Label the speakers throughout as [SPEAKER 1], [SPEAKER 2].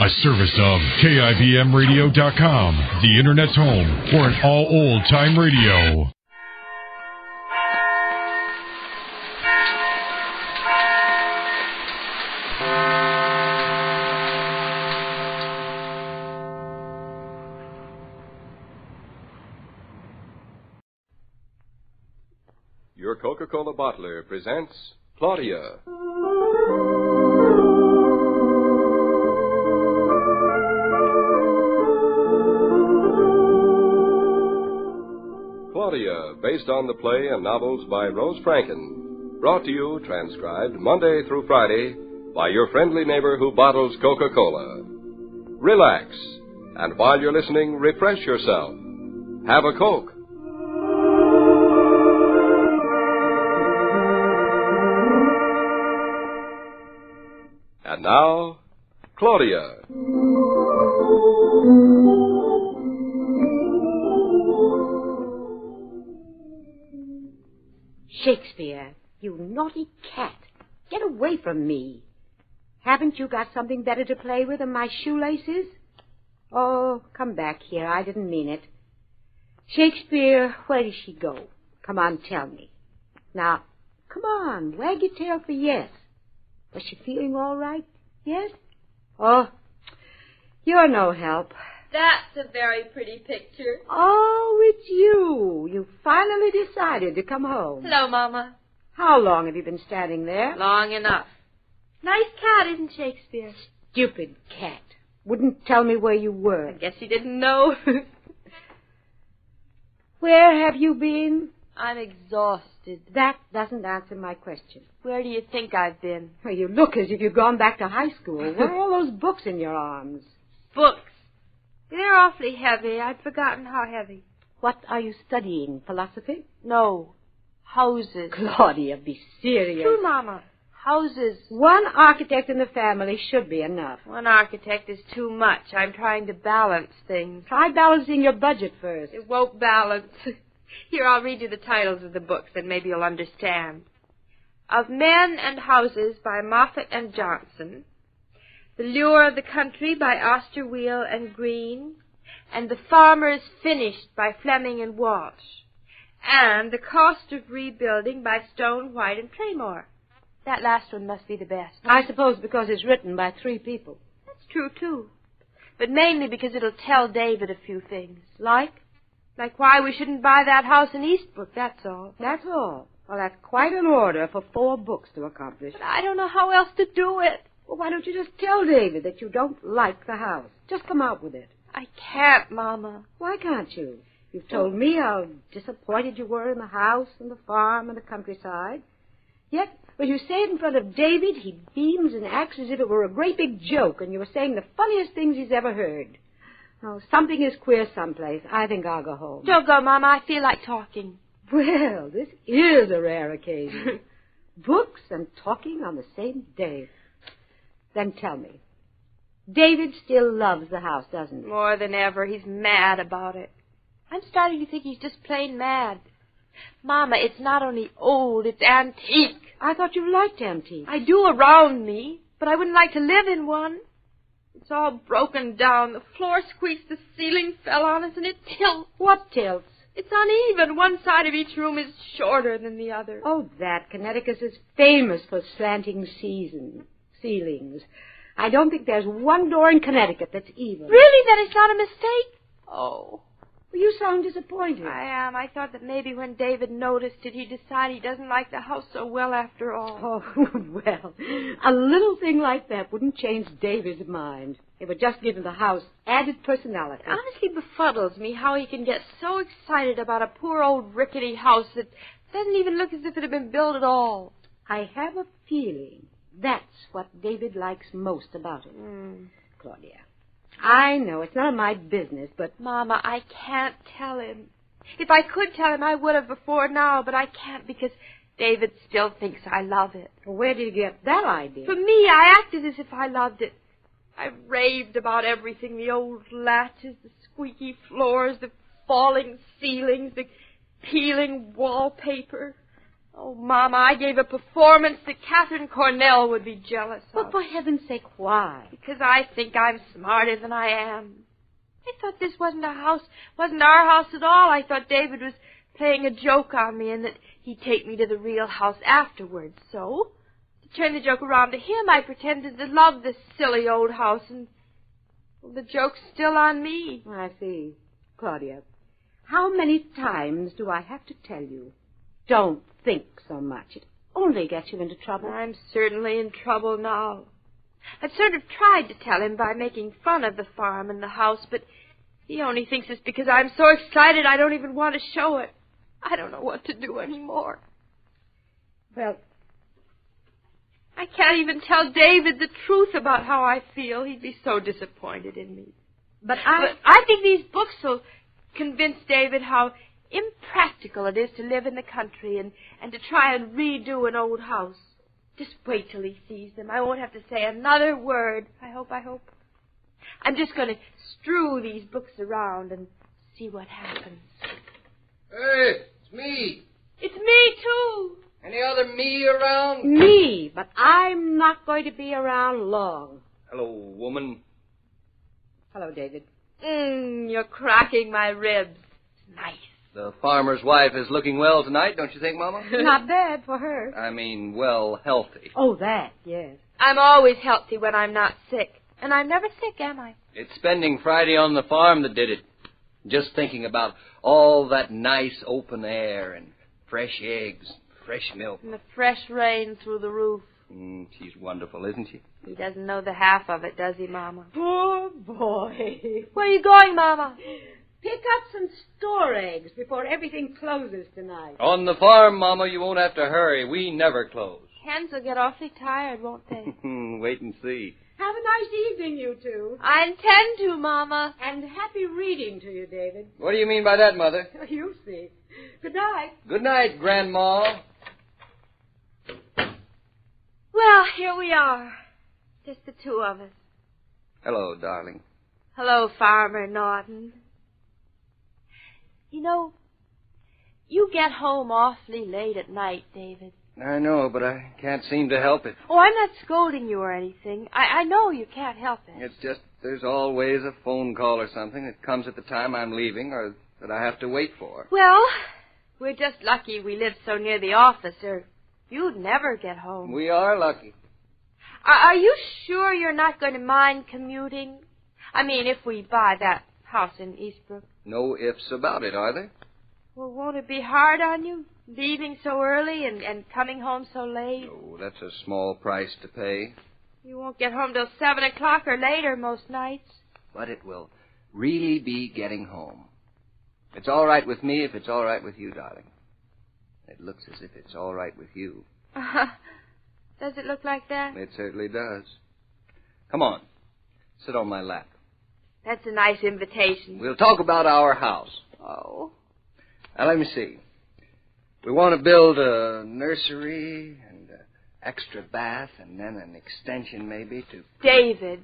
[SPEAKER 1] A service of KIBMradio.com, the Internet's home for an all old-time radio.
[SPEAKER 2] Your Coca-Cola bottler presents Claudia. Claudia, based on the play and novels by Rose Franken. Brought to you, transcribed, Monday through Friday, by your friendly neighbor who bottles Coca-Cola. Relax, and while you're listening, refresh yourself. Have a Coke. And now, Claudia.
[SPEAKER 3] Shakespeare, you naughty cat. Get away from me. Haven't you got something better to play with than my shoelaces? Oh, come back here. I didn't mean it. Shakespeare, where did she go? Come on, tell me. Now, come on, wag your tail for yes. Was she feeling all right? Yes? Oh, you're no help.
[SPEAKER 4] That's a very pretty picture.
[SPEAKER 3] Oh, it's you. You finally decided to come home.
[SPEAKER 4] Hello, Mama.
[SPEAKER 3] How long have you been standing there?
[SPEAKER 4] Long enough. Nice cat, isn't Shakespeare?
[SPEAKER 3] Stupid cat. Wouldn't tell me where you were.
[SPEAKER 4] I guess you didn't know.
[SPEAKER 3] Where have you been?
[SPEAKER 4] I'm exhausted.
[SPEAKER 3] That doesn't answer my question.
[SPEAKER 4] Where do you think I've been?
[SPEAKER 3] Well, you look as if you've gone back to high school. Where are all those books in your arms?
[SPEAKER 4] Books. They're awfully heavy. I'd forgotten how heavy.
[SPEAKER 3] What are you studying? Philosophy?
[SPEAKER 4] No. Houses.
[SPEAKER 3] Claudia, be serious.
[SPEAKER 4] True, Mama. Houses.
[SPEAKER 3] One architect in the family should be enough.
[SPEAKER 4] One architect is too much. I'm trying to balance things.
[SPEAKER 3] Try balancing your budget first.
[SPEAKER 4] It won't balance. Here, I'll read you the titles of the books, and maybe you'll understand. Of Men and Houses by Moffat and Johnson. The Lure of the Country by Osterweel and Green. And The Farmer is Finished by Fleming and Walsh. And The Cost of Rebuilding by Stone, White, and Playmore. That last one must be the best.
[SPEAKER 3] I suppose because it's written by 3 people.
[SPEAKER 4] That's true, too. But mainly because it'll tell David a few things.
[SPEAKER 3] Like?
[SPEAKER 4] Like why we shouldn't buy that house in Eastbrook, that's all.
[SPEAKER 3] That's all. Well, that's quite an order for 4 books to accomplish.
[SPEAKER 4] But I don't know how else to do it.
[SPEAKER 3] Well, why don't you just tell David that you don't like the house? Just come out with it.
[SPEAKER 4] I can't, Mama.
[SPEAKER 3] Why can't you? You've told me how disappointed you were in the house and the farm and the countryside. Yet, when you say it in front of David, he beams and acts as if it were a great big joke, and you were saying the funniest things he's ever heard. Oh, something is queer someplace. I think I'll go home.
[SPEAKER 4] Don't go, Mama. I feel like talking.
[SPEAKER 3] Well, this is a rare occasion. Books and talking on the same day. Then tell me, David still loves the house, doesn't he?
[SPEAKER 4] More than ever. He's mad about it. I'm starting to think he's just plain mad. Mama, it's not only old, it's antique.
[SPEAKER 3] I thought you liked antiques.
[SPEAKER 4] I do around me, but I wouldn't like to live in one. It's all broken down. The floor squeaks, the ceiling fell on us, and it tilts.
[SPEAKER 3] What tilts?
[SPEAKER 4] It's uneven. One side of each room is shorter than the other.
[SPEAKER 3] Oh, that. Connecticut is famous for slanting ceilings. I don't think there's one door in Connecticut that's even.
[SPEAKER 4] Really? Then it's not a mistake? Oh.
[SPEAKER 3] Well, you sound disappointed.
[SPEAKER 4] I am. I thought that maybe when David noticed it, he'd decide he doesn't like the house so well after all.
[SPEAKER 3] Oh, well, a little thing like that wouldn't change David's mind. It would just give him the house added personality.
[SPEAKER 4] It honestly befuddles me how he can get so excited about a poor old rickety house that doesn't even look as if it had been built at all.
[SPEAKER 3] I have a feeling that's what David likes most about it. Claudia. I know, it's none of my business, but...
[SPEAKER 4] Mama, I can't tell him. If I could tell him, I would have before now, but I can't because David still thinks I love it.
[SPEAKER 3] Well, where did you get that idea?
[SPEAKER 4] For me, I acted as if I loved it. I raved about everything, the old latches, the squeaky floors, the falling ceilings, the peeling wallpaper. Oh, Mama, I gave a performance that Catherine Cornell would be jealous of.
[SPEAKER 3] Well, for heaven's sake, why?
[SPEAKER 4] Because I think I'm smarter than I am. I thought this wasn't our house at all. I thought David was playing a joke on me and that he'd take me to the real house afterwards. So, to turn the joke around to him, I pretended to love this silly old house, and well, the joke's still on me.
[SPEAKER 3] I see. Claudia, how many times do I have to tell you? Don't think so much. It only gets you into trouble.
[SPEAKER 4] I'm certainly in trouble now. I've sort of tried to tell him by making fun of the farm and the house, but he only thinks it's because I'm so excited I don't even want to show it. I don't know what to do anymore.
[SPEAKER 3] Well,
[SPEAKER 4] I can't even tell David the truth about how I feel. He'd be so disappointed in me.
[SPEAKER 3] But
[SPEAKER 4] I think these books will convince David how impractical it is to live in the country and to try and redo an old house. Just wait till he sees them. I won't have to say another word. I hope. I'm just going to strew these books around and see what happens.
[SPEAKER 5] Hey, it's me.
[SPEAKER 4] It's me, too.
[SPEAKER 5] Any other me around?
[SPEAKER 3] Me, but I'm not going to be around long.
[SPEAKER 5] Hello, woman.
[SPEAKER 3] Hello, David.
[SPEAKER 4] You're cracking my ribs. Nice.
[SPEAKER 5] The farmer's wife is looking well tonight, don't you think, Mama?
[SPEAKER 3] Not bad for her.
[SPEAKER 5] I mean, well, healthy.
[SPEAKER 3] Oh, that, yes.
[SPEAKER 4] I'm always healthy when I'm not sick. And I'm never sick, am I?
[SPEAKER 5] It's spending Friday on the farm that did it. Just thinking about all that nice open air and fresh eggs, fresh milk.
[SPEAKER 4] And the fresh rain through the roof.
[SPEAKER 5] She's wonderful, isn't she?
[SPEAKER 4] He doesn't know the half of it, does he, Mama?
[SPEAKER 3] Poor boy.
[SPEAKER 4] Where are you going, Mama?
[SPEAKER 3] Pick up some store eggs before everything closes tonight.
[SPEAKER 5] On the farm, Mama, you won't have to hurry. We never close.
[SPEAKER 4] Hens will get awfully tired, won't they?
[SPEAKER 5] Wait and see.
[SPEAKER 3] Have a nice evening, you two.
[SPEAKER 4] I intend to, Mama.
[SPEAKER 3] And happy reading to you, David.
[SPEAKER 5] What do you mean by that, Mother?
[SPEAKER 3] You'll see. Good night.
[SPEAKER 5] Good night, Grandma.
[SPEAKER 4] Well, here we are. Just the two of us.
[SPEAKER 5] Hello, darling.
[SPEAKER 4] Hello, Farmer Norton. You know, you get home awfully late at night, David.
[SPEAKER 5] I know, but I can't seem to help it.
[SPEAKER 4] Oh, I'm not scolding you or anything. I know you can't help it.
[SPEAKER 5] It's just there's always a phone call or something that comes at the time I'm leaving or that I have to wait for.
[SPEAKER 4] Well, we're just lucky we live so near the office, or you'd never get home.
[SPEAKER 5] We are lucky.
[SPEAKER 4] Are you sure you're not going to mind commuting? I mean, if we buy that house in Eastbrook.
[SPEAKER 5] No ifs about it, are there?
[SPEAKER 4] Well, won't it be hard on you, leaving so early and coming home so late?
[SPEAKER 5] Oh, that's a small price to pay.
[SPEAKER 4] You won't get home till 7 o'clock or later most nights.
[SPEAKER 5] But it will really be getting home. It's all right with me if it's all right with you, darling. It looks as if it's all right with you.
[SPEAKER 4] Does it look like that?
[SPEAKER 5] It certainly does. Come on. Sit on my lap.
[SPEAKER 4] That's a nice invitation.
[SPEAKER 5] We'll talk about our house.
[SPEAKER 4] Oh.
[SPEAKER 5] Now, let me see. We want to build a nursery and an extra bath and then an extension maybe to...
[SPEAKER 4] David,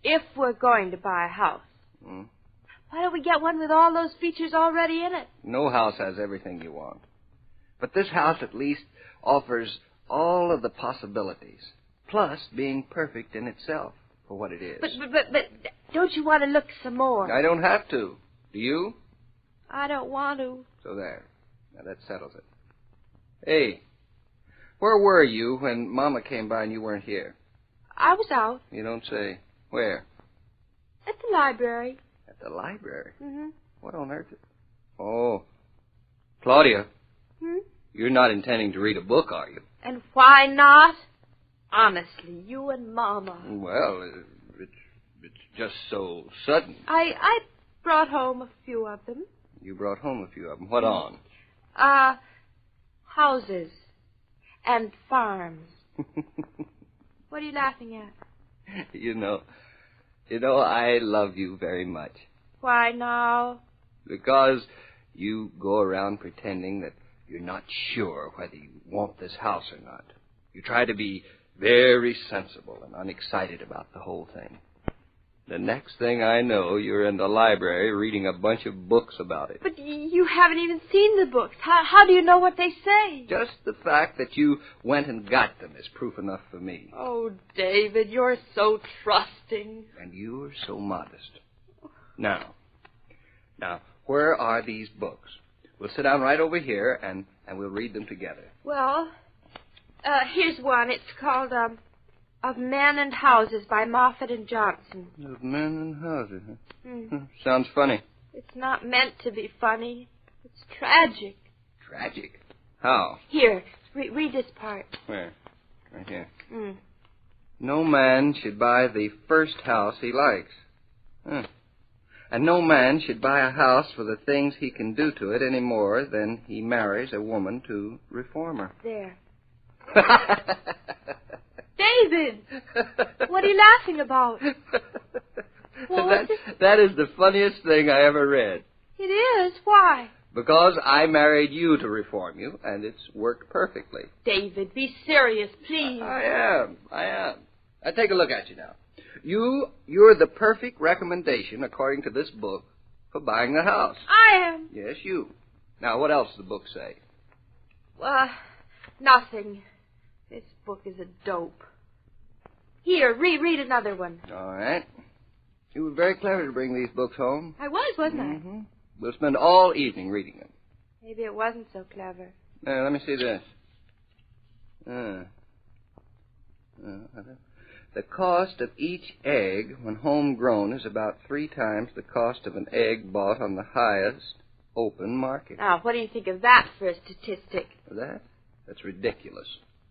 [SPEAKER 4] if we're going to buy a house, why don't we get one with all those features already in it?
[SPEAKER 5] No house has everything you want. But this house at least offers all of the possibilities, plus being perfect in itself for what it is.
[SPEAKER 4] But don't you want to look some more?
[SPEAKER 5] I don't have to. Do you?
[SPEAKER 4] I don't want to.
[SPEAKER 5] So there. Now that settles it. Hey, where were you when Mama came by and you weren't here?
[SPEAKER 4] I was out.
[SPEAKER 5] You don't say. Where?
[SPEAKER 4] At the library.
[SPEAKER 5] At the library?
[SPEAKER 4] Mm-hmm.
[SPEAKER 5] What on earth? Oh. Claudia.
[SPEAKER 4] Hmm?
[SPEAKER 5] You're not intending to read a book, are you?
[SPEAKER 4] And why not? Honestly, you and Mama.
[SPEAKER 5] Well, it's just so sudden.
[SPEAKER 4] I brought home a few of them.
[SPEAKER 5] You brought home a few of them. What on?
[SPEAKER 4] Houses and farms. What are you laughing at?
[SPEAKER 5] You know, I love you very much.
[SPEAKER 4] Why now?
[SPEAKER 5] Because you go around pretending that you're not sure whether you want this house or not. You try to be very sensible and unexcited about the whole thing. The next thing I know, you're in the library reading a bunch of books about it.
[SPEAKER 4] But you haven't even seen the books. How do you know what they say?
[SPEAKER 5] Just the fact that you went and got them is proof enough for me.
[SPEAKER 4] Oh, David, you're so trusting.
[SPEAKER 5] And you're so modest. Now, where are these books? We'll sit down right over here, and we'll read them together.
[SPEAKER 4] Well, here's one. It's called, Of Men and Houses by Moffat and Johnson.
[SPEAKER 5] Of Men and Houses, huh? Sounds funny.
[SPEAKER 4] It's not meant to be funny. It's tragic.
[SPEAKER 5] Tragic? How?
[SPEAKER 4] Here, read this part.
[SPEAKER 5] Where? Right here.
[SPEAKER 6] No man should buy the first house he likes. And no man should buy a house for the things he can do to it any more than he marries a woman to reform her.
[SPEAKER 4] There. David! What are you laughing about? Well,
[SPEAKER 5] that is the funniest thing I ever read.
[SPEAKER 4] It is? Why?
[SPEAKER 5] Because I married you to reform you, and it's worked perfectly.
[SPEAKER 4] David, be serious, please.
[SPEAKER 5] I am. Now, take a look at you now. You're the perfect recommendation, according to this book, for buying the house.
[SPEAKER 4] I am.
[SPEAKER 5] Yes, you. Now, what else does the book say?
[SPEAKER 4] Nothing. This book is a dope. Here, read another one.
[SPEAKER 5] All right. You were very clever to bring these books home.
[SPEAKER 4] I was, wasn't I?
[SPEAKER 5] We'll spend all evening reading them.
[SPEAKER 4] Maybe it wasn't so clever.
[SPEAKER 5] Let me see this. The cost of each egg when homegrown is about 3 times the cost of an egg bought on the highest open market.
[SPEAKER 4] Now, what do you think of that for a statistic?
[SPEAKER 5] That's ridiculous.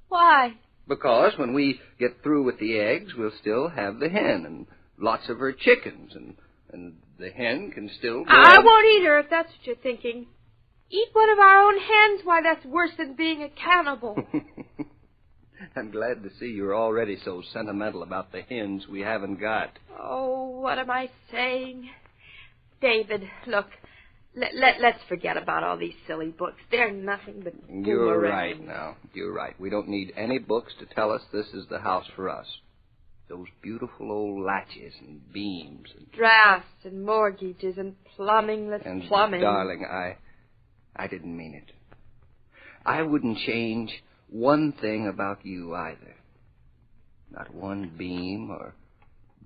[SPEAKER 4] Why?
[SPEAKER 5] Because when we get through with the eggs, we'll still have the hen and lots of her chickens, and the hen can still go
[SPEAKER 4] I won't eat her if that's what you're thinking. Eat one of our own hens? Why, that's worse than being a cannibal.
[SPEAKER 5] I'm glad to see you're already so sentimental about the hens we haven't got.
[SPEAKER 4] Oh, what am I saying? David, look, let's forget about all these silly books. They're nothing but boomerangs.
[SPEAKER 5] You're right now. You're right. We don't need any books to tell us this is the house for us. Those beautiful old latches and beams. And
[SPEAKER 4] drafts and mortgages and plumbing that's plumbing.
[SPEAKER 5] Darling, I didn't mean it. I wouldn't change one thing about you either. Not one beam or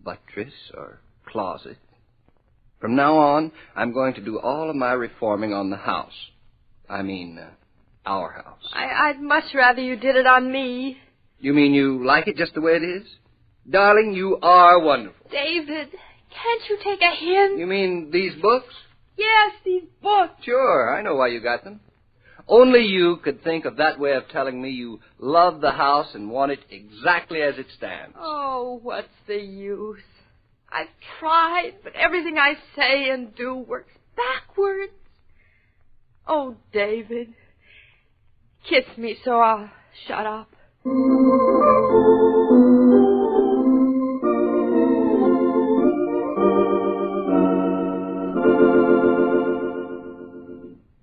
[SPEAKER 5] buttress or closet. From now on, I'm going to do all of my reforming on the house. I mean, our house.
[SPEAKER 4] I'd much rather you did it on me.
[SPEAKER 5] You mean you like it just the way it is? Darling, you are wonderful.
[SPEAKER 4] David, can't you take a hint?
[SPEAKER 5] You mean these books?
[SPEAKER 4] Yes, these books.
[SPEAKER 5] Sure, I know why you got them. Only you could think of that way of telling me you love the house and want it exactly as it stands.
[SPEAKER 4] Oh, what's the use? I've tried, but everything I say and do works backwards. Oh, David, kiss me so I'll shut up.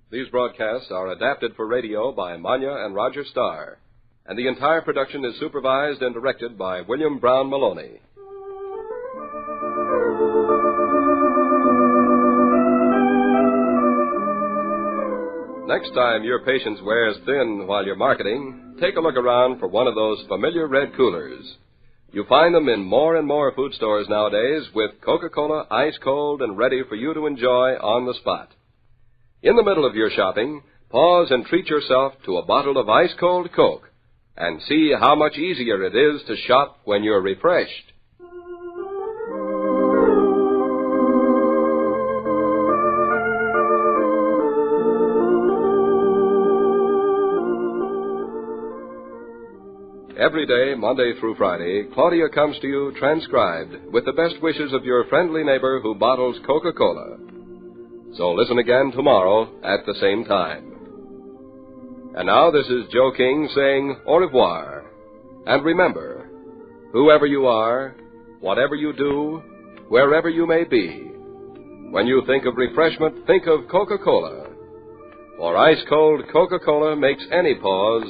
[SPEAKER 2] These broadcasts are adapted for radio by Manya and Roger Starr, and the entire production is supervised and directed by William Brown Maloney. Next time your patience wears thin while you're marketing, take a look around for one of those familiar red coolers. You find them in more and more food stores nowadays with Coca-Cola ice cold and ready for you to enjoy on the spot. In the middle of your shopping, pause and treat yourself to a bottle of ice-cold Coke and see how much easier it is to shop when you're refreshed. Every day, Monday through Friday, Claudia comes to you transcribed with the best wishes of your friendly neighbor who bottles Coca-Cola. So listen again tomorrow at the same time. And now this is Joe King saying au revoir. And remember, whoever you are, whatever you do, wherever you may be, when you think of refreshment, think of Coca-Cola. For ice-cold Coca-Cola makes any pause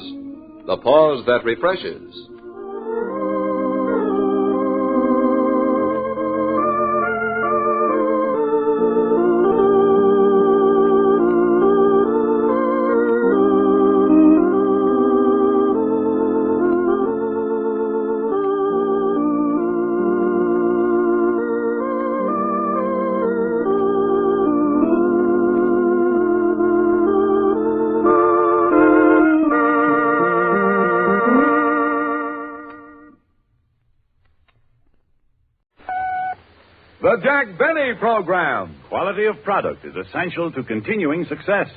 [SPEAKER 2] the pause that refreshes.
[SPEAKER 7] The Jack Benny Program.
[SPEAKER 8] Quality of product is essential to continuing success.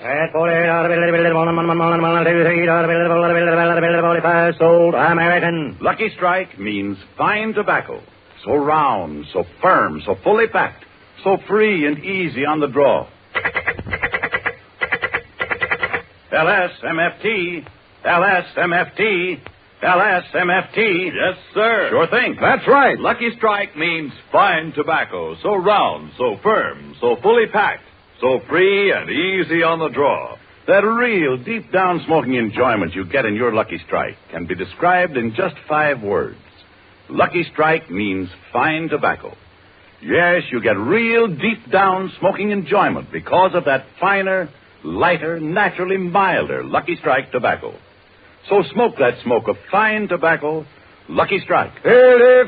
[SPEAKER 9] Sold American.
[SPEAKER 8] Lucky Strike means fine tobacco. So round, so firm, so fully packed, so free and easy on the draw. LSMFT, LSMFT, LSMFT.
[SPEAKER 7] Yes, sir.
[SPEAKER 8] Sure thing.
[SPEAKER 7] That's right.
[SPEAKER 8] Lucky Strike means fine tobacco, so round, so firm, so fully packed, so free and easy on the draw. That real deep-down smoking enjoyment you get in your Lucky Strike can be described in just 5 words. Lucky Strike means fine tobacco. Yes, you get real deep-down smoking enjoyment because of that finer, lighter, naturally milder Lucky Strike tobacco. So smoke that smoke of fine tobacco, Lucky Strike.
[SPEAKER 10] The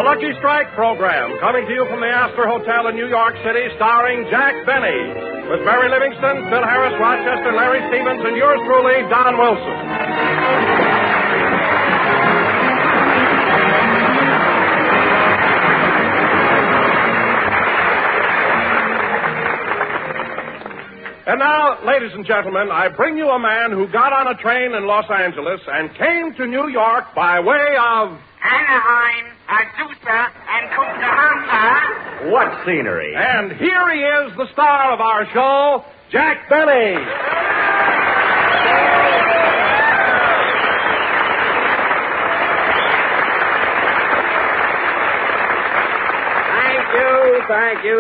[SPEAKER 10] Lucky Strike program, coming to you from the Astor Hotel in New York City, starring Jack Benny, with Mary Livingston, Phil Harris, Rochester, Larry Stevens, and yours truly, Don Wilson. And now, ladies and gentlemen, I bring you a man who got on a train in Los Angeles and came to New York by way of
[SPEAKER 11] Anaheim, Azusa, and Cucamonga.
[SPEAKER 10] What scenery? And here he is, the star of our show, Jack Benny.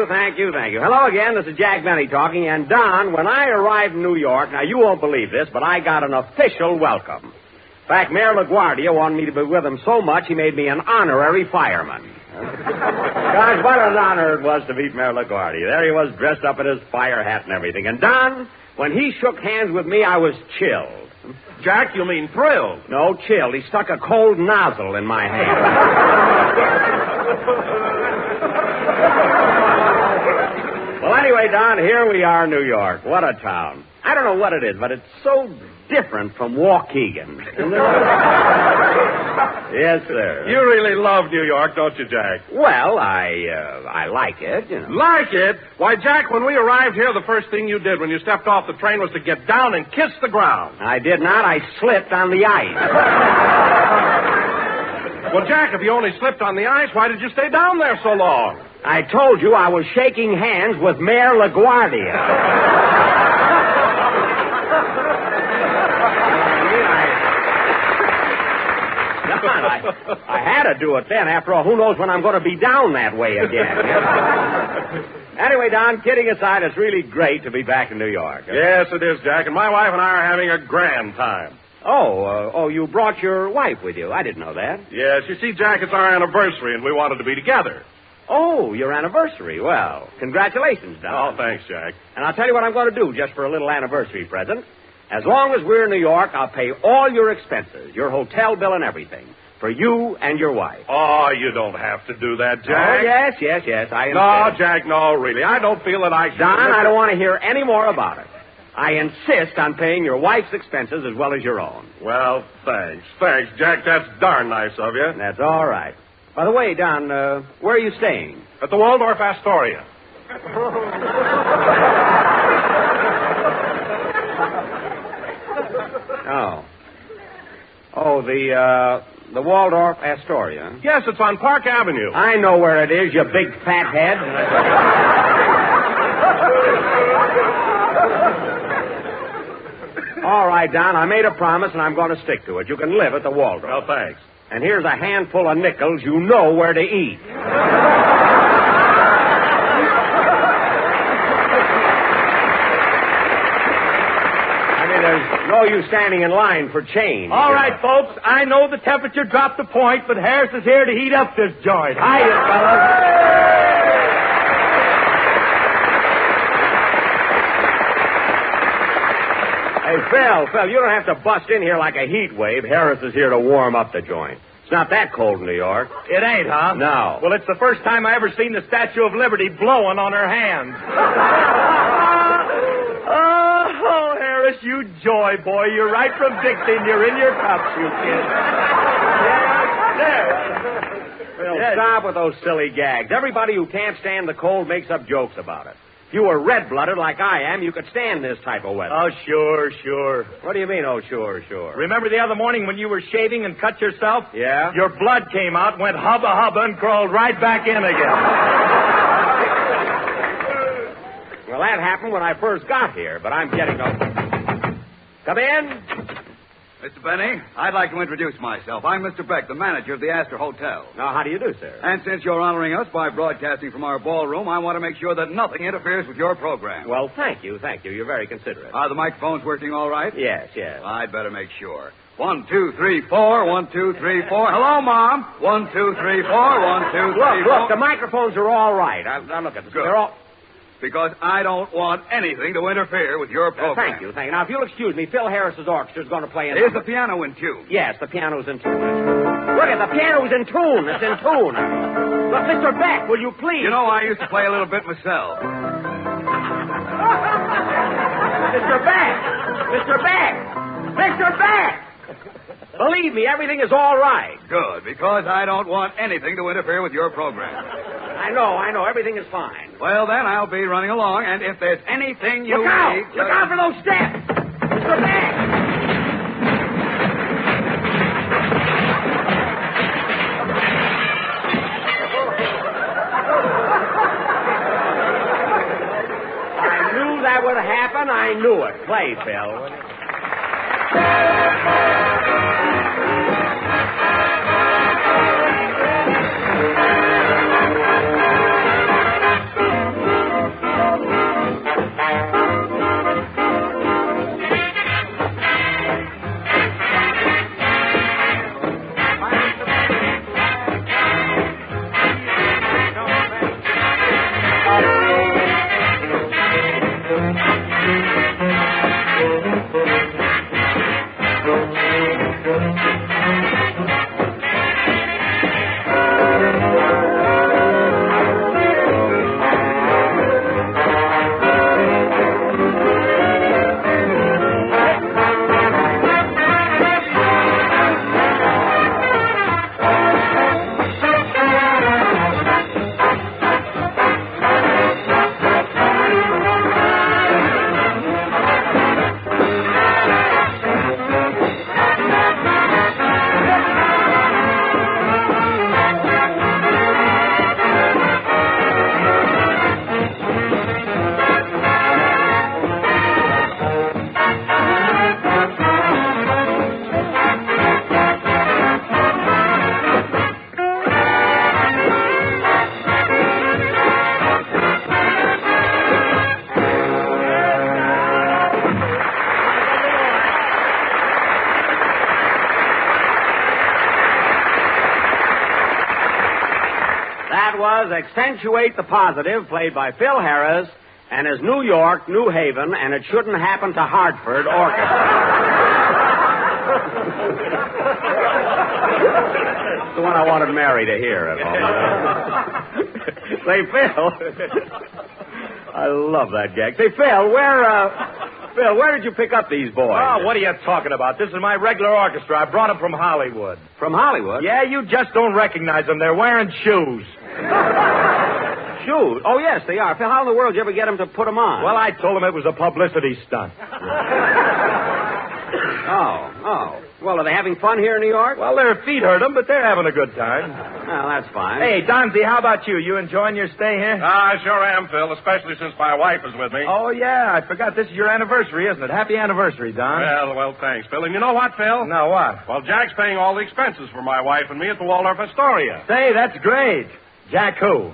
[SPEAKER 12] Thank you. Hello again, this is Jack Benny talking, and Don, when I arrived in New York, now you won't believe this, but I got an official welcome. In fact, Mayor LaGuardia wanted me to be with him so much, he made me an honorary fireman. Gosh, what an honor it was to meet Mayor LaGuardia. There he was, dressed up in his fire hat and everything. And Don, when he shook hands with me, I was chilled.
[SPEAKER 10] Jack, you mean thrilled?
[SPEAKER 12] No, chilled. He stuck a cold nozzle in my hand. Well, anyway, Don, here we are in New York. What a town. I don't know what it is, but it's so different from Waukegan. Yes, sir.
[SPEAKER 10] You really love New York, don't you, Jack?
[SPEAKER 12] Well, I like it, you know.
[SPEAKER 10] Like it? Why, Jack, when we arrived here, the first thing you did when you stepped off the train was to get down and kiss the ground.
[SPEAKER 12] I did not. I slipped on the ice.
[SPEAKER 10] Well, Jack, if you only slipped on the ice, why did you stay down there so long?
[SPEAKER 12] I told you I was shaking hands with Mayor LaGuardia. I had to do it then. After all, who knows when I'm going to be down that way again. Anyway, Don, kidding aside, it's really great to be back in New York.
[SPEAKER 10] Yes, it is, Jack, and my wife and I are having a grand time.
[SPEAKER 12] Oh, you brought your wife with you. I didn't know that.
[SPEAKER 10] Yes, you see, Jack, it's our anniversary, and we wanted to be together.
[SPEAKER 12] Oh, your anniversary. Well, congratulations, Don.
[SPEAKER 10] Oh, thanks, Jack.
[SPEAKER 12] And I'll tell you what I'm going to do just for a little anniversary present. As long as we're in New York, I'll pay all your expenses, your hotel bill and everything, for you and your wife.
[SPEAKER 10] Oh, you don't have to do that, Jack.
[SPEAKER 12] Oh, yes, I
[SPEAKER 10] No,
[SPEAKER 12] insist.
[SPEAKER 10] Jack, no, really. I don't feel that I should...
[SPEAKER 12] Don, I don't want to hear any more about it. I insist on paying your wife's expenses as well as your own.
[SPEAKER 10] Well, thanks. Thanks, Jack. That's darn nice of you.
[SPEAKER 12] That's all right. By the way, Don, where are you staying?
[SPEAKER 10] At the Waldorf Astoria.
[SPEAKER 12] Oh, the Waldorf Astoria.
[SPEAKER 10] Yes, it's on Park Avenue.
[SPEAKER 12] I know where it is, you big fat head. All right, Don, I made a promise, and I'm going to stick to it. You can live at the Waldorf.
[SPEAKER 10] Well, thanks.
[SPEAKER 12] And here's a handful of nickels. You know where to eat. There's no use standing in line for change.
[SPEAKER 9] All right, folks, I know the temperature dropped a point, but Harris is here to heat up this joint. Hiya, fellas.
[SPEAKER 12] Hey, Phil, you don't have to bust in here like a heat wave. Harris is here to warm up the joint. It's not that cold in New York.
[SPEAKER 9] It ain't, huh?
[SPEAKER 12] No.
[SPEAKER 9] Well, it's the first time I ever seen the Statue of Liberty blowing on her hands. Oh, Harris, you joy boy. You're right from Dixie, and you're in your cups, you kid.
[SPEAKER 12] Well, stop with those silly gags. Everybody who can't stand the cold makes up jokes about it. If you were red-blooded like I am, you could stand this type of weather.
[SPEAKER 9] Oh, sure.
[SPEAKER 12] What do you mean, oh, sure?
[SPEAKER 9] Remember the other morning when you were shaving and cut yourself?
[SPEAKER 12] Yeah?
[SPEAKER 9] Your blood came out, went hubba, and crawled right back in again.
[SPEAKER 12] Well, that happened when I first got here, but I'm getting up. Come in.
[SPEAKER 13] Mr. Benny, I'd like to introduce myself. I'm Mr. Beck, the manager of the Astor Hotel.
[SPEAKER 12] Now, how do you do, sir?
[SPEAKER 13] And since you're honoring us by broadcasting from our ballroom, I want to make sure that nothing interferes with your program.
[SPEAKER 12] Well, thank you. You're very considerate.
[SPEAKER 13] Are the microphones working all right?
[SPEAKER 12] Yes.
[SPEAKER 13] I'd better make sure. 1, 2, 3, 4. 1, 2, 3, 4. Hello, Mom. 1, 2, 3, 4. 1, 2, 3, 4.
[SPEAKER 12] Look, the microphones are all right. Now look at them.
[SPEAKER 13] Good.
[SPEAKER 12] They're all...
[SPEAKER 13] Because I don't want anything to interfere with your program.
[SPEAKER 12] Thank you. Now, if you'll excuse me, Phil Harris's orchestra is going to play in...
[SPEAKER 13] Is the piano in tune?
[SPEAKER 12] Yes, the piano's in tune. Look at the piano's in tune. It's in tune. Look, Mr. Beck, will you please...
[SPEAKER 13] You know, I used to play a little bit myself.
[SPEAKER 12] Mr. Beck! Believe me, everything is all right.
[SPEAKER 13] Good, because I don't want anything to interfere with your program.
[SPEAKER 12] I know. Everything is fine.
[SPEAKER 13] Well, then, I'll be running along, and if there's anything you need...
[SPEAKER 12] Look out for those steps! Mr. Beck! I knew that would happen. I knew it. Play, Phil. Accentuate the Positive, played by Phil Harris, and his New York, New Haven, and It Shouldn't Happen to Hartford orchestra. It's the one I wanted Mary to hear at home. Say, Phil. I love that gag. Say, Phil, where did you pick up these boys?
[SPEAKER 9] Oh, what are you talking about? This is my regular orchestra. I brought them from Hollywood.
[SPEAKER 12] From Hollywood?
[SPEAKER 9] Yeah, you just don't recognize them. They're wearing shoes.
[SPEAKER 12] Shoes? Oh, yes, they are. Phil, how in the world did you ever get them to put them on?
[SPEAKER 9] Well, I told them it was a publicity stunt.
[SPEAKER 12] Oh. Well, are they having fun here in New York?
[SPEAKER 9] Well, their feet hurt them, but they're having a good time.
[SPEAKER 12] Well, that's fine.
[SPEAKER 9] Hey, Donzie, how about you? You enjoying your stay here?
[SPEAKER 10] I sure am, Phil, especially since my wife is with me.
[SPEAKER 9] Oh, yeah, I forgot this is your anniversary, isn't it? Happy anniversary, Don.
[SPEAKER 10] Well, thanks, Phil. And you know what, Phil?
[SPEAKER 9] No, what?
[SPEAKER 10] Well, Jack's paying all the expenses for my wife and me at the Waldorf Astoria.
[SPEAKER 9] Say, that's great. Jack who?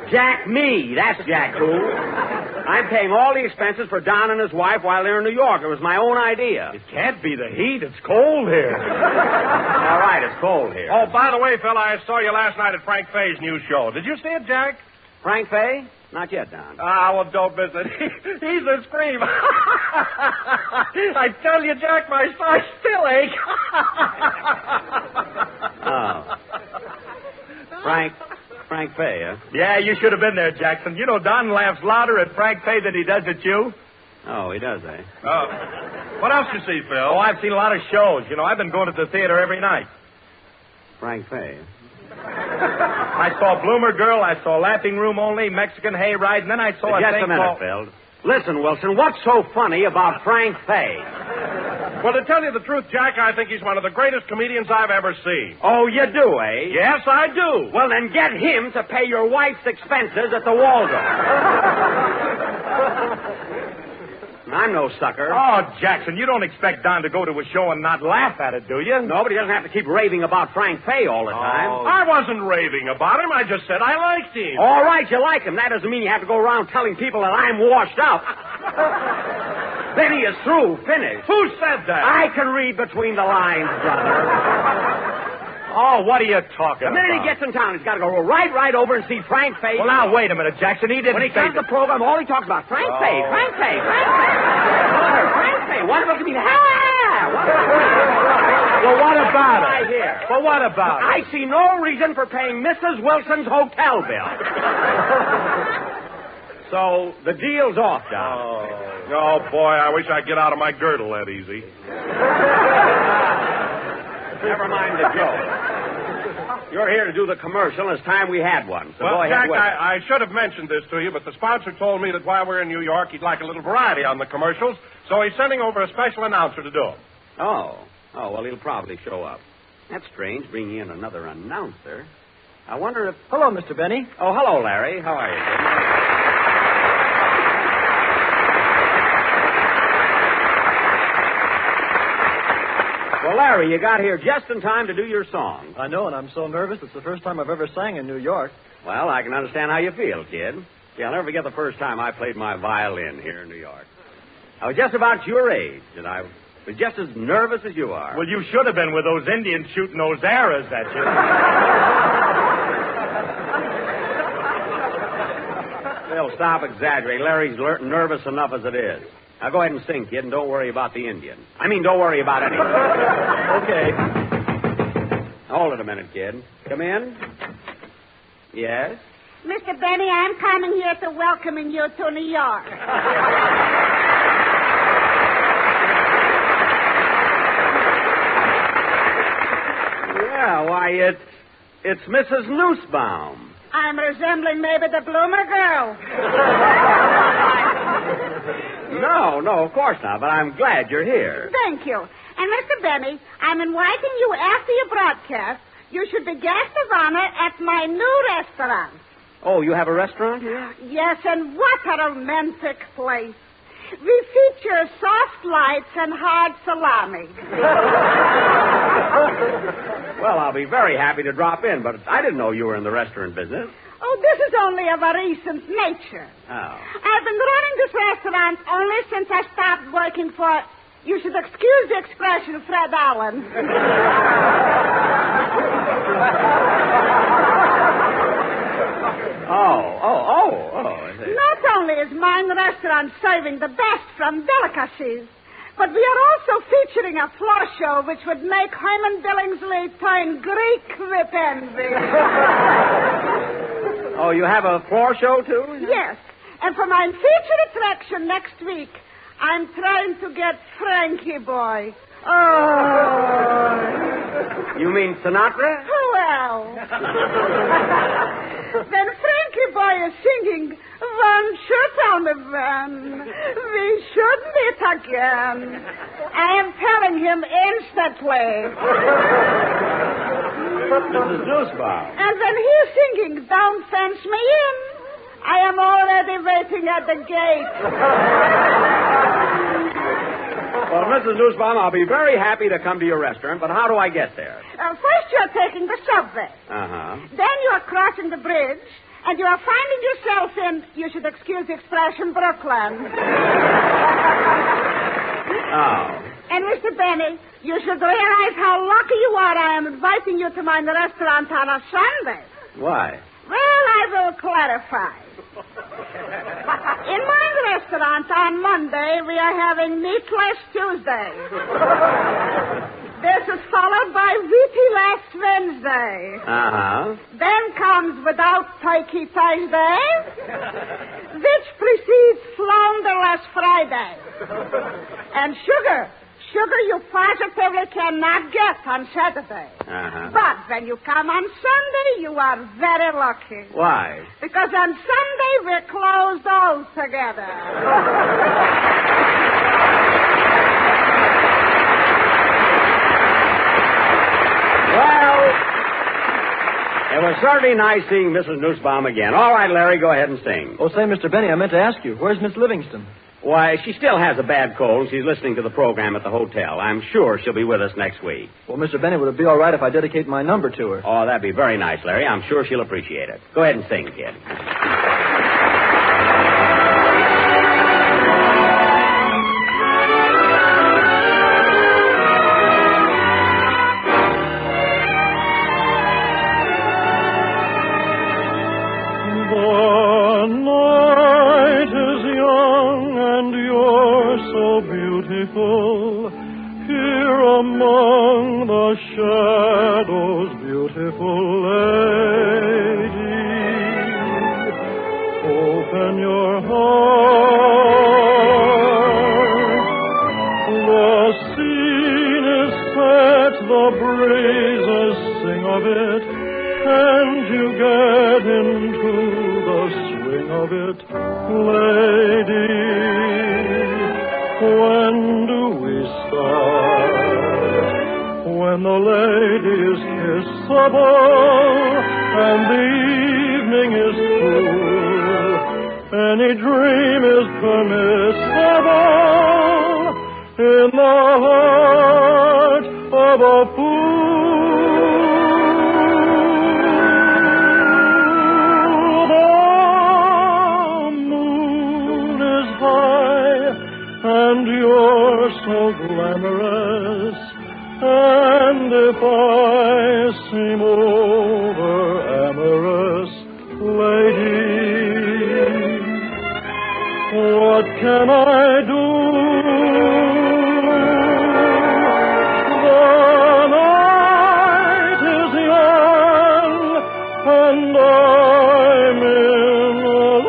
[SPEAKER 12] Jack me. That's Jack who. I'm paying all the expenses for Don and his wife while they're in New York. It was my own idea.
[SPEAKER 9] It can't be the heat. It's cold here.
[SPEAKER 12] All right, it's cold here.
[SPEAKER 10] Oh, by the way, Phil, I saw you last night at Frank Faye's new show. Did you see it, Jack?
[SPEAKER 12] Frank Faye? Not yet, Don.
[SPEAKER 10] Ah, well, don't visit. He's a scream. I tell you, Jack, my side still ache.
[SPEAKER 12] Oh. Frank Faye, huh?
[SPEAKER 9] Yeah, you should have been there, Jackson. You know, Don laughs louder at Frank Faye than he does at you.
[SPEAKER 12] Oh, he does, eh?
[SPEAKER 10] What else you see, Phil?
[SPEAKER 9] Oh, I've seen a lot of shows. You know, I've been going to the theater every night.
[SPEAKER 12] Frank Faye.
[SPEAKER 9] I saw Bloomer Girl, I saw Laughing Room Only, Mexican Hayride, and then I saw
[SPEAKER 12] Just a minute, Phil. Listen, Wilson, what's so funny about Frank Faye?
[SPEAKER 10] Well, to tell you the truth, Jack, I think he's one of the greatest comedians I've ever seen.
[SPEAKER 12] Oh, you do, eh?
[SPEAKER 10] Yes, I do.
[SPEAKER 12] Well, then get him to pay your wife's expenses at the Waldorf. I'm no sucker.
[SPEAKER 9] Oh, Jackson, you don't expect Don to go to a show and not laugh at it, do you?
[SPEAKER 12] No, but he doesn't have to keep raving about Frank Faye all the time.
[SPEAKER 10] Oh. I wasn't raving about him. I just said I liked him.
[SPEAKER 12] All right, you like him. That doesn't mean you have to go around telling people that I'm washed up. Then he is through, finished.
[SPEAKER 10] Who said that?
[SPEAKER 12] I can read between the lines, brother.
[SPEAKER 9] Oh, what are you talking
[SPEAKER 12] The minute
[SPEAKER 9] about?
[SPEAKER 12] he gets in town, he's got to go right over and see Frank Faye.
[SPEAKER 9] Well, now, wait a minute, Jackson. He didn't
[SPEAKER 12] When he
[SPEAKER 9] say
[SPEAKER 12] comes to
[SPEAKER 9] that.
[SPEAKER 12] the program, all he talks about, Frank Faye, Frank Faye, Frank Faye. Frank Faye. What about me?
[SPEAKER 9] Well, what about
[SPEAKER 12] Right
[SPEAKER 9] it?
[SPEAKER 12] here.
[SPEAKER 9] Well, what about it?
[SPEAKER 12] I see no reason for paying Mrs. Wilson's hotel bill. So, the deal's off, Don.
[SPEAKER 10] Oh, boy, I wish I'd get out of my girdle that easy.
[SPEAKER 12] Never mind the joke. You're here to do the commercial, and it's time we had one. So
[SPEAKER 10] Well,
[SPEAKER 12] go ahead
[SPEAKER 10] Jack,
[SPEAKER 12] with it.
[SPEAKER 10] I should have mentioned this to you, but the sponsor told me that while we're in New York, he'd like a little variety on the commercials, so he's sending over a special announcer to do them.
[SPEAKER 12] Oh, well, he'll probably show up. That's strange, bringing in another announcer. I wonder if...
[SPEAKER 14] Hello, Mr. Benny.
[SPEAKER 12] Oh, hello, Larry. How are you, kid? Well, Larry, you got here just in time to do your song.
[SPEAKER 14] I know, and I'm so nervous. It's the first time I've ever sang in New York.
[SPEAKER 12] Well, I can understand how you feel, kid. See, I'll never forget the first time I played my violin here in New York. I was just about your age, and I was just as nervous as you are.
[SPEAKER 9] Well, you should have been with those Indians shooting those arrows at you.
[SPEAKER 12] Phil, stop exaggerating. Larry's nervous enough as it is. Now go ahead and sing, kid, and don't worry about the Indian. Don't worry about anything.
[SPEAKER 14] Okay.
[SPEAKER 12] Hold it a minute, kid. Come in. Yes?
[SPEAKER 15] Mr. Benny, I'm coming here to welcoming you to New York.
[SPEAKER 12] Yeah, why, it's Mrs. Nussbaum.
[SPEAKER 15] I'm resembling maybe the Bloomer Girl.
[SPEAKER 12] No, of course not, but I'm glad you're here.
[SPEAKER 15] Thank you. And, Mr. Benny, I'm inviting you after your broadcast. You should be guest of honor at my new restaurant.
[SPEAKER 12] Oh, you have a restaurant here?
[SPEAKER 15] Yes, and what a romantic place. We feature soft lights and hard salami.
[SPEAKER 12] Well, I'll be very happy to drop in, but I didn't know you were in the restaurant business.
[SPEAKER 15] Oh, this is only of a recent nature.
[SPEAKER 12] Oh.
[SPEAKER 15] I've been running this restaurant only since I stopped working for, you should excuse the expression, Fred Allen. Not only is mine restaurant serving the best from delicacies, but we are also featuring a floor show which would make Herman Billingsley turn Greek with envy.
[SPEAKER 12] Oh, you have a floor show, too?
[SPEAKER 15] Yes. And for my featured attraction next week, I'm trying to get Frankie Boy. Oh.
[SPEAKER 12] You mean Sinatra?
[SPEAKER 15] Well. When Frankie Boy is singing, "One shoot on the van, we should meet again," I am telling him instantly.
[SPEAKER 12] Mrs. Nussbaum.
[SPEAKER 15] And when he's singing, "Don't fence me in," I am already waiting at the gate.
[SPEAKER 12] Well, Mrs. Nussbaum, I'll be very happy to come to your restaurant, but how do I get there?
[SPEAKER 15] First, you're taking the subway.
[SPEAKER 12] Uh-huh.
[SPEAKER 15] Then you're crossing the bridge, and you are finding yourself in, you should excuse the expression, Brooklyn.
[SPEAKER 12] Oh.
[SPEAKER 15] And, Mr. Benny, you should realize how lucky you are I am inviting you to my restaurant on a Sunday.
[SPEAKER 12] Why?
[SPEAKER 15] Well, I will clarify. In my restaurant on Monday, we are having Meatless Tuesday. This is followed by Wheaty-less Wednesday.
[SPEAKER 12] Uh-huh.
[SPEAKER 15] Then comes Without Turkey Thursday, which precedes Flounderless Friday. And sugar you positively cannot get on Saturday.
[SPEAKER 12] Uh-huh.
[SPEAKER 15] But when you come on Sunday, you are very lucky.
[SPEAKER 12] Why?
[SPEAKER 15] Because on Sunday, we're closed altogether.
[SPEAKER 12] Well, it was certainly nice seeing Mrs. Nussbaum again. All right, Larry, go ahead and sing.
[SPEAKER 14] Oh, say, Mr. Benny, I meant to ask you, where's Miss Livingston?
[SPEAKER 12] Why, she still has a bad cold. She's listening to the program at the hotel. I'm sure she'll be with us next week.
[SPEAKER 14] Well, Mr. Benny, would it be all right if I dedicate my number to her?
[SPEAKER 12] Oh, that'd be very nice, Larry. I'm sure she'll appreciate it. Go ahead and sing, kid.
[SPEAKER 16] Here among the shadows, beautiful lady, open your heart. The scene is set, the breezes sing of it, and you get into the swing of it, lady. When do we start? When the ladies kiss above and the evening is cool, any dream is permissible in the heart of a fool. The moon is high and you're so glamorous, and if I seem over amorous, lady, what can I do? The night is young, and I'm in love.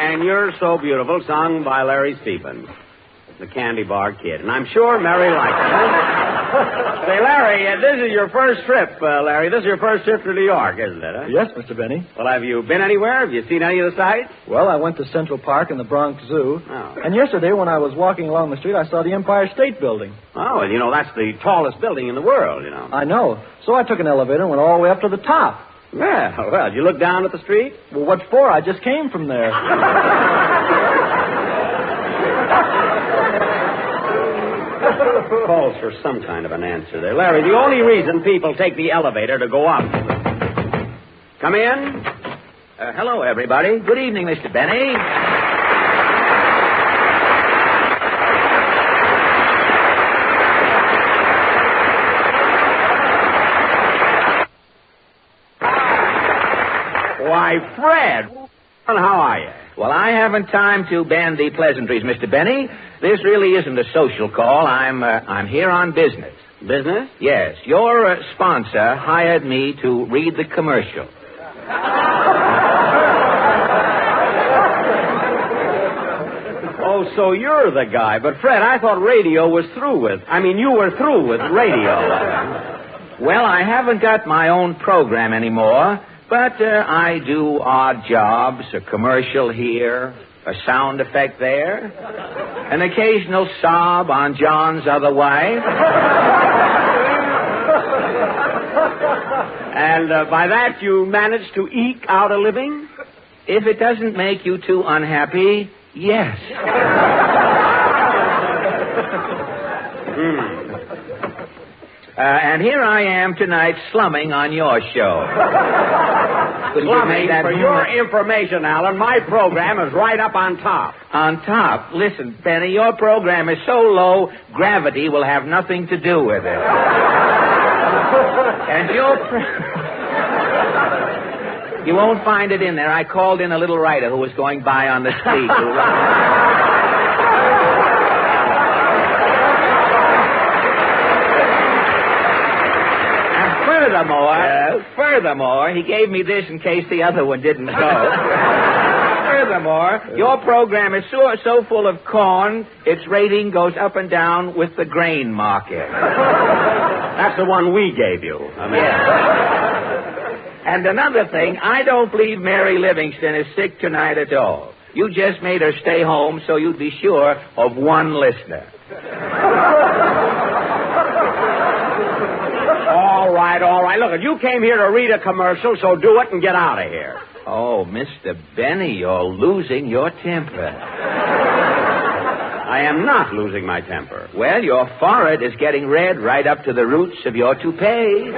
[SPEAKER 12] And You're So Beautiful, sung by Larry Stevens, the Candy Bar Kid. And I'm sure Mary likes it. Say, Larry, this is your first trip, Larry. This is your first trip to New York, isn't it? Huh?
[SPEAKER 14] Yes, Mr. Benny.
[SPEAKER 12] Well, have you been anywhere? Have you seen any of the sights?
[SPEAKER 14] Well, I went to Central Park and the Bronx Zoo.
[SPEAKER 12] Oh.
[SPEAKER 14] And yesterday, when I was walking along the street, I saw the Empire State Building.
[SPEAKER 12] Oh, well, you know, that's the tallest building in the world, you know.
[SPEAKER 14] I know. So I took an elevator and went all the way up to the top.
[SPEAKER 12] Yeah, well, did you look down at the street?
[SPEAKER 14] Well, what for? I just came from there.
[SPEAKER 12] Calls for some kind of an answer there. Larry, the only reason people take the elevator to go up. Come in.
[SPEAKER 17] Hello, everybody. Good evening, Mr. Benny.
[SPEAKER 12] Why, Fred, how are you?
[SPEAKER 17] Well, I haven't time to bandy pleasantries, Mr. Benny. This really isn't a social call. I'm here on business.
[SPEAKER 12] Business?
[SPEAKER 17] Yes. Your sponsor hired me to read the commercial.
[SPEAKER 12] Oh, so you're the guy. But, Fred, I thought radio was through with. I mean, you were through with radio.
[SPEAKER 17] Well, I haven't got my own program anymore. But I do odd jobs, a commercial here, a sound effect there, an occasional sob on John's other wife.
[SPEAKER 12] And by that you managed to eke out a living?
[SPEAKER 17] If it doesn't make you too unhappy, yes. And here I am tonight slumming on your show.
[SPEAKER 12] Slumming, for your information, Alan, my program is right up on top.
[SPEAKER 17] On top? Listen, Benny, your program is so low, gravity will have nothing to do with it. And you won't find it in there. I called in a little writer who was going by on the street. Furthermore, he gave me this in case the other one didn't go. Furthermore, your program is so full of corn, its rating goes up and down with the grain market.
[SPEAKER 12] That's the one we gave you.
[SPEAKER 17] And another thing, I don't believe Mary Livingston is sick tonight at all. You just made her stay home so you'd be sure of one listener.
[SPEAKER 12] All right. Look, you came here to read a commercial, so do it and get out of here.
[SPEAKER 17] Oh, Mr. Benny, you're losing your temper.
[SPEAKER 12] I am not losing my temper.
[SPEAKER 17] Well, your forehead is getting red right up to the roots of your toupee.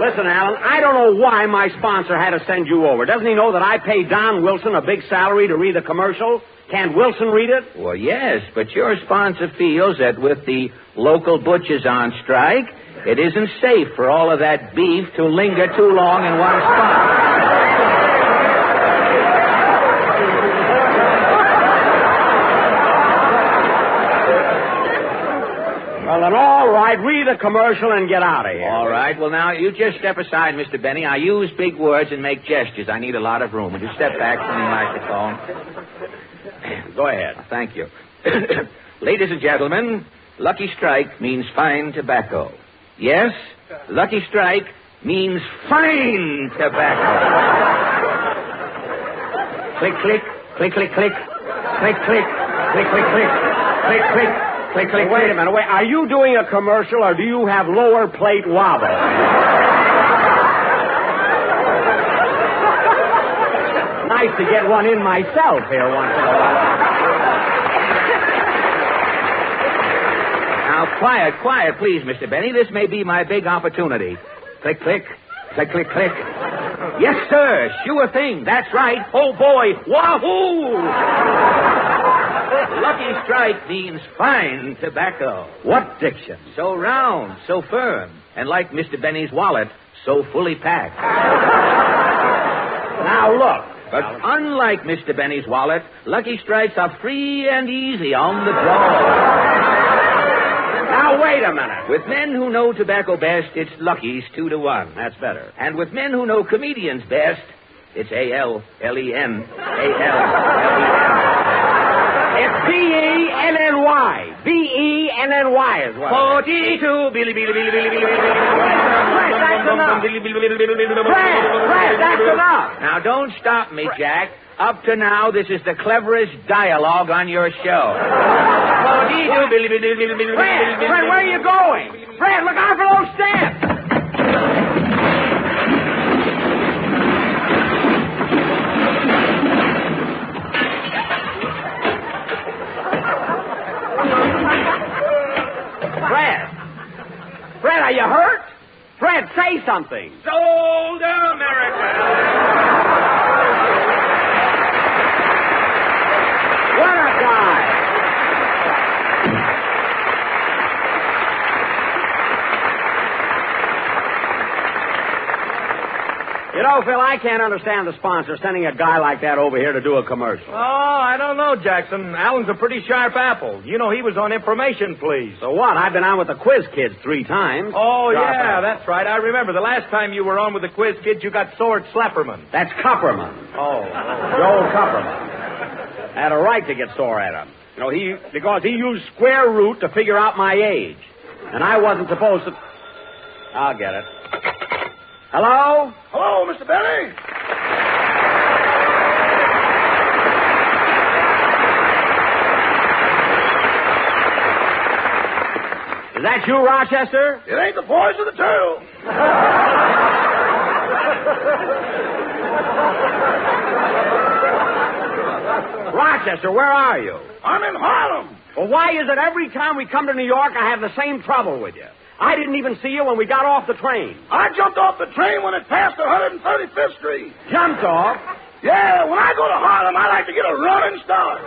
[SPEAKER 12] Listen, Alan, I don't know why my sponsor had to send you over. Doesn't he know that I pay Don Wilson a big salary to read the commercial? Can't Wilson read it?
[SPEAKER 17] Well, yes, but your sponsor feels that with the local butchers on strike, it isn't safe for all of that beef to linger too long in one spot.
[SPEAKER 12] Well, then, all right, read the commercial and get out of here.
[SPEAKER 17] All right, well, now, you just step aside, Mr. Benny. I use big words and make gestures. I need a lot of room. Would you step back from the microphone?
[SPEAKER 12] Go ahead.
[SPEAKER 17] Thank you. Ladies and gentlemen, Lucky Strike means fine tobacco. Yes, Lucky Strike means fine tobacco. Click, click, click, click, click, click, click, click, click, click, click, click. Click, click,
[SPEAKER 12] wait a minute. Wait, are you doing a commercial or do you have lower plate wobble? Nice to get one in myself here once in a while.
[SPEAKER 17] Now, quiet, please, Mr. Benny. This may be my big opportunity. Click, click, click, click, click. Yes, sir. Sure thing. That's right. Oh, boy. Wahoo! Lucky Strike means fine tobacco.
[SPEAKER 12] What diction?
[SPEAKER 17] So round, so firm, and like Mr. Benny's wallet, so fully packed.
[SPEAKER 12] Now, look.
[SPEAKER 17] But unlike Mr. Benny's wallet, Lucky Strikes are free and easy on the draw.
[SPEAKER 12] Now, wait a minute.
[SPEAKER 17] With men who know tobacco best, it's Lucky's 2-1.
[SPEAKER 12] That's better.
[SPEAKER 17] And with men who know comedians best, it's A-L-L-E-N.
[SPEAKER 12] It's B-E-N-N-Y. B-E-N-N-Y as well.
[SPEAKER 17] 42, Billy.
[SPEAKER 12] Fred, that's enough. Fred, that's enough.
[SPEAKER 17] Now, don't stop me, Jack. Up to now, this is the cleverest dialogue on your show.
[SPEAKER 12] Fred, where are you going? Fred, look out for those steps. Fred, are you hurt? Fred, say something.
[SPEAKER 17] Sold America.
[SPEAKER 12] What a guy. You know, Phil, I can't understand the sponsor sending a guy like that over here to do a commercial.
[SPEAKER 9] Oh, I don't know, Jackson. Alan's a pretty sharp apple. You know, he was on Information Please.
[SPEAKER 12] So what? I've been on with the Quiz Kids 3 times.
[SPEAKER 9] Oh,
[SPEAKER 12] Sharp
[SPEAKER 9] yeah,
[SPEAKER 12] apple.
[SPEAKER 9] that's right. I remember the last time you were on with the Quiz Kids, you got sore at Slapperman.
[SPEAKER 12] That's Copperman.
[SPEAKER 9] Oh.
[SPEAKER 12] Joel Copperman. I had a right to get sore at him. You know, because he used square root to figure out my age. And I wasn't supposed to... I'll get it. Hello?
[SPEAKER 18] Hello, Mr. Benny.
[SPEAKER 12] Is that you, Rochester?
[SPEAKER 9] It ain't the voice of the turtle.
[SPEAKER 12] Rochester, where are you?
[SPEAKER 9] I'm in Harlem.
[SPEAKER 12] Well, why is it every time we come to New York I have the same trouble with you? I didn't even see you when we got off the train.
[SPEAKER 9] I jumped off the train when it passed 135th Street.
[SPEAKER 12] Jumped off?
[SPEAKER 9] Yeah, when I go to Harlem, I like to get a running start.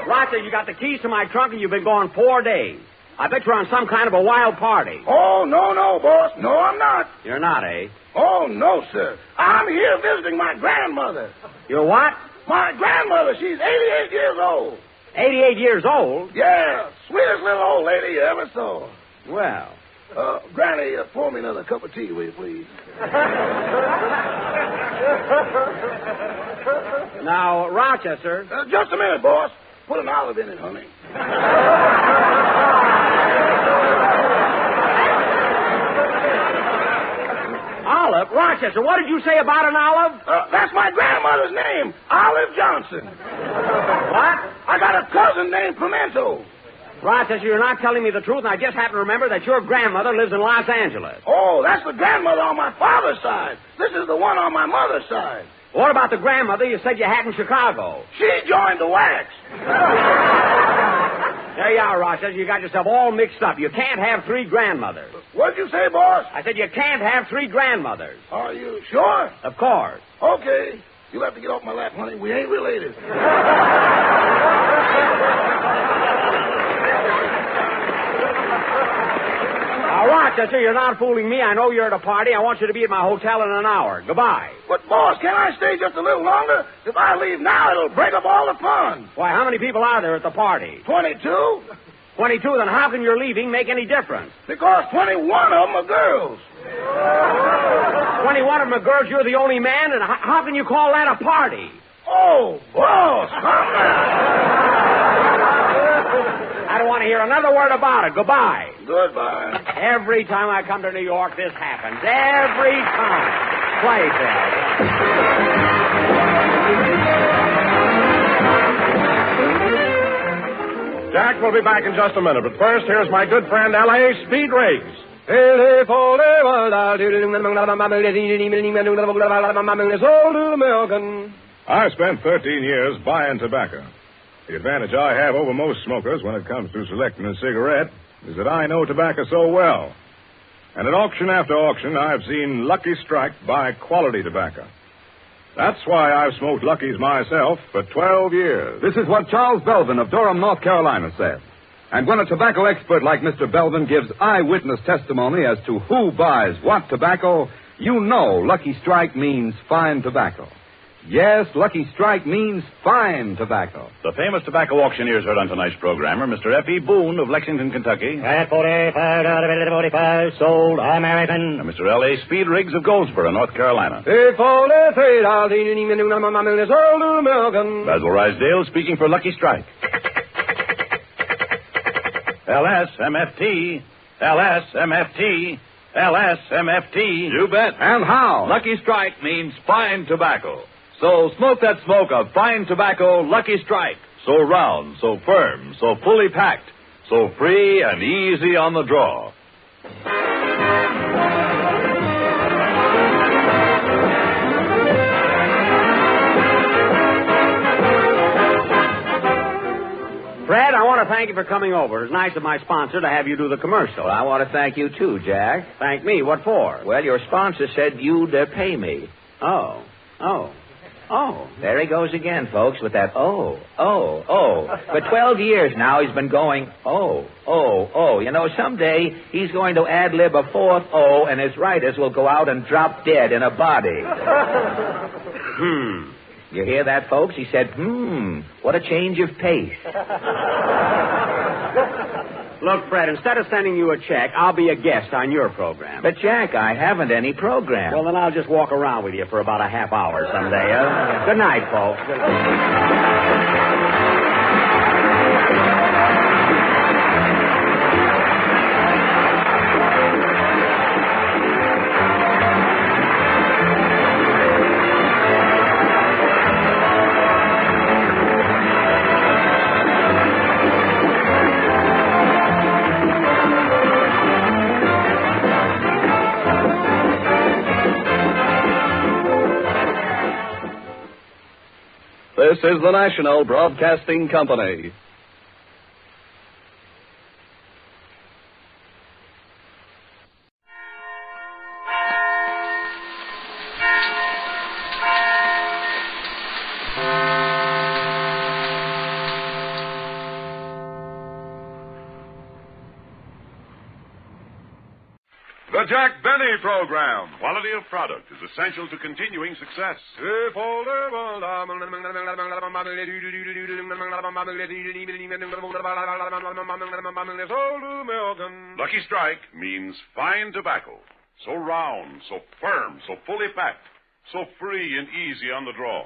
[SPEAKER 12] Rochester, you got the keys to my trunk and you've been gone 4 days. I bet you're on some kind of a wild party.
[SPEAKER 9] Oh, no, boss. No, I'm not.
[SPEAKER 12] You're not, eh?
[SPEAKER 9] Oh, no, sir. I'm here visiting my grandmother.
[SPEAKER 12] Your what?
[SPEAKER 9] My grandmother. She's 88 years old.
[SPEAKER 12] 88 years old?
[SPEAKER 9] Yeah, sweetest little old lady you ever saw.
[SPEAKER 12] Well.
[SPEAKER 9] Granny, pour me another cup of tea, will you, please?
[SPEAKER 12] Now, Rochester.
[SPEAKER 9] Just a minute, boss. Put an olive in it, honey.
[SPEAKER 12] Olive? Rochester, what did you say about an olive?
[SPEAKER 9] That's my grandmother's name, Olive Johnson.
[SPEAKER 12] What?
[SPEAKER 9] I got a cousin named Pimento.
[SPEAKER 12] Rochester, you're not telling me the truth, and I just happen to remember that your grandmother lives in Los Angeles.
[SPEAKER 9] Oh, that's the grandmother on my father's side. This is the one on my mother's side.
[SPEAKER 12] What about the grandmother you said you had in Chicago?
[SPEAKER 9] She joined the wax.
[SPEAKER 12] There you are, Rochester. You got yourself all mixed up. You can't have 3 grandmothers.
[SPEAKER 9] What'd you say, boss?
[SPEAKER 12] I said you can't have 3 grandmothers.
[SPEAKER 9] Are you sure?
[SPEAKER 12] Of course.
[SPEAKER 9] Okay. You'll have to get off my lap, honey. We ain't related.
[SPEAKER 12] Now, Rochester, you're not fooling me. I know you're at a party. I want you to be at my hotel in an hour. Goodbye.
[SPEAKER 9] But, boss, can I stay just a little longer? If I leave now, it'll break up all the fun.
[SPEAKER 12] Why, how many people are there at the party?
[SPEAKER 9] 22.
[SPEAKER 12] 22? Then how can your leaving make any difference?
[SPEAKER 9] Because 21 of them are girls.
[SPEAKER 12] 21 of them are girls, you're the only man, and how can you call that a party?
[SPEAKER 9] Oh, boss, come now.
[SPEAKER 12] I don't want to hear another word about it. Goodbye.
[SPEAKER 9] Goodbye.
[SPEAKER 12] Every time I come to New York, this happens. Every time. Play, Phil.
[SPEAKER 10] Jack will be back in just a minute, but first, here's my good friend L.A. Speed Riggs.
[SPEAKER 8] I spent 13 years buying tobacco. The advantage I have over most smokers when it comes to selecting a cigarette is that I know tobacco so well. And at auction after auction, I've seen Lucky Strike buy quality tobacco. That's why I've smoked Lucky's myself for 12 years.
[SPEAKER 13] This is what Charles Belvin of Durham, North Carolina said. And when a tobacco expert like Mr. Belvin gives eyewitness testimony as to who buys what tobacco, you know Lucky Strike means fine tobacco. Yes, Lucky Strike means fine tobacco.
[SPEAKER 8] The famous tobacco auctioneers heard on tonight's program are Mr. F.E. Boone of Lexington, Kentucky.
[SPEAKER 18] At 45, sold American.
[SPEAKER 8] And Mr. L.A. Speed Riggs of Goldsboro, North Carolina.
[SPEAKER 13] Basil
[SPEAKER 8] Basil Rysdale speaking for Lucky Strike. LSMFT, LSMFT, LSMFT.
[SPEAKER 13] You bet. And how?
[SPEAKER 8] Lucky Strike means fine tobacco. So smoke that smoke of fine tobacco, Lucky Strike. So round, so firm, so fully packed, so free and easy on the draw.
[SPEAKER 12] Fred, I want to thank you for coming over. It's nice of my sponsor to have you do the commercial.
[SPEAKER 17] I want to thank you, too, Jack.
[SPEAKER 12] Thank me? What for?
[SPEAKER 17] Well, your sponsor said you'd pay me.
[SPEAKER 12] Oh.
[SPEAKER 17] There he goes again, folks, with that oh. For 12 years now, he's been going, oh. You know, someday he's going to ad-lib a fourth O, and his writers will go out and drop dead in a body. You hear that, folks? He said, what a change of pace.
[SPEAKER 12] Look, Fred, instead of sending you a check, I'll be a guest on your program.
[SPEAKER 17] But, Jack, I haven't any program.
[SPEAKER 12] Well, then I'll just walk around with you for about a half hour someday. Good night, folks. Good night.
[SPEAKER 19] This is the National Broadcasting Company.
[SPEAKER 8] The Jack Benny Program. Quality of product is essential to continuing success. Lucky Strike means fine tobacco. So round, so firm, so fully packed, so free and easy on the draw.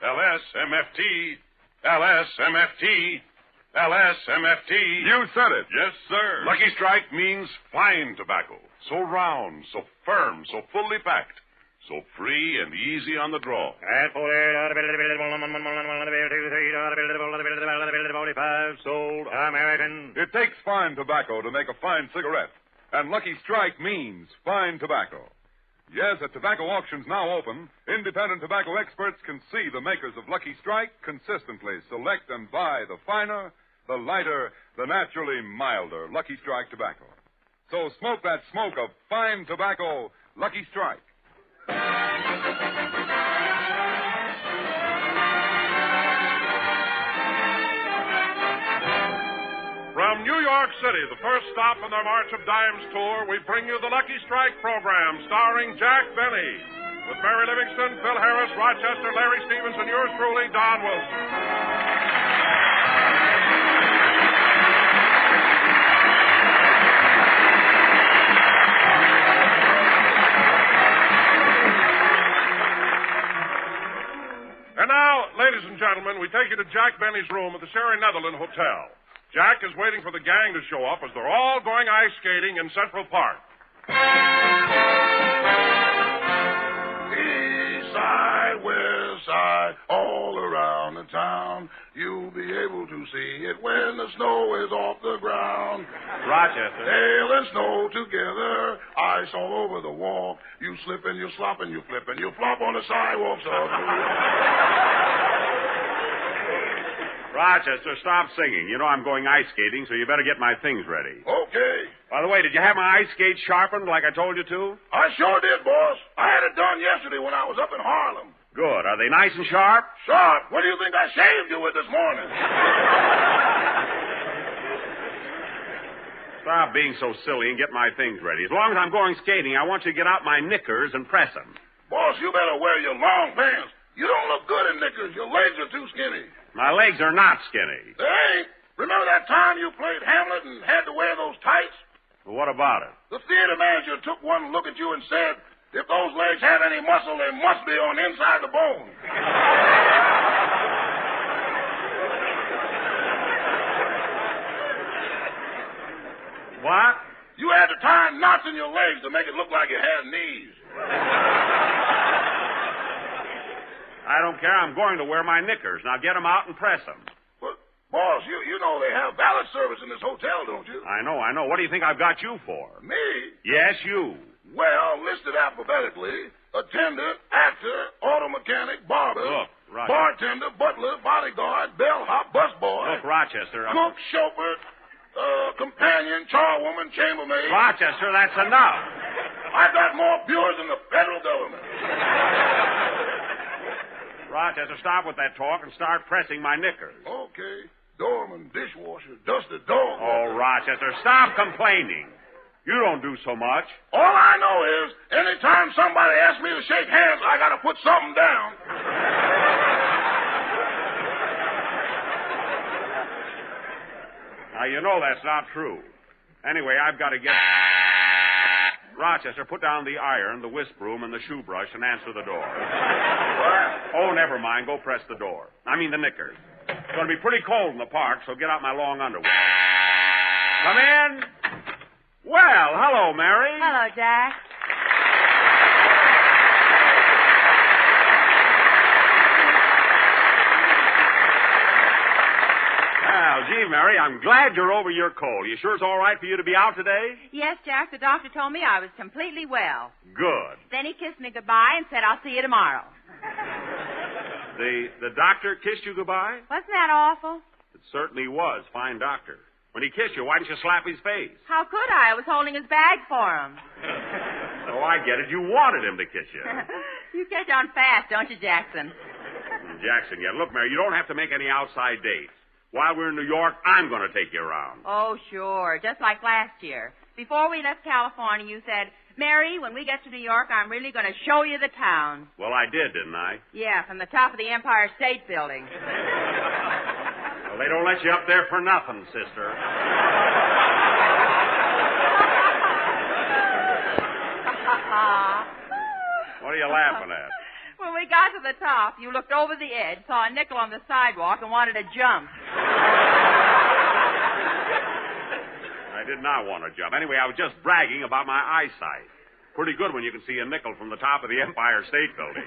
[SPEAKER 8] LSMFT, LSMFT. LSMFT.
[SPEAKER 10] You said it.
[SPEAKER 8] Yes, sir. Lucky Strike means fine tobacco. So round, so firm, so fully packed, so free and easy on the draw.
[SPEAKER 18] Sold American.
[SPEAKER 10] It takes fine tobacco to make a fine cigarette, and Lucky Strike means fine tobacco. Yes, at tobacco auctions now open, independent tobacco experts can see the makers of Lucky Strike consistently select and buy the finer, the lighter, the naturally milder Lucky Strike tobacco. So smoke that smoke of fine tobacco, Lucky Strike. From New York City, the first stop on their March of Dimes tour, we bring you the Lucky Strike program starring Jack Benny. With Mary Livingston, Phil Harris, Rochester, Larry Stevens, and yours truly, Don Wilson. And now, ladies and gentlemen, we take you to Jack Benny's room at the Sherry Netherland Hotel. Jack is waiting for the gang to show up as they're all going ice skating in Central Park.
[SPEAKER 20] East side, west side, all around the town. You'll be able to see it when the snow is off the ground.
[SPEAKER 12] Rochester.
[SPEAKER 20] Hail and snow together, ice all over the walk. You slip and you slop and you flip and you flop on the sidewalks of New York.
[SPEAKER 12] Rochester, stop singing. You know I'm going ice skating, so you better get my things ready.
[SPEAKER 20] Okay.
[SPEAKER 12] By the way, did you have my ice skates sharpened like I told you to?
[SPEAKER 20] I sure did, boss. I had it done yesterday when I was up in Harlem.
[SPEAKER 12] Good. Are they nice and sharp?
[SPEAKER 20] Sharp? What do you think I shaved you with this morning?
[SPEAKER 12] Stop being so silly and get my things ready. As long as I'm going skating, I want you to get out my knickers and press them.
[SPEAKER 20] Boss, you better wear your long pants. You don't look good in knickers. Your legs are too skinny.
[SPEAKER 12] My legs are not skinny.
[SPEAKER 20] They ain't. Remember that time you played Hamlet and had to wear those tights?
[SPEAKER 12] Well, what about it?
[SPEAKER 20] The theater manager took one look at you and said, if those legs have any muscle, they must be on inside the bone.
[SPEAKER 12] What?
[SPEAKER 20] You had to tie knots in your legs to make it look like you had knees.
[SPEAKER 12] I don't care. I'm going to wear my knickers. Now get them out and press them.
[SPEAKER 20] But, boss, you know they have valet service in this hotel, don't you?
[SPEAKER 12] I know. What do you think I've got you for?
[SPEAKER 20] Me?
[SPEAKER 12] Yes, you.
[SPEAKER 20] Well, listed alphabetically, attendant, actor, auto mechanic, barber,
[SPEAKER 12] Look, Rochester.
[SPEAKER 20] bartender, butler, bodyguard, bellhop, busboy,
[SPEAKER 12] Look, Rochester.
[SPEAKER 20] cook, chauffeur, companion, charwoman, chambermaid.
[SPEAKER 12] Rochester, that's enough.
[SPEAKER 20] I've got more viewers than the federal government.
[SPEAKER 12] Rochester, stop with that talk and start pressing my knickers.
[SPEAKER 20] Okay. Doorman, dishwasher, duster, dog.
[SPEAKER 12] Oh, Rochester, stop complaining. You don't do so much.
[SPEAKER 20] All I know is, anytime somebody asks me to shake hands, I gotta put something down.
[SPEAKER 12] Now, you know that's not true. Anyway, I've got to get... Rochester, put down the iron, the whisk broom, and the shoe brush and answer the door.
[SPEAKER 20] What?
[SPEAKER 12] Oh, never mind. Go press the door. I mean the knickers. It's going to be pretty cold in the park, so get out my long underwear. Come in. Well, hello, Mary.
[SPEAKER 4] Hello, Jack.
[SPEAKER 12] Well, gee, Mary, I'm glad you're over your cold. You sure it's all right for you to be out today?
[SPEAKER 21] Yes, Jack. The doctor told me I was completely well.
[SPEAKER 12] Good.
[SPEAKER 21] Then he kissed me goodbye and said, I'll see you tomorrow.
[SPEAKER 10] The doctor kissed you goodbye?
[SPEAKER 4] Wasn't that awful?
[SPEAKER 10] It certainly was. Fine doctor. When he kissed you, why didn't you slap his face?
[SPEAKER 4] How could I? I was holding his bag for him.
[SPEAKER 10] Oh, I get it. You wanted him to kiss you.
[SPEAKER 4] You catch on fast, don't you, Jackson?
[SPEAKER 10] Jackson, yeah. Look, Mary, you don't have to make any outside dates. While we're in New York, I'm going to take you around.
[SPEAKER 4] Oh, sure. Just like last year. Before we left California, you said, Mary, when we get to New York, I'm really going to show you the town.
[SPEAKER 10] Well, I did, didn't I?
[SPEAKER 4] Yeah, from the top of the Empire State Building.
[SPEAKER 10] Well, they don't let you up there for nothing, sister. What are you laughing at?
[SPEAKER 4] When we got to the top, you looked over the edge, saw a nickel on the sidewalk, and wanted to jump.
[SPEAKER 10] I did not want to jump. Anyway, I was just bragging about my eyesight. Pretty good when you can see a nickel from the top of the Empire State Building.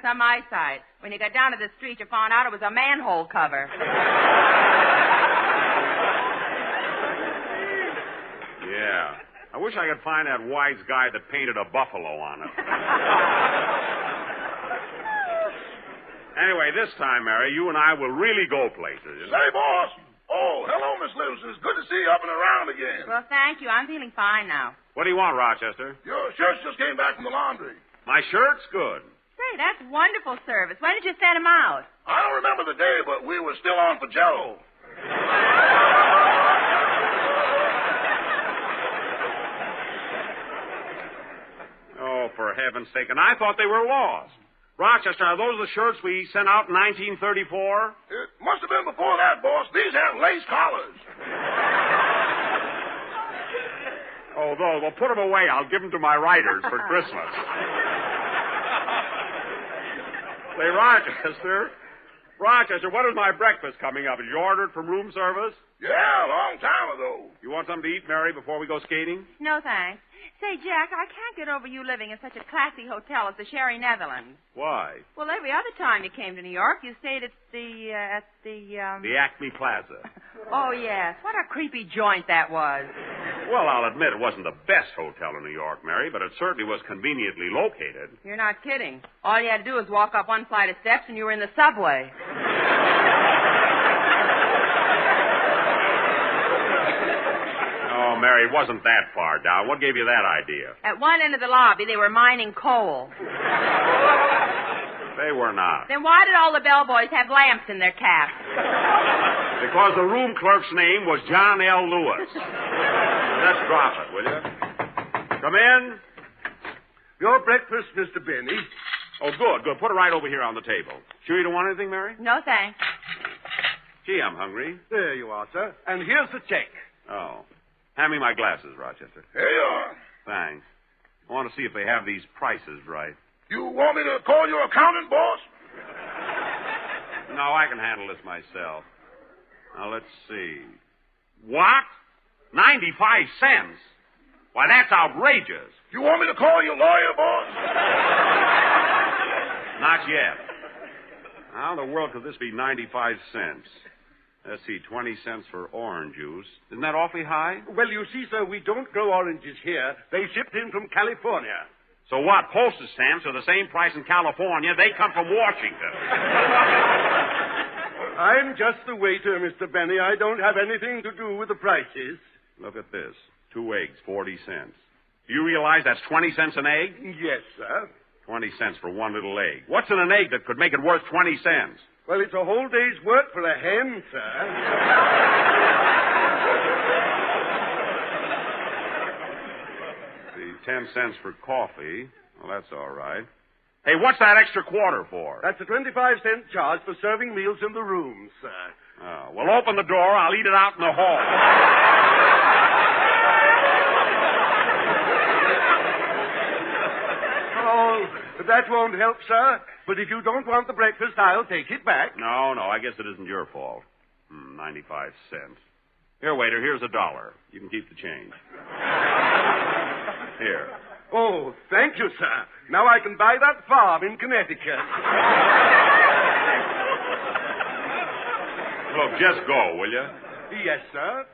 [SPEAKER 4] Some eyesight. When you got down to the street, you found out it was a manhole cover.
[SPEAKER 10] Yeah. I wish I could find that wise guy that painted a buffalo on it. Anyway, this time, Mary, you and I will really go places.
[SPEAKER 20] Say, boss. Oh, hello, Miss Livingston. It's good to see you up and around again.
[SPEAKER 4] Well, thank you. I'm feeling fine now.
[SPEAKER 10] What do you want, Rochester?
[SPEAKER 20] Your shirts just came back from the laundry.
[SPEAKER 10] My shirt's good.
[SPEAKER 4] Say, that's wonderful service. When did you send them out?
[SPEAKER 20] I don't remember the day, but we were still on for Jello.
[SPEAKER 10] Oh, for heaven's sake. And I thought they were lost. Rochester, are those the shirts we sent out in 1934?
[SPEAKER 20] It must have been before that, boss. These have lace collars.
[SPEAKER 10] Oh, those. Well, put them away. I'll give them to my writers for Christmas. Say, Rochester, when is my breakfast coming up? Did you order it from room service?
[SPEAKER 20] Yeah, a long time ago.
[SPEAKER 10] You want something to eat, Mary, before we go skating?
[SPEAKER 4] No, thanks. Say, Jack, I can't get over you living in such a classy hotel as the Sherry Netherlands.
[SPEAKER 10] Why?
[SPEAKER 4] Well, every other time you came to New York, you stayed at the
[SPEAKER 10] The Acme Plaza.
[SPEAKER 4] Oh, yes. What a creepy joint that was.
[SPEAKER 10] Well, I'll admit it wasn't the best hotel in New York, Mary, but it certainly was conveniently located.
[SPEAKER 4] You're not kidding. All you had to do was walk up one flight of steps and you were in the subway.
[SPEAKER 10] Oh, Mary, it wasn't that far down. What gave you that idea?
[SPEAKER 4] At one end of the lobby, they were mining coal.
[SPEAKER 10] They were not.
[SPEAKER 4] Then why did all the bellboys have lamps in their caps?
[SPEAKER 10] Because the room clerk's name was John L. Lewis. Let's drop it, will you? Come in.
[SPEAKER 21] Your breakfast, Mr. Benny.
[SPEAKER 10] Oh, good. Put it right over here on the table. Sure you don't want anything, Mary?
[SPEAKER 4] No, thanks.
[SPEAKER 10] Gee, I'm hungry.
[SPEAKER 21] There you are, sir. And here's the check.
[SPEAKER 10] Oh. Hand me my glasses, Rochester.
[SPEAKER 20] Here you are.
[SPEAKER 10] Thanks. I want to see if they have these prices right.
[SPEAKER 20] You want me to call your accountant, boss?
[SPEAKER 10] No, I can handle this myself. Now, let's see. What? 95 cents? Why, that's outrageous.
[SPEAKER 20] You want me to call your lawyer, boss?
[SPEAKER 10] Not yet. How in the world could this be 95 cents? Let's see, 20 cents for orange juice. Isn't that awfully high?
[SPEAKER 21] Well, you see, sir, we don't grow oranges here. They shipped in from California.
[SPEAKER 10] So what? Postage stamps are the same price in California. They come from Washington.
[SPEAKER 21] I'm just the waiter, Mr. Benny. I don't have anything to do with the prices.
[SPEAKER 10] Look at this. 2 eggs, 40 cents. Do you realize that's 20 cents an egg?
[SPEAKER 21] Yes, sir.
[SPEAKER 10] 20 cents for one little egg. What's in an egg that could make it worth 20 cents?
[SPEAKER 21] Well, it's a whole day's work for a hen, sir.
[SPEAKER 10] See, 10 cents for coffee. Well, that's all right. Hey, what's that extra quarter for?
[SPEAKER 21] That's a 25-cent charge for serving meals in the rooms, sir.
[SPEAKER 10] Oh, well, open the door. I'll eat it out in the hall.
[SPEAKER 21] Oh, that won't help, sir. But if you don't want the breakfast, I'll take it back.
[SPEAKER 10] No, I guess it isn't your fault. 95 cents. Here, waiter, here's $1. You can keep the change. Here.
[SPEAKER 21] Oh, thank you, sir. Now I can buy that farm in Connecticut.
[SPEAKER 10] Look, just go, will you?
[SPEAKER 21] Yes, sir.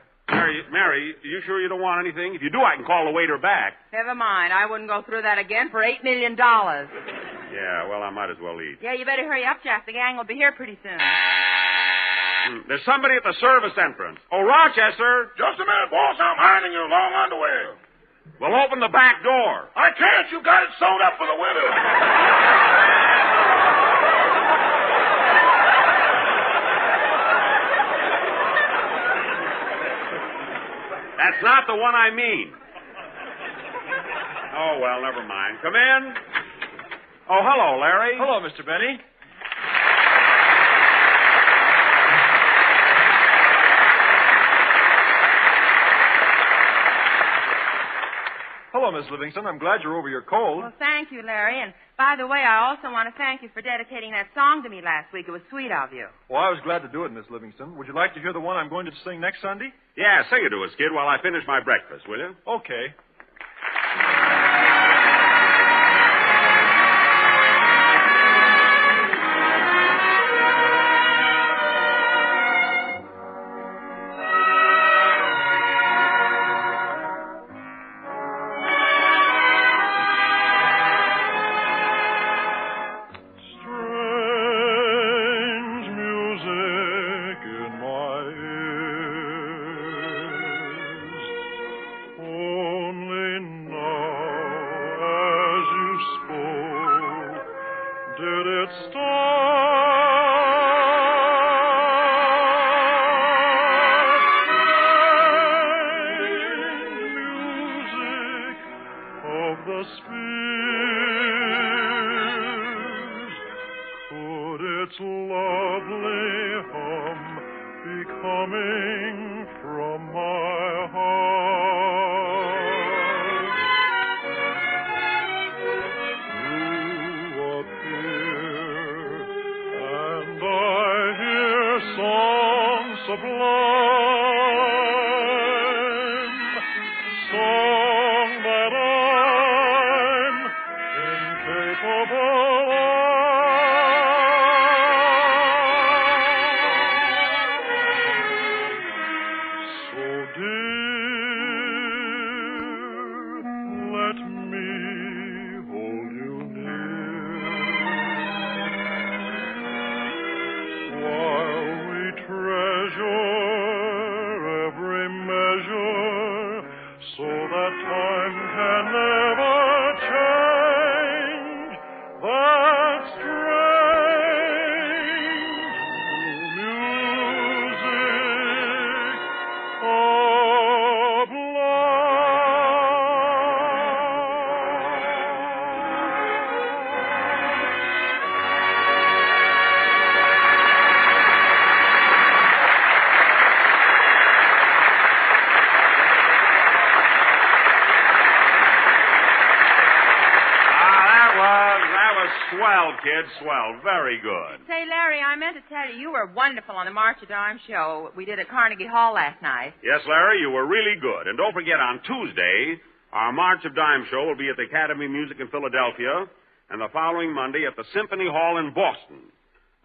[SPEAKER 10] Mary, you sure you don't want anything? If you do, I can call the waiter back.
[SPEAKER 4] Never mind. I wouldn't go through that again for $8 million.
[SPEAKER 12] Yeah, well, I might as well eat.
[SPEAKER 4] Yeah, you better hurry up, Jack. The gang will be here pretty soon.
[SPEAKER 12] There's somebody at the service entrance. Oh, Rochester.
[SPEAKER 20] Just a minute, boss. I'm ironing your long underwear.
[SPEAKER 12] Well, open the back door.
[SPEAKER 20] I can't. You got it sewed up for the winter.
[SPEAKER 12] That's not the one I mean. Oh, well, never mind. Come in. Oh, hello, Larry.
[SPEAKER 1] Hello, Mr. Benny. Hello, Miss Livingston. I'm glad you're over your cold.
[SPEAKER 4] Well, thank you, Larry. And by the way, I also want to thank you for dedicating that song to me last week. It was sweet of you.
[SPEAKER 1] Well, I was glad to do it, Miss Livingston. Would you like to hear the one I'm going to sing next Sunday?
[SPEAKER 12] Yeah, sing it to us, kid, while I finish my breakfast, will you?
[SPEAKER 1] Okay.
[SPEAKER 12] Swell, kid, swell. Very good.
[SPEAKER 4] Say, Larry, I meant to tell you were wonderful on the March of Dime show we did at Carnegie Hall last night.
[SPEAKER 12] Yes, Larry, you were really good. And don't forget, on Tuesday, our March of Dime show will be at the Academy of Music in Philadelphia, and the following Monday at the Symphony Hall in Boston.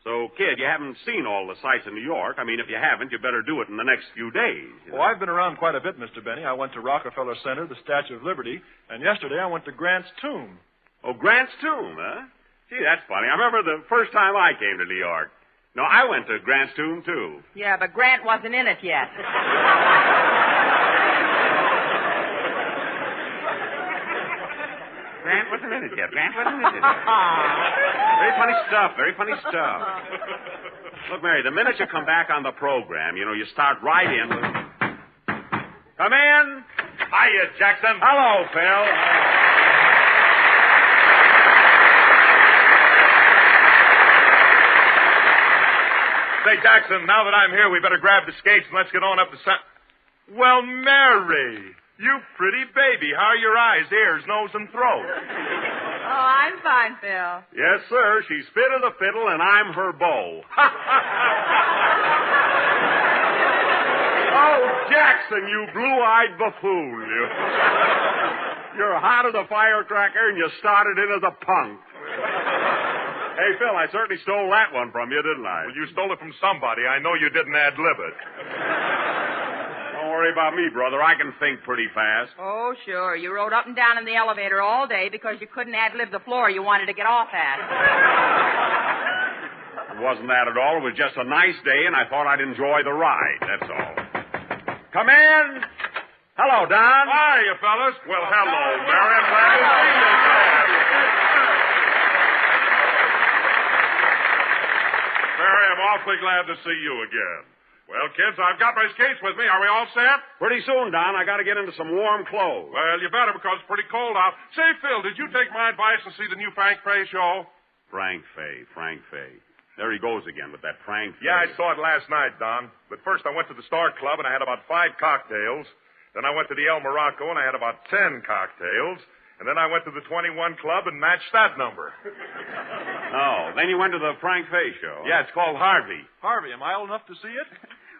[SPEAKER 12] So, kid, you haven't seen all the sights in New York. I mean, if you haven't, you better do it in the next few days.
[SPEAKER 1] Well, I've been around quite a bit, Mr. Benny. I went to Rockefeller Center, the Statue of Liberty, and yesterday I went to Grant's tomb.
[SPEAKER 12] Oh, Grant's tomb, huh? Gee, that's funny. I remember the first time I came to New York. No, I went to Grant's tomb, too.
[SPEAKER 4] Yeah, but Grant wasn't in it yet.
[SPEAKER 12] Grant wasn't in it yet. Grant wasn't in it. Very funny stuff. Very funny stuff. Look, Mary, the minute you come back on the program, you start right in. Come in.
[SPEAKER 21] Hiya, Jackson.
[SPEAKER 12] Hello, Phil.
[SPEAKER 21] Say, Jackson, now that I'm here, we better grab the skates and let's get on up to Well, Mary, you pretty baby. How are your eyes, ears, nose, and throat?
[SPEAKER 4] Oh, I'm fine, Phil.
[SPEAKER 12] Yes, sir. She's fit of the fiddle, and I'm her beau. Oh, Jackson, you blue-eyed buffoon. You're hot as a firecracker, and you started in as a punk. Hey, Phil, I certainly stole that one from you, didn't I?
[SPEAKER 21] Well, you stole it from somebody. I know you didn't ad-lib it.
[SPEAKER 12] Oh,
[SPEAKER 8] worry about me, brother. I can think pretty fast.
[SPEAKER 3] Oh, sure. You rode up and down in the elevator all day because you couldn't ad-lib the floor you wanted to get off at.
[SPEAKER 8] It wasn't that at all. It was just a nice day, and I thought I'd enjoy the ride. That's all. Come in. Hello, Don.
[SPEAKER 21] Hiya, fellas. Well, hello, Mary. I'm glad to see you again. Mary, I'm awfully glad to see you again. Well, kids, I've got my skates with me. Are we all set?
[SPEAKER 8] Pretty soon, Don. I got to get into some warm clothes.
[SPEAKER 21] Well, you better because it's pretty cold out. Say, Phil, did you take my advice to see the new Frank Faye show?
[SPEAKER 8] Frank Faye. There he goes again with that Frank Faye.
[SPEAKER 21] Yeah, I saw it last night, Don. But first I went to the Star Club and I had about 5 cocktails. Then I went to the El Morocco and I had about 10 cocktails. And then I went to the 21 Club and matched that number.
[SPEAKER 8] Oh, then you went to the Frank Faye show.
[SPEAKER 21] Yeah, it's called Harvey. Harvey, am I old enough to see it?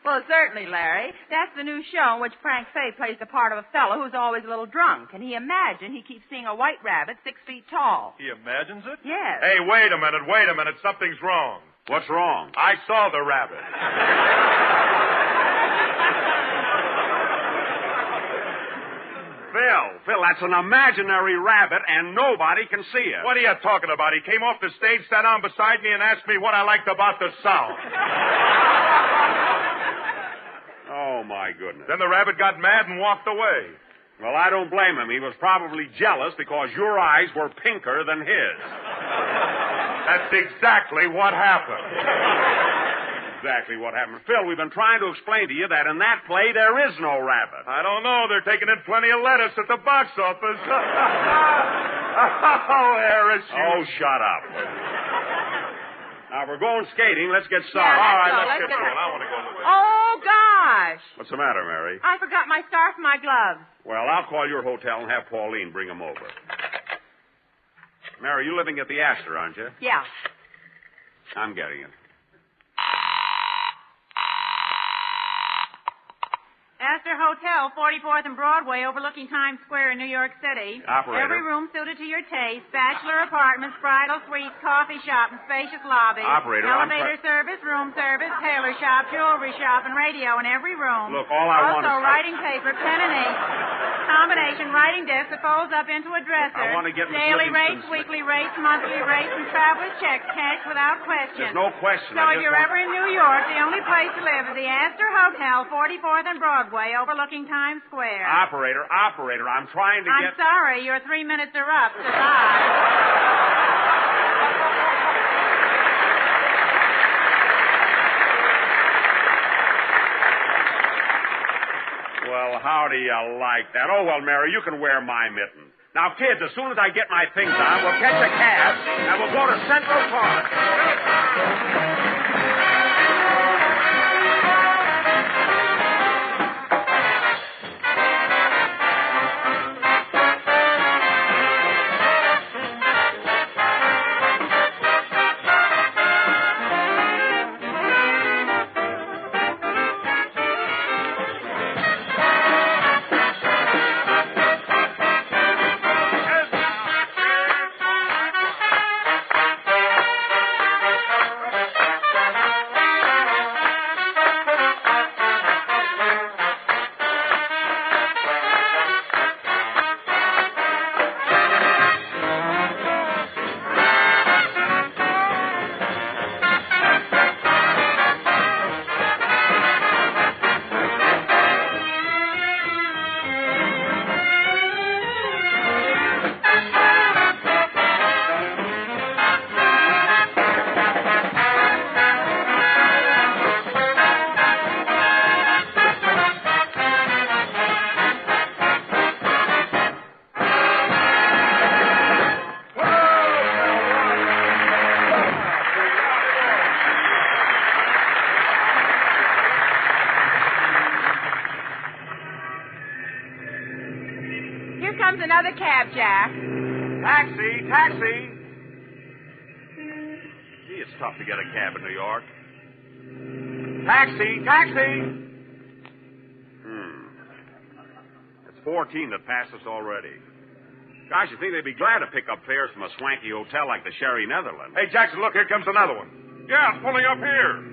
[SPEAKER 3] Well, certainly, Larry. That's the new show in which Frank Faye plays the part of a fellow who's always a little drunk. And he keeps seeing a white rabbit 6 feet tall.
[SPEAKER 21] He imagines it?
[SPEAKER 3] Yes.
[SPEAKER 21] Hey, wait a minute. Something's wrong.
[SPEAKER 8] What's wrong?
[SPEAKER 21] I saw the rabbit.
[SPEAKER 8] Phil, that's an imaginary rabbit, and nobody can see it.
[SPEAKER 21] What are you talking about? He came off the stage, sat down beside me, and asked me what I liked about the South.
[SPEAKER 8] Oh, my goodness.
[SPEAKER 21] Then the rabbit got mad and walked away.
[SPEAKER 8] Well, I don't blame him. He was probably jealous because your eyes were pinker than his.
[SPEAKER 21] That's exactly what happened.
[SPEAKER 8] Exactly what happened. Phil, we've been trying to explain to you that in that play there is no rabbit.
[SPEAKER 21] I don't know. They're taking in plenty of lettuce at the box office. Oh, Harris.
[SPEAKER 8] Oh, shut up. Now, we're going skating. Let's get started.
[SPEAKER 3] Yeah,
[SPEAKER 21] all right, let's get going. I want to go.
[SPEAKER 3] Oh, gosh.
[SPEAKER 8] What's the matter, Mary?
[SPEAKER 3] I forgot my scarf and my gloves.
[SPEAKER 8] Well, I'll call your hotel and have Pauline bring them over. Mary, you living at the Astor, aren't you?
[SPEAKER 3] Yeah.
[SPEAKER 8] I'm getting it.
[SPEAKER 22] Astor Hotel, 44th and Broadway, overlooking Times Square in New York City.
[SPEAKER 8] Operator.
[SPEAKER 22] Every room suited to your taste. Bachelor apartments, bridal suites, coffee shop, and spacious lobby.
[SPEAKER 8] Operator,
[SPEAKER 22] Elevator service, room service, tailor shop, jewelry shop, and radio in every room.
[SPEAKER 8] Look, all I want is...
[SPEAKER 22] Also, writing paper, pen and ink. Combination writing desk that folds up into a dresser.
[SPEAKER 8] I want to get Miss
[SPEAKER 22] Daily
[SPEAKER 8] Livingston's...
[SPEAKER 22] rates, weekly rates, monthly rates, and traveler's checks, cash without question.
[SPEAKER 8] There's no question.
[SPEAKER 22] So if you're ever in New York, the only place to live is the Astor Hotel, 44th and Broadway, overlooking Times Square.
[SPEAKER 8] Operator, I'm trying to
[SPEAKER 22] I'm sorry, your 3 minutes are up.
[SPEAKER 8] Well, how do you like that? Oh, well, Mary, you can wear my mitten. Now, kids, as soon as I get my things on, we'll catch a cab, and we'll go to Central Park.
[SPEAKER 3] Another cab, Jack.
[SPEAKER 8] Taxi. Gee, it's tough to get a cab in New York. Taxi. It's 14 that passed us already. Gosh, you think they'd be glad to pick up fares from a swanky hotel like the Sherry Netherlands.
[SPEAKER 21] Hey, Jackson, look, here comes another one. Yeah, it's pulling up here.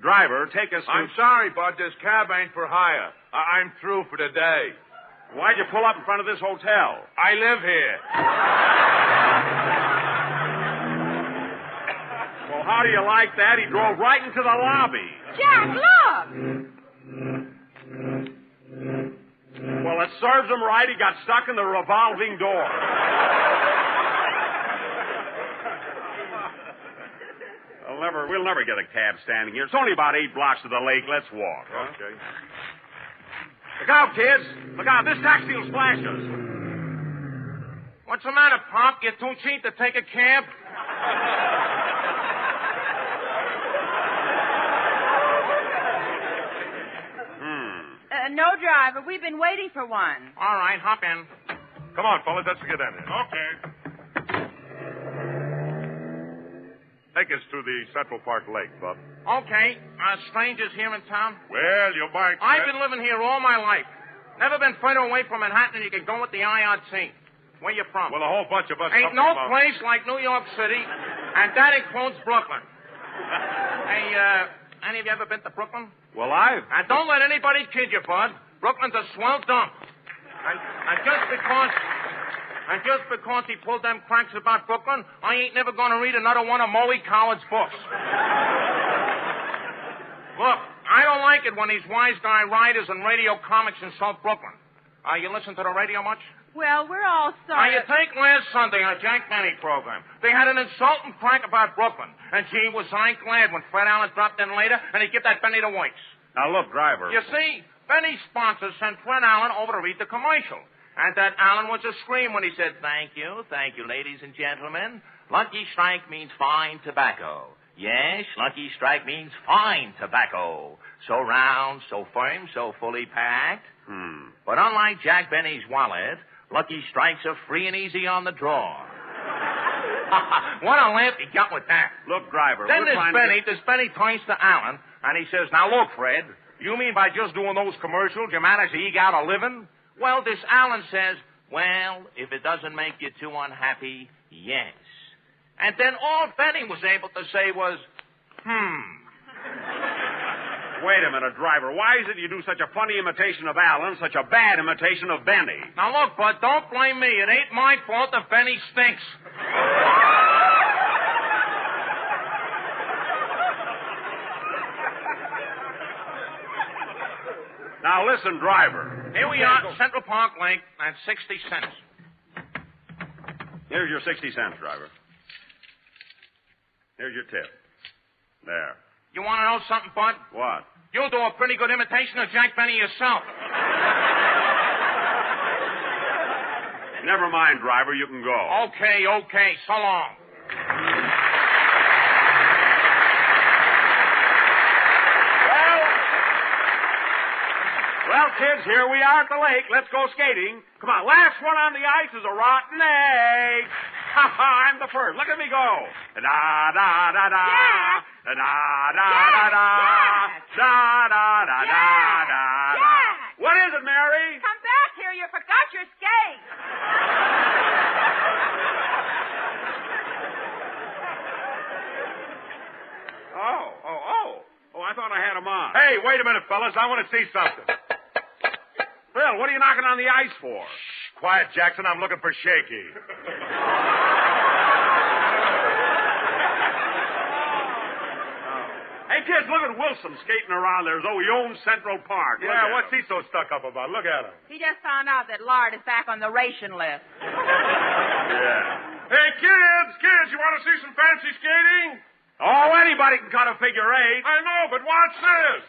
[SPEAKER 8] Driver, take us to...
[SPEAKER 10] I'm sorry, Bud. This cab ain't for hire. I'm through for the day.
[SPEAKER 8] Why'd you pull up in front of this hotel?
[SPEAKER 10] I live here.
[SPEAKER 8] Well, how do you like that? He drove right into the lobby.
[SPEAKER 3] Jack, look!
[SPEAKER 8] Well, it serves him right. He got stuck in the revolving door. We'll never get a cab standing here. It's only about 8 blocks to the lake. Let's walk.
[SPEAKER 10] Okay.
[SPEAKER 8] Look out, kids. Look out. This taxi will splash us.
[SPEAKER 9] What's the matter, Pop? You're too cheap to take a cab?
[SPEAKER 3] No, driver. We've been waiting for one.
[SPEAKER 9] All right, hop in.
[SPEAKER 21] Come on, fellas. Let's get in here.
[SPEAKER 10] Okay.
[SPEAKER 21] Take us to the Central Park Lake, Bub.
[SPEAKER 9] Okay. Strangers here in town?
[SPEAKER 21] Well, you might...
[SPEAKER 9] I've been living here all my life. Never been further away from Manhattan than you can go with the IRT. Where you from?
[SPEAKER 21] Well, a whole bunch of us...
[SPEAKER 9] Ain't no place like New York City, and that includes Brooklyn. Hey, any of you ever been to Brooklyn?
[SPEAKER 8] Well, I've...
[SPEAKER 9] And don't let anybody kid you, Bud. Brooklyn's a swell dump. And just because he pulled them cranks about Brooklyn, I ain't never going to read another one of Moe Coward's books. Look, I don't like it when these wise guy writers and radio comics insult Brooklyn. You listen to the radio much?
[SPEAKER 3] Well, we're all sorry.
[SPEAKER 9] You take last Sunday on Jack Benny program. They had an insulting crank about Brooklyn. And gee, was I glad when Fred Allen dropped in later and he give that Benny the winks.
[SPEAKER 8] Now, look, driver.
[SPEAKER 9] You see, Benny's sponsor sent Fred Allen over to read the commercial. And that Allen was a scream when he said, thank you, ladies and gentlemen. Lucky Strike means fine tobacco. Yes, Lucky Strike means fine tobacco. So round, so firm, so fully packed. But unlike Jack Benny's wallet, Lucky Strikes are free and easy on the draw. What a laugh he got with that.
[SPEAKER 8] Look, driver,
[SPEAKER 9] Then this Benny turns to Allen, and he says, now look, Fred, you mean by just doing those commercials you manage to eke out a living? Well, this Allen says, well, if it doesn't make you too unhappy, yes. And then all Benny was able to say was,
[SPEAKER 8] Wait a minute, driver. Why is it you do such a funny imitation of Allen, such a bad imitation of Benny?
[SPEAKER 9] Now, look, Bud, don't blame me. It ain't my fault if Benny stinks.
[SPEAKER 8] Now, listen, driver.
[SPEAKER 9] Here we are at Central Park Lake, and 60 cents.
[SPEAKER 8] Here's your 60 cents, driver. Here's your tip. There.
[SPEAKER 9] You want to know something, Bud?
[SPEAKER 8] What?
[SPEAKER 9] You'll do a pretty good imitation of Jack Benny yourself.
[SPEAKER 8] Never mind, driver. You can go.
[SPEAKER 9] Okay. So long.
[SPEAKER 8] Well, kids, here we are at the lake. Let's go skating. Come on, last one on the ice is a rotten egg. I'm the first. Look at me go. Da-da-da-da-da. Da-da-da-da-da. Da-da-da-da-da. What is it, Mary?
[SPEAKER 3] Come back here. You forgot your skate.
[SPEAKER 8] Oh, I thought I had them on.
[SPEAKER 21] Hey, wait a minute, fellas. I want to see something.
[SPEAKER 8] Phil, what are you knocking on the ice for?
[SPEAKER 21] Shh, quiet, Jackson. I'm looking for Shaky.
[SPEAKER 8] Hey, kids, look at Wilson skating around there as though he owns Central Park.
[SPEAKER 21] Yeah, what's he so stuck up about? Look at him.
[SPEAKER 3] He just found out that lard is back on the ration list.
[SPEAKER 8] Yeah.
[SPEAKER 10] Hey, kids, you want to see some fancy skating?
[SPEAKER 8] Oh, anybody can cut a figure eight.
[SPEAKER 10] I know, but watch this.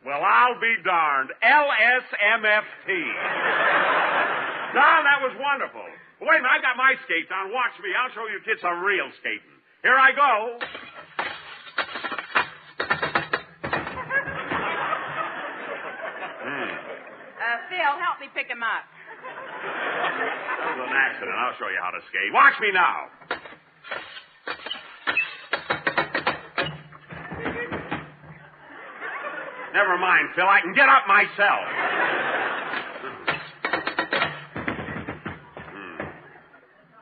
[SPEAKER 8] Well, I'll be darned. LSMFT. Don, that was wonderful. Wait a minute, I got my skates on. Watch me. I'll show you kids some real skating. Here I go.
[SPEAKER 3] Phil, help me pick him up.
[SPEAKER 8] That was an accident. I'll show you how to skate. Watch me now. Never mind, Phil. I can get up myself.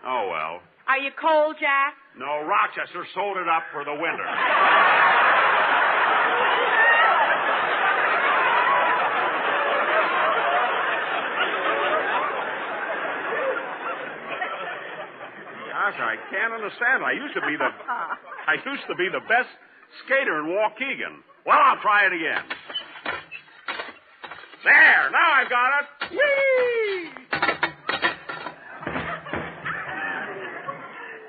[SPEAKER 8] Oh, well.
[SPEAKER 3] Are you cold, Jack?
[SPEAKER 10] No, Rochester sold it up for the winter. Gosh, I can't understand. I used to be the best skater in Waukegan. Well, I'll try it again. There, now I've got it. Whee!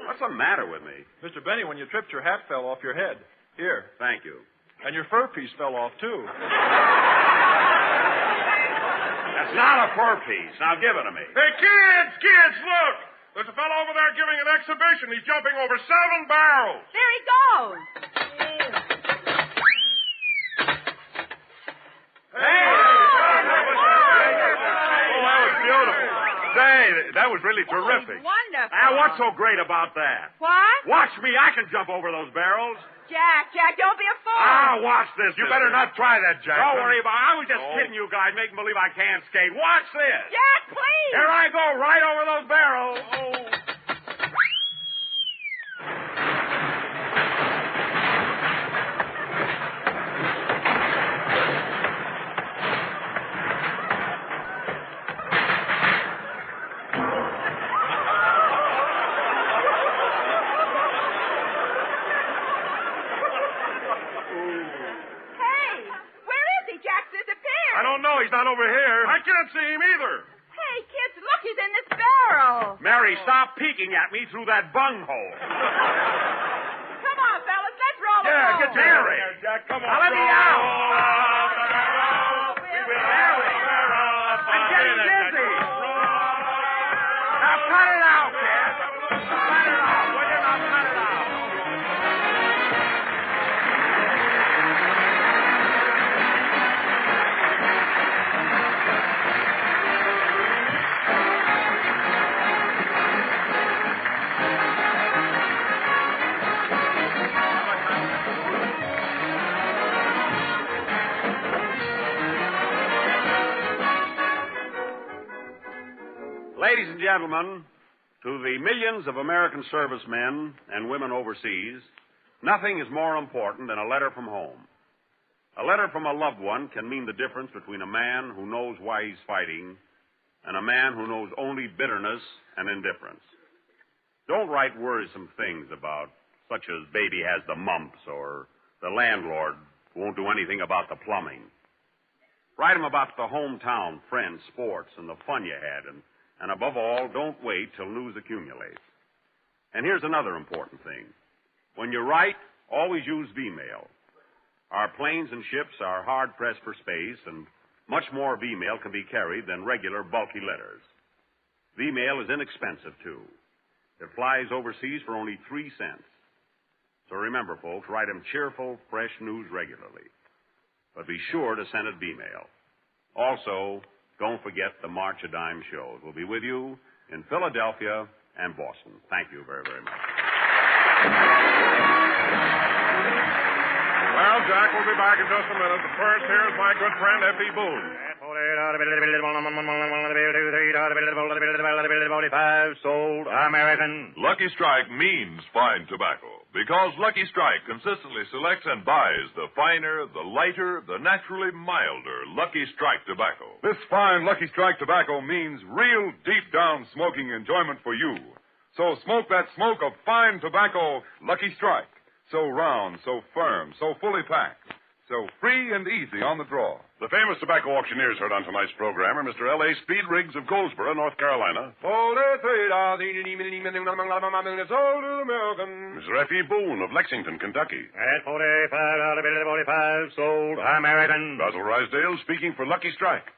[SPEAKER 10] What's the matter with me?
[SPEAKER 1] Mr. Benny, when you tripped, your hat fell off your head. Here.
[SPEAKER 10] Thank you.
[SPEAKER 1] And your fur piece fell off, too.
[SPEAKER 10] That's not a fur piece. Now give it to me.
[SPEAKER 21] Hey, kids, look! There's a fellow over there giving an exhibition. He's jumping over 7 barrels.
[SPEAKER 3] There he goes.
[SPEAKER 10] Say, that was really terrific.
[SPEAKER 3] Wonderful.
[SPEAKER 10] Now, what's so great about that?
[SPEAKER 3] What?
[SPEAKER 10] Watch me. I can jump over those barrels.
[SPEAKER 3] Jack, don't be a fool.
[SPEAKER 10] Ah, watch this.
[SPEAKER 21] You better not try that, Jack.
[SPEAKER 10] Don't worry about it. I was just kidding you guys, making believe I can't skate. Watch this.
[SPEAKER 3] Jack, please.
[SPEAKER 10] Here I go, right over those barrels.
[SPEAKER 21] I don't know. He's not over here. I can't see him either.
[SPEAKER 3] Hey, kids, look, he's in this barrel.
[SPEAKER 10] Mary, stop peeking at me through that bunghole.
[SPEAKER 3] Come on, fellas, let's roll it.
[SPEAKER 10] Yeah, get Mary.
[SPEAKER 21] Jack, come on.
[SPEAKER 10] Now let me out. Mary, I'm getting dizzy. Now cut it out, kid. Cut it out. Will you not cut it out? Ladies and gentlemen, to the millions of American servicemen and women overseas, nothing is more important than a letter from home. A letter from a loved one can mean the difference between a man who knows why he's fighting and a man who knows only bitterness and indifference. Don't write worrisome things about such as baby has the mumps or the landlord won't do anything about the plumbing. Write him about the hometown, friends, sports, and the fun you had, and above all, don't wait till news accumulates. And here's another important thing. When you write, always use V-mail. Our planes and ships are hard-pressed for space, and much more V-mail can be carried than regular bulky letters. V-mail is inexpensive, too. It flies overseas for only 3 cents. So remember, folks, write them cheerful, fresh news regularly. But be sure to send it V-mail. Also, don't forget the March a Dime shows. We'll be with you in Philadelphia and Boston. Thank you very, very much.
[SPEAKER 21] Well, Jack, we'll be back in just a minute. But first, here's my good friend, F.E. Boone.
[SPEAKER 18] Sold American.
[SPEAKER 21] Lucky Strike means fine tobacco because Lucky Strike consistently selects and buys the finer, the lighter, the naturally milder Lucky Strike tobacco. This fine Lucky Strike tobacco means real deep-down smoking enjoyment for you. So smoke that smoke of fine tobacco, Lucky Strike. So round, so firm, so fully packed, so free and easy on the draw.
[SPEAKER 18] The famous tobacco auctioneers heard on tonight's program are Mr. L.A. Speed Riggs of Goldsboro, North Carolina. Mr. F.E. Boone of Lexington, Kentucky.
[SPEAKER 11] At 45, sold American.
[SPEAKER 18] Basil Rysdale speaking for Lucky Strike.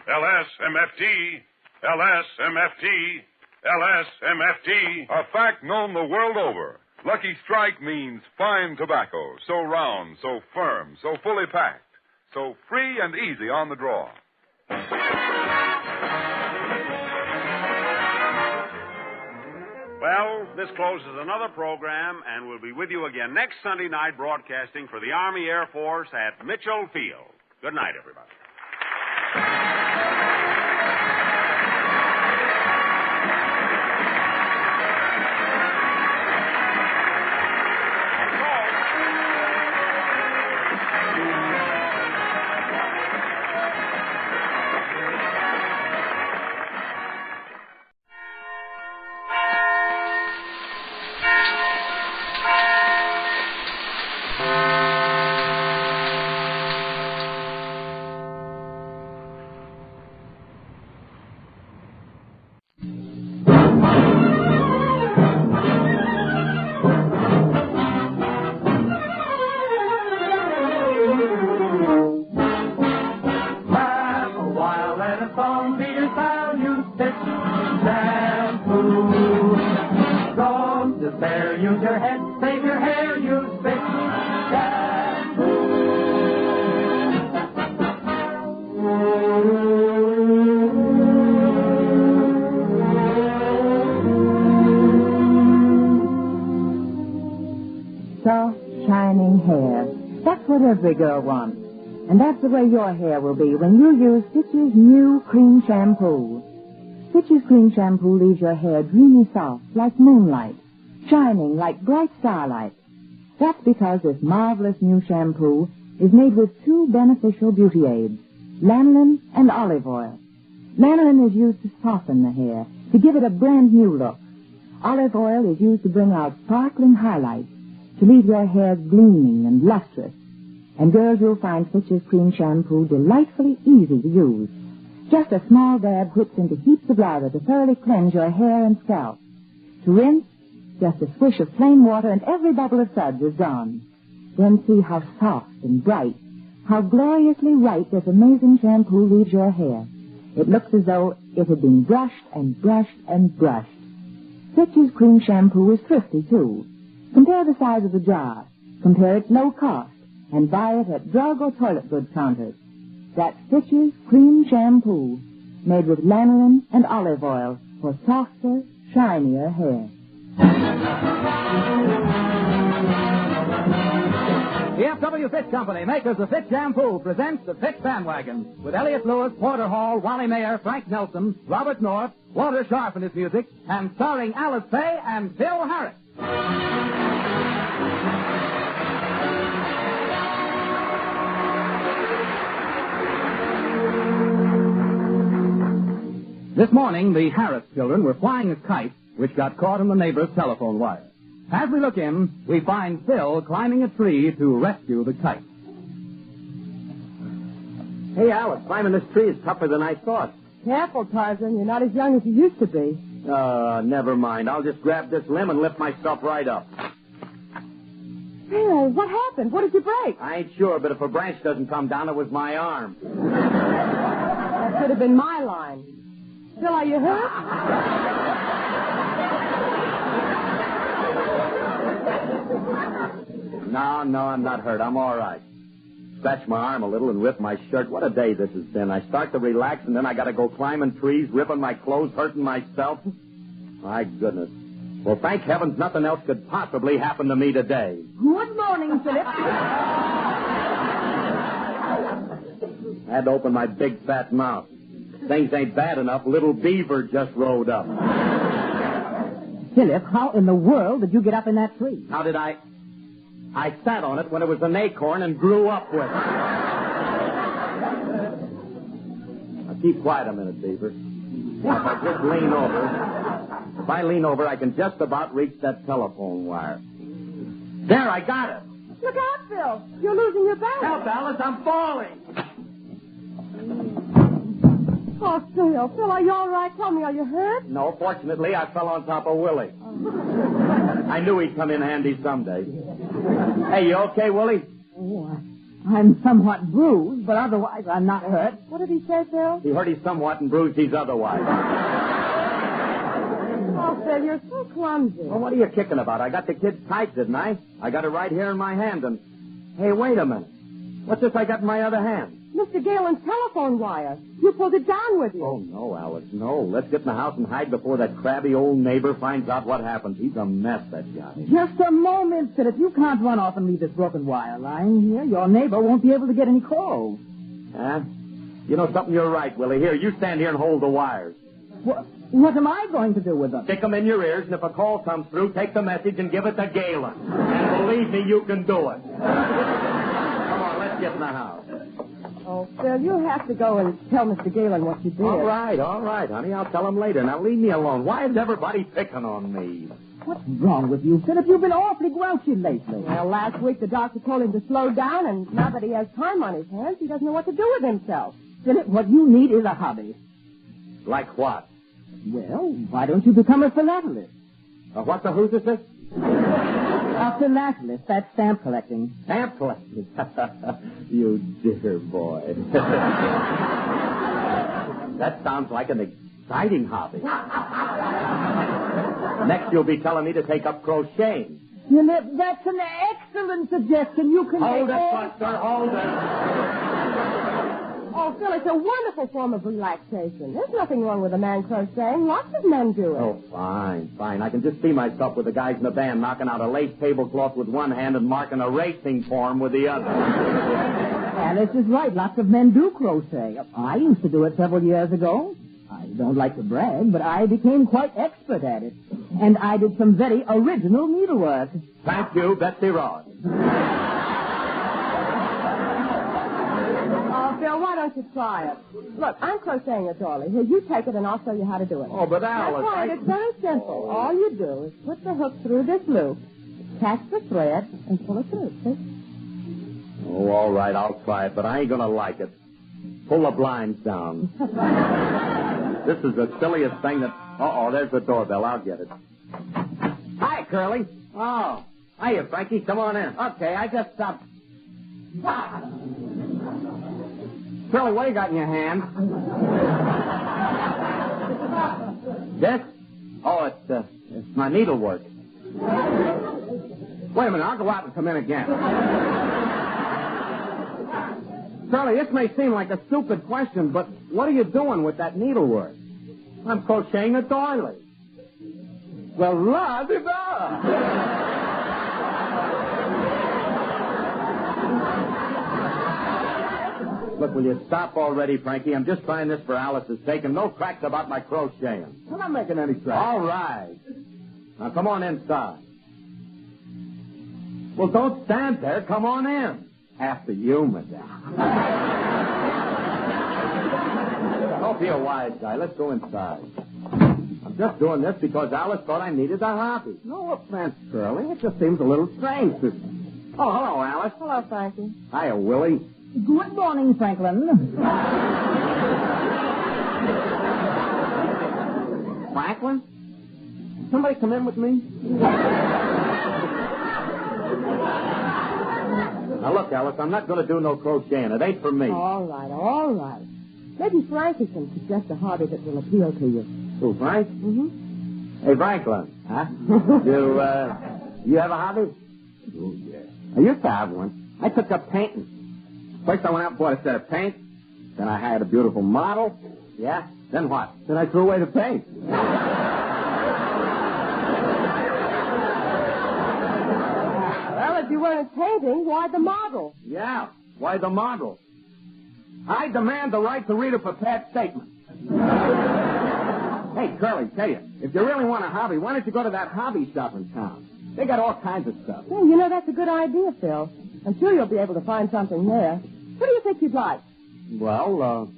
[SPEAKER 18] LSMFT, LSMFT, LSMFT.
[SPEAKER 21] A fact known the world over. Lucky Strike means fine tobacco, so round, so firm, so fully packed, so free and easy on the draw.
[SPEAKER 10] Well, this closes another program, and we'll be with you again next Sunday night broadcasting for the Army Air Force at Mitchell Field. Good night, everybody.
[SPEAKER 5] Don't despair, use your head, save your hair, use Fitch shampoo.
[SPEAKER 6] Soft, shining hair. That's what every girl wants. And that's the way your hair will be when you use Fitch's new cream shampoo. Fitch's cream shampoo leaves your hair dreamy soft like moonlight, shining like bright starlight. That's because this marvelous new shampoo is made with two beneficial beauty aids, lanolin and olive oil. Lanolin is used to soften the hair, to give it a brand new look. Olive oil is used to bring out sparkling highlights, to leave your hair gleaming and lustrous. And girls, you'll find Fitch's cream shampoo delightfully easy to use. Just a small dab whipped into heaps of lather to thoroughly cleanse your hair and scalp. To rinse, just a swish of plain water and every bubble of suds is gone. Then see how soft and bright, how gloriously white this amazing shampoo leaves your hair. It looks as though it had been brushed and brushed and brushed. Fitch's cream shampoo is thrifty, too. Compare the size of the jar, compare its low cost, and buy it at drug or toilet goods counters. That's Fitch's cream shampoo, made with lanolin and olive oil for softer, shinier hair.
[SPEAKER 23] The F.W. Fitch Company, makers of Fitch Shampoo, presents the Fitch Bandwagon with Elliott Lewis, Porter Hall, Wally Mayer, Frank Nelson, Robert North, Walter Sharp in his music, and starring Alice Faye and Phil Harris. This morning, the Harris children were flying a kite which got caught in the neighbor's telephone wire. As we look in, we find Phil climbing a tree to rescue the kite.
[SPEAKER 12] Hey, Alice, climbing this tree is tougher than I thought.
[SPEAKER 24] Careful, Tarzan. You're not as young as you used to be.
[SPEAKER 12] Never mind. I'll just grab this limb and lift myself right up.
[SPEAKER 24] Phil, what happened? What did you break?
[SPEAKER 12] I ain't sure, but if a branch doesn't come down, it was my arm.
[SPEAKER 24] That could have been my line. Phil, are you hurt?
[SPEAKER 12] No, I'm not hurt. I'm all right. Scratched my arm a little and ripped my shirt. What a day this has been. I start to relax, and then I got to go climbing trees, ripping my clothes, hurting myself. My goodness. Well, thank heavens nothing else could possibly happen to me today.
[SPEAKER 24] Good morning, Philip.
[SPEAKER 12] I had to open my big fat mouth. Things ain't bad enough. Little Beaver just rode up.
[SPEAKER 24] Philip, how in the world did you get up in that tree?
[SPEAKER 12] How did I sat on it when it was an acorn and grew up with it. Now, keep quiet a minute, Beaver. Now, if I lean over, I can just about reach that telephone wire. There, I got it.
[SPEAKER 24] Look out, Phil. You're losing your balance.
[SPEAKER 12] Help, Alice, I'm falling.
[SPEAKER 24] Oh, Phil, are you all right? Tell me, are you hurt?
[SPEAKER 12] No, fortunately, I fell on top of Willie. I knew he'd come in handy someday. Hey, you okay, Willie?
[SPEAKER 24] Oh, I'm somewhat bruised, but otherwise I'm not hurt. What did he say, Phil?
[SPEAKER 12] He hurt he's somewhat and bruised he's otherwise.
[SPEAKER 24] Oh, Phil, you're so clumsy.
[SPEAKER 12] Well, what are you kicking about? I got the kid's kite, didn't I? I got it right here in my hand, and... Hey, wait a minute. What's this I got in my other hand?
[SPEAKER 24] Mr. Galen's telephone wire. You pulled it down with you.
[SPEAKER 12] Oh, no, Alice, no. Let's get in the house and hide before that crabby old neighbor finds out what happened. He's a mess, that guy.
[SPEAKER 24] Just a moment, Philip. You can't run off and leave this broken wire lying here. Your neighbor won't be able to get any calls.
[SPEAKER 12] Huh? You know something? You're right, Willie. Here, you stand here and hold the wires.
[SPEAKER 24] What am I going to do with them?
[SPEAKER 12] Stick them in your ears, and if a call comes through, take the message and give it to Galen. And believe me, you can do it. Come on, let's get in the house.
[SPEAKER 24] Oh, Phil, you'll have to go and tell Mr. Galen what you did.
[SPEAKER 12] All right, honey. I'll tell him later. Now, leave me alone. Why is everybody picking on me?
[SPEAKER 24] What's wrong with you, Philip? You've been awfully grouchy lately. Well, last week the doctor told him to slow down, and now that he has time on his hands, he doesn't know what to do with himself. Philip, what you need is a hobby.
[SPEAKER 12] Like what?
[SPEAKER 24] Well, why don't you become a philatelist?
[SPEAKER 12] What's a who's this?
[SPEAKER 24] A philatelist. That's stamp collecting.
[SPEAKER 12] Stamp collecting? You dear boy. That sounds like an exciting hobby. Next, you'll be telling me to take up crocheting.
[SPEAKER 24] You know, that's an excellent suggestion. You can
[SPEAKER 12] Hold
[SPEAKER 24] make
[SPEAKER 12] it,
[SPEAKER 24] all...
[SPEAKER 12] Buster, hold it.
[SPEAKER 24] Oh, Phil, it's a wonderful form of relaxation. There's nothing wrong with a man crocheting. Lots of men do it.
[SPEAKER 12] Oh, fine. I can just see myself with the guys in the band knocking out a lace tablecloth with one hand and marking a racing form with the other.
[SPEAKER 24] Alice is right. Lots of men do crochet. I used to do it several years ago. I don't like to brag, but I became quite expert at it. And I did some very original needlework.
[SPEAKER 12] Thank you, Betsy Ross.
[SPEAKER 24] Oh, Phil, why don't you try it? Look, I'm crocheting a doily. Here, you take it and I'll show you how to do it.
[SPEAKER 12] Oh, but Alice...
[SPEAKER 24] That's right. It's very simple. All you do is put the hook through this loop, catch the thread, and pull it through. See?
[SPEAKER 12] Oh, all right, I'll try it, but I ain't gonna like it. Pull the blinds down. This is the silliest thing that... Uh-oh, there's the doorbell. I'll get it. Hi, Curly. Oh. Hiya, Frankie. Come on in. Okay, I just stopped... Curly, what do you got in your hand? This? Oh, it's my needlework. Wait a minute, I'll go out and come in again. Curly, this may seem like a stupid question, but what are you doing with that needlework? I'm crocheting a doily. Well, la-di-da! Look, will you stop already, Frankie? I'm just trying this for Alice's sake, and no cracks about my crocheting. I'm not making any cracks. All right. Now, come on inside. Well, don't stand there. Come on in. After you, madame. Don't be a wise guy. Let's go inside. I'm just doing this because Alice thought I needed a hobby. No offense, Curly. It just seems a little strange to... Oh, hello, Alice.
[SPEAKER 24] Hello, Frankie.
[SPEAKER 12] Hiya, Willie.
[SPEAKER 24] Good morning, Franklin.
[SPEAKER 12] Franklin? Somebody come in with me? Now, look, Alice, I'm not going to do no crocheting. It ain't for me.
[SPEAKER 24] All right. Maybe Frankie can suggest a hobby that will appeal to you.
[SPEAKER 12] Who, Frank?
[SPEAKER 24] Mm-hmm.
[SPEAKER 12] Hey, Franklin. Huh? You have a hobby? Oh, yeah. I used to have one. I took up painting. First, I went out and bought a set of paint. Then I hired a beautiful model. Yeah? Then what? Then I threw away the paint.
[SPEAKER 24] Well, if you weren't painting, why the model?
[SPEAKER 12] Yeah, why the model? I demand the right to read a prepared statement. Hey, Curly, tell you, if you really want a hobby, why don't you go to that hobby shop in town? They got all kinds of stuff.
[SPEAKER 24] Well, you know, that's a good idea, Phil. I'm sure you'll be able to find something there. What do you think you'd like?
[SPEAKER 12] Well,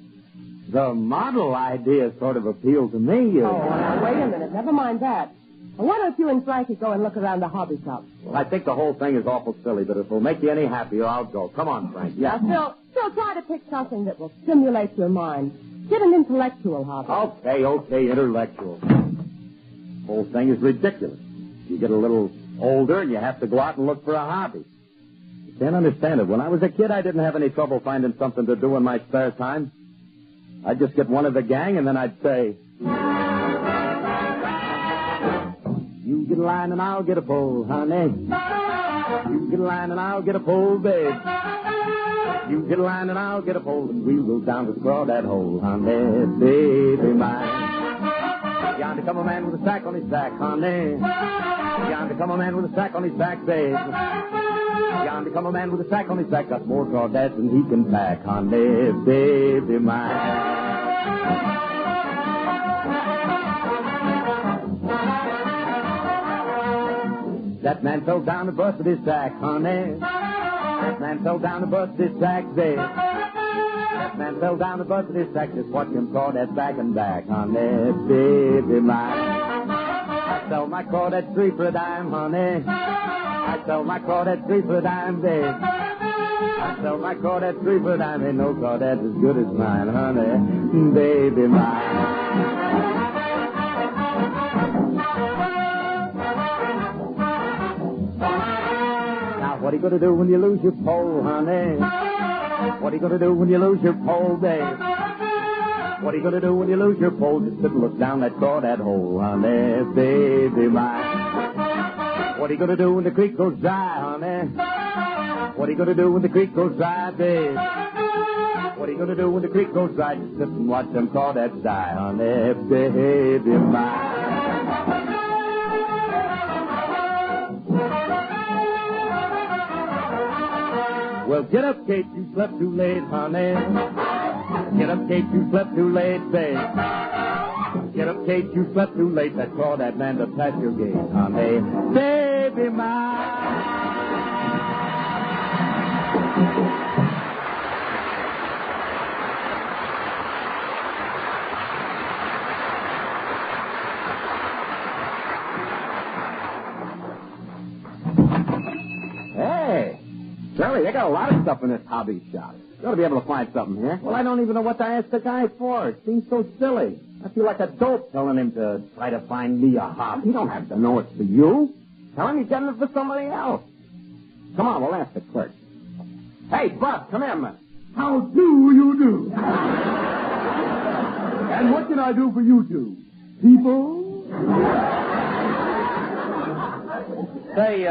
[SPEAKER 12] the model idea sort of appealed to me.
[SPEAKER 24] Oh, now, wait a minute. Never mind that. Well, why don't you and Frankie go and look around the hobby shop?
[SPEAKER 12] Well, I think the whole thing is awful silly, but if it'll make you any happier, I'll go. Come on, Frank. Yeah.
[SPEAKER 24] Phil, try to pick something that will stimulate your mind. Get an intellectual hobby.
[SPEAKER 12] Okay, intellectual. The whole thing is ridiculous. You get a little older and you have to go out and look for a hobby. You can't understand it. When I was a kid, I didn't have any trouble finding something to do in my spare time. I'd just get one of the gang and then I'd say... You get a line and I'll get a pole, honey. You get a line and I'll get a pole, babe. You get a line and I'll get a pole, and we'll go down to that hole, honey, baby mine. Yonder come a man with a sack on his back, honey. Yonder come a man with a sack on his back, babe. Yonder come a man with a sack on his back, got more crawdads than he can pack, honey, baby mine. That man fell down and busted his sack, honey. That man fell down and busted his sack, babe. That man fell down and busted his sack. Just watch him crawdads back and back, honey, baby mine. I sell my crawdads 3 for a dime, honey. I sell my crawdads 3 for a dime, babe. I sell my crawdads 3 for a dime. Ain't no crawdads as good as mine, honey, baby mine. What are you going to do when you lose your pole, honey? What are you going to do when you lose your pole, babe?
[SPEAKER 23] What are you gonna do when you lose your pole? Just sit and look down that crawdad hole, honey, baby mine. What are you gonna do when the creek goes dry, honey? What are you gonna do when the creek goes dry, babe? What are you gonna do when the creek goes dry? Just sit and watch them crawdads die, honey, baby mine. Well, get up, Kate, you slept too late, honey. Get up, Kate, you slept too late, babe. Get up, Kate, you slept too late. That crawdad man to pass your gate, honey, baby mine. Hey, Charlie, they got a lot of stuff in this hobby shop. You ought to be able to find something here. Well, I don't even know what to ask the guy for. It seems so silly. I feel like a dope telling him to try to find me a hobby. He don't have to know it's for you. Tell him he's getting it for somebody else. Come on, we'll ask the clerk. Hey, Buck, come here, man.
[SPEAKER 2] How do you do? And what can I do for you two? People?
[SPEAKER 23] Say,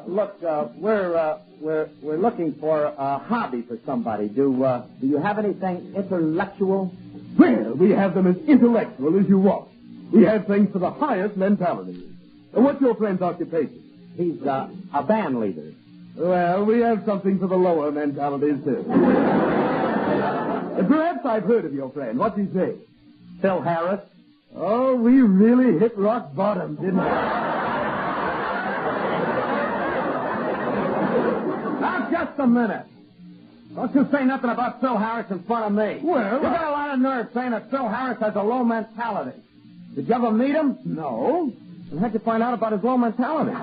[SPEAKER 23] look, we're looking for a hobby for somebody. Do you have anything intellectual?
[SPEAKER 2] Well, we have them as intellectual as you want. We have things for the highest mentality. What's your friend's occupation?
[SPEAKER 23] He's a band leader.
[SPEAKER 2] Well, we have something for the lower mentalities, too. Perhaps I've heard of your friend. What's his name?
[SPEAKER 23] Phil Harris.
[SPEAKER 2] Oh, we really hit rock bottom, didn't we?
[SPEAKER 23] Now, just a minute. Don't you say nothing about Phil Harris in front of me.
[SPEAKER 2] Well,
[SPEAKER 23] you got a lot of nerve saying that Phil Harris has a low mentality. Did you ever meet him?
[SPEAKER 2] No.
[SPEAKER 23] Then how'd you find out about his low mentality?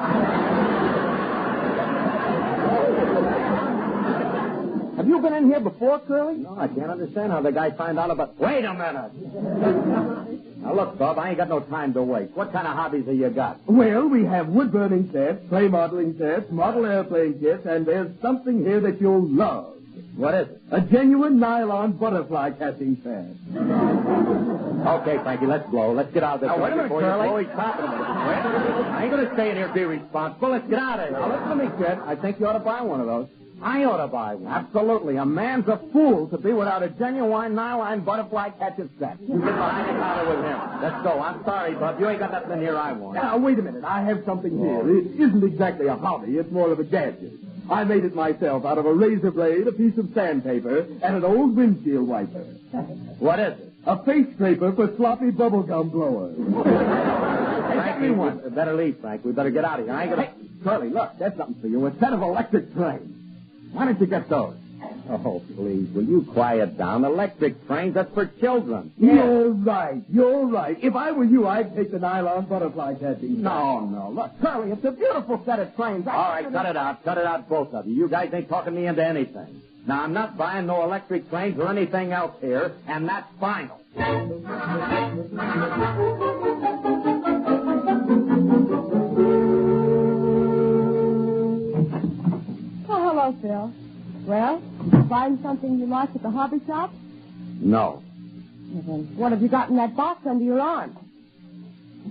[SPEAKER 23] Have you been in here before, Curly? No, I can't understand how the guy found out about... Wait a minute. Now, look, Bob, I ain't got no time to waste. What kind of hobbies have you got?
[SPEAKER 2] Well, we have wood-burning sets, clay modeling sets, model airplane kits, and there's something here that you'll love.
[SPEAKER 23] What is it?
[SPEAKER 2] A genuine nylon butterfly catching set.
[SPEAKER 23] Okay, Frankie, let's blow. Let's get out of this. Now, wait a minute, Curly. I ain't going to stay in here and be responsible. Let's get out of here. Now, listen to me, kid. I think you ought to buy one of those. I ought to buy one. Absolutely. A man's a fool to be without a genuine nylon butterfly catcher set. You get behind the counter with him. Let's go. I'm sorry, Bub. You ain't got nothing in here I want.
[SPEAKER 2] Now, wait a minute. I have something here. It isn't exactly a hobby. It's more of a gadget. I made it myself out of a razor blade, a piece of sandpaper, and an old windshield wiper.
[SPEAKER 23] What is it?
[SPEAKER 2] A face scraper for sloppy bubblegum blowers.
[SPEAKER 23] Frank, me one. Better leave, Frank. We better get out of here. I ain't gonna...
[SPEAKER 2] Hey, Curly, look, there's something for you. A set of electric trains. Why don't you get those?
[SPEAKER 23] Oh, please, will you quiet down? Electric trains, that's for children.
[SPEAKER 2] You're right. If I were you, I'd take the nylon butterfly catching.
[SPEAKER 23] No. Look, Curly, it's a beautiful set of trains. All right, cut it out. Cut it out, both of you. You guys ain't talking me into anything. Now, I'm not buying no electric trains or anything else here, and that's final.
[SPEAKER 7] Hello, Phil. Well, find something you like at the hobby shop?
[SPEAKER 23] No.
[SPEAKER 7] Well, then, what have you got in that box under your arm?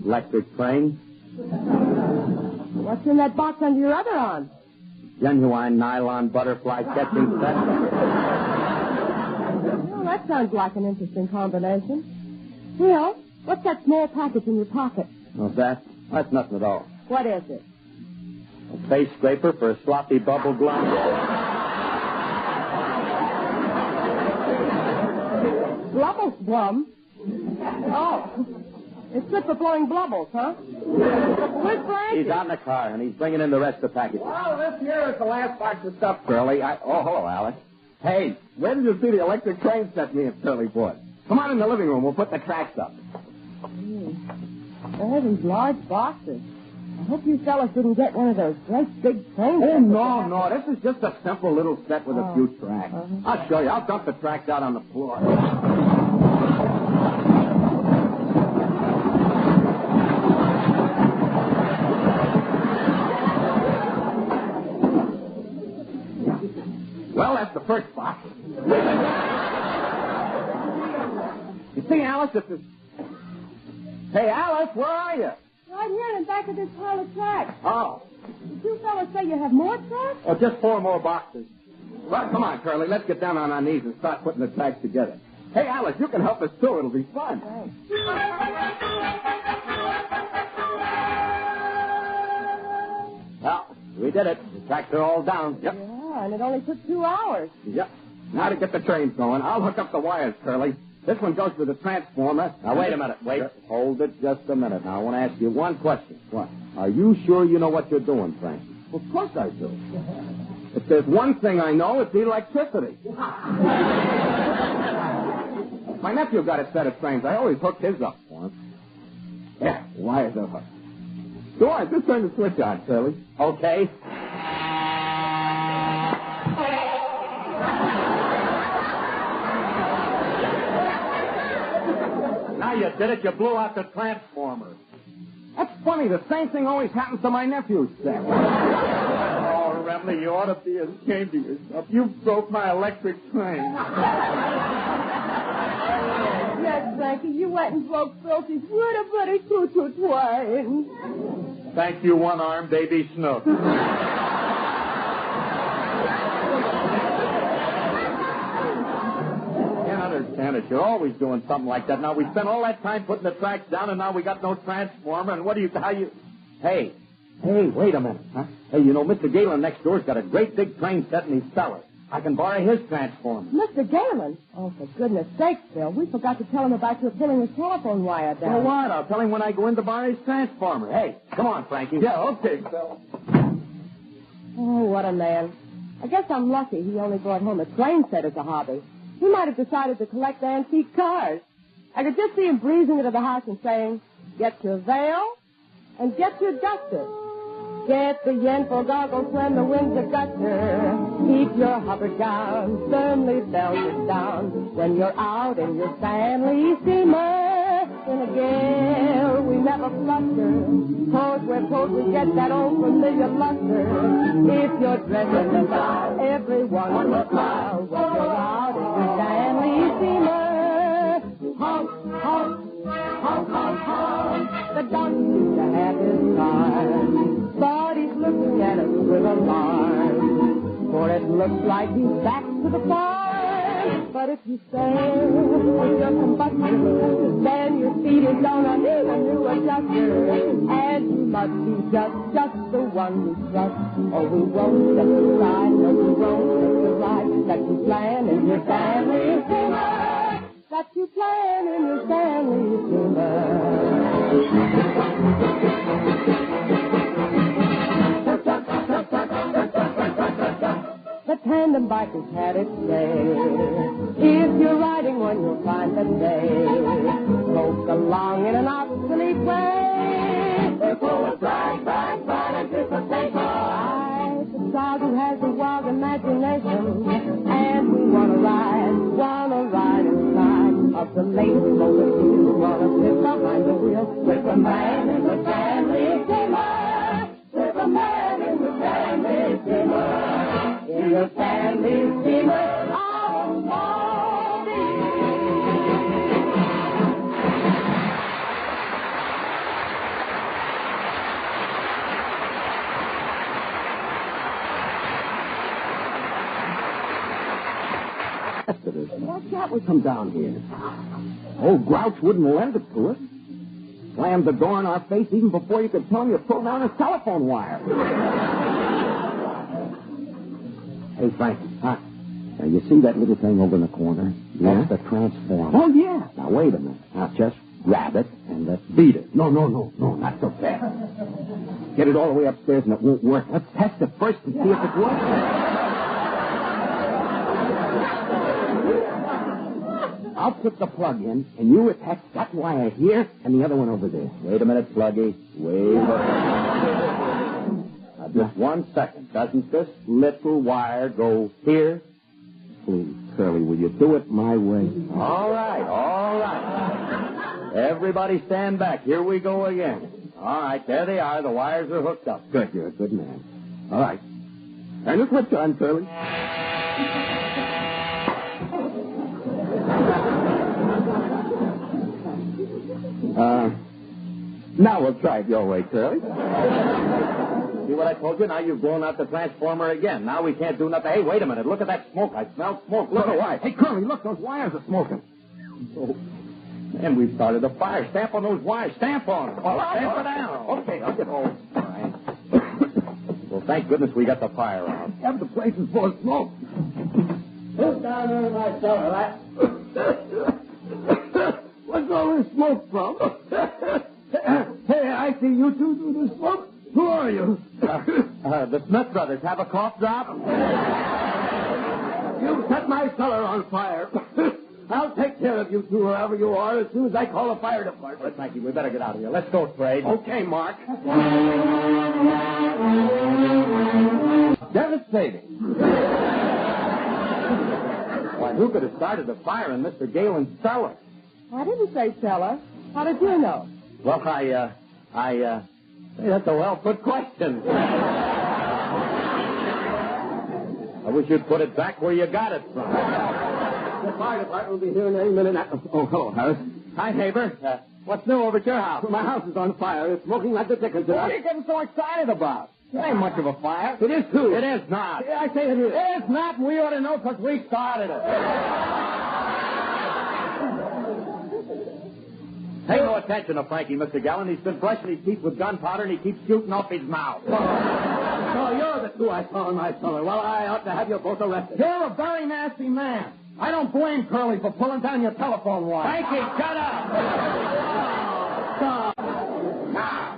[SPEAKER 23] Electric train?
[SPEAKER 7] What's in that box under your other arm?
[SPEAKER 23] Genuine nylon butterfly catching set.
[SPEAKER 7] Well, that sounds like an interesting combination. Phil, what's that small package in your pocket?
[SPEAKER 23] What's that? That's nothing at all.
[SPEAKER 7] What is it?
[SPEAKER 23] A face scraper for a sloppy bubble glum.
[SPEAKER 7] Blum? Oh. It's good for blowing blubbles, huh? Where's Frank?
[SPEAKER 23] He's out in the car, and he's bringing in the rest of the package. Well, this here is the last box of stuff, Curly. Oh, hello, Alex. Hey, where did you see the electric train set me and Curly bought? Come on in the living room. We'll put the tracks up.
[SPEAKER 7] There are these large boxes. I hope you fellas didn't get one of those great big trains.
[SPEAKER 23] Oh, no. This is just a simple little set with a few tracks. I'll show you. I'll dump the tracks out on the floor. Well, that's the first box.
[SPEAKER 12] See, Alice, this is... Hey, Alice, where are you?
[SPEAKER 7] Right here in the back of this pile of tracks.
[SPEAKER 12] Oh.
[SPEAKER 7] Did you fellas say you have more tracks?
[SPEAKER 12] Oh, just 4 more boxes. Well, come on, Curly. Let's get down on our knees and start putting the tracks together. Hey, Alice, you can help us, too. It'll be fun.
[SPEAKER 7] Thanks.
[SPEAKER 12] Well, we did it. The tracks are all down. Yep.
[SPEAKER 7] Yeah, and it only took 2 hours.
[SPEAKER 12] Yep. Now to get the trains going. I'll hook up the wires, Curly. This one goes to the transformer. Now, wait a minute. Wait. Hold it just a minute. Now, I want to ask you one question. What? Are you sure you know what you're doing, Frank? Well, of course I do. If there's one thing I know, it's electricity. My nephew got a set of trains. I always hooked his up for him. Yeah, wires are hooked. Go on, just turn the switch on, Curly. Okay. Now you did it. You blew out the transformer. That's funny. The same thing always happens to my nephew's set. Oh, Remley, you ought to be ashamed of yourself. You broke my electric train.
[SPEAKER 7] Yes, Frankie, you went and broke Filthy's woody coo-choo twine.
[SPEAKER 12] Thank you, one-armed baby Snook. Understand it. You're always doing something like that. Now, we spent all that time putting the tracks down, and now we got no transformer, and how you... Hey, wait a minute, huh? Hey, you know, Mr. Galen next door's got a great big train set in his cellar. I can borrow his transformer.
[SPEAKER 7] Mr. Galen? Oh, for goodness sakes, Bill. We forgot to tell him about your pulling the telephone wire down.
[SPEAKER 12] Well, what? I'll tell him when I go in to borrow his transformer. Hey, come on, Frankie. Yeah, okay, Bill.
[SPEAKER 7] Oh, what a man. I guess I'm lucky he only brought home a train set as a hobby. He might have decided to collect antique cars. I could just see him breezing into the house and saying, get your veil and get your duster. Get the yen for goggles when the wind's a guster. Keep your hopper down, firmly belted down. When you're out in your Stanley steamer, in a gale we never fluster. Coat where coat we get that old familiar luster. If you're dressed in style, everyone will smile. When you're out in your Stanley steamer, honk, honk, honk, honk, honk. The dog seems to have his time, but he's looking at us with alarm. For it looks like he's back to the farm. But if you stay with your combustion, then your feet is on a new adjuster. And you must be just the one we trust. Or we won't let you ride, no, we won't let you ride. That you plan in your Stanley steamer. That you plan in your Stanley steamer. The tandem bikers had its day. If you're riding one, you'll find that they poke along in an obsolete way. They pull a drag, anticipate life. The child who has a wild imagination, and we wanna ride inside of the latest motor wheel. Wanna sit behind the wheel with a man in the Stanley steamer. With a man in the Stanley steamer. In the Stanley steamer, on board.
[SPEAKER 12] What's that would come down here? Old Grouch wouldn't lend it to us. Slammed the door in our face even before you could tell him you pulled down his telephone wire. Hey, Frankie. Huh? Now, you see that little thing over in the corner? Yeah. That's the transformer. Oh, yeah. Now, wait a minute. Now, just grab it and let's beat it. No, not so fast. Get it all the way upstairs and it won't work. Let's test it first and see if it works. I'll put the plug in, and you attach that wire here and the other one over there. Wait a minute, Pluggy. Wait a minute. Just 1 second. Doesn't this little wire go here? Please, Curly, will you do it my way? All right. Everybody stand back. Here we go again. All right, there they are. The wires are hooked up. Good, you're a good man. All right. Turn the switch on, Curly.
[SPEAKER 2] Now we'll try it your way, Curly. See what I told you? Now you've blown out the transformer again. Now we can't do nothing. Hey, wait a minute. Look at that smoke. I smell smoke. Look at why.
[SPEAKER 13] Hey, Curly, look, those wires are smoking.
[SPEAKER 2] Oh. And we started a fire. Stamp on those wires. Stamp on them.
[SPEAKER 13] All right.
[SPEAKER 2] Stamp it down. Okay, I'll get home. All right. Well, thank goodness we got the fire out.
[SPEAKER 13] The place is full of smoke.
[SPEAKER 2] Who's down there in my cellar, lad?
[SPEAKER 13] What's all this smoke from? Hey, I see you two through the smoke. Who are you?
[SPEAKER 2] The Smith brothers. Have a cough drop?
[SPEAKER 13] You set my cellar on fire. I'll take care of you two, wherever you are, as soon as I call the fire department.
[SPEAKER 2] Well, thank you. We better get out of here. Let's go, Spade.
[SPEAKER 13] Okay, Mark.
[SPEAKER 2] Devastating. Why, who could have started a fire in Mr. Galen's cellar?
[SPEAKER 7] I didn't say cellar. How did you know?
[SPEAKER 2] Well, hey, that's a well-put question. I wish you'd put it back where you got it from.
[SPEAKER 13] The fire department will be here in any minute. Oh, hello, Harris.
[SPEAKER 2] Hi, neighbor. What's new over at your house?
[SPEAKER 13] My house is on fire. It's smoking like the dickens.
[SPEAKER 2] What are you getting so excited about? It ain't much of a fire.
[SPEAKER 13] It is, too.
[SPEAKER 2] It is not.
[SPEAKER 13] Yeah, I say it is.
[SPEAKER 2] It is not. We ought to know because we started it. Pay no attention to Frankie, Mr. Gallon. He's been brushing his teeth with gunpowder, and he keeps shooting off his mouth.
[SPEAKER 13] So you're the two I saw in my cellar. Well, I ought to have you both arrested.
[SPEAKER 2] You're a very nasty man. I don't blame Curly for pulling down your telephone wire. Frankie, shut up!
[SPEAKER 13] Now,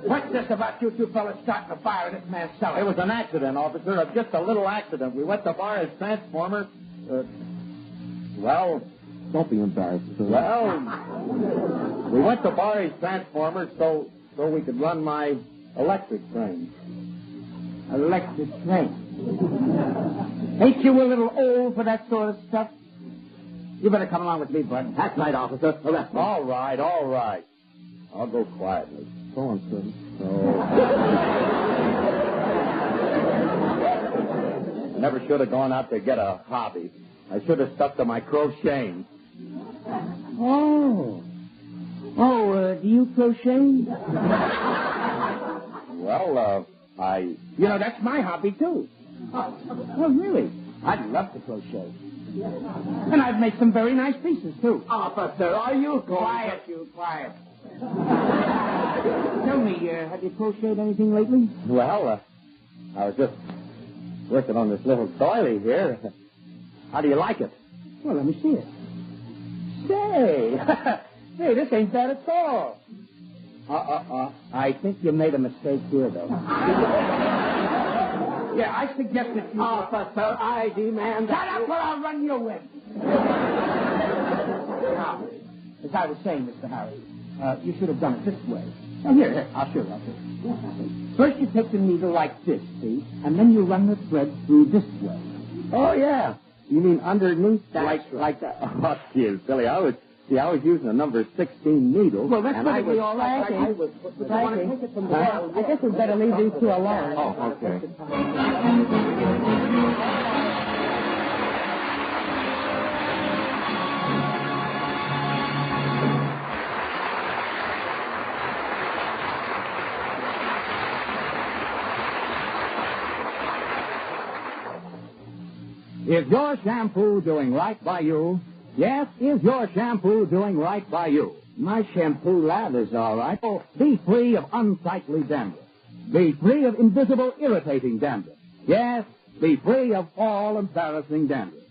[SPEAKER 13] what's this about you two fellas starting a fire in this man's cellar?
[SPEAKER 2] It was an accident, officer. Just a little accident. We went to borrow his transformer. Well,
[SPEAKER 13] don't be embarrassed.
[SPEAKER 2] Well, we went to borrow his transformer so we could run my electric train.
[SPEAKER 13] Electric train? Ain't you a little old for that sort of stuff? You better come along with me, Bud. That's right, officer. Arrest me.
[SPEAKER 2] All right. I'll go quietly.
[SPEAKER 13] Go on, sir.
[SPEAKER 2] I never should have gone out to get a hobby. I should have stuck to my crocheting.
[SPEAKER 13] Oh, do you crochet?
[SPEAKER 2] Well,
[SPEAKER 13] You know, that's my hobby, too. Oh, really? I'd love to crochet. And I've made some very nice pieces, too. Officer, are you quiet? Quiet. Tell me, have you crocheted anything lately?
[SPEAKER 2] Well, I was just working on this little doily here. How do you like it?
[SPEAKER 13] Well, let me see it. Say, hey, this ain't bad at all. I think you made a mistake here, though. Yeah, I suggest that you... Officer, I demand that... Shut up or I'll run you in. Now, as I was saying, Mr. Harris, you should have done it this way. Now, here, I'll show you. First you take the needle like this, see? And then you run the thread through this way.
[SPEAKER 2] Oh, yeah. You mean underneath?
[SPEAKER 13] Like that.
[SPEAKER 2] Oh, you silly. I was using a number 16 needle.
[SPEAKER 13] Well, that's going to be all right. I
[SPEAKER 7] guess we'd better leave these two alone.
[SPEAKER 2] Oh, okay.
[SPEAKER 23] Is your shampoo doing right by you? Yes, is your shampoo doing right by you?
[SPEAKER 13] My shampoo lathers all right.
[SPEAKER 23] Oh, be free of unsightly dandruff. Be free of invisible irritating dandruff. Yes, be free of all embarrassing dandruff.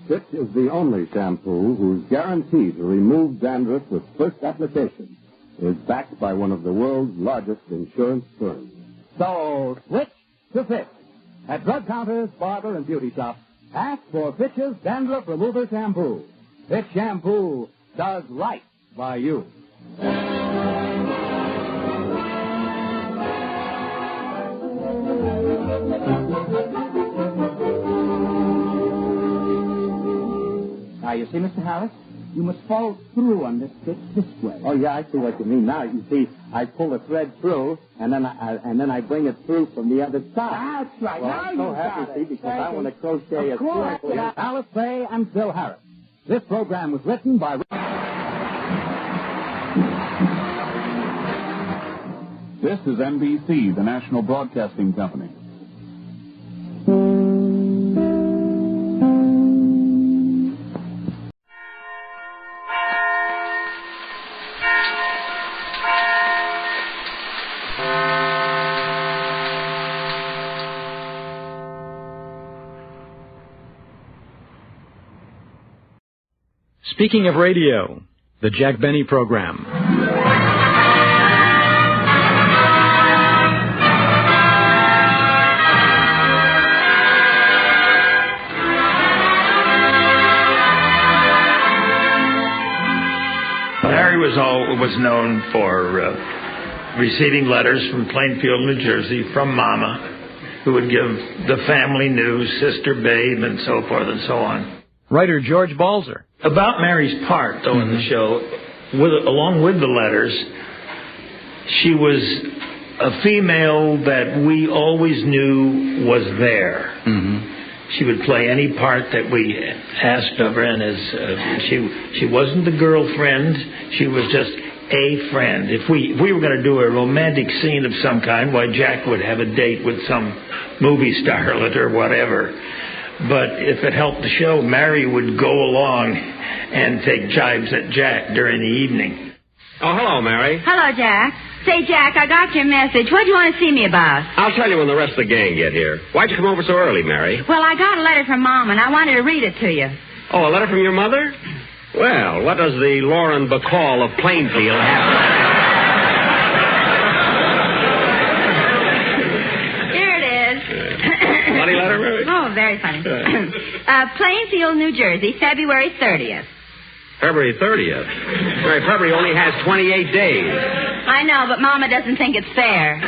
[SPEAKER 14] Fitch is the only shampoo whose guarantee to remove dandruff with first application is backed by one of the world's largest insurance firms.
[SPEAKER 23] So, switch to Fitch. At drug counters, barber, and beauty shops, ask for Fitch's Dandruff Remover Shampoo. Fitch Shampoo does right by you.
[SPEAKER 13] Now, you see, Mr. Harris, you must follow through on this stitch this way.
[SPEAKER 2] Oh, yeah, I see what you mean. Now, you see, I pull the thread through, and then I bring it through from the other side.
[SPEAKER 13] That's right.
[SPEAKER 2] Well,
[SPEAKER 13] now
[SPEAKER 2] I'm so
[SPEAKER 13] you
[SPEAKER 2] happy,
[SPEAKER 13] got
[SPEAKER 2] see,
[SPEAKER 13] it.
[SPEAKER 2] because I want to crochet a circle.
[SPEAKER 23] Alice Faye and Bill Harris. This program was written by...
[SPEAKER 15] This is NBC, the national broadcasting company.
[SPEAKER 16] Speaking of radio, the Jack Benny program.
[SPEAKER 17] Harry was known for receiving letters from Plainfield, New Jersey, from Mama, who would give the family news, Sister Babe, and so forth and so on.
[SPEAKER 16] Writer George Balzer.
[SPEAKER 17] About Mary's part, though, in the show, along with the letters, she was a female that we always knew was there. She would play any part that we asked of her, and as she wasn't the girlfriend, she was just a friend. If we were going to do a romantic scene of some kind, why, Jack would have a date with some movie starlet or whatever. But if it helped the show, Mary would go along and take jibes at Jack during the evening.
[SPEAKER 12] Oh, hello, Mary.
[SPEAKER 3] Hello, Jack. Say, Jack, I got your message. What do you want to see me about?
[SPEAKER 12] I'll tell you when the rest of the gang get here. Why'd you come over so early, Mary?
[SPEAKER 3] Well, I got a letter from Mom, and I wanted to read it to you.
[SPEAKER 12] Oh, a letter from your mother? Well, what does the Lauren Bacall of Plainfield have? Funny letter, Mary?
[SPEAKER 3] Oh, very funny. Plainfield, New Jersey, February 30th.
[SPEAKER 12] February 30th? Mary, February only has 28 days.
[SPEAKER 3] I know, but Mama doesn't think it's fair.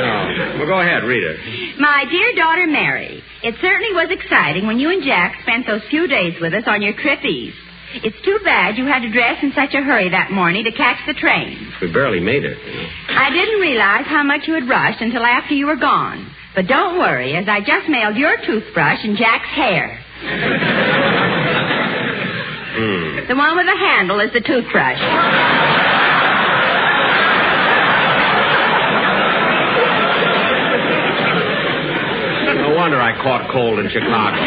[SPEAKER 12] Oh, well, go ahead, read it.
[SPEAKER 3] My dear daughter, Mary, it certainly was exciting when you and Jack spent those few days with us on your trip east. It's too bad you had to dress in such a hurry that morning to catch the train.
[SPEAKER 12] We barely made it.
[SPEAKER 3] I didn't realize how much you had rushed until after you were gone. But don't worry, as I just mailed your toothbrush and Jack's hair. The one with the handle is the toothbrush.
[SPEAKER 12] No wonder I caught cold in Chicago.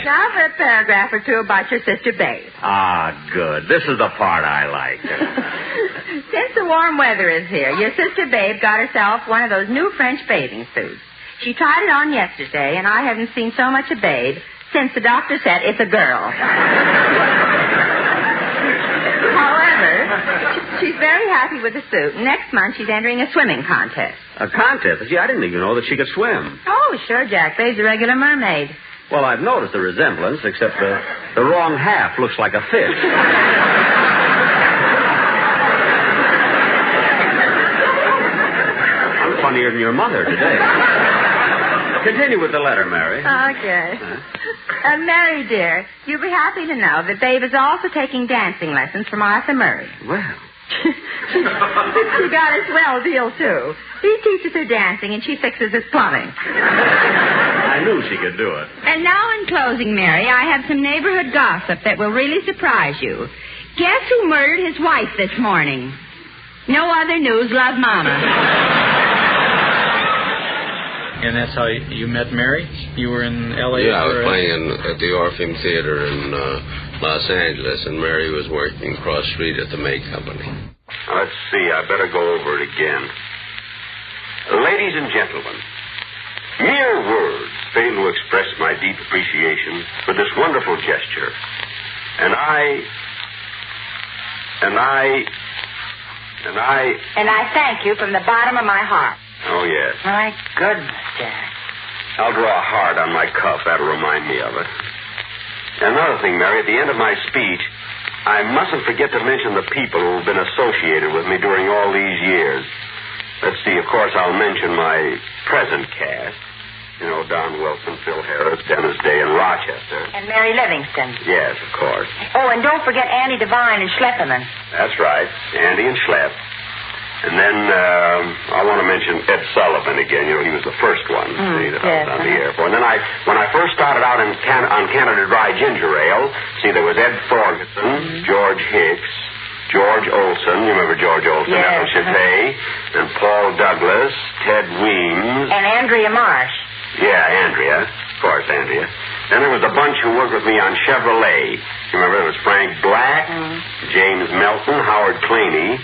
[SPEAKER 3] Now for a paragraph or two about your sister Babe.
[SPEAKER 12] Ah, good. This is the part I like.
[SPEAKER 3] Since the warm weather is here, your sister Babe got herself one of those new French bathing suits. She tried it on yesterday, and I haven't seen so much of Babe since the doctor said it's a girl. However, she's very happy with the suit. Next month, she's entering a swimming contest.
[SPEAKER 12] A contest? Gee, I didn't even know that she could swim.
[SPEAKER 3] Oh, sure, Jack. Babe's a regular mermaid.
[SPEAKER 12] Well, I've noticed the resemblance, except the wrong half looks like a fish. I'm funnier than your mother today. Continue with the letter, Mary.
[SPEAKER 3] Okay. Mary, dear, you'll be happy to know that Babe is also taking dancing lessons from Arthur Murray.
[SPEAKER 12] Well.
[SPEAKER 3] She got a swell deal, too. He teaches her dancing, and she fixes his plumbing.
[SPEAKER 12] I knew she could do it.
[SPEAKER 3] And now, in closing, Mary, I have some neighborhood gossip that will really surprise you. Guess who murdered his wife this morning? No other news. Love, Mama.
[SPEAKER 16] And that's how you met Mary? You were in L.A.?
[SPEAKER 19] Yeah, I was playing at the Orpheum Theater in Los Angeles, and Mary was working across the street at the May Company.
[SPEAKER 12] Let's see, I better go over it again. Ladies and gentlemen, mere words fail to express my deep appreciation for this wonderful gesture. And I
[SPEAKER 3] thank you from the bottom of my heart.
[SPEAKER 12] Oh, yes.
[SPEAKER 3] My goodness, Jack.
[SPEAKER 12] I'll draw a heart on my cuff. That'll remind me of it. Another thing, Mary, at the end of my speech, I mustn't forget to mention the people who've been associated with me during all these years. Let's see, of course, I'll mention my present cast. You know, Don Wilson, Phil Harris, Dennis Day, and Rochester.
[SPEAKER 3] And Mary Livingston.
[SPEAKER 12] Yes, of course.
[SPEAKER 3] Oh, and don't forget Andy Devine and Schlepperman.
[SPEAKER 12] That's right, Andy and Schlepp. And then I want to mention Ed Sullivan again. You know, he was the first one that I was on the air for. And then when I first started out on Canada Dry Ginger Ale, see, there was Ed Thorgerson, George Hicks,
[SPEAKER 4] George Olson. You remember George Olson?
[SPEAKER 3] Yes.
[SPEAKER 4] Faye. And Paul Douglas, Ted Weems.
[SPEAKER 3] And Andrea Marsh.
[SPEAKER 4] Yeah, Andrea. Of course, Andrea. Then there was a bunch who worked with me on Chevrolet. You remember there was Frank Black, James Melton, Howard Claney.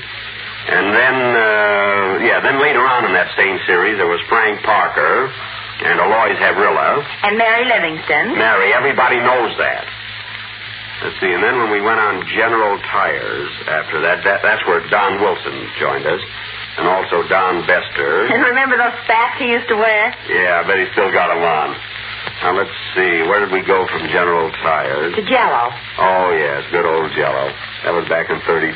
[SPEAKER 4] And then later on in that same series, there was Frank Parker and Aloys Havrilla.
[SPEAKER 3] And Mary Livingston.
[SPEAKER 4] Mary, everybody knows that. Let's see, and then when we went on General Tires after that's where Don Wilson joined us. And also Don Bester.
[SPEAKER 3] And remember those spats he used to wear?
[SPEAKER 4] Yeah, I bet he still got them on. Now, let's see. Where did we go from General Tires?
[SPEAKER 3] To Jell-O.
[SPEAKER 4] Oh, yes, good old Jell-O. That was back in 34.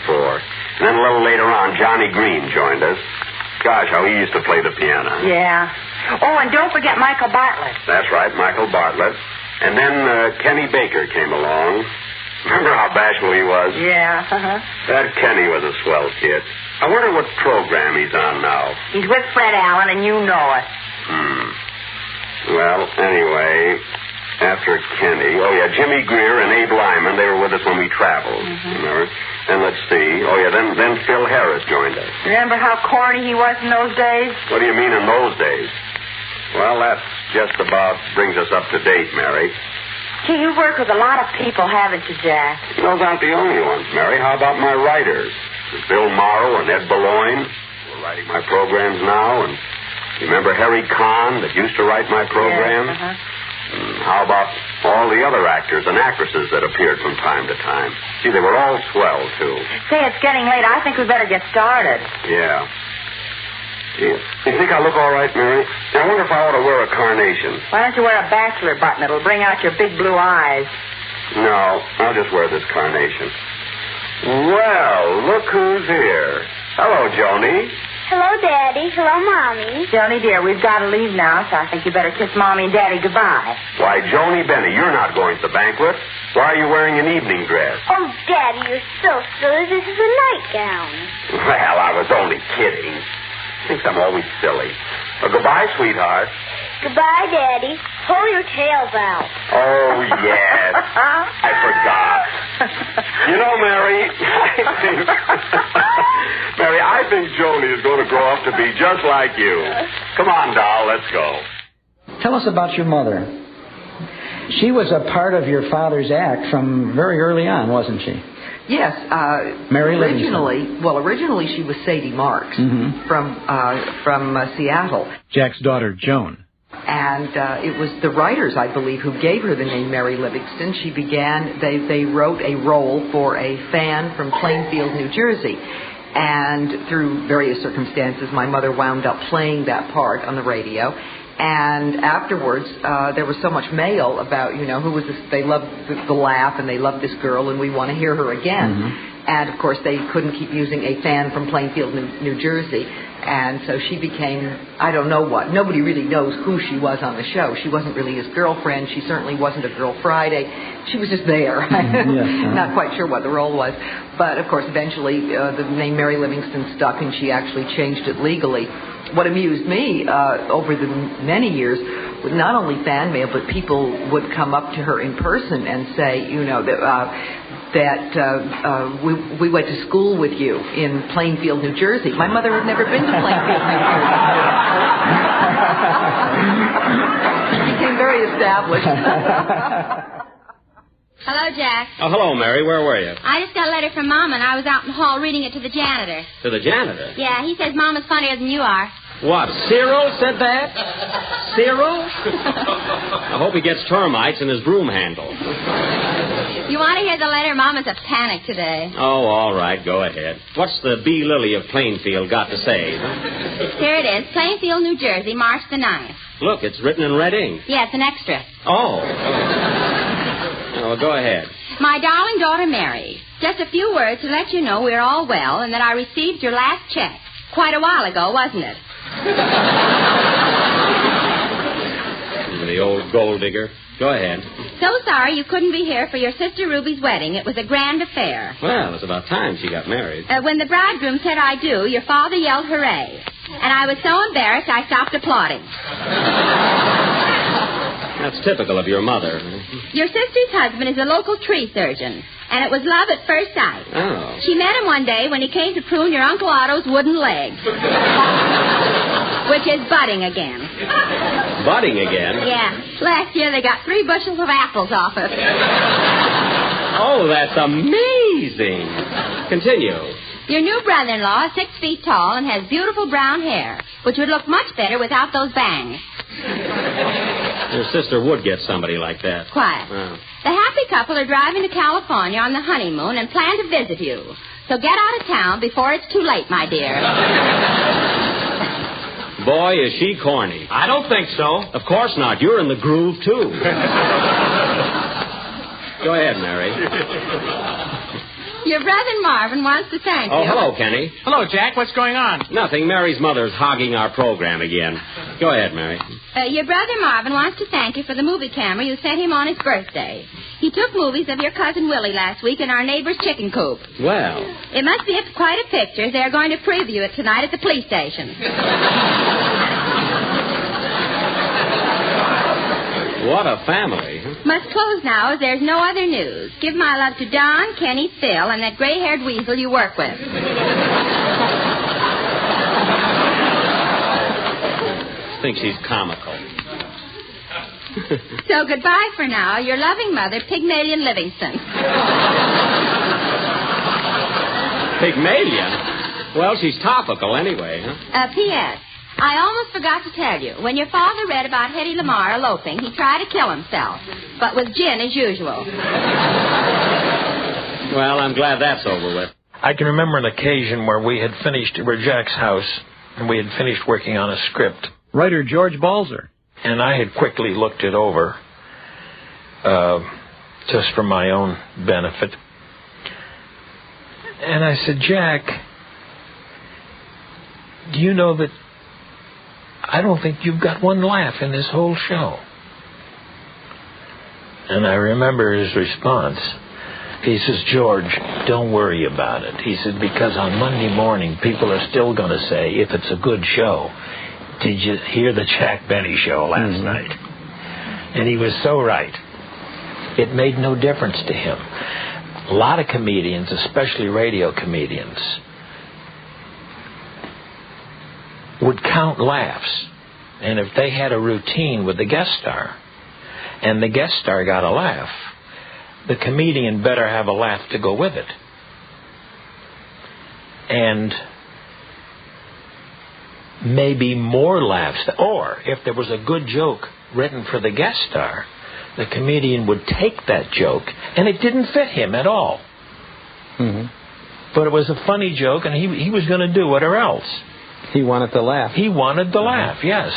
[SPEAKER 4] And then a little later on, Johnny Green joined us. Gosh, how he used to play the piano.
[SPEAKER 3] Yeah. Oh, and don't forget Michael Bartlett.
[SPEAKER 4] That's right, Michael Bartlett. And then Kenny Baker came along. Remember how bashful he was?
[SPEAKER 3] Yeah,
[SPEAKER 4] That Kenny was a swell kid. I wonder what program he's on now.
[SPEAKER 3] He's with Fred Allen, and you know it.
[SPEAKER 4] Well, anyway, after Kenny, Jimmy Greer and Abe Lyman, they were with us when we traveled. Remember? And let's see. Then Phil Harris joined us.
[SPEAKER 3] Remember how corny he was in those days?
[SPEAKER 4] What do you mean in those days? Well, that just about brings us up to date, Mary.
[SPEAKER 3] Gee, you've worked with a lot of people, haven't you, Jack?
[SPEAKER 4] Those aren't the only ones, Mary. How about my writers? Bill Morrow and Ed Beloin who are writing my programs now. And remember Harry Kahn that used to write my programs?
[SPEAKER 3] Yes,
[SPEAKER 4] How about all the other actors and actresses that appeared from time to time? See, they were all swell, too.
[SPEAKER 3] Say, it's getting late. I think we better get started.
[SPEAKER 4] Yeah. You think I look all right, Mary? I wonder if I ought to wear a carnation.
[SPEAKER 3] Why don't you wear a bachelor button? It'll bring out your big blue eyes.
[SPEAKER 4] No, I'll just wear this carnation. Well, look who's here. Hello, Joni.
[SPEAKER 9] Hello, Daddy. Hello, Mommy.
[SPEAKER 3] Joni, dear, we've got to leave now, so I think you better kiss Mommy and Daddy goodbye.
[SPEAKER 4] Why, Joni Benny, you're not going to the banquet. Why are you wearing an evening dress?
[SPEAKER 9] Oh, Daddy, you're so silly. This is a nightgown.
[SPEAKER 4] Well, I was only kidding. Thinks I'm always silly. Goodbye, sweetheart.
[SPEAKER 9] Goodbye, Daddy. Pull your tails out.
[SPEAKER 4] Oh, yes. I forgot. You know, Mary, I think Joni is going to grow up to be just like you. Come on, doll, let's go.
[SPEAKER 20] Tell us about your mother. She was a part of your father's act from very early on, wasn't she?
[SPEAKER 22] Yes.
[SPEAKER 20] Mary
[SPEAKER 22] originally she was Sadie Marks from Seattle.
[SPEAKER 16] Jack's daughter, Joan.
[SPEAKER 22] And it was the writers, I believe, who gave her the name Mary Livingston. They wrote a role for a fan from Plainfield, New Jersey. And through various circumstances, my mother wound up playing that part on the radio. And afterwards, there was so much mail about, who was this. They loved the laugh, and they loved this girl, and we want to hear her again. And, of course, they couldn't keep using a fan from Plainfield, New Jersey. And so she became, I don't know what. Nobody really knows who she was on the show. She wasn't really his girlfriend. She certainly wasn't a Girl Friday. She was just there. Not quite sure what the role was. But, of course, eventually the name Mary Livingston stuck, and she actually changed it legally. What amused me over the many years was not only fan mail, but people would come up to her in person and say, that we went to school with you in Plainfield, New Jersey. My mother had never been to Plainfield, New Jersey. She became very established.
[SPEAKER 25] Hello, Jack.
[SPEAKER 12] Oh, hello, Mary. Where were you?
[SPEAKER 25] I just got a letter from Mom, and I was out in the hall reading it to the janitor.
[SPEAKER 12] To the janitor?
[SPEAKER 25] Yeah, he says Mama's funnier than you are.
[SPEAKER 12] What, Cyril said that? Cyril? I hope he gets termites in his broom handle.
[SPEAKER 25] You want to hear the letter? Mama's a panic today.
[SPEAKER 12] Oh, all right. Go ahead. What's the B. Lily of Plainfield got to say?
[SPEAKER 25] Here it is. Plainfield, New Jersey, March the 9th.
[SPEAKER 12] Look, it's written in red ink.
[SPEAKER 25] Yeah, it's an extra.
[SPEAKER 12] Oh. Well, go ahead.
[SPEAKER 25] My darling daughter, Mary. Just a few words to let you know we're all well and that I received your last check. Quite a while ago, wasn't it?
[SPEAKER 12] The old gold digger. Go ahead.
[SPEAKER 25] So sorry you couldn't be here for your sister Ruby's wedding. It was a grand affair.
[SPEAKER 12] Well, it's about time she got married.
[SPEAKER 25] When the bridegroom said I do, your father yelled hooray. And I was so embarrassed I stopped applauding.
[SPEAKER 12] That's typical of your mother.
[SPEAKER 25] Your sister's husband is a local tree surgeon. and it was love at first sight.
[SPEAKER 12] Oh.
[SPEAKER 25] She met him one day when he came to prune your Uncle Otto's wooden leg. Which is budding again.
[SPEAKER 12] Budding again?
[SPEAKER 25] Yeah. Last year they got 3 bushels of apples off it.
[SPEAKER 12] Oh, that's amazing. Continue.
[SPEAKER 25] Your new brother-in-law is 6 feet tall and has beautiful brown hair, which would look much better without those bangs.
[SPEAKER 12] Your sister would get somebody like that.
[SPEAKER 25] Quiet.
[SPEAKER 12] Oh.
[SPEAKER 25] The happy couple are driving to California on the honeymoon and plan to visit you. So get out of town before it's too late, my dear.
[SPEAKER 12] Boy, is she corny.
[SPEAKER 17] I don't think so.
[SPEAKER 12] Of course not. You're in the groove, too. Go ahead, Mary.
[SPEAKER 25] Your brother Marvin wants to thank you.
[SPEAKER 12] Oh, hello, Kenny.
[SPEAKER 17] Hello, Jack. What's going on?
[SPEAKER 12] Nothing. Mary's mother's hogging our program again. Go ahead, Mary.
[SPEAKER 25] Your brother Marvin wants to thank you for the movie camera you sent him on his birthday. He took movies of your cousin Willie last week in our neighbor's chicken coop.
[SPEAKER 12] Well.
[SPEAKER 25] It must be quite a picture. They're going to preview it tonight at the police station.
[SPEAKER 12] What a family.
[SPEAKER 25] Must close now as there's no other news. Give my love to Don, Kenny, Phil, and that gray-haired weasel you work with.
[SPEAKER 12] Thinks he's comical.
[SPEAKER 25] So goodbye for now. Your loving mother, Pygmalion Livingston.
[SPEAKER 12] Pygmalion? Well, she's topical anyway, huh?
[SPEAKER 25] P.S. I almost forgot to tell you. When your father read about Hedy Lamarr eloping, he tried to kill himself, but with gin as usual.
[SPEAKER 12] Well, I'm glad that's over with.
[SPEAKER 17] I can remember an occasion where we had finished, we were at Jack's house, and we had finished working on a script.
[SPEAKER 16] Writer George Balzer.
[SPEAKER 17] And I had quickly looked it over, just for my own benefit. And I said, Jack, do you know that I don't think you've got one laugh in this whole show? And I remember his response. He says, George, don't worry about it. He said, because on Monday morning, people are still going to say, if it's a good show, did you hear the Jack Benny show last night? And he was so right. It made no difference to him. A lot of comedians, especially radio comedians, would count laughs. And if they had a routine with the guest star, and the guest star got a laugh, the comedian better have a laugh to go with it. And maybe more laughs. Or if there was a good joke written for the guest star, the comedian would take that joke, and it didn't fit him at all. But it was a funny joke, and he was going to do it or else.
[SPEAKER 20] He wanted to laugh.
[SPEAKER 17] He wanted to laugh, yes.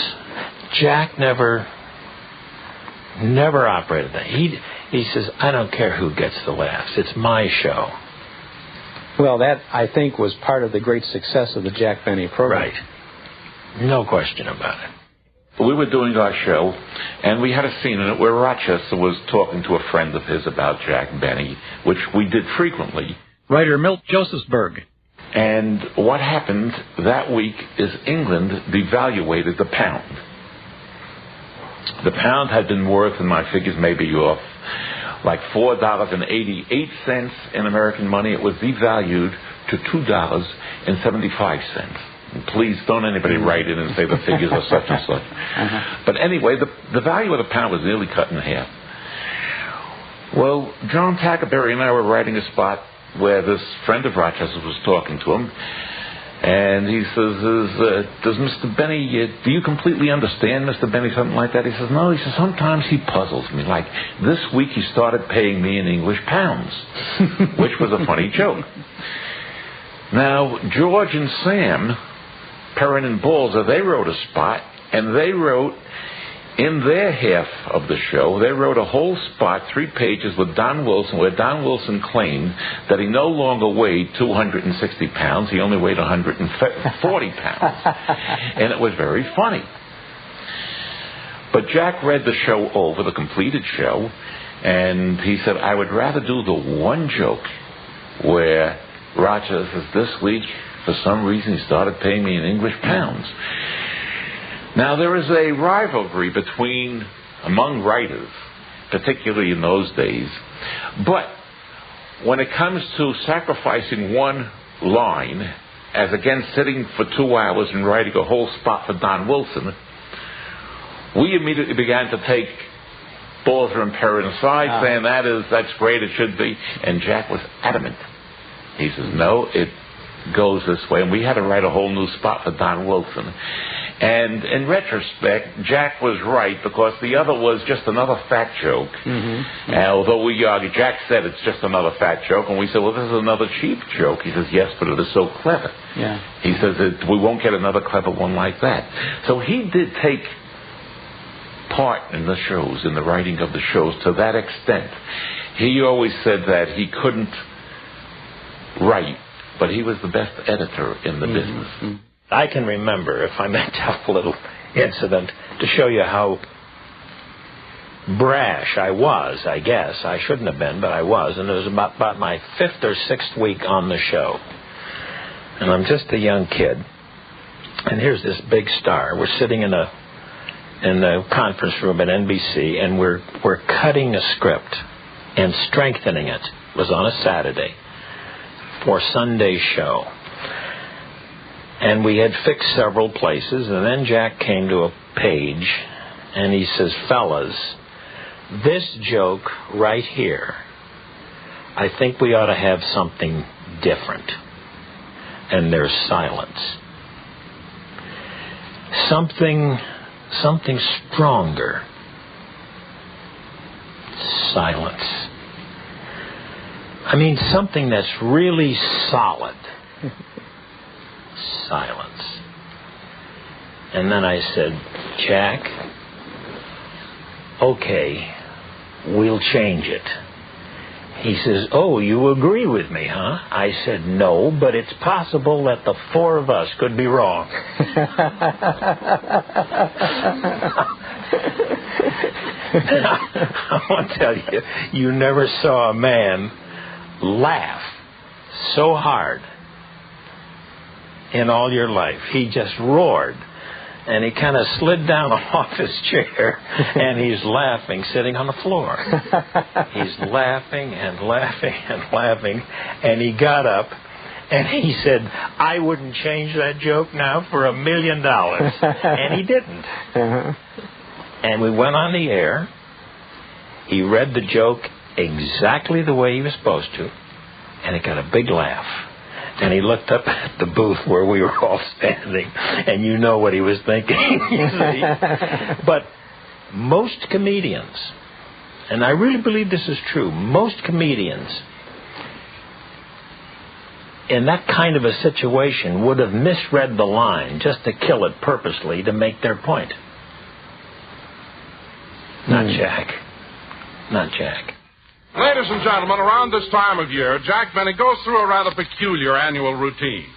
[SPEAKER 17] Jack never operated that. He says, I don't care who gets the laughs. It's my show.
[SPEAKER 20] Well, that, I think, was part of the great success of the Jack Benny program.
[SPEAKER 17] Right. No question about it.
[SPEAKER 1] We were doing our show, and we had a scene in it where Rochester was talking to a friend of his about Jack Benny, which we did frequently.
[SPEAKER 16] Writer Milt Josephsberg.
[SPEAKER 1] And what happened that week is England devaluated the pound. The pound had been worth, in my figures may be off, like $4.88 in American money. It was devalued to $2.75. And please don't anybody write in and say the figures are such and such. But anyway, the value of the pound was nearly cut in half. Well, John Tackerberry and I were writing a spot where this friend of Rochester's was talking to him, and he says, does Mr. Benny, do you completely understand Mr. Benny, something like that? He says, no. He says, sometimes he puzzles me. Like, this week he started paying me in English pounds, which was a funny joke. Now, George and Sam, Perrin and Balzer, they wrote a spot, and they wrote, in their half of the show, they wrote a whole spot, 3 pages, with Don Wilson, where Don Wilson claimed that he no longer weighed 260 pounds, he only weighed 140 pounds. And it was very funny. But Jack read the show over, the completed show, and he said, I would rather do the one joke where Roger says, this week, for some reason, he started paying me in English pounds. Now, there is a rivalry among writers, particularly in those days. But when it comes to sacrificing one line, as against sitting for 2 hours and writing a whole spot for Don Wilson, we immediately began to take Balzer and Perrin aside, saying that's great, it should be. And Jack was adamant. He says, no, it goes this way. And we had to write a whole new spot for Don Wilson. And in retrospect, Jack was right, because the other was just another fat joke. Mm-hmm. Although we argued, Jack said it's just another fat joke, and we said, well, this is another cheap joke. He says, yes, but it is so clever.
[SPEAKER 20] Yeah.
[SPEAKER 1] He says, we won't get another clever one like that. So he did take part in the shows, in the writing of the shows, to that extent. He always said that he couldn't write, but he was the best editor in the business. Mm-hmm.
[SPEAKER 8] I can remember, if I may tell a little incident to show you how brash I was, I guess. I shouldn't have been, but I was. And it was about my 5th or 6th week on the show. And I'm just a young kid. And here's this big star. We're sitting in the conference room at NBC, and we're cutting a script and strengthening it. It was on a Saturday for Sunday's show. And we had fixed several places, and then Jack came to a page, and he says, fellas, this joke right here, I think we ought to have something different. And there's silence. Something stronger. Silence. I mean, something that's really solid. Silence. And then I said, Jack, okay, we'll change it. He says, oh, you agree with me, huh? I said, no, but it's possible that the 4 of us could be wrong. I want to tell you, you never saw a man laugh so hard in all your life. He just roared, and he kind of slid down off his chair, and he's laughing, sitting on the floor. He's laughing and laughing and laughing, and he got up, and he said, I wouldn't change that joke now for $1 million. And he didn't. And we went on the air. He read the joke exactly the way he was supposed to, and it got a big laugh. And he looked up at the booth where we were all standing, and you know what he was thinking. You see? But most comedians, and I really believe this is true, most comedians in that kind of a situation would have misread the line just to kill it purposely to make their point. Not Jack. Not Jack.
[SPEAKER 10] Ladies and gentlemen, around this time of year, Jack Benny goes through a rather peculiar annual routine.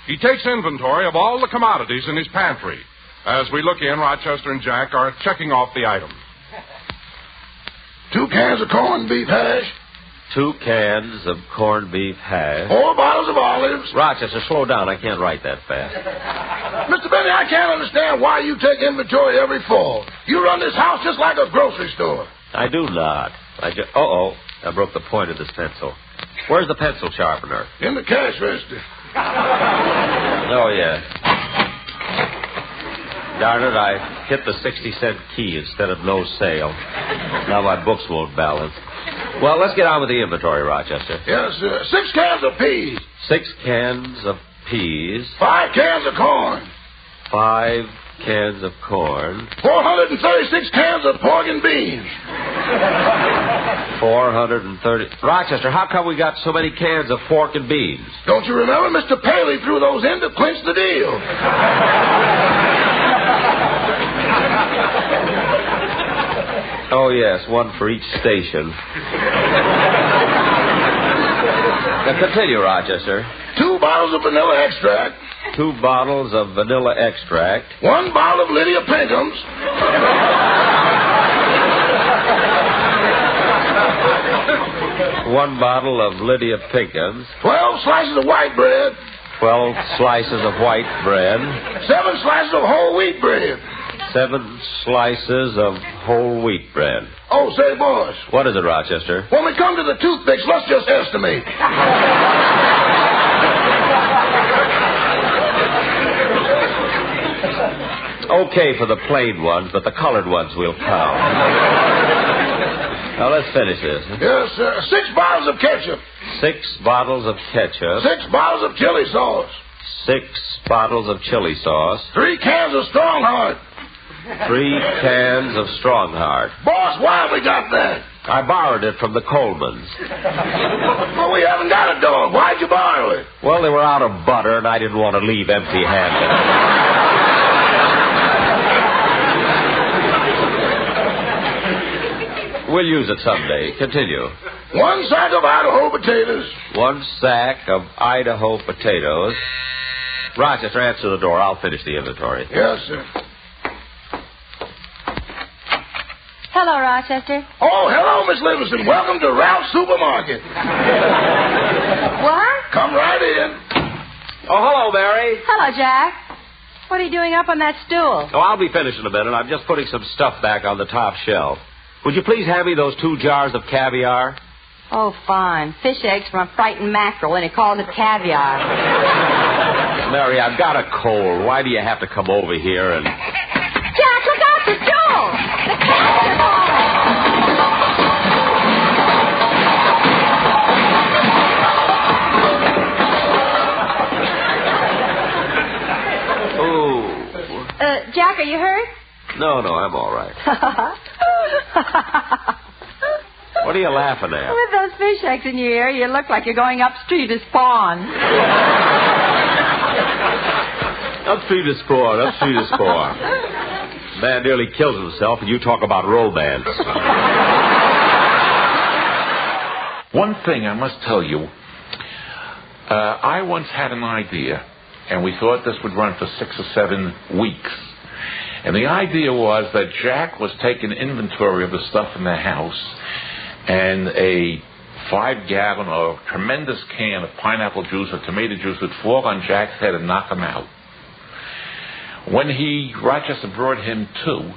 [SPEAKER 10] He takes inventory of all the commodities in his pantry. As we look in, Rochester and Jack are checking off the items.
[SPEAKER 11] 2 cans of corned beef hash.
[SPEAKER 18] 2 cans of corned beef hash.
[SPEAKER 11] 4 bottles of olives.
[SPEAKER 18] Rochester, slow down. I can't write that fast.
[SPEAKER 11] Mr. Benny, I can't understand why you take inventory every fall. You run this house just like a grocery store.
[SPEAKER 18] I do not. Uh-oh. I broke the point of this pencil. Where's the pencil sharpener?
[SPEAKER 11] In the cash register.
[SPEAKER 18] Oh, yeah. Darn it, I hit the 60-cent key instead of no sale. Now my books won't balance. Well, let's get on with the inventory, Rochester.
[SPEAKER 11] Yes, sir. 6 cans of peas.
[SPEAKER 18] 6 cans of peas.
[SPEAKER 11] 5 cans of corn.
[SPEAKER 18] 5 cans of corn.
[SPEAKER 11] 436 cans of pork and beans.
[SPEAKER 18] 430. Rochester, how come we got so many cans of pork and beans?
[SPEAKER 11] Don't you remember Mr. Paley threw those in to clinch the deal?
[SPEAKER 18] Oh, yes, 1 for each station. Now, continue, Rochester.
[SPEAKER 11] 2 bottles of vanilla extract.
[SPEAKER 18] 2 bottles of vanilla extract.
[SPEAKER 11] 1 bottle of Lydia Pinkham's.
[SPEAKER 18] 1 bottle of Lydia Pinkham's.
[SPEAKER 11] 12 slices of white bread.
[SPEAKER 18] 12 slices of white bread.
[SPEAKER 11] 7 slices of whole wheat bread.
[SPEAKER 18] 7 slices of whole wheat bread.
[SPEAKER 11] Oh, say, boys.
[SPEAKER 18] What is it, Rochester?
[SPEAKER 11] When we come to the toothpicks, let's just estimate.
[SPEAKER 18] Okay for the plain ones, but the colored ones will count. Now, let's finish this.
[SPEAKER 11] Yes, sir. 6 bottles of ketchup.
[SPEAKER 18] 6 bottles of ketchup.
[SPEAKER 11] 6 bottles of chili sauce.
[SPEAKER 18] 6 bottles of chili sauce.
[SPEAKER 11] 3 cans of Strongheart.
[SPEAKER 18] 3 cans of Strongheart.
[SPEAKER 11] Boss, why have we got that?
[SPEAKER 18] I borrowed it from the Colemans.
[SPEAKER 11] Well, we haven't got a dog. Why'd you borrow it?
[SPEAKER 18] Well, they were out of butter, and I didn't want to leave empty-handed. We'll use it someday. Continue.
[SPEAKER 11] 1 sack of Idaho potatoes.
[SPEAKER 18] 1 sack of Idaho potatoes. Rochester, answer the door. I'll finish the inventory.
[SPEAKER 11] Yes, sir.
[SPEAKER 25] Hello, Rochester.
[SPEAKER 11] Oh, hello, Miss Livingston. Welcome to Ralph's Supermarket.
[SPEAKER 25] What?
[SPEAKER 11] Come right in.
[SPEAKER 18] Oh, hello, Mary.
[SPEAKER 25] Hello, Jack. What are you doing up on that stool?
[SPEAKER 18] Oh, I'll be finished in a minute. I'm just putting some stuff back on the top shelf. Would you please hand me those 2 jars of caviar?
[SPEAKER 25] Oh, fine. Fish eggs from a frightened mackerel, and he calls it caviar.
[SPEAKER 18] Mary, I've got a cold. Why do you have to come over here and...
[SPEAKER 25] Jack, look out the stool! The cats are
[SPEAKER 18] Ooh.
[SPEAKER 25] Jack, are you hurt?
[SPEAKER 18] No, I'm all right. What are you laughing at?
[SPEAKER 25] With those fish eggs in your ear, you look like you're going upstream to spawn.
[SPEAKER 18] Upstream to spawn. Man nearly kills himself, and you talk about romance.
[SPEAKER 1] One thing I must tell you, I once had an idea, and we thought this would run for 6 or 7 weeks. And the idea was that Jack was taking inventory of the stuff in the house, and a 5-gallon or tremendous can of pineapple juice or tomato juice would fall on Jack's head and knock him out. When Rochester brought him to,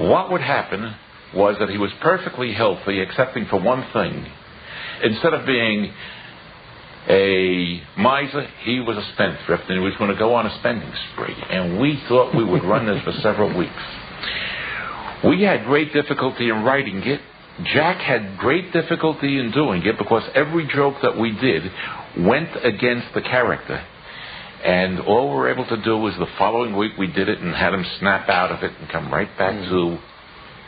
[SPEAKER 1] what would happen was that he was perfectly healthy, excepting for one thing. Instead of being a miser, he was a spendthrift, and he was going to go on a spending spree. And we thought we would run this for several weeks. We had great difficulty in writing it. Jack had great difficulty in doing it because every joke that we did went against the character. And all we were able to do was the following week we did it and had him snap out of it and come right back to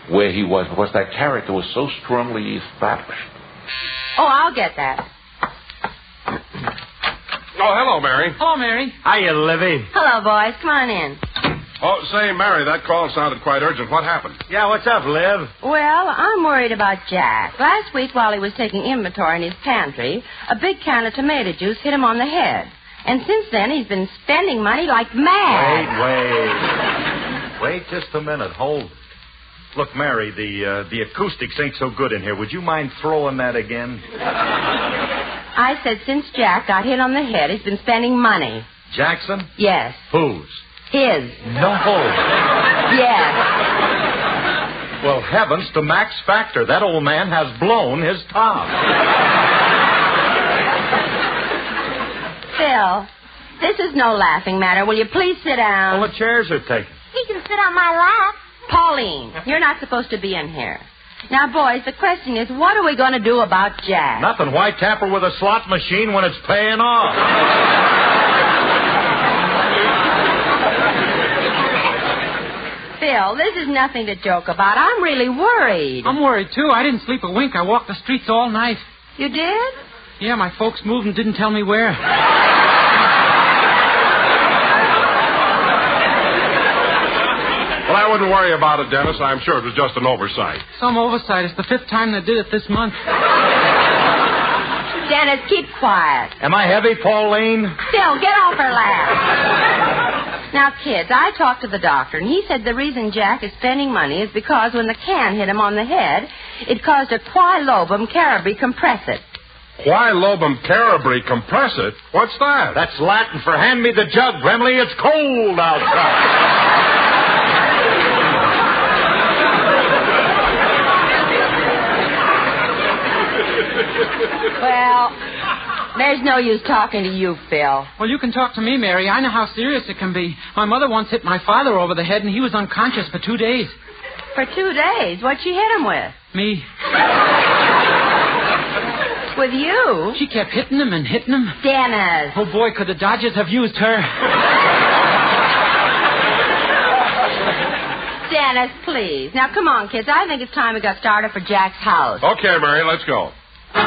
[SPEAKER 1] where he was, because that character was so strongly established.
[SPEAKER 25] Oh, I'll get that.
[SPEAKER 10] Oh, hello, Mary.
[SPEAKER 25] Hello, Mary.
[SPEAKER 18] Hiya, Livy.
[SPEAKER 25] Hello, boys. Come on in.
[SPEAKER 10] Oh, say, Mary, that call sounded quite urgent. What happened?
[SPEAKER 18] Yeah, what's up, Liv?
[SPEAKER 25] Well, I'm worried about Jack. Last week, while he was taking inventory in his pantry, a big can of tomato juice hit him on the head. And since then, he's been spending money like mad.
[SPEAKER 5] Wait just a minute. Hold it. Look, Mary, the acoustics ain't so good in here. Would you mind throwing that again?
[SPEAKER 25] I said since Jack got hit on the head, he's been spending money.
[SPEAKER 5] Jackson?
[SPEAKER 25] Yes.
[SPEAKER 5] Whose?
[SPEAKER 25] His.
[SPEAKER 5] No.
[SPEAKER 25] Yes.
[SPEAKER 5] Well, heavens to Max Factor. That old man has blown his top.
[SPEAKER 25] Phil, this is no laughing matter. Will you please sit down?
[SPEAKER 5] Well, the chairs are taken.
[SPEAKER 25] He can sit on my lap. Pauline, you're not supposed to be in here. Now, boys, the question is, what are we going to do about Jack?
[SPEAKER 5] Nothing. Why tamper with a slot machine when it's paying off?
[SPEAKER 25] Phil, this is nothing to joke about. I'm really worried.
[SPEAKER 6] I'm worried, too. I didn't sleep a wink. I walked the streets all night.
[SPEAKER 25] You did?
[SPEAKER 6] Yeah, my folks moved and didn't tell me where.
[SPEAKER 10] Well, I wouldn't worry about it, Dennis. I'm sure it was just an oversight.
[SPEAKER 6] Some oversight. It's the 5th time they did it this month.
[SPEAKER 25] Dennis, keep quiet.
[SPEAKER 5] Am I heavy, Pauline?
[SPEAKER 25] Phil, get off her lap. Now, kids, I talked to the doctor, and he said the reason Jack is spending money is because when the can hit him on the head, it caused a quilobum cerebri compressit.
[SPEAKER 10] Quilobum cerebri compressit? What's that?
[SPEAKER 5] That's Latin for hand me the jug, Gremley. It's cold outside.
[SPEAKER 25] Well, there's no use talking to you, Phil.
[SPEAKER 6] Well, you can talk to me, Mary. I know how serious it can be. My mother once hit my father over the head, and he was unconscious for 2 days.
[SPEAKER 25] For 2 days? What'd she hit him with?
[SPEAKER 6] Me.
[SPEAKER 25] With you?
[SPEAKER 6] She kept hitting him and hitting him.
[SPEAKER 25] Dennis.
[SPEAKER 6] Oh, boy, could the Dodgers have used her.
[SPEAKER 25] Dennis, please. Now, come on, kids. I think it's time we got started for Jack's house.
[SPEAKER 10] Okay, Mary, let's go.
[SPEAKER 18] Oh,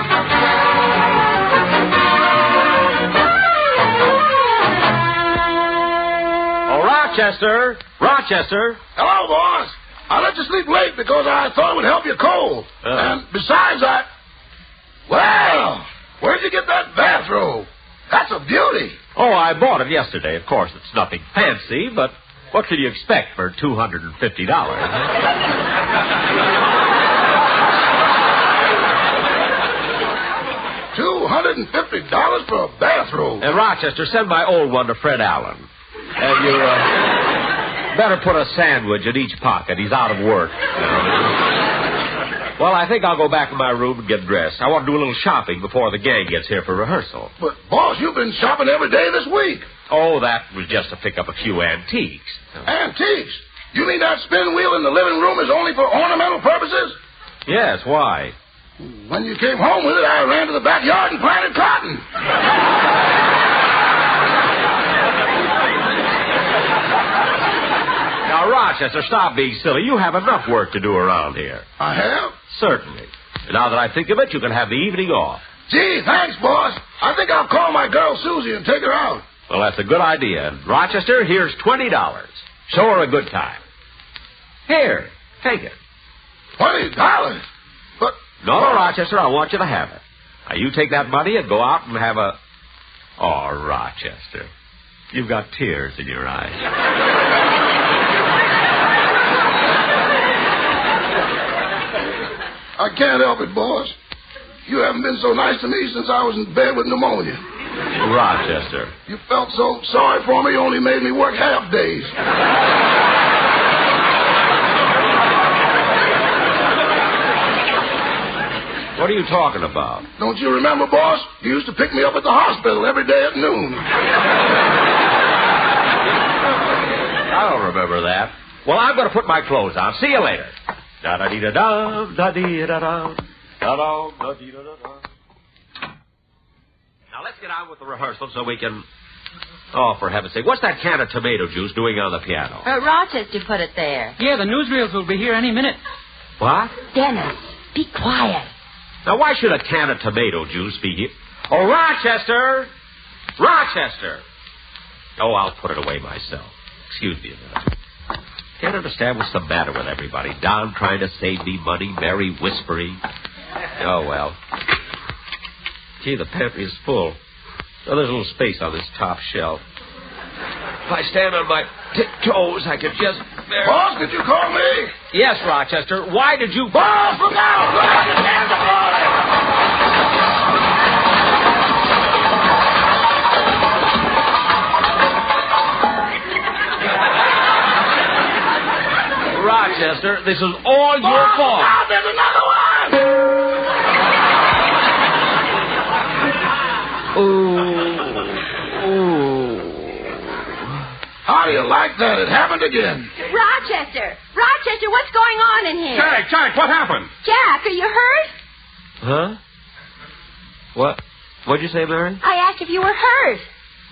[SPEAKER 18] Rochester! Rochester!
[SPEAKER 11] Hello, boss. I let you sleep late because I thought it would help your cold. And besides that, well, where'd you get that bathrobe? That's a beauty.
[SPEAKER 18] Oh, I bought it yesterday. Of course, it's nothing fancy, but what could you expect for $250?
[SPEAKER 11] $250 for a bathrobe.
[SPEAKER 18] And Rochester, send my old one to Fred Allen. And you better put a sandwich in each pocket. He's out of work. Well, I think I'll go back to my room and get dressed. I want to do a little shopping before the gang gets here for rehearsal.
[SPEAKER 11] But, boss, you've been shopping every day this week.
[SPEAKER 18] Oh, that was just to pick up a few antiques.
[SPEAKER 11] Antiques? You mean that spin wheel in the living room is only for ornamental purposes?
[SPEAKER 18] Yes, why?
[SPEAKER 11] When you came home with it, I ran to the backyard and planted cotton.
[SPEAKER 18] Now, Rochester, stop being silly. You have enough work to do around here.
[SPEAKER 11] I have?
[SPEAKER 18] Certainly. Now that I think of it, you can have the evening off.
[SPEAKER 11] Gee, thanks, boss. I think I'll call my girl Susie and take her out.
[SPEAKER 18] Well, that's a good idea. Rochester, here's $20. Show her a good time. Here, take it.
[SPEAKER 11] $20? But...
[SPEAKER 18] No, Rochester, I want you to have it. Now, you take that money and go out and have a... Oh, Rochester, you've got tears in your eyes.
[SPEAKER 11] I can't help it, boss. You haven't been so nice to me since I was in bed with pneumonia.
[SPEAKER 18] Rochester.
[SPEAKER 11] You felt so sorry for me, you only made me work half days.
[SPEAKER 18] What are you talking about?
[SPEAKER 11] Don't you remember, boss? You used to pick me up at the hospital every day at noon.
[SPEAKER 18] I don't remember that. Well, I'm going to put my clothes on. See you later. Da-da-dee-da-dum, da-dee-da-dum, da-dum, da-dee-da-da-dum. Now, let's get on with the rehearsal so we can... Oh, for heaven's sake, what's that can of tomato juice doing on the piano?
[SPEAKER 25] Rochester put it there.
[SPEAKER 6] Yeah, the newsreels will be here any minute.
[SPEAKER 18] What?
[SPEAKER 25] Dennis, be quiet.
[SPEAKER 18] Now, why should a can of tomato juice be here? Oh, Rochester! Rochester! Oh, I'll put it away myself. Excuse me a minute. Can't understand what's the matter with everybody. Don trying to save me money, Mary whispering. Oh, well. Gee, the pantry is full. Oh, there's a little space on this top shelf. If I stand on my tiptoes, I could just...
[SPEAKER 11] Boss, did you call me?
[SPEAKER 18] Yes, Rochester. Why did you...
[SPEAKER 11] Boss, look out! Look out! Your hands are falling!
[SPEAKER 18] Rochester, this is all your fault.
[SPEAKER 11] Now, there's another one!
[SPEAKER 18] Ooh.
[SPEAKER 11] How do you like that? It happened again.
[SPEAKER 25] Rochester! Rochester, what's going on in here?
[SPEAKER 10] Jack, what happened?
[SPEAKER 25] Jack, are you hurt?
[SPEAKER 18] Huh? What? What'd you say, Mary?
[SPEAKER 25] I asked if you were hurt.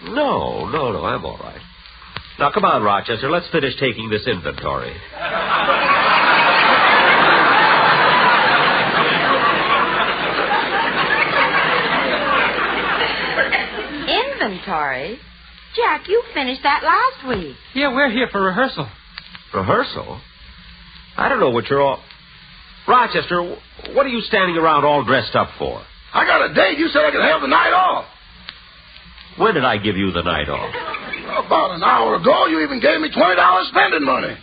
[SPEAKER 18] No, I'm all right. Now, come on, Rochester, let's finish taking this inventory.
[SPEAKER 25] Inventory? Jack, you finished that last week.
[SPEAKER 6] Yeah, we're here for rehearsal.
[SPEAKER 18] Rehearsal? I don't know what you're all... Rochester, what are you standing around all dressed up for?
[SPEAKER 11] I got a date. You said I could have the night off.
[SPEAKER 18] When did I give you the night off?
[SPEAKER 11] About an hour ago, you even gave me $20 spending money.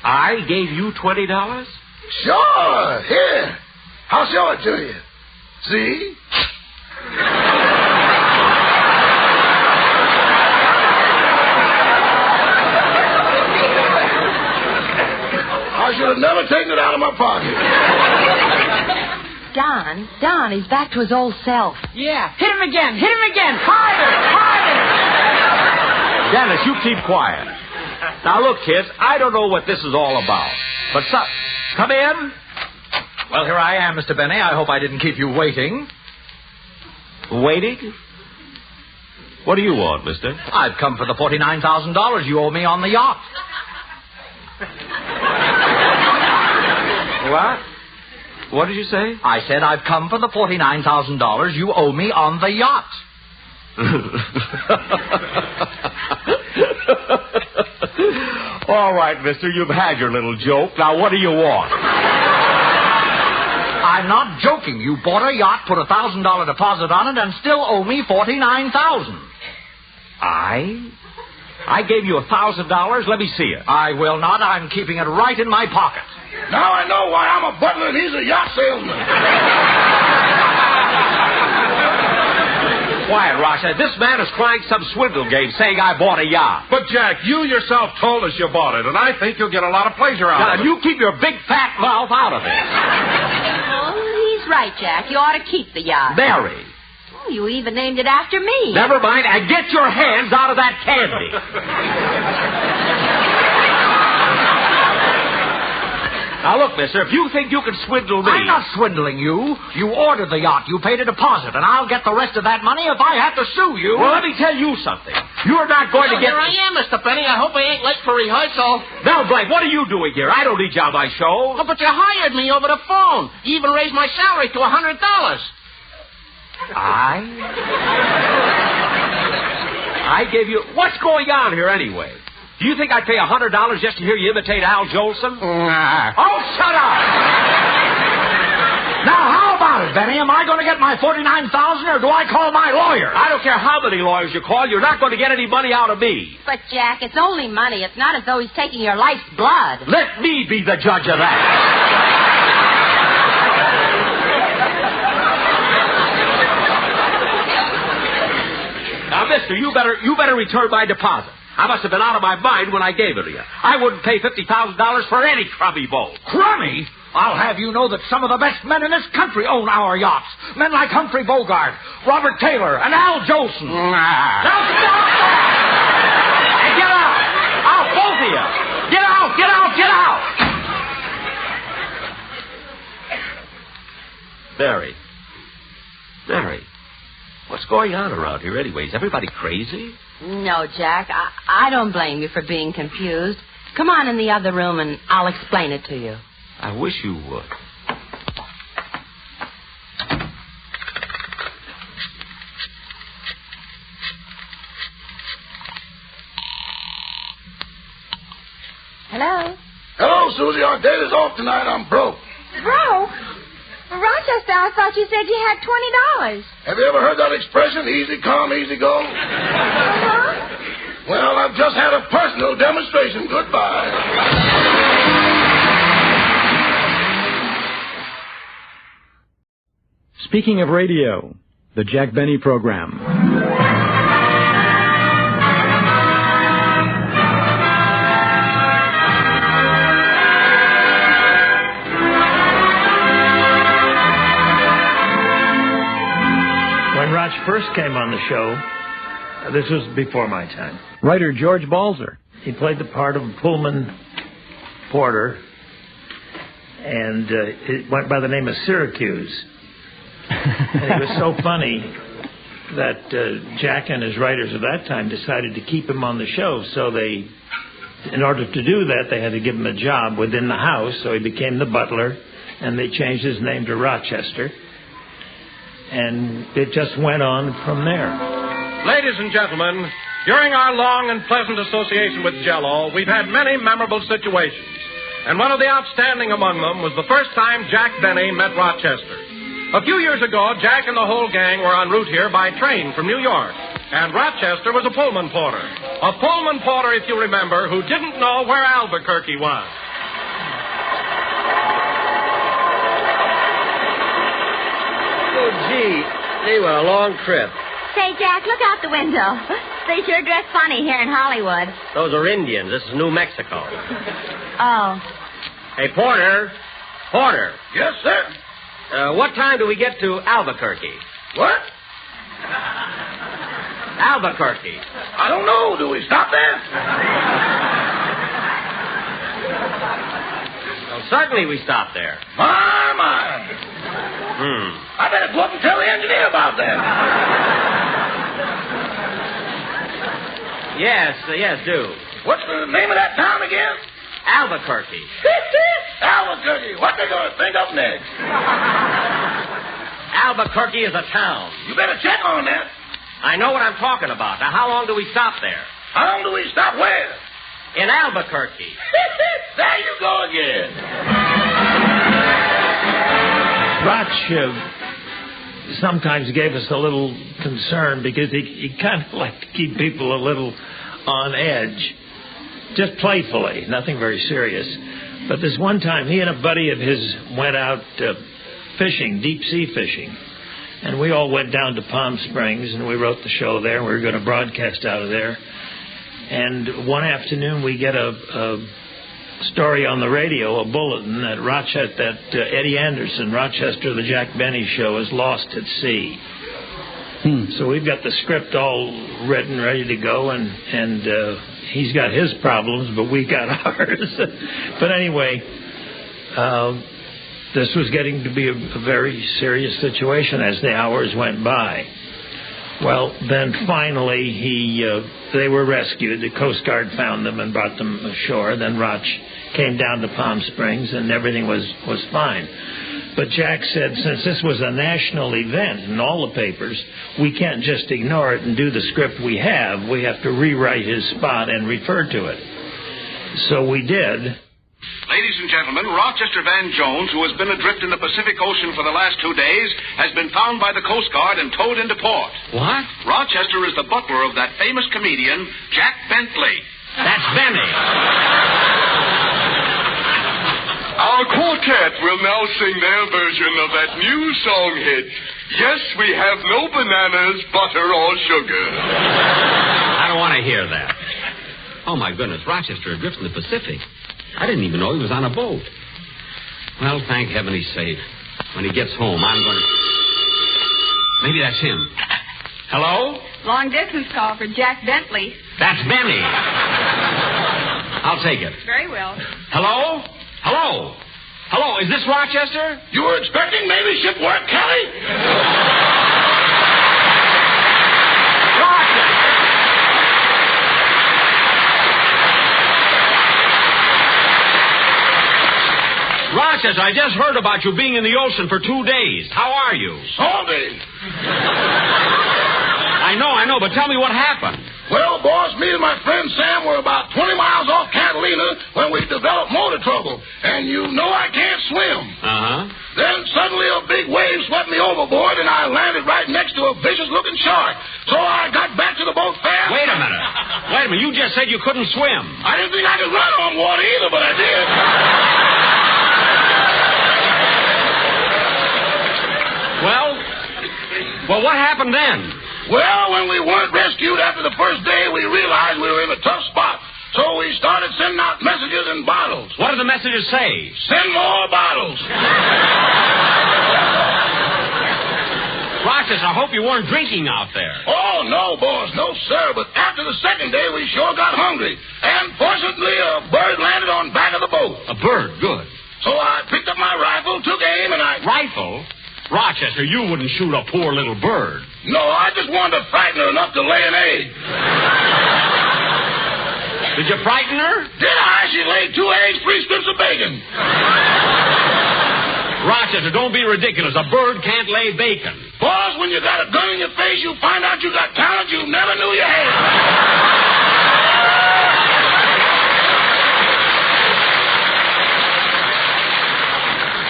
[SPEAKER 18] I gave you $20?
[SPEAKER 11] Sure. Here. I'll show it to you. See? have never taken it out of my pocket.
[SPEAKER 25] Don, he's back to his old self.
[SPEAKER 6] Yeah, hit him again, harder.
[SPEAKER 18] Dennis, you keep quiet. Now, look, kids, I don't know what this is all about. But come in.
[SPEAKER 7] Well, here I am, Mr. Benny. I hope I didn't keep you waiting.
[SPEAKER 18] Waiting? What do you want, mister?
[SPEAKER 7] I've come for the $49,000 you owe me on the yacht.
[SPEAKER 18] What? What did you say?
[SPEAKER 7] I said I've come for the $49,000 you owe me on the yacht.
[SPEAKER 18] All right, mister, you've had your little joke. Now, what do you want?
[SPEAKER 7] I'm not joking. You bought a yacht, put a $1,000 deposit on it, and still owe me $49,000.
[SPEAKER 18] I gave you $1,000. Let me see it.
[SPEAKER 7] I will not. I'm keeping it right in my pocket.
[SPEAKER 11] Now I know why I'm a butler and he's a yacht salesman.
[SPEAKER 18] Quiet, Rochester. This man is crying some swindle game saying I bought a yacht.
[SPEAKER 10] But, Jack, you yourself told us you bought it, and I think you'll get a lot of pleasure out of it.
[SPEAKER 18] Now, you keep your big fat mouth out of it.
[SPEAKER 25] Oh, he's right, Jack. You ought to keep the yacht.
[SPEAKER 18] Mary.
[SPEAKER 25] Oh, you even named it after me.
[SPEAKER 18] Never mind, and get your hands out of that candy. Now, look, mister, if you think you can swindle me...
[SPEAKER 7] I'm not swindling you. You ordered the yacht. You paid a deposit, and I'll get the rest of that money if I have to sue you.
[SPEAKER 18] Well, let me tell you something. You're not going to get...
[SPEAKER 6] Here I am, Mr. Benny. I hope I ain't late for rehearsal.
[SPEAKER 18] Mel Blanc, what are you doing here? I don't need you on my show.
[SPEAKER 6] Oh, but you hired me over the phone. You even raised my salary to $100.
[SPEAKER 18] I gave you... What's going on here, anyway? Do you think I'd pay $100 just to hear you imitate Al Jolson? Oh, shut up!
[SPEAKER 7] Now, how about it, Benny? Am I going to get my $49,000 or do I call my lawyer?
[SPEAKER 18] I don't care how many lawyers you call. You're not going to get any money out of me.
[SPEAKER 25] But, Jack, it's only money. It's not as though he's taking your life's blood.
[SPEAKER 18] Let me be the judge of that. Now, mister, you better return my deposit. I must have been out of my mind when I gave it to you. I wouldn't pay $50,000 for any crummy boat.
[SPEAKER 7] Crummy? I'll have you know that some of the best men in this country own our yachts. Men like Humphrey Bogart, Robert Taylor, and Al Jolson.
[SPEAKER 18] Now stop that! And get out! Out, both of you! Get out! Get out! Get out! Mary, what's going on around here anyway? Is everybody crazy?
[SPEAKER 25] No, Jack, I don't blame you for being confused. Come on in the other room and I'll explain it to you.
[SPEAKER 18] I wish you would.
[SPEAKER 25] Hello?
[SPEAKER 11] Hello, Susie. Our date is off tonight. I'm broke.
[SPEAKER 9] Broke? Rochester, I thought you said you had $20.
[SPEAKER 11] Have you ever heard that expression, easy come, easy go?
[SPEAKER 9] Uh-huh.
[SPEAKER 11] Well, I've just had a personal demonstration. Goodbye.
[SPEAKER 16] Speaking of radio, the Jack Benny Program.
[SPEAKER 17] When Roch first came on the show, this was before my time.
[SPEAKER 16] Writer George Balzer.
[SPEAKER 17] He played the part of Pullman porter, and it went by the name of Syracuse. And it was so funny that Jack and his writers of that time decided to keep him on the show. So they, in order to do that, they had to give him a job within the house. So he became the butler, and they changed his name to Rochester. And it just went on from there.
[SPEAKER 10] Ladies and gentlemen, during our long and pleasant association with Jell-O, we've had many memorable situations. And one of the outstanding among them was the first time Jack Benny met Rochester. A few years ago, Jack and the whole gang were en route here by train from New York. And Rochester was a Pullman porter. A Pullman porter, if you remember, who didn't know where Albuquerque was.
[SPEAKER 13] Oh, gee, they were a long trip.
[SPEAKER 9] Say, Jack, look out the window. They sure dress funny here in Hollywood.
[SPEAKER 13] Those are Indians. This is New Mexico.
[SPEAKER 9] Oh.
[SPEAKER 13] Hey, Porter. Porter.
[SPEAKER 11] Yes, sir.
[SPEAKER 13] What time do we get to Albuquerque?
[SPEAKER 11] What?
[SPEAKER 13] Albuquerque.
[SPEAKER 11] I don't know. Do we stop there?
[SPEAKER 13] Well, certainly we stop there.
[SPEAKER 11] My. I better go up and tell the engineer about that.
[SPEAKER 13] Yes, do.
[SPEAKER 11] What's the name of that town again?
[SPEAKER 13] Albuquerque.
[SPEAKER 11] Albuquerque. What they going to think up next?
[SPEAKER 13] Albuquerque is a town.
[SPEAKER 11] You better check on that.
[SPEAKER 13] I know what I'm talking about. Now, how long do we stop there?
[SPEAKER 11] How long do we stop where?
[SPEAKER 13] In Albuquerque.
[SPEAKER 11] There you go again.
[SPEAKER 8] Roch sometimes gave us a little concern because he kind of liked to keep people a little on edge, just playfully, nothing very serious. But this one time, he and a buddy of his went out fishing, deep-sea fishing. And we all went down to Palm Springs, and we wrote the show there. We were going to broadcast out of there. And one afternoon, we get a story on the radio, a bulletin, that Eddie Anderson, Rochester, the Jack Benny Show, is lost at sea. So we've got the script all written, ready to go, and he's got his problems, but we got ours. But anyway, this was getting to be a very serious situation as the hours went by. Well, then finally they were rescued. The Coast Guard found them and brought them ashore. Then Roch came down to Palm Springs, and everything was fine. But Jack said, since this was a national event in all the papers, we can't just ignore it and do the script we have. We have to rewrite his spot and refer to it. So we did.
[SPEAKER 2] Ladies and gentlemen, Rochester Van Jones, who has been adrift in the Pacific Ocean for the last 2 days, has been found by the Coast Guard and towed into port.
[SPEAKER 13] What?
[SPEAKER 2] Rochester is the butler of that famous comedian, Jack Bentley.
[SPEAKER 13] That's Benny.
[SPEAKER 14] Our quartet will now sing their version of that new song hit, Yes, We Have No Bananas, Butter, or Sugar.
[SPEAKER 18] I don't want to hear that. Oh, my goodness, Rochester adrift in the Pacific. I didn't even know he was on a boat. Well, thank heaven he's safe. When he gets home, I'm going to... Maybe that's him. Hello?
[SPEAKER 9] Long distance call for Jack Bentley.
[SPEAKER 18] That's Benny. I'll take it.
[SPEAKER 9] Very well.
[SPEAKER 18] Hello? Hello? Hello, is this Rochester?
[SPEAKER 11] You were expecting Navy ship work, Kelly?
[SPEAKER 18] Rochester, I just heard about you being in the ocean for 2 days. How are you?
[SPEAKER 11] Salty.
[SPEAKER 18] I know, but tell me what happened.
[SPEAKER 11] Well, boss, me and my friend Sam were about 20 miles off Catalina when we developed motor trouble. And you know I can't swim.
[SPEAKER 18] Uh-huh.
[SPEAKER 11] Then suddenly a big wave swept me overboard, and I landed right next to a vicious-looking shark. So I got back to the boat fast.
[SPEAKER 18] Wait a minute. You just said you couldn't swim.
[SPEAKER 11] I didn't think I could run on water either, but I did.
[SPEAKER 18] Well, what happened then?
[SPEAKER 11] Well, when we weren't rescued after the first day, we realized we were in a tough spot. So we started sending out messages in bottles.
[SPEAKER 18] What did the messages say?
[SPEAKER 11] Send more bottles.
[SPEAKER 18] Rochester, I hope you weren't drinking out there.
[SPEAKER 11] Oh, no, boss. No, sir. But after the second day, we sure got hungry. And fortunately, a bird landed on back of the boat.
[SPEAKER 18] A bird? Good.
[SPEAKER 11] So I picked up my rifle, took aim, and I...
[SPEAKER 18] Rifle? Rochester, you wouldn't shoot a poor little bird.
[SPEAKER 11] No, I just wanted to frighten her enough to lay an egg.
[SPEAKER 18] Did you frighten her?
[SPEAKER 11] Did I? She laid 2 eggs, 3 strips of bacon.
[SPEAKER 18] Rochester, don't be ridiculous. A bird can't lay bacon.
[SPEAKER 11] Boss, when you got a gun in your face, you find out you got talent you never knew you had.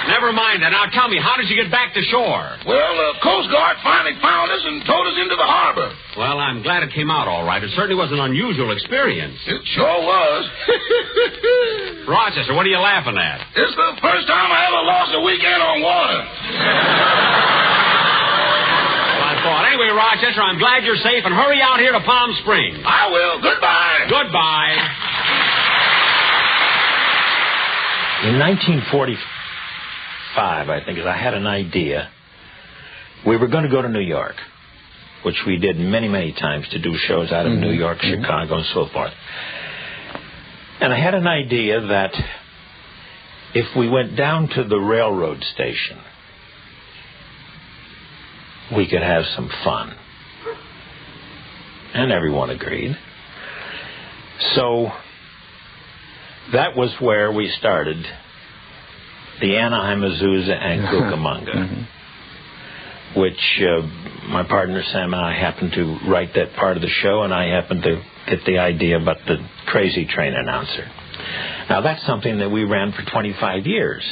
[SPEAKER 18] Never mind that. Now tell me, how did you get back to shore?
[SPEAKER 11] Well, the Coast Guard finally found us and towed us into the harbor.
[SPEAKER 18] Well, I'm glad it came out all right. It certainly was an unusual experience.
[SPEAKER 11] It sure was.
[SPEAKER 18] Rochester, what are you laughing at?
[SPEAKER 11] It's the first time I ever lost a weekend on water.
[SPEAKER 18] Anyway, Rochester, I'm glad you're safe, and hurry out here to Palm Springs.
[SPEAKER 11] I will. Goodbye.
[SPEAKER 18] Goodbye.
[SPEAKER 8] In 1945, I think, I had an idea. We were going to go to New York, which we did many, many times to do shows out of New York, Chicago, and so forth. And I had an idea that if we went down to the railroad station, we could have some fun. And everyone agreed. So that was where we started the Anaheim, Azusa, and Cucamonga, which my partner Sam and I happened to write that part of the show, and I happened to get the idea about the crazy train announcer. Now, that's something that we ran for 25 years.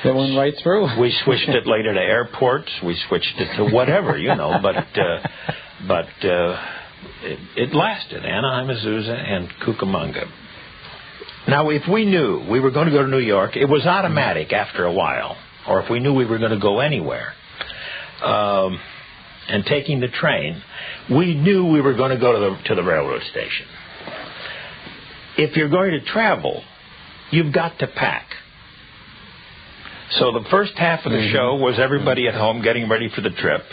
[SPEAKER 20] That went right through.
[SPEAKER 8] We switched it later to airports. We switched it to whatever, but it lasted, Anaheim, Azusa, and Cucamonga. Now, if we knew we were going to go to New York, it was automatic after a while, or if we knew we were going to go anywhere, and taking the train, we knew we were going to go to the railroad station. If you're going to travel, you've got to pack. So the first half of the show was everybody at home getting ready for the trip.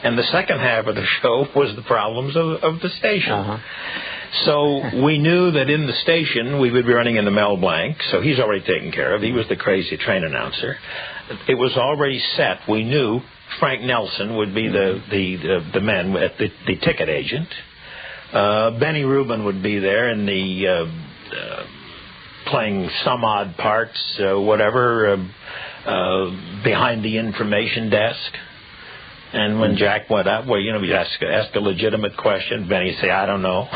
[SPEAKER 8] And the second half of the show was the problems of the station. So we knew that in the station we would be running into Mel Blanc, so he's already taken care of. He was the crazy train announcer. It was already set. We knew Frank Nelson would be the man at the ticket agent. Benny Rubin would be there in the playing some odd parts, behind the information desk. And when Jack went up, you ask a legitimate question, Benny say, I don't know.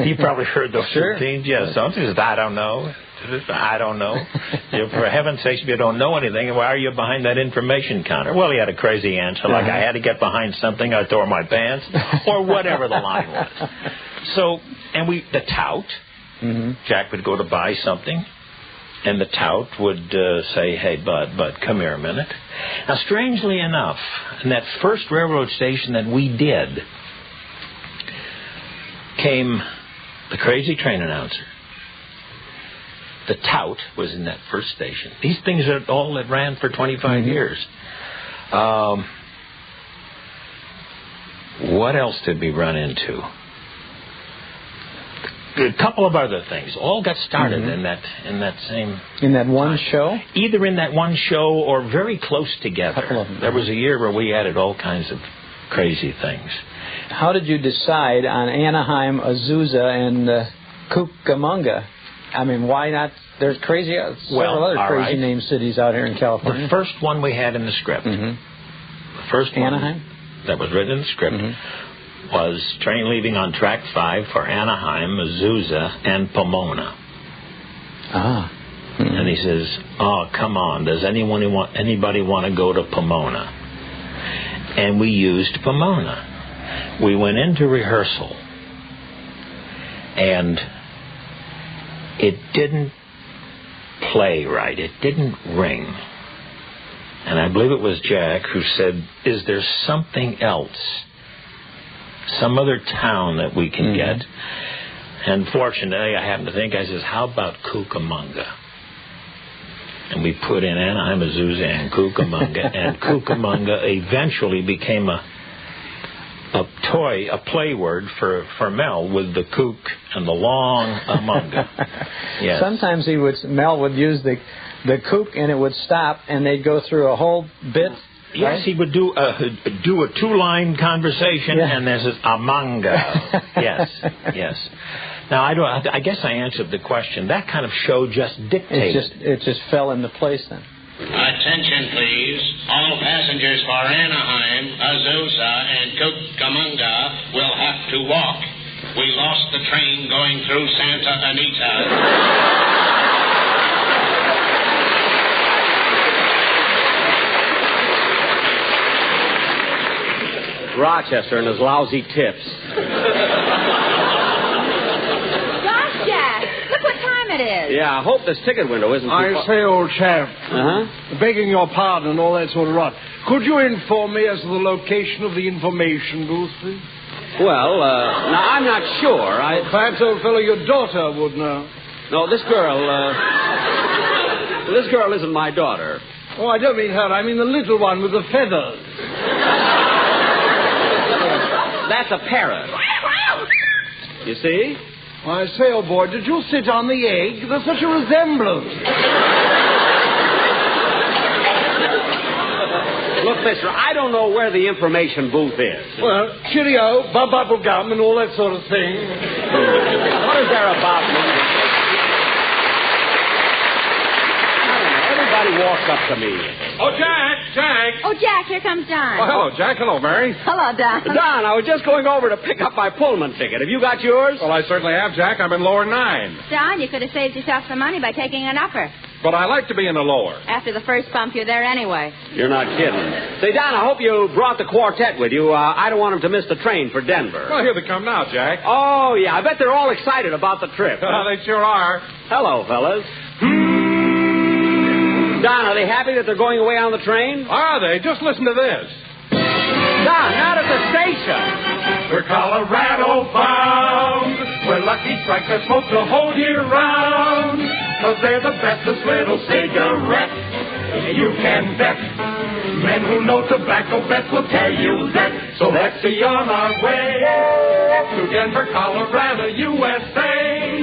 [SPEAKER 8] You probably heard those routines. Yes, something says, I don't know. I don't know. For heaven's sake, if you don't know anything, why are you behind that information counter? Well, he had a crazy answer, like I had to get behind something, I tore my pants, or whatever the line was. So, and the tout, Jack would go to buy something, and the tout would say, hey, Bud, come here a minute. Now, strangely enough, in that first railroad station that we did, came the crazy train announcer. The tout was in that first station. These things are all that ran for 25 years. What else did we run into? A couple of other things. All got started in that
[SPEAKER 20] one show?
[SPEAKER 8] Either in that one show or very close together. There was a year where we added all kinds of crazy things.
[SPEAKER 20] How did you decide on Anaheim, Azusa, and Cucamonga? I mean, why not? There's several other crazy name cities out here in California.
[SPEAKER 8] The first one we had in the script. The first one
[SPEAKER 20] Anaheim?
[SPEAKER 8] That was written in the script was train leaving on track 5 for Anaheim, Azusa, and Pomona. And he says, oh, come on, does anybody want to go to Pomona? And we used Pomona. We went into rehearsal, and it didn't play right. It didn't ring. And I believe it was Jack who said, is there something else? Some other town that we can get? And fortunately, I happened to think, I says, how about Cucamonga? And we put in Anaheim, Azusa, and Cucamonga. And Cucamonga eventually became a play word for Mel, with the kook and the long amonga. Yes.
[SPEAKER 20] Sometimes Mel would use the kook and it would stop and they'd go through a whole bit.
[SPEAKER 8] Yes, right? He would do a 2-line conversation and there's this amonga. Yes. Now I guess I answered the question. That kind of show just dictated.
[SPEAKER 20] It just fell into place then.
[SPEAKER 15] Attention, please. All passengers for Anaheim, Azusa, and Cucamonga will have to walk. We lost the train going through Santa Anita.
[SPEAKER 12] Rochester and his lousy tips.
[SPEAKER 9] Gosh, Jack, look what time it is.
[SPEAKER 12] Yeah, I hope this ticket window isn't too
[SPEAKER 19] I say, old chap,
[SPEAKER 12] Uh-huh.
[SPEAKER 19] begging your pardon and all that sort of rot, could you inform me as to the location of the information booth, please?
[SPEAKER 12] Well, now, I'm not sure.
[SPEAKER 19] Perhaps, old fellow, your daughter would know.
[SPEAKER 12] No, this girl,
[SPEAKER 13] This girl isn't my daughter.
[SPEAKER 19] Oh, I don't mean her. I mean the little one with the feathers.
[SPEAKER 13] That's a parrot. You see?
[SPEAKER 19] I say, old boy, did you sit on the egg? There's such a resemblance.
[SPEAKER 13] Look, mister, I don't know where the information booth is.
[SPEAKER 19] Well, cheerio, bubble gum and all that sort of thing.
[SPEAKER 13] What is there about me? Everybody walks up to me.
[SPEAKER 10] Oh, Jack!
[SPEAKER 9] Oh, Jack, here comes Don.
[SPEAKER 10] Oh, hello, Jack. Hello, Mary.
[SPEAKER 9] Hello, Don.
[SPEAKER 13] Don, I was just going over to pick up my Pullman ticket. Have you got yours?
[SPEAKER 10] Well, I certainly have, Jack. I'm in lower 9.
[SPEAKER 9] Don, you could have saved yourself some money by taking an upper.
[SPEAKER 10] But I like to be in the lower.
[SPEAKER 9] After the first bump, you're there anyway.
[SPEAKER 13] You're not kidding. Say, Don, I hope you brought the quartet with you. I don't want them to miss the train for Denver.
[SPEAKER 10] Well, here they come now, Jack.
[SPEAKER 13] Oh, yeah. I bet they're all excited about the trip.
[SPEAKER 10] They sure are.
[SPEAKER 13] Hello, fellas. Don, are they happy that they're going away on the train?
[SPEAKER 10] Are they? Just listen to this.
[SPEAKER 13] Don, not at the station.
[SPEAKER 3] We're Colorado bound. We're Lucky Strike that smokes the whole year round. 'Cause they're the bestest little cigarettes you can bet. Men who know tobacco best will tell you that. So let's be on our way to Denver, Colorado, USA.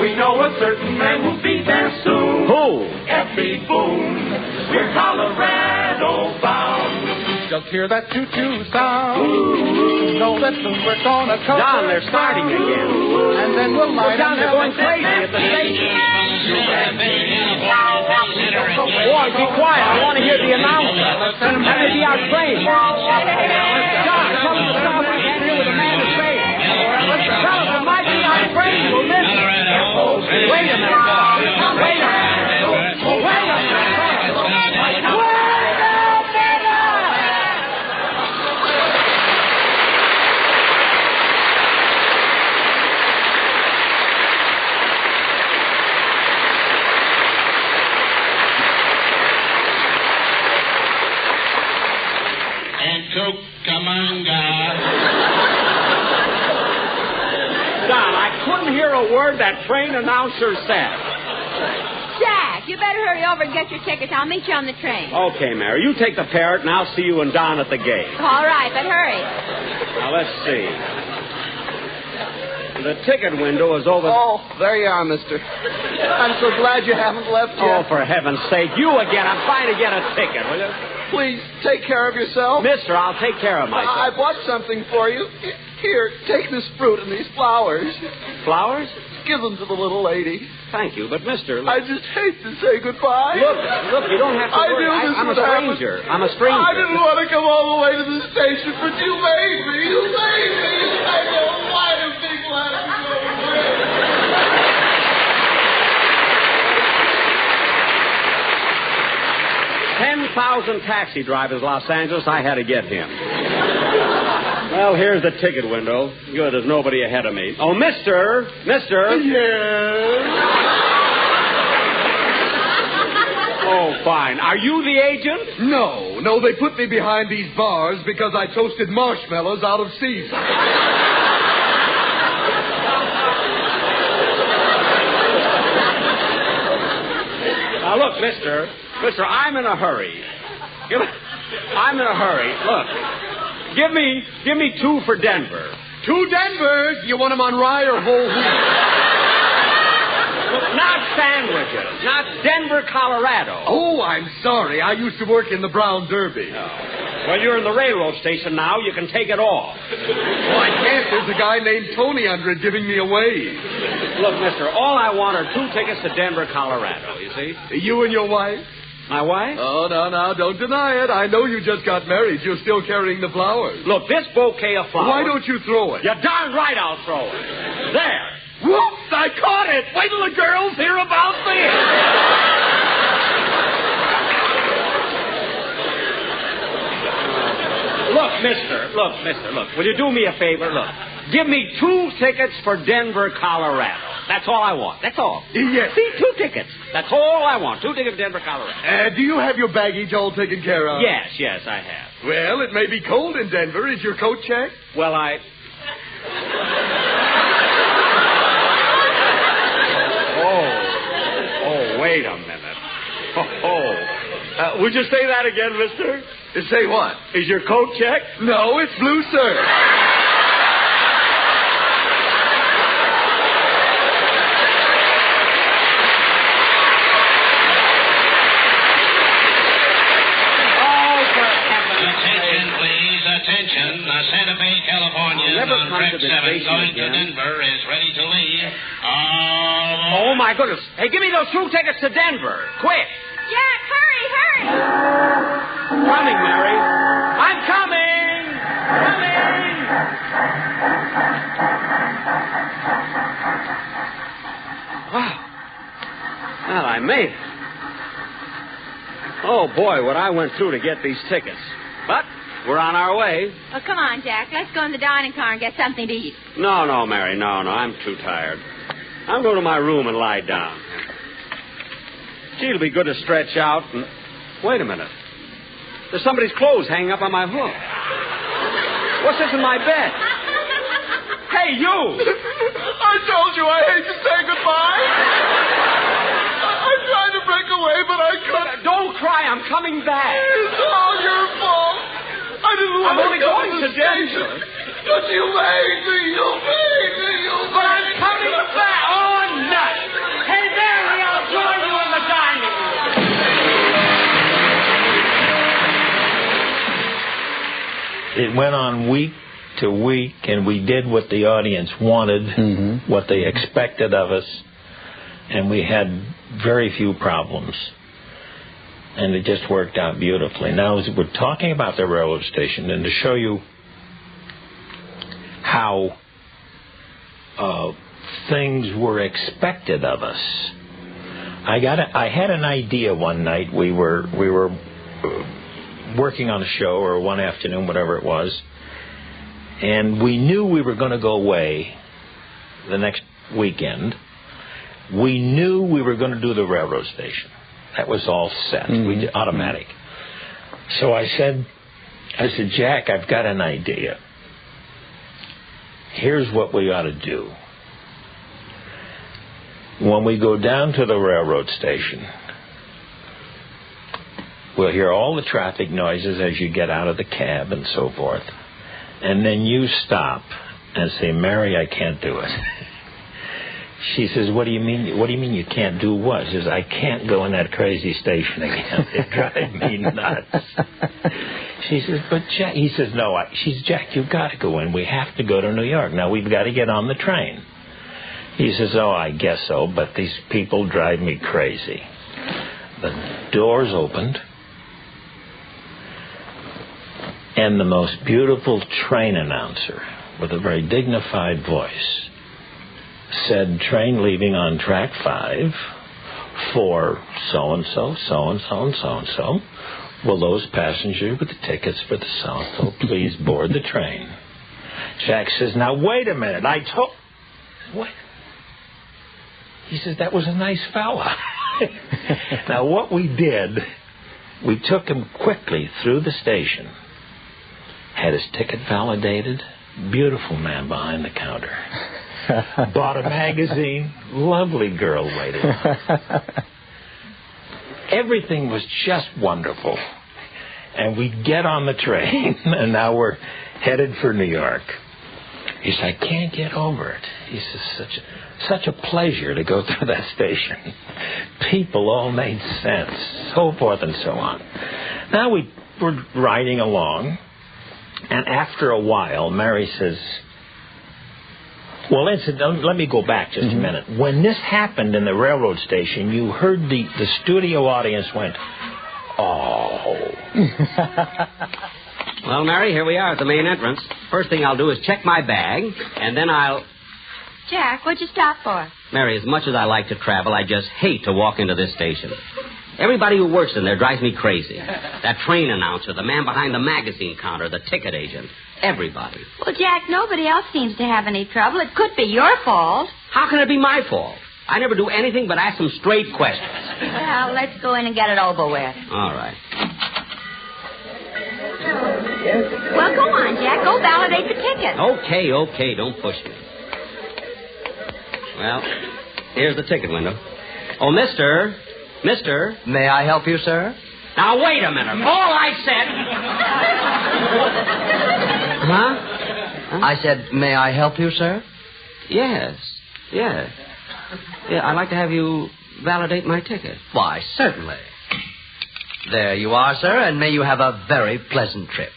[SPEAKER 3] We know a certain man who'll be there soon.
[SPEAKER 13] Who?
[SPEAKER 3] F.B. Boone. We're Colorado bound.
[SPEAKER 10] Just hear that choo-choo sound. Ooh. Know that soon we're gonna come.
[SPEAKER 13] Don, they're starting again.
[SPEAKER 10] And then we'll light
[SPEAKER 13] Don, they're going crazy at the station. Boy, be quiet. I want to hear the announcement. That may be our train. Don, tell them to stop. I can't hear what the man is saying. Tell them it might be our train. We'll miss it. Wait a minute. Wait a minute. Don, I couldn't hear a word that train announcer said.
[SPEAKER 9] Jack, you better hurry over and get your tickets. I'll meet you on the train.
[SPEAKER 13] Okay, Mary, you take the parrot, and I'll see you and Don at the gate.
[SPEAKER 9] All right, but hurry.
[SPEAKER 13] Now, let's see. The ticket window is over...
[SPEAKER 4] Oh, there you are, mister. I'm so glad you haven't left yet.
[SPEAKER 13] Oh, for heaven's sake. You again. I'm trying to get a ticket, will you?
[SPEAKER 4] Please, take care of yourself.
[SPEAKER 13] Mister, I'll take care of myself.
[SPEAKER 4] I bought something for you. Here, take this fruit and these flowers.
[SPEAKER 13] Flowers?
[SPEAKER 4] Give them to the little lady.
[SPEAKER 13] Thank you, but mister...
[SPEAKER 4] I just hate to say goodbye.
[SPEAKER 13] Look, you don't have to worry. I'm a stranger. I'm a stranger.
[SPEAKER 4] I didn't want to come all the way to the station, but you made me. You made me. I know. Why do people have to go
[SPEAKER 13] away? 10,000 taxi drivers, Los Angeles. I had to get him. Well, here's the ticket window. Good, there's nobody ahead of me. Oh, mister.
[SPEAKER 4] Yes?
[SPEAKER 13] Oh, fine. Are you the agent?
[SPEAKER 4] No, they put me behind these bars because I toasted marshmallows out of season.
[SPEAKER 13] Now, look, mister, I'm in a hurry. I'm in a hurry. Look. Give me 2 for Denver.
[SPEAKER 4] 2 Denvers? You want them on rye or whole wheat?
[SPEAKER 13] Look, not sandwiches. Not Denver, Colorado.
[SPEAKER 4] Oh, I'm sorry. I used to work in the Brown Derby.
[SPEAKER 13] Oh. Well, you're in the railroad station now. You can take it off.
[SPEAKER 4] Well, I can't. There's a guy named Tony under it giving me away.
[SPEAKER 13] Look, mister, all I want are 2 tickets to Denver, Colorado, you see?
[SPEAKER 4] You and your wife?
[SPEAKER 13] My wife?
[SPEAKER 4] Oh, no, don't deny it. I know you just got married. You're still carrying the flowers.
[SPEAKER 13] Look, this bouquet of flowers...
[SPEAKER 4] Why don't you throw it?
[SPEAKER 13] You're darn right I'll throw it. There.
[SPEAKER 4] Whoops, I caught it. Wait till the girls hear about this.
[SPEAKER 13] Look, mister. Will you do me a favor? Look. Give me 2 tickets for Denver, Colorado. That's all I want. That's all.
[SPEAKER 4] Yes.
[SPEAKER 13] See, 2 tickets. That's all I want. 2 tickets to Denver, Colorado.
[SPEAKER 4] Do you have your baggage all taken care of?
[SPEAKER 13] Yes, I have.
[SPEAKER 4] Well, it may be cold in Denver. Is your coat checked?
[SPEAKER 13] Well, Oh, wait a minute.
[SPEAKER 1] Would you say that again, mister?
[SPEAKER 11] Say what?
[SPEAKER 1] Is your coat checked?
[SPEAKER 11] No, it's blue, sir.
[SPEAKER 15] Santa Fe, California, on track 7 going to Denver is ready to leave.
[SPEAKER 13] Oh, my goodness. Hey, give me those 2 tickets to Denver. Quick.
[SPEAKER 9] Jack, hurry.
[SPEAKER 13] Coming, Mary. I'm coming. Wow. Well, I made it. Oh, boy, what I went through to get these tickets. But we're on our way.
[SPEAKER 9] Well, come on, Jack. Let's go in the dining car and get something to eat.
[SPEAKER 13] No, Mary, no. I'm too tired. I'll go to my room and lie down. Gee, it'll be good to stretch out and... Wait a minute. There's somebody's clothes hanging up on my hook. What's this in my bed? Hey, you!
[SPEAKER 4] I told you I hate to say goodbye. I tried to break away, but I couldn't.
[SPEAKER 13] Don't cry. I'm coming back.
[SPEAKER 4] It's all your fault. I didn't want
[SPEAKER 13] I'm only
[SPEAKER 4] to go
[SPEAKER 13] going
[SPEAKER 4] to
[SPEAKER 13] to
[SPEAKER 4] the station.
[SPEAKER 13] Denver.
[SPEAKER 4] But you made me.
[SPEAKER 13] But I'm coming back. Oh, nuts. Hey, Mary, I'll join you in the dining room.
[SPEAKER 8] It went on week to week, and we did what the audience wanted, what they expected of us, and we had very few problems. And it just worked out beautifully. Now, as we're talking about the railroad station, and to show you how things were expected of us, I had an idea one night. We were working on a show, or one afternoon, whatever it was, and we knew we were going to go away the next weekend. We knew we were going to do the railroad station. That was all set. We did automatic. So I said, Jack, I've got an idea. Here's what we ought to do. When we go down to the railroad station, we'll hear all the traffic noises as you get out of the cab and so forth. And then you stop and say, Mary, I can't do it. She says, what do you mean? What do you mean you can't do what? She says, I can't go in that crazy station again. It drives me nuts. She says, but Jack... He says, no. She's, Jack, you've got to go in. We have to go to New York. Now, we've got to get on the train. He says, oh, I guess so, but these people drive me crazy. The doors opened, and the most beautiful train announcer, with a very dignified voice, said, train leaving on track 5 for so-and-so, so-and-so, and so-and-so. Will those passengers with the tickets for the so-and-so please board the train? Jack says, now, wait a minute. What? He says, that was a nice fella. Now, what we did, we took him quickly through the station, had his ticket validated, beautiful man behind the counter. Bought a magazine, lovely girl waiting. Everything was just wonderful. And we get on the train, and now we're headed for New York. He said, I can't get over it. He says, such a pleasure to go through that station. People all made sense, so forth and so on. Now we're riding along, and after a while, Mary says, well, let me go back just a minute. When this happened in the railroad station, you heard the studio audience went, oh.
[SPEAKER 13] Well, Mary, here we are at the main entrance. First thing I'll do is check my bag, and then I'll...
[SPEAKER 9] Jack, what'd you stop for?
[SPEAKER 13] Mary, as much as I like to travel, I just hate to walk into this station. Everybody who works in there drives me crazy. That train announcer, the man behind the magazine counter, the ticket agent. Everybody.
[SPEAKER 9] Well, Jack, nobody else seems to have any trouble. It could be your fault.
[SPEAKER 13] How can it be my fault? I never do anything but ask some straight questions.
[SPEAKER 9] Well, let's go in and get it over with.
[SPEAKER 13] All right.
[SPEAKER 9] Well, go on, Jack. Go validate the ticket.
[SPEAKER 13] Okay. Don't push me. Well, here's the ticket window. Oh, mister,
[SPEAKER 18] Mister?
[SPEAKER 5] May I help you, sir?
[SPEAKER 18] Now, wait a minute. All I said... Huh?
[SPEAKER 5] I said, may I help you, sir?
[SPEAKER 18] Yes. Yeah, I'd like to have you validate my ticket.
[SPEAKER 5] Why, certainly. There you are, sir, and may you have a very pleasant trip.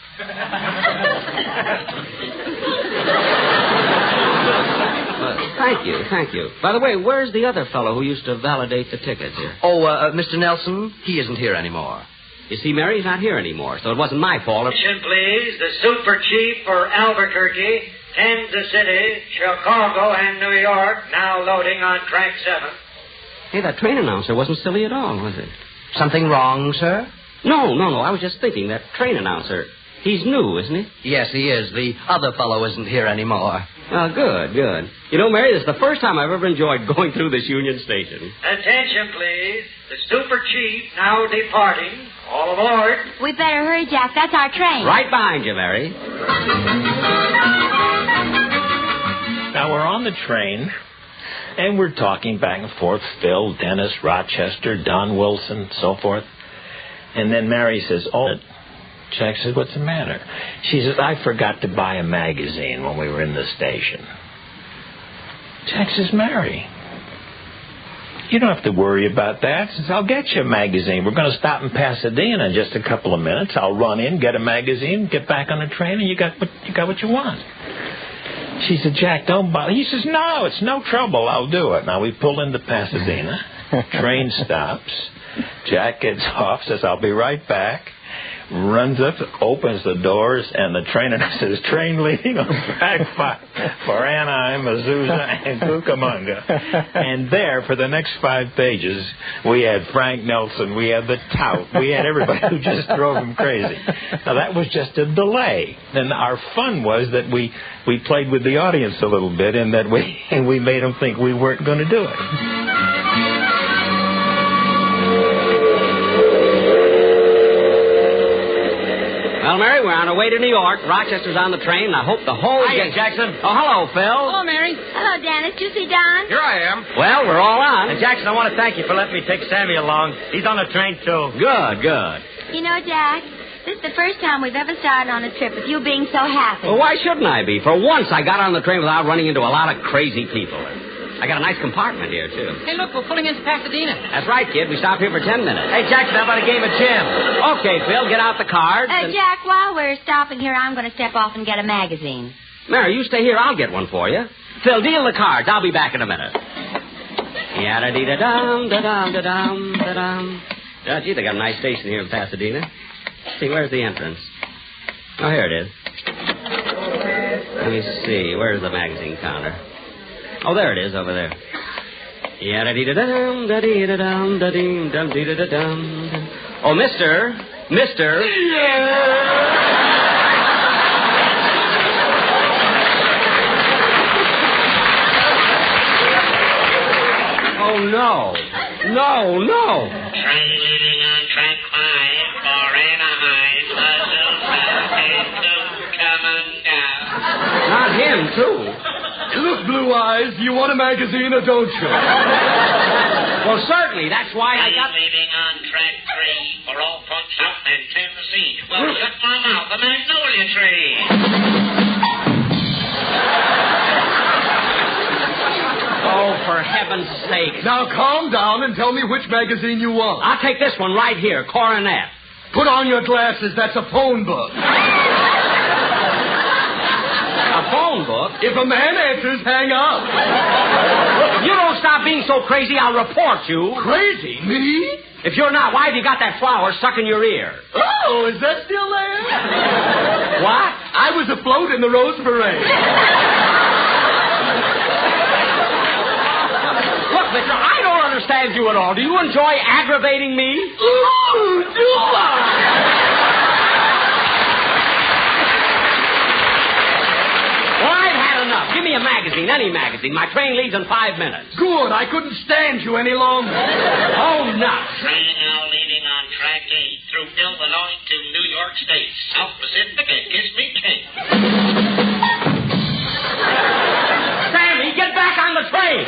[SPEAKER 18] Thank you. By the way, where's the other fellow who used to validate the tickets here?
[SPEAKER 5] Oh, Mr. Nelson, he isn't here anymore.
[SPEAKER 18] You see, Mary, he's not here anymore, so it wasn't my fault.
[SPEAKER 21] Attention, please. The Super Chief for Albuquerque, Kansas City, Chicago, and New York, now loading on track 7.
[SPEAKER 18] Hey, that train announcer wasn't silly at all, was it?
[SPEAKER 5] Something wrong, sir?
[SPEAKER 18] No. I was just thinking, that train announcer, he's new, isn't he?
[SPEAKER 5] Yes, he is. The other fellow isn't here anymore.
[SPEAKER 18] Oh, good. You know, Mary, this is the first time I've ever enjoyed going through this Union Station.
[SPEAKER 21] Attention, please. The Super Chief now departing. All aboard.
[SPEAKER 9] We better hurry, Jack. That's our train.
[SPEAKER 18] Right behind you, Mary.
[SPEAKER 8] Now, we're on the train, and we're talking back and forth. Phil, Dennis, Rochester, Don Wilson, so forth. And then Mary says, oh... Jack says, what's the matter? She says, I forgot to buy a magazine when we were in the station. Jack says, Mary, you don't have to worry about that. Says, I'll get you a magazine. We're going to stop in Pasadena in just a couple of minutes. I'll run in, get a magazine, get back on the train, and you got what you want. She said, Jack, don't bother. He says, no, it's no trouble. I'll do it. Now, we pull into Pasadena. Train stops. Jack gets off, says, I'll be right back. Runs up, opens the doors, and the trainer says, train leaving on track 5 for Anaheim, Azusa, and Cucamonga. And there, for the next 5 pages, we had Frank Nelson, we had the tout, we had everybody who just drove him crazy. Now, that was just a delay. And our fun was that we played with the audience a little bit, and that we made them think we weren't going to do it.
[SPEAKER 18] Well, Mary, we're on our way to New York. Rochester's on the train, and I hope the whole...
[SPEAKER 6] Hiya, Jackson.
[SPEAKER 18] Oh, hello, Phil.
[SPEAKER 9] Hello, Mary. Hello, Dennis. Did you see Don?
[SPEAKER 6] Here I am.
[SPEAKER 18] Well, we're all on.
[SPEAKER 6] And Jackson, I want to thank you for letting me take Sammy along. He's on the train, too.
[SPEAKER 18] Good.
[SPEAKER 9] You know, Jack, this is the first time we've ever started on a trip with you being so happy.
[SPEAKER 18] Well, why shouldn't I be? For once, I got on the train without running into a lot of crazy people. I got a nice compartment here, too.
[SPEAKER 6] Hey, look, we're pulling into Pasadena.
[SPEAKER 18] That's right, kid. We stopped here for 10 minutes.
[SPEAKER 6] Hey, Jackson, how about a game of gym?
[SPEAKER 18] Okay, Phil, get out the cards.
[SPEAKER 9] Jack, while we're stopping here, I'm going to step off and get a magazine.
[SPEAKER 18] Mary, you stay here. I'll get one for you. Phil, deal the cards. I'll be back in a minute. Yada-dee-da-dum, da-dum, da-dum, da-dum. Oh, gee, they got a nice station here in Pasadena. See, where's the entrance? Oh, here it is. Let me see. Where's the magazine counter? Oh, there it is, over there. Yada-dee-da-dum, da-dee-da-dum, da-dee-dum, dee-da-da-dum. Oh, Mister. Oh, no.
[SPEAKER 15] Train leaving on track 5 for Anaheim, Azusa, and Cucamonga.
[SPEAKER 18] Not him, too.
[SPEAKER 4] Look, Blue Eyes, you want a magazine or don't you?
[SPEAKER 18] Well, certainly. That's why I got...
[SPEAKER 15] Leaving on track 3 for Old Punch-Up and Tennessee. Well, shut my mouth, the magnolia tree.
[SPEAKER 18] Oh, for heaven's sake.
[SPEAKER 4] Now, calm down and tell me which magazine you want.
[SPEAKER 18] I'll take this one right here, Coronet.
[SPEAKER 4] Put on your glasses. That's a phone book.
[SPEAKER 18] A phone book?
[SPEAKER 4] If a man answers, hang up.
[SPEAKER 18] If you don't stop being so crazy, I'll report you.
[SPEAKER 4] Crazy? Me?
[SPEAKER 18] If you're not, why have you got that flower stuck in your ear?
[SPEAKER 4] Oh, is that still there?
[SPEAKER 18] What?
[SPEAKER 4] I was afloat in the Rose Parade.
[SPEAKER 18] Look, mister, I don't understand you at all. Do you enjoy aggravating me?
[SPEAKER 4] Ooh, do I?
[SPEAKER 18] Give me a magazine, any magazine. My train leaves in 5 minutes.
[SPEAKER 4] Good. I couldn't stand you any longer.
[SPEAKER 18] Oh, nuts.
[SPEAKER 15] Train now leaving on track 8 through Illinois to New York State. South Pacific and Kiss Me Kate.
[SPEAKER 18] Sammy, get back on the train.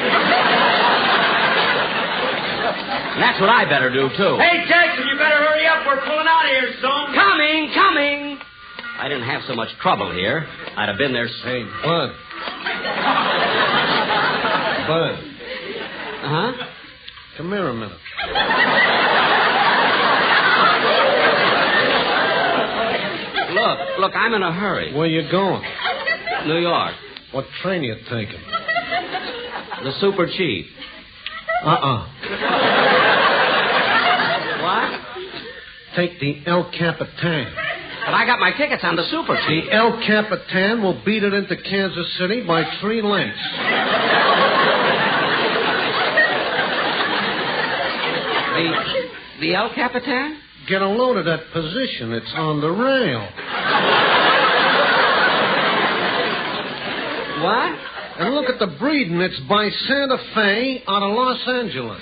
[SPEAKER 18] And that that's what I better do, too.
[SPEAKER 13] Hey, Jackson, you better hurry up. We're pulling out of here soon.
[SPEAKER 18] Coming. I didn't have so much trouble here. I'd have been there.
[SPEAKER 19] Hey, Bud. Bud.
[SPEAKER 18] Uh-huh?
[SPEAKER 19] Come here a minute.
[SPEAKER 18] Look, I'm in a hurry.
[SPEAKER 19] Where you going?
[SPEAKER 18] New York.
[SPEAKER 19] What train you taking?
[SPEAKER 18] The Super Chief.
[SPEAKER 19] Uh-uh.
[SPEAKER 18] What?
[SPEAKER 19] Take the El Capitan.
[SPEAKER 18] But I got my tickets on the Super Chief.
[SPEAKER 19] The El Capitan will beat it into Kansas City by 3 lengths.
[SPEAKER 18] The El Capitan?
[SPEAKER 19] Get a load of that position. It's on the rail.
[SPEAKER 18] What?
[SPEAKER 19] And look at the breeding. It's by Santa Fe out of Los Angeles.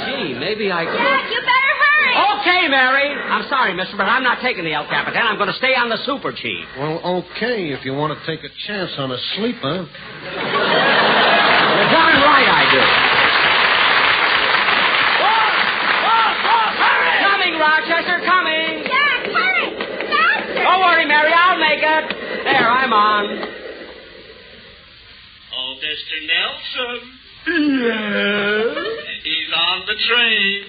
[SPEAKER 18] Gee, maybe I could...
[SPEAKER 9] Jack, you better hurry.
[SPEAKER 18] Okay, Mary. I'm sorry, mister, but I'm not taking the El Capitan. I'm going to stay on the Super Chief.
[SPEAKER 19] Well, okay, if you want to take a chance on a sleeper.
[SPEAKER 18] You're darn right I do. Rochester, coming.
[SPEAKER 9] Jack, hurry. Faster.
[SPEAKER 18] Don't worry, Mary. I'll make it. There, I'm on.
[SPEAKER 15] Oh, Mr. Nelson.
[SPEAKER 1] Yes?
[SPEAKER 15] He's on the train.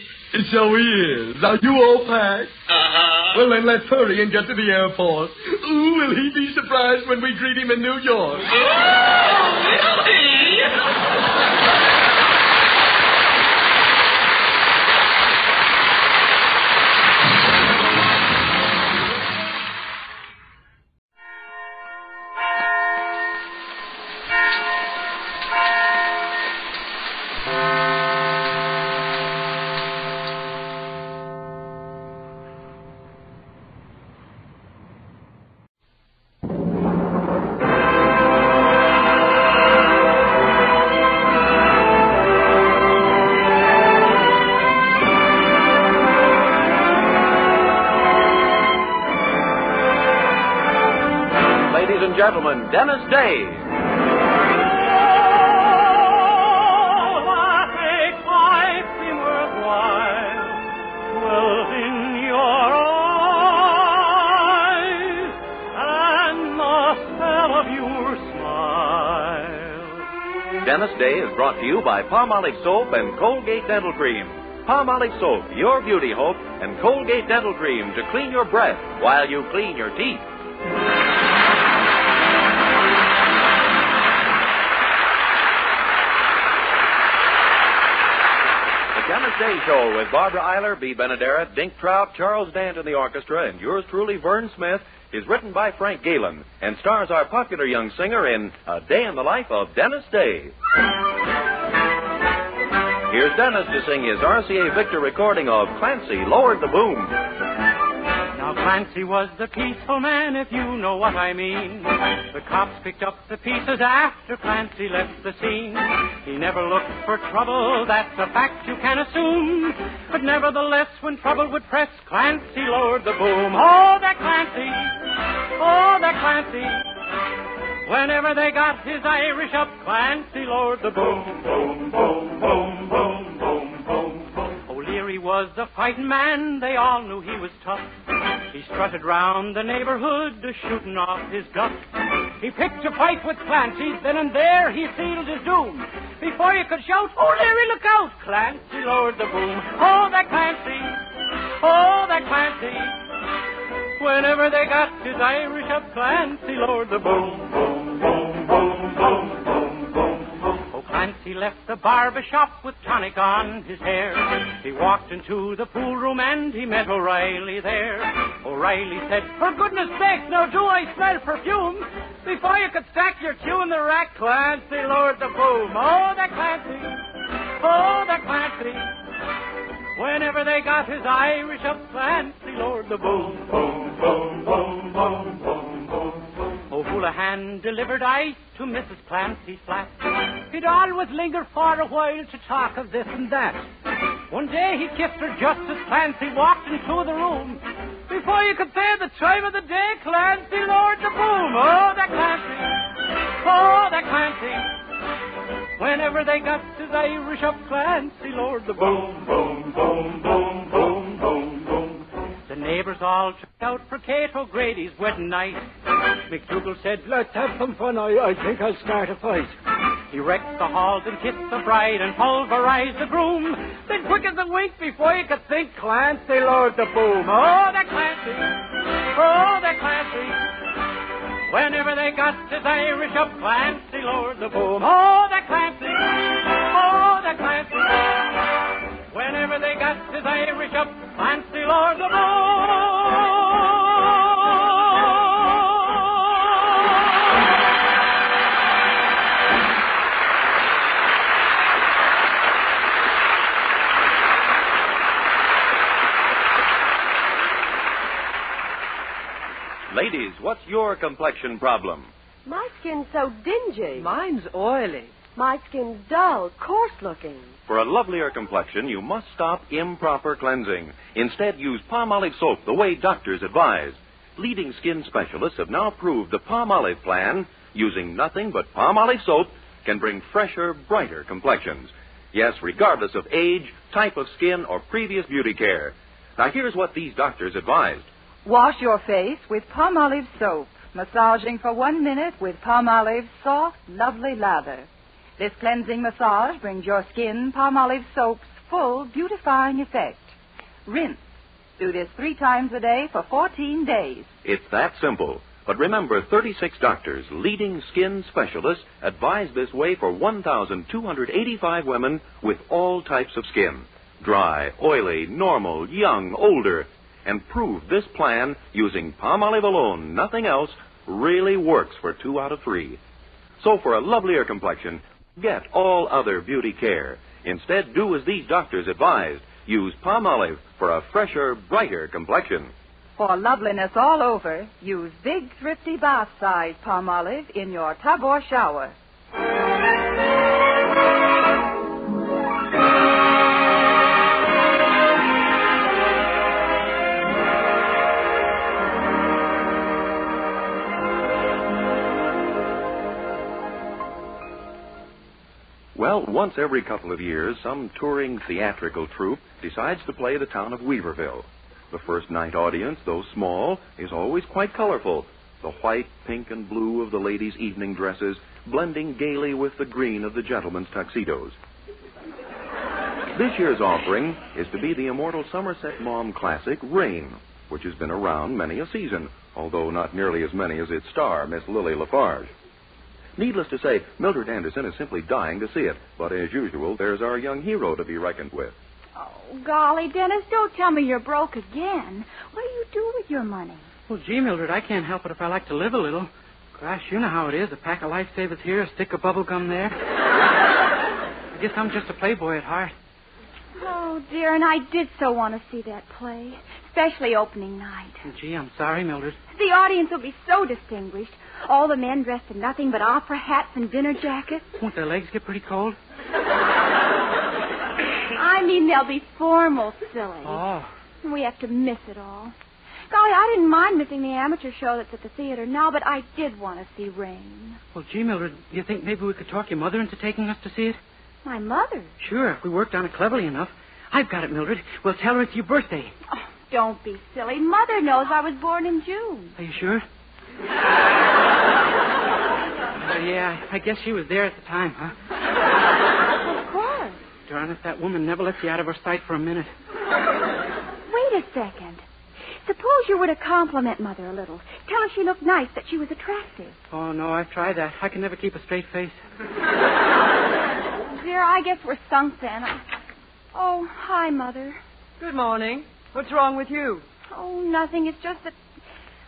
[SPEAKER 1] So he is. Are you all packed?
[SPEAKER 15] Uh-huh.
[SPEAKER 1] Well, then let's hurry and get to the airport. Ooh, will he be surprised when we greet him in New York?
[SPEAKER 15] Oh, will he?
[SPEAKER 12] Gentlemen, Dennis Day. Dennis Day is brought to you by Palmolive Soap and Colgate Dental Cream. Palmolive Soap, your beauty hope, and Colgate Dental Cream to clean your breath while you clean your teeth. Dennis Day Show with Barbara Eiler, B. Benaderet, Dink Trout, Charles Dant in the orchestra, and yours truly, Vern Smith, is written by Frank Galen and stars our popular young singer in A Day in the Life of Dennis Day. Here's Dennis to sing his RCA Victor recording of Clancy Lowered the Boom.
[SPEAKER 3] Now Clancy was the peaceful man, if you know what I mean. The cops picked up the pieces after Clancy left the scene. He never looked for trouble, that's a fact you can assume. But nevertheless, when trouble would press, Clancy lowered the boom. Oh, that Clancy! Oh, that Clancy! Whenever they got his Irish up, Clancy lowered the boom. Boom, boom, boom, boom, boom, boom, boom. O'Leary was a fighting man, they all knew he was tough. He strutted round the neighborhood, shooting off his guts. He picked a fight with Clancy, then and there he sealed his doom. Before you could shout, "O'Leary, look out!" Clancy lowered the boom. Oh, that Clancy! Oh, that Clancy! Whenever they got his Irish up, Clancy lowered the boom. Boom, boom, boom, boom, boom, boom, boom. Oh, Clancy left the barber shop with tonic on his hair. He walked into the pool room and he met O'Reilly there. O'Reilly said, "For goodness sake, now do I smell perfume?" Before you could stack your cue in the rack, Clancy lowered the boom. Oh, that Clancy! Oh, that Clancy! Whenever they got his Irish up, Clancy lowered the boom. Boom, boom, boom, boom, boom, boom, boom. O'Houlihan delivered ice to Mrs. Clancy's flat. He'd always linger for a while to talk of this and that. One day he kissed her just as Clancy walked into the room. Before you could say the time of the day, Clancy lowered the boom. Oh, that Clancy! Oh, that Clancy! Whenever they got his Irish up Clancy, Lord, the boom, boom, boom, boom, boom, boom, boom. The neighbors all checked out for Kate O'Grady's wedding night. McDougal said, let's have some fun, I think I'll start a fight. He wrecked the halls and kissed the bride and pulverized the groom. Then quick as a wink before you could think, Clancy, Lord, the boom. Oh, the Clancy, oh, the Clancy. Whenever they got his Irish up Clancy, Lord, the boom. Oh, the Clancy, oh, the Clancy. Whenever they got his Irish up Clancy, Lord, the boom.
[SPEAKER 7] Ladies, what's your complexion problem?
[SPEAKER 22] My skin's so dingy.
[SPEAKER 23] Mine's oily.
[SPEAKER 22] My skin's dull, coarse-looking.
[SPEAKER 7] For a lovelier complexion, you must stop improper cleansing. Instead, use Palmolive soap the way doctors advise. Leading skin specialists have now proved the Palmolive plan, using nothing but Palmolive soap, can bring fresher, brighter complexions. Yes, regardless of age, type of skin, or previous beauty care. Now, here's what these doctors advised.
[SPEAKER 24] Wash your face with Palmolive soap, massaging for 1 minute with Palmolive's soft, lovely lather. This cleansing massage brings your skin Palmolive soap's full beautifying effect. Rinse. Do this 3 times a day for 14 days.
[SPEAKER 7] It's that simple. But remember, 36 doctors, leading skin specialists, advise this way for 1,285 women with all types of skin. Dry, oily, normal, young, older. And prove this plan, using Palmolive alone, nothing else, really works for 2 out of 3. So for a lovelier complexion, get all other beauty care. Instead, do as these doctors advised. Use Palmolive for a fresher, brighter complexion.
[SPEAKER 24] For loveliness all over, use big, thrifty bath-size Palmolive in your tub or shower.
[SPEAKER 7] Well, once every couple of years, some touring theatrical troupe decides to play the town of Weaverville. The first night audience, though small, is always quite colorful. The white, pink, and blue of the ladies' evening dresses blending gaily with the green of the gentlemen's tuxedos. This year's offering is to be the immortal Somerset Maugham classic, Rain, which has been around many a season, although not nearly as many as its star, Miss Lily Lafarge. Needless to say, Mildred Anderson is simply dying to see it. But as usual, there's our young hero to be reckoned with.
[SPEAKER 9] Oh, golly, Dennis, don't tell me you're broke again. What do you do with your money?
[SPEAKER 6] Well, gee, Mildred, I can't help it if I like to live a little. Gosh, you know how it is. A pack of lifesavers here, a stick of bubble gum there. I guess I'm just a playboy at heart.
[SPEAKER 9] Oh, dear, and I did so want to see that play, especially opening night.
[SPEAKER 6] Gee, I'm sorry, Mildred.
[SPEAKER 9] The audience will be so distinguished. All the men dressed in nothing but opera hats and dinner jackets.
[SPEAKER 6] Won't their legs get pretty cold?
[SPEAKER 9] I mean, they'll be formal, silly.
[SPEAKER 6] Oh.
[SPEAKER 9] We have to miss it all. Golly, I didn't mind missing the amateur show that's at the theater now, but I did want to see Rain.
[SPEAKER 6] Well, gee, Mildred, do you think maybe we could talk your mother into taking us to see it?
[SPEAKER 9] My mother?
[SPEAKER 6] Sure, if we worked on it cleverly enough. I've got it, Mildred. We'll tell her it's your birthday.
[SPEAKER 9] Oh, don't be silly. Mother knows I was born in June.
[SPEAKER 6] Are you sure? Yeah, I guess she was there at the time, huh?
[SPEAKER 9] Of course.
[SPEAKER 6] Darn if that woman never lets you out of her sight for a minute.
[SPEAKER 9] Wait a second. Suppose you were to compliment Mother a little. Tell her she looked nice, that she was attractive.
[SPEAKER 6] Oh, no, I've tried that. I can never keep a straight face.
[SPEAKER 9] Dear, I guess we're sunk then. Oh, hi, Mother.
[SPEAKER 23] Good morning. What's wrong with you?
[SPEAKER 9] Oh, nothing. It's just that...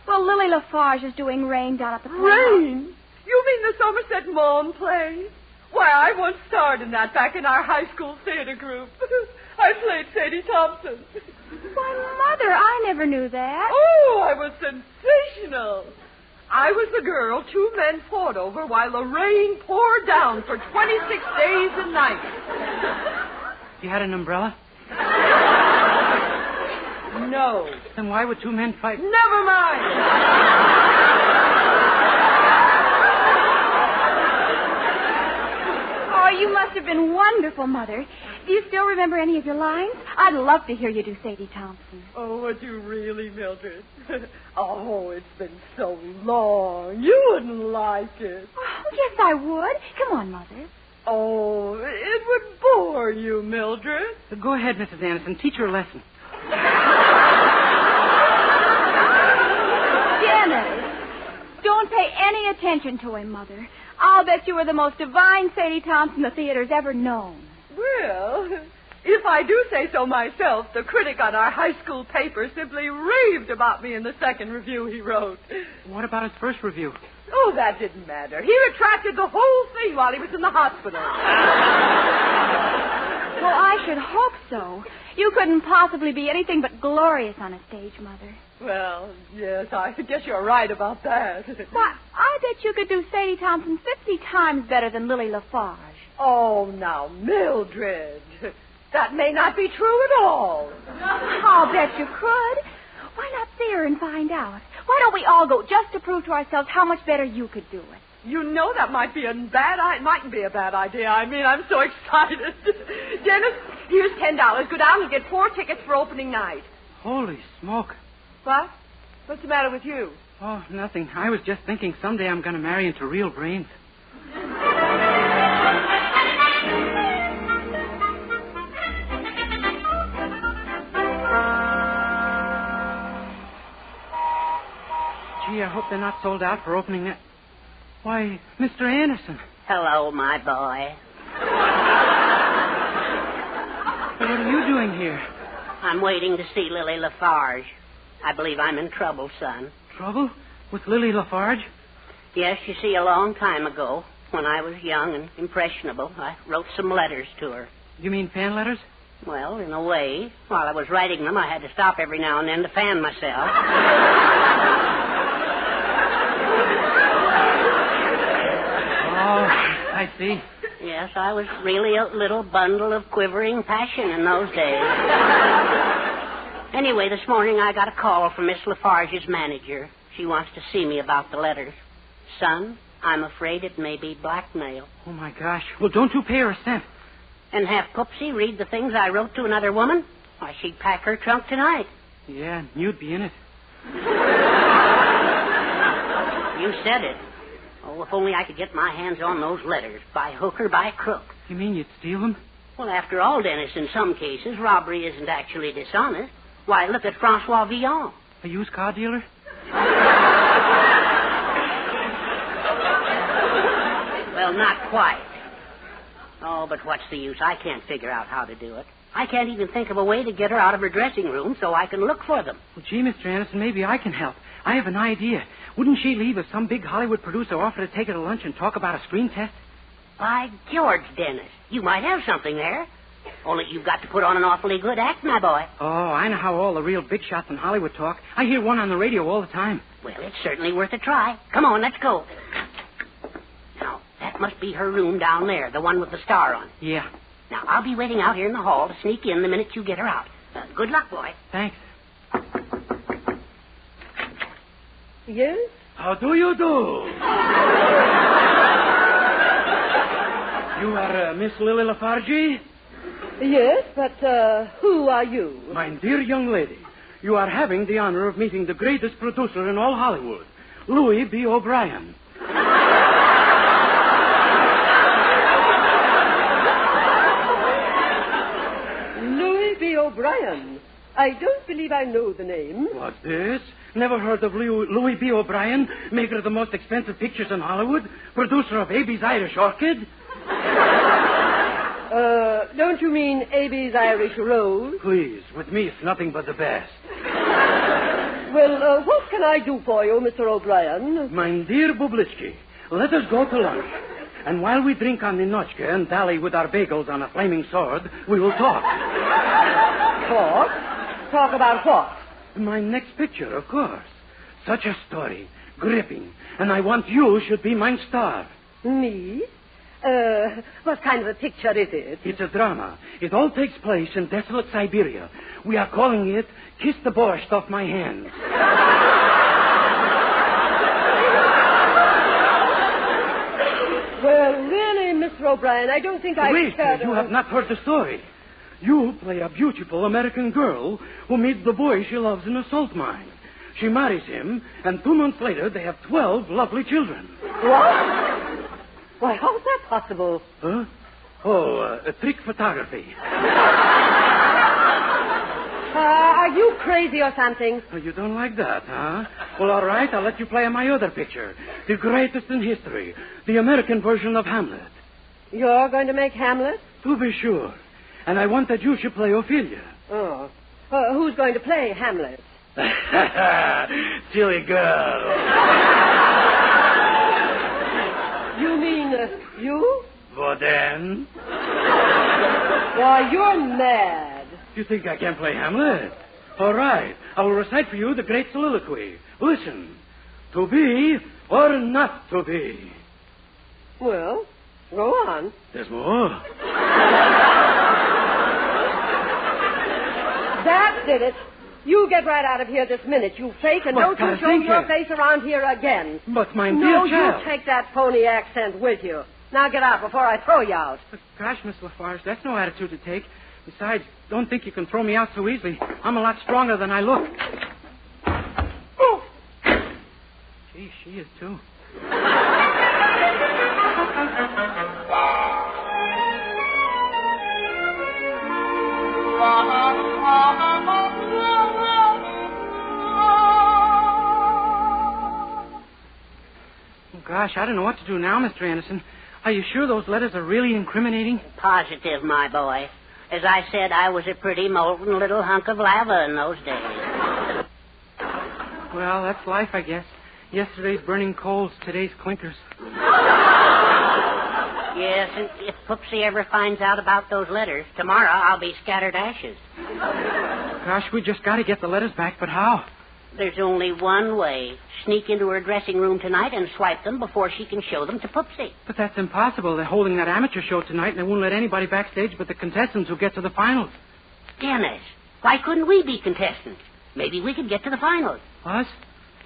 [SPEAKER 9] Well, Lily Lafarge is doing Rain down at the playhouse.
[SPEAKER 23] Rain? You mean the Somerset Maugham play? Why, I once starred in that back in our high school theater group. I played Sadie Thompson.
[SPEAKER 9] Why, Mother, I never knew that.
[SPEAKER 23] Oh, I was sensational. I was the girl 2 men fought over while the rain poured down for 26 days and nights.
[SPEAKER 6] You had an umbrella?
[SPEAKER 23] No.
[SPEAKER 6] Then why would 2 men fight?
[SPEAKER 23] Never mind.
[SPEAKER 9] Oh, you must have been wonderful, Mother. Do you still remember any of your lines? I'd love to hear you do Sadie Thompson.
[SPEAKER 23] Oh, would you really, Mildred? Oh, it's been so long. You wouldn't like it.
[SPEAKER 9] Oh, yes, I would. Come on, Mother.
[SPEAKER 23] Oh, it would bore you, Mildred.
[SPEAKER 6] Go ahead, Mrs. Anderson. Teach her a lesson.
[SPEAKER 9] Dennis, don't pay any attention to him, Mother. I'll bet you were the most divine Sadie Thompson the theater's ever known.
[SPEAKER 23] Well, if I do say so myself, the critic on our high school paper simply raved about me in the second review he wrote.
[SPEAKER 6] What about his first review?
[SPEAKER 23] Oh, that didn't matter. He retracted the whole thing while he was in the hospital.
[SPEAKER 9] Well, I should hope so. You couldn't possibly be anything but glorious on a stage, Mother.
[SPEAKER 23] Well, yes, I guess you're right about that.
[SPEAKER 9] Why, I bet you could do Sadie Thompson 50 times better than Lily Lafarge.
[SPEAKER 23] Oh, now, Mildred. That may not be true at all.
[SPEAKER 9] I'll bet you could. Why not see her and find out? Why don't we all go just to prove to ourselves how much better you could do it?
[SPEAKER 23] You know that might be a mightn't be a bad idea. I mean, I'm so excited. Dennis, here's $10. Go down and get 4 tickets for opening night.
[SPEAKER 6] Holy smoke.
[SPEAKER 23] What? What's the matter with you?
[SPEAKER 6] Oh, nothing. I was just thinking someday I'm going to marry into real brains. Gee, I hope they're not sold out for opening that. Why, Mr. Anderson.
[SPEAKER 2] Hello, my boy.
[SPEAKER 6] What are you doing here?
[SPEAKER 2] I'm waiting to see Lily Lafarge. I believe I'm in trouble, son.
[SPEAKER 6] Trouble? With Lily Lafarge?
[SPEAKER 2] Yes, you see, a long time ago, when I was young and impressionable, I wrote some letters to her.
[SPEAKER 6] You mean fan letters?
[SPEAKER 2] Well, in a way. While I was writing them, I had to stop every now and then to fan myself.
[SPEAKER 6] Oh, I see.
[SPEAKER 2] Yes, I was really a little bundle of quivering passion in those days. Anyway, this morning I got a call from Miss Lafarge's manager. She wants to see me about the letters. Son, I'm afraid it may be blackmail.
[SPEAKER 6] Oh, my gosh. Well, don't you pay her a cent.
[SPEAKER 2] And have Poopsie read the things I wrote to another woman? Why, she'd pack her trunk tonight.
[SPEAKER 6] Yeah, and you'd be in it.
[SPEAKER 2] You said it. Oh, if only I could get my hands on those letters, by hook or by crook.
[SPEAKER 6] You mean you'd steal them?
[SPEAKER 2] Well, after all, Dennis, in some cases, robbery isn't actually dishonest. Why, look at Francois Villon.
[SPEAKER 6] A used car dealer?
[SPEAKER 2] Well, not quite. Oh, but what's the use? I can't figure out how to do it. I can't even think of a way to get her out of her dressing room so I can look for them.
[SPEAKER 6] Well, gee, Mr. Anderson, maybe I can help. I have an idea. Wouldn't she leave if some big Hollywood producer offered to take her to lunch and talk about a screen test?
[SPEAKER 2] By George, Dennis, you might have something there. Only you've got to put on an awfully good act, my boy.
[SPEAKER 6] Oh, I know how all the real big shots in Hollywood talk. I hear one on the radio all the time.
[SPEAKER 2] Well, it's certainly worth a try. Come on, let's go. Now, that must be her room down there, the one with the star on it.
[SPEAKER 6] Yeah.
[SPEAKER 2] Now, I'll be waiting out here in the hall to sneak in the minute you get her out. Good luck, boy.
[SPEAKER 6] Thanks.
[SPEAKER 23] Yes?
[SPEAKER 1] How do you do? You are Miss Lily Lafarge?
[SPEAKER 23] Yes, but who are you?
[SPEAKER 1] My dear young lady, you are having the honor of meeting the greatest producer in all Hollywood, Louis B. O'Brien.
[SPEAKER 23] Louis B. O'Brien. I don't believe I know the name.
[SPEAKER 1] What's this? Never heard of Louis B. O'Brien, maker of the most expensive pictures in Hollywood, producer of A.B.'s Irish Orchid?
[SPEAKER 23] Don't you mean A.B.'s Irish Rose?
[SPEAKER 1] Please, with me it's nothing but the best.
[SPEAKER 23] Well, what can I do for you, Mr. O'Brien?
[SPEAKER 1] My dear Bublitsky, let us go to lunch. And while we drink on the notchka and dally with our bagels on a flaming sword, we will talk.
[SPEAKER 23] Talk? Talk about what?
[SPEAKER 1] My next picture, of course. Such a story. Gripping. And I want you should be my star.
[SPEAKER 23] Me? What kind of a picture is it?
[SPEAKER 1] It's a drama. It all takes place in desolate Siberia. We are calling it Kiss the Borscht Off My Hands.
[SPEAKER 23] Well, really, Mr.
[SPEAKER 22] Mr. O'Brien. I don't think I
[SPEAKER 1] Wait,
[SPEAKER 22] can.
[SPEAKER 1] you have not heard the story. You play a beautiful American girl who meets the boy she loves in a salt mine. She marries him, and 2 months later they have 12 lovely children.
[SPEAKER 22] What? Why, how's that possible?
[SPEAKER 1] Huh? Oh, trick photography.
[SPEAKER 22] Are you crazy or something?
[SPEAKER 1] Oh, you don't like that, huh? Well, all right, I'll let you play on my other picture. The greatest in history. The American version of Hamlet.
[SPEAKER 22] You're going to make Hamlet?
[SPEAKER 1] To be sure. And I want that you should play Ophelia.
[SPEAKER 22] Oh. Who's going to play Hamlet?
[SPEAKER 1] Silly girl.
[SPEAKER 22] You mean you?
[SPEAKER 1] Well, then?
[SPEAKER 22] Why, you're mad.
[SPEAKER 1] You think I can play Hamlet? All right. I will recite for you the great soliloquy. Listen. To be or not to be?
[SPEAKER 22] Well, go on.
[SPEAKER 1] There's more.
[SPEAKER 22] That did it. You get right out of here this minute, you fake, and don't you show your face around here again.
[SPEAKER 1] But, my
[SPEAKER 22] no,
[SPEAKER 1] dear child...
[SPEAKER 22] you take that phony accent with you. Now get out before I throw you out.
[SPEAKER 6] But gosh, Miss LaFarge, that's no attitude to take. Besides, don't think you can throw me out so easily. I'm a lot stronger than I look. Oh! Gee, she is, too. Gosh, I don't know what to do now, Mr. Anderson. Are you sure those letters are really incriminating?
[SPEAKER 2] Positive, my boy. As I said, I was a pretty molten little hunk of lava in those days.
[SPEAKER 6] Well, that's life, I guess. Yesterday's burning coals, today's clinkers.
[SPEAKER 2] Yes, and if Poopsie ever finds out about those letters, tomorrow I'll be scattered ashes.
[SPEAKER 6] Gosh, we just got to get the letters back, but how?
[SPEAKER 2] There's only one way. Sneak into her dressing room tonight and swipe them before she can show them to Poopsie.
[SPEAKER 6] But that's impossible. They're holding that amateur show tonight, and they won't let anybody backstage but the contestants who get to the finals.
[SPEAKER 2] Dennis, why couldn't we be contestants? Maybe we could get to the finals.
[SPEAKER 6] Us?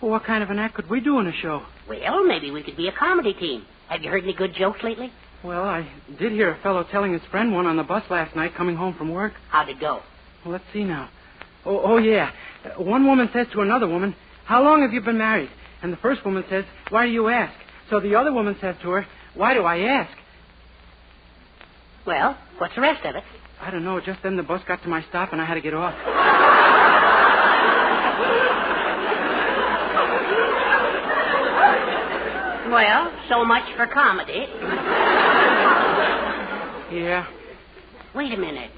[SPEAKER 6] Well, what kind of an act could we do in a show?
[SPEAKER 2] Well, maybe we could be a comedy team. Have you heard any good jokes lately?
[SPEAKER 6] Well, I did hear a fellow telling his friend one on the bus last night coming home from work.
[SPEAKER 2] How'd it go?
[SPEAKER 6] Well, let's see now. Oh, yeah. One woman says to another woman, "How long have you been married?" And the first woman says, "Why do you ask?" So the other woman says to her, "Why do I ask?"
[SPEAKER 2] Well, what's the rest of it?
[SPEAKER 6] I don't know. Just then the bus got to my stop and I had to get off.
[SPEAKER 2] Well, so much for comedy.
[SPEAKER 6] Yeah.
[SPEAKER 2] Wait a minute.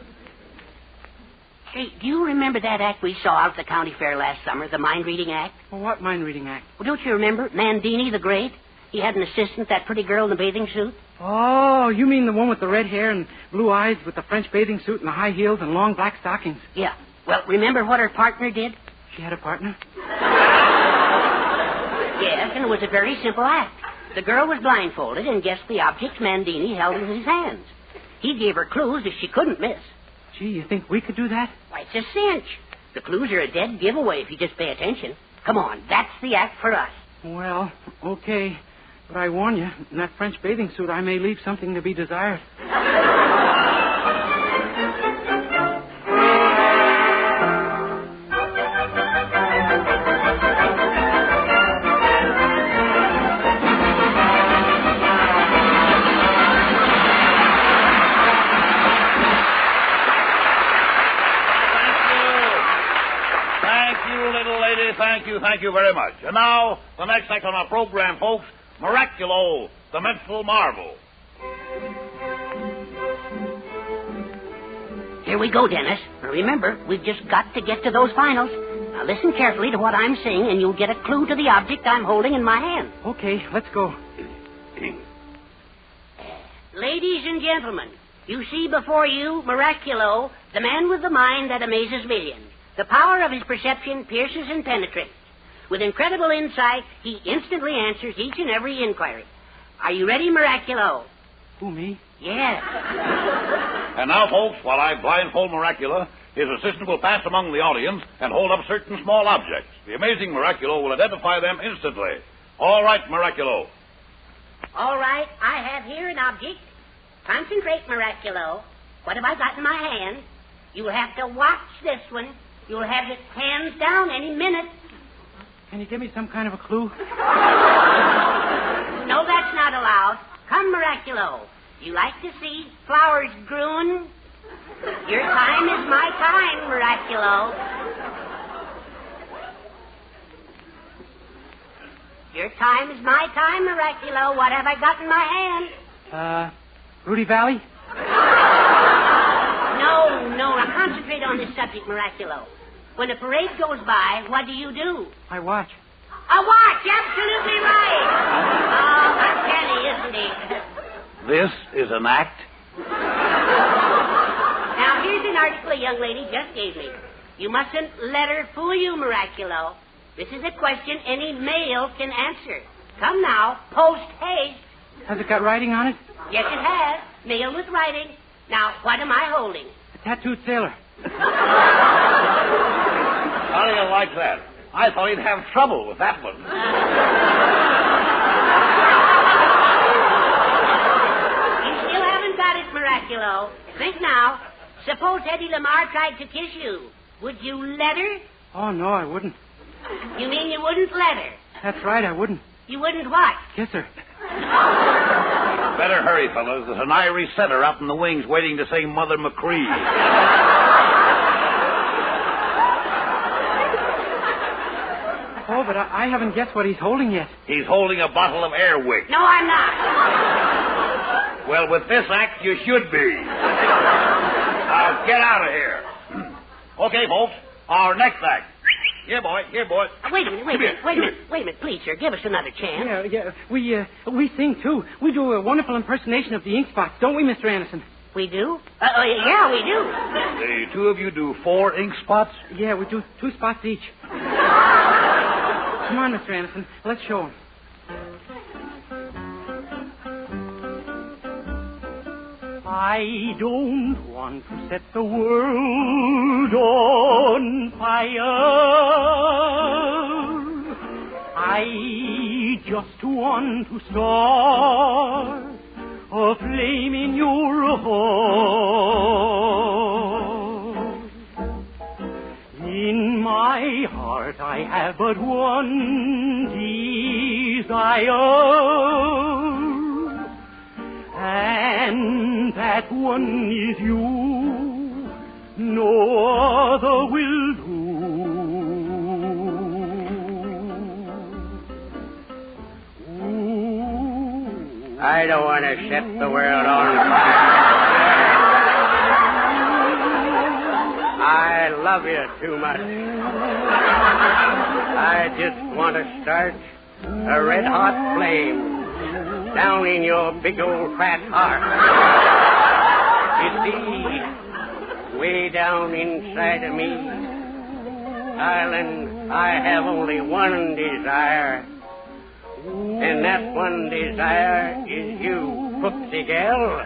[SPEAKER 2] Hey, do you remember that act we saw out at the county fair last summer, the mind-reading act?
[SPEAKER 6] Well, what mind-reading act?
[SPEAKER 2] Well, don't you remember Mandini the Great? He had an assistant, that pretty girl in the bathing suit.
[SPEAKER 6] Oh, you mean the one with the red hair and blue eyes with the French bathing suit and the high heels and long black stockings?
[SPEAKER 2] Yeah. Well, remember what her partner did?
[SPEAKER 6] She had a partner?
[SPEAKER 2] Yes, and it was a very simple act. The girl was blindfolded and guessed the objects Mandini held in his hands. He gave her clues that she couldn't miss.
[SPEAKER 6] Gee, you think we could do that?
[SPEAKER 2] Why, it's a cinch. The clues are a dead giveaway if you just pay attention. Come on, that's the act for us.
[SPEAKER 6] Well, okay. But I warn you, in that French bathing suit, I may leave something to be desired.
[SPEAKER 14] Thank you very much. And now, the next act on our program, folks, Miraculo, the Mental Marvel.
[SPEAKER 2] Here we go, Dennis. Remember, we've just got to get to those finals. Now listen carefully to what I'm saying, and you'll get a clue to the object I'm holding in my hand.
[SPEAKER 6] Okay, let's go.
[SPEAKER 2] Ladies and gentlemen, you see before you Miraculo, the man with the mind that amazes millions. The power of his perception pierces and penetrates. With incredible insight, he instantly answers each and every inquiry. Are you ready, Miraculo?
[SPEAKER 6] Who, me?
[SPEAKER 2] Yes.
[SPEAKER 14] And now, folks, while I blindfold Miracula, his assistant will pass among the audience and hold up certain small objects. The amazing Miraculo will identify them instantly. All right, Miraculo.
[SPEAKER 2] All right, I have here an object. Concentrate, Miraculo. What have I got in my hand? You'll have to watch this one. You'll have it hands down any minute.
[SPEAKER 6] Can you give me some kind of a clue?
[SPEAKER 2] No, that's not allowed. Come, Miraculo. You like to see flowers growing? Your time is my time, Miraculo. Your time is my time, Miraculo. What have I got in my hand?
[SPEAKER 6] Rudy Valley?
[SPEAKER 2] No. Now concentrate on this subject, Miraculo. When a parade goes by, what do you do?
[SPEAKER 6] I watch.
[SPEAKER 2] A watch, absolutely right. Oh, uncanny, isn't he?
[SPEAKER 14] This is an act?
[SPEAKER 2] Now, here's an article a young lady just gave me. You mustn't let her fool you, Miraculo. This is a question any male can answer. Come now, post haste.
[SPEAKER 6] Has it got writing on it?
[SPEAKER 2] Yes, it has. Mail with writing. Now, what am I holding?
[SPEAKER 6] A tattooed sailor.
[SPEAKER 14] How do you like that? I thought he'd have trouble with that one.
[SPEAKER 2] You still haven't got it, Miraculo. Think now. Suppose Eddie Lamar tried to kiss you. Would you let her?
[SPEAKER 6] Oh, no, I wouldn't.
[SPEAKER 2] You mean you wouldn't let her?
[SPEAKER 6] That's right, I wouldn't.
[SPEAKER 2] You wouldn't what?
[SPEAKER 6] Kiss her.
[SPEAKER 14] Better hurry, fellas. There's an Irish setter up in the wings waiting to say Mother McCree.
[SPEAKER 6] Oh, but I haven't guessed what he's holding yet.
[SPEAKER 14] He's holding a bottle of Airwick.
[SPEAKER 2] No, I'm not.
[SPEAKER 14] Well, with this act, you should be. Now, get out of here. Okay, folks, our next act. Here, boy.
[SPEAKER 2] Wait a minute, please, sir. Give us another chance.
[SPEAKER 6] Yeah. We sing, too. We do a wonderful impersonation of the ink spots, don't we, Mr. Anderson?
[SPEAKER 2] We do? Yeah, we do.
[SPEAKER 14] The two of you do 4 ink spots?
[SPEAKER 6] Yeah, we do 2 spots each. Come on, Mr. Anderson. Let's show him. I don't want to set the world on fire. I just want to start a flame in your heart. In my heart I have but one desire, and that one is you. No other will do.
[SPEAKER 12] I don't want to set the world on fire. I love you too much. I just want to start a red-hot flame down in your big old fat heart. You see, way down inside of me, darling, I have only one desire. And that one desire is you, Footsie gal.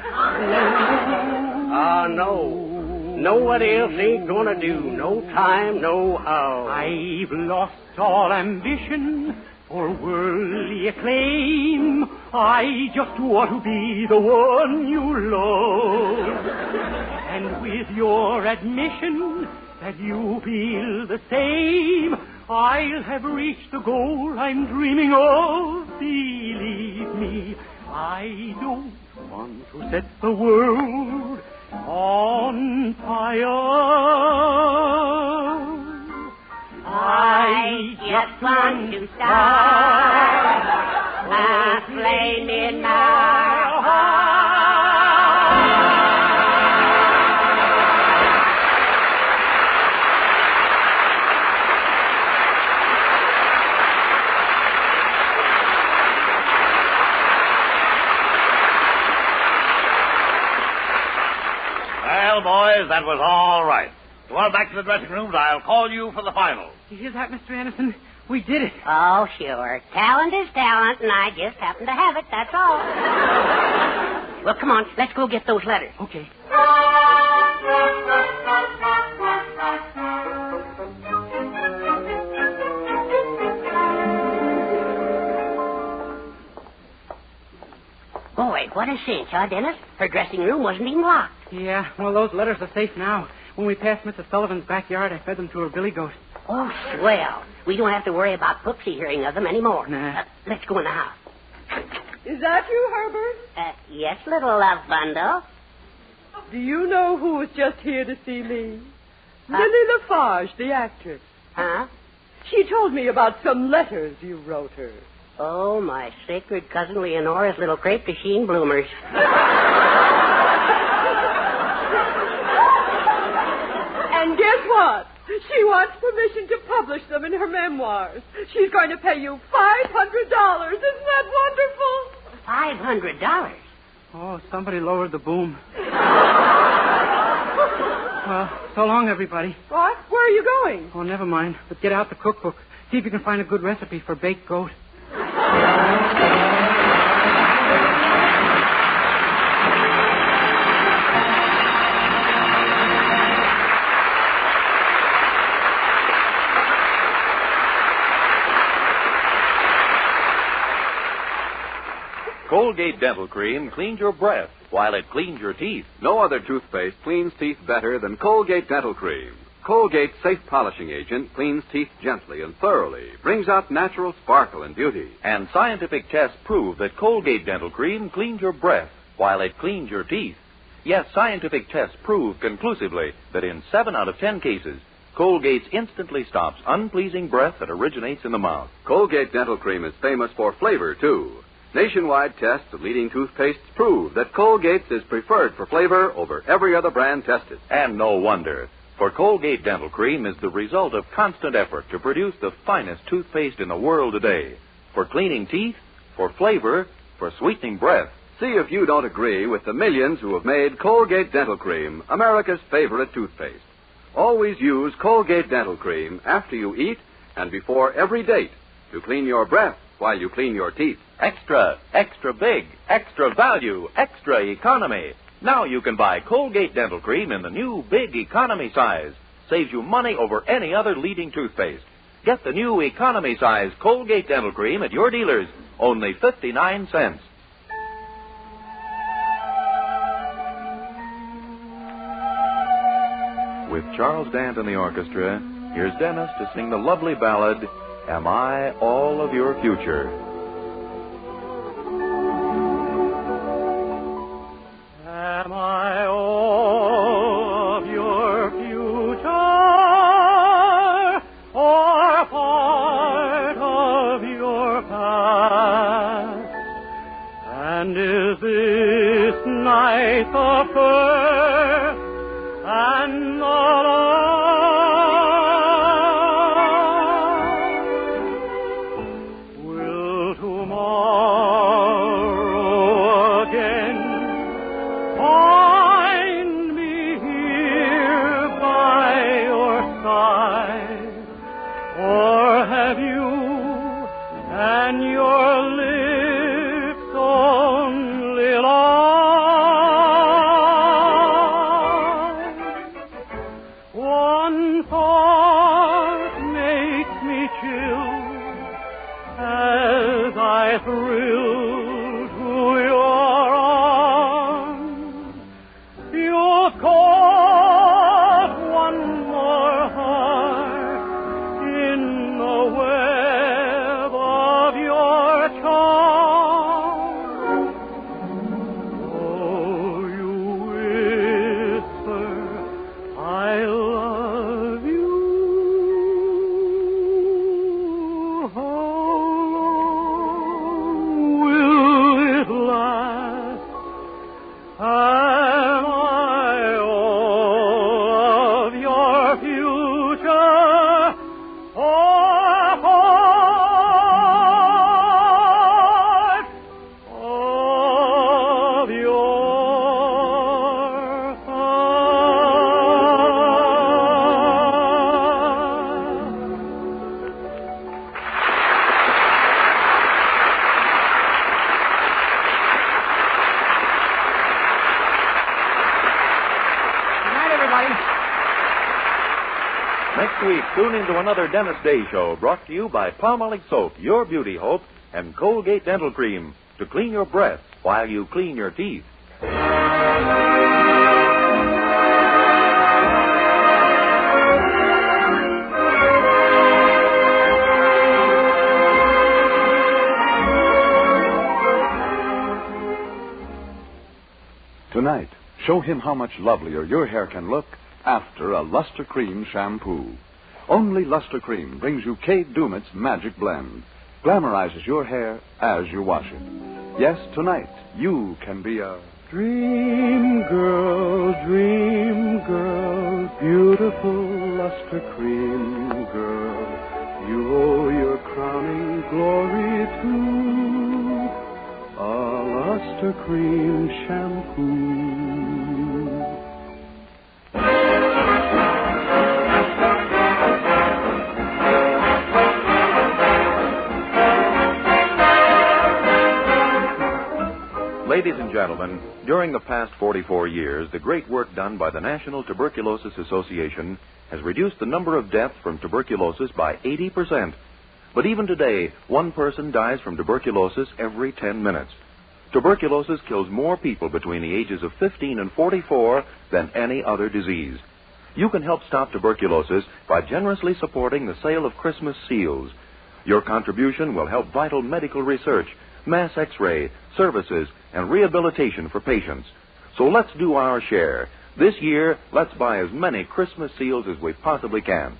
[SPEAKER 12] Ah, no. Nobody else ain't gonna do. No time, no how.
[SPEAKER 6] I've lost all ambition for worldly acclaim. I just want to be the one you love. And with your admission that you feel the same, I'll have reached the goal I'm dreaming of. Believe me, I don't want to set the world on fire. I just want to start a flame in my heart.
[SPEAKER 14] Well, boys, that was all right. Well, back to the dressing rooms. I'll call you for the final.
[SPEAKER 6] You hear that, Mr. Anderson? We did it.
[SPEAKER 2] Oh, sure. Talent is talent, and I just happen to have it, that's all. Well, come on. Let's go get those letters.
[SPEAKER 6] Okay.
[SPEAKER 2] What a cinch, huh, Dennis? Her dressing room wasn't even locked.
[SPEAKER 1] Yeah, well, those letters are safe now. When we passed Mrs. Sullivan's backyard, I fed them to her billy goat.
[SPEAKER 2] Oh, swell. We don't have to worry about Poopsie hearing of them anymore.
[SPEAKER 1] Nah.
[SPEAKER 2] Let's go in the house.
[SPEAKER 23] Is that you, Herbert?
[SPEAKER 2] Yes, little love bundle.
[SPEAKER 23] Do you know who was just here to see me? Lily Lafarge, the actress.
[SPEAKER 2] Huh?
[SPEAKER 23] She told me about some letters you wrote her.
[SPEAKER 2] Oh, my sacred cousin Leonora's little crepe de chine bloomers.
[SPEAKER 23] And guess what? She wants permission to publish them in her memoirs. She's going to pay you $500. Isn't that wonderful?
[SPEAKER 2] $500?
[SPEAKER 1] Oh, somebody lowered the boom. Well, so long, everybody.
[SPEAKER 23] What? Where are you going?
[SPEAKER 1] Oh, never mind. But get out the cookbook. See if you can find a good recipe for baked goat.
[SPEAKER 7] Colgate Dental Cream cleans your breath while it cleans your teeth.
[SPEAKER 10] No other toothpaste cleans teeth better than Colgate Dental Cream. Colgate's safe polishing agent cleans teeth gently and thoroughly, brings out natural sparkle and beauty.
[SPEAKER 7] And scientific tests prove that Colgate Dental Cream cleans your breath while it cleans your teeth. Yes, scientific tests prove conclusively that in 7 out of 10 cases, Colgate instantly stops unpleasing breath that originates in the mouth.
[SPEAKER 10] Colgate Dental Cream is famous for flavor, too. Nationwide tests of leading toothpastes prove that Colgate's is preferred for flavor over every other brand tested.
[SPEAKER 7] And no wonder, for Colgate Dental Cream is the result of constant effort to produce the finest toothpaste in the world today. For cleaning teeth, for flavor, for sweetening breath.
[SPEAKER 10] See if you don't agree with the millions who have made Colgate Dental Cream America's favorite toothpaste. Always use Colgate Dental Cream after you eat and before every date to clean your breath while you clean your teeth.
[SPEAKER 7] Extra, extra big, extra value, extra economy. Now you can buy Colgate Dental Cream in the new big economy size. Saves you money over any other leading toothpaste. Get the new economy size Colgate Dental Cream at your dealers. Only 59 cents. With Charles Dant and the orchestra, here's Dennis to sing the lovely ballad, Am I All of Your Future?
[SPEAKER 6] Am I all of your future, or part of your past? And is this night the first and the last? Will tomorrow again find me here by your side? Or have you and your lips only lied? One thought makes me chill as I thrill to your arms. You've caught one more heart in the web of your charm. Oh, you whisper, I love you. How long will it last? Am I all of your future, or part of your
[SPEAKER 2] Good night, everybody.
[SPEAKER 7] Next week, tune into another Dennis Day Show brought to you by Palmolive Soap, your beauty hope, and Colgate Dental Cream to clean your breath while you clean your teeth.
[SPEAKER 11] Tonight, show him how much lovelier your hair can look after a Luster Cream shampoo. Only Luster Cream brings you Kate Dumet's magic blend. Glamorizes your hair as you wash it. Yes, tonight, you can be a
[SPEAKER 1] Dream girl, beautiful Luster Cream girl. You owe your crowning glory to a Luster Cream shampoo.
[SPEAKER 7] Ladies and gentlemen, during the past 44 years, the great work done by the National Tuberculosis Association has reduced the number of deaths from tuberculosis by 80%. But even today, one person dies from tuberculosis every 10 minutes. Tuberculosis kills more people between the ages of 15 and 44 than any other disease. You can help stop tuberculosis by generously supporting the sale of Christmas seals. Your contribution will help vital medical research, mass X-ray, services, and rehabilitation for patients. So let's do our share. This year, let's buy as many Christmas seals as we possibly can.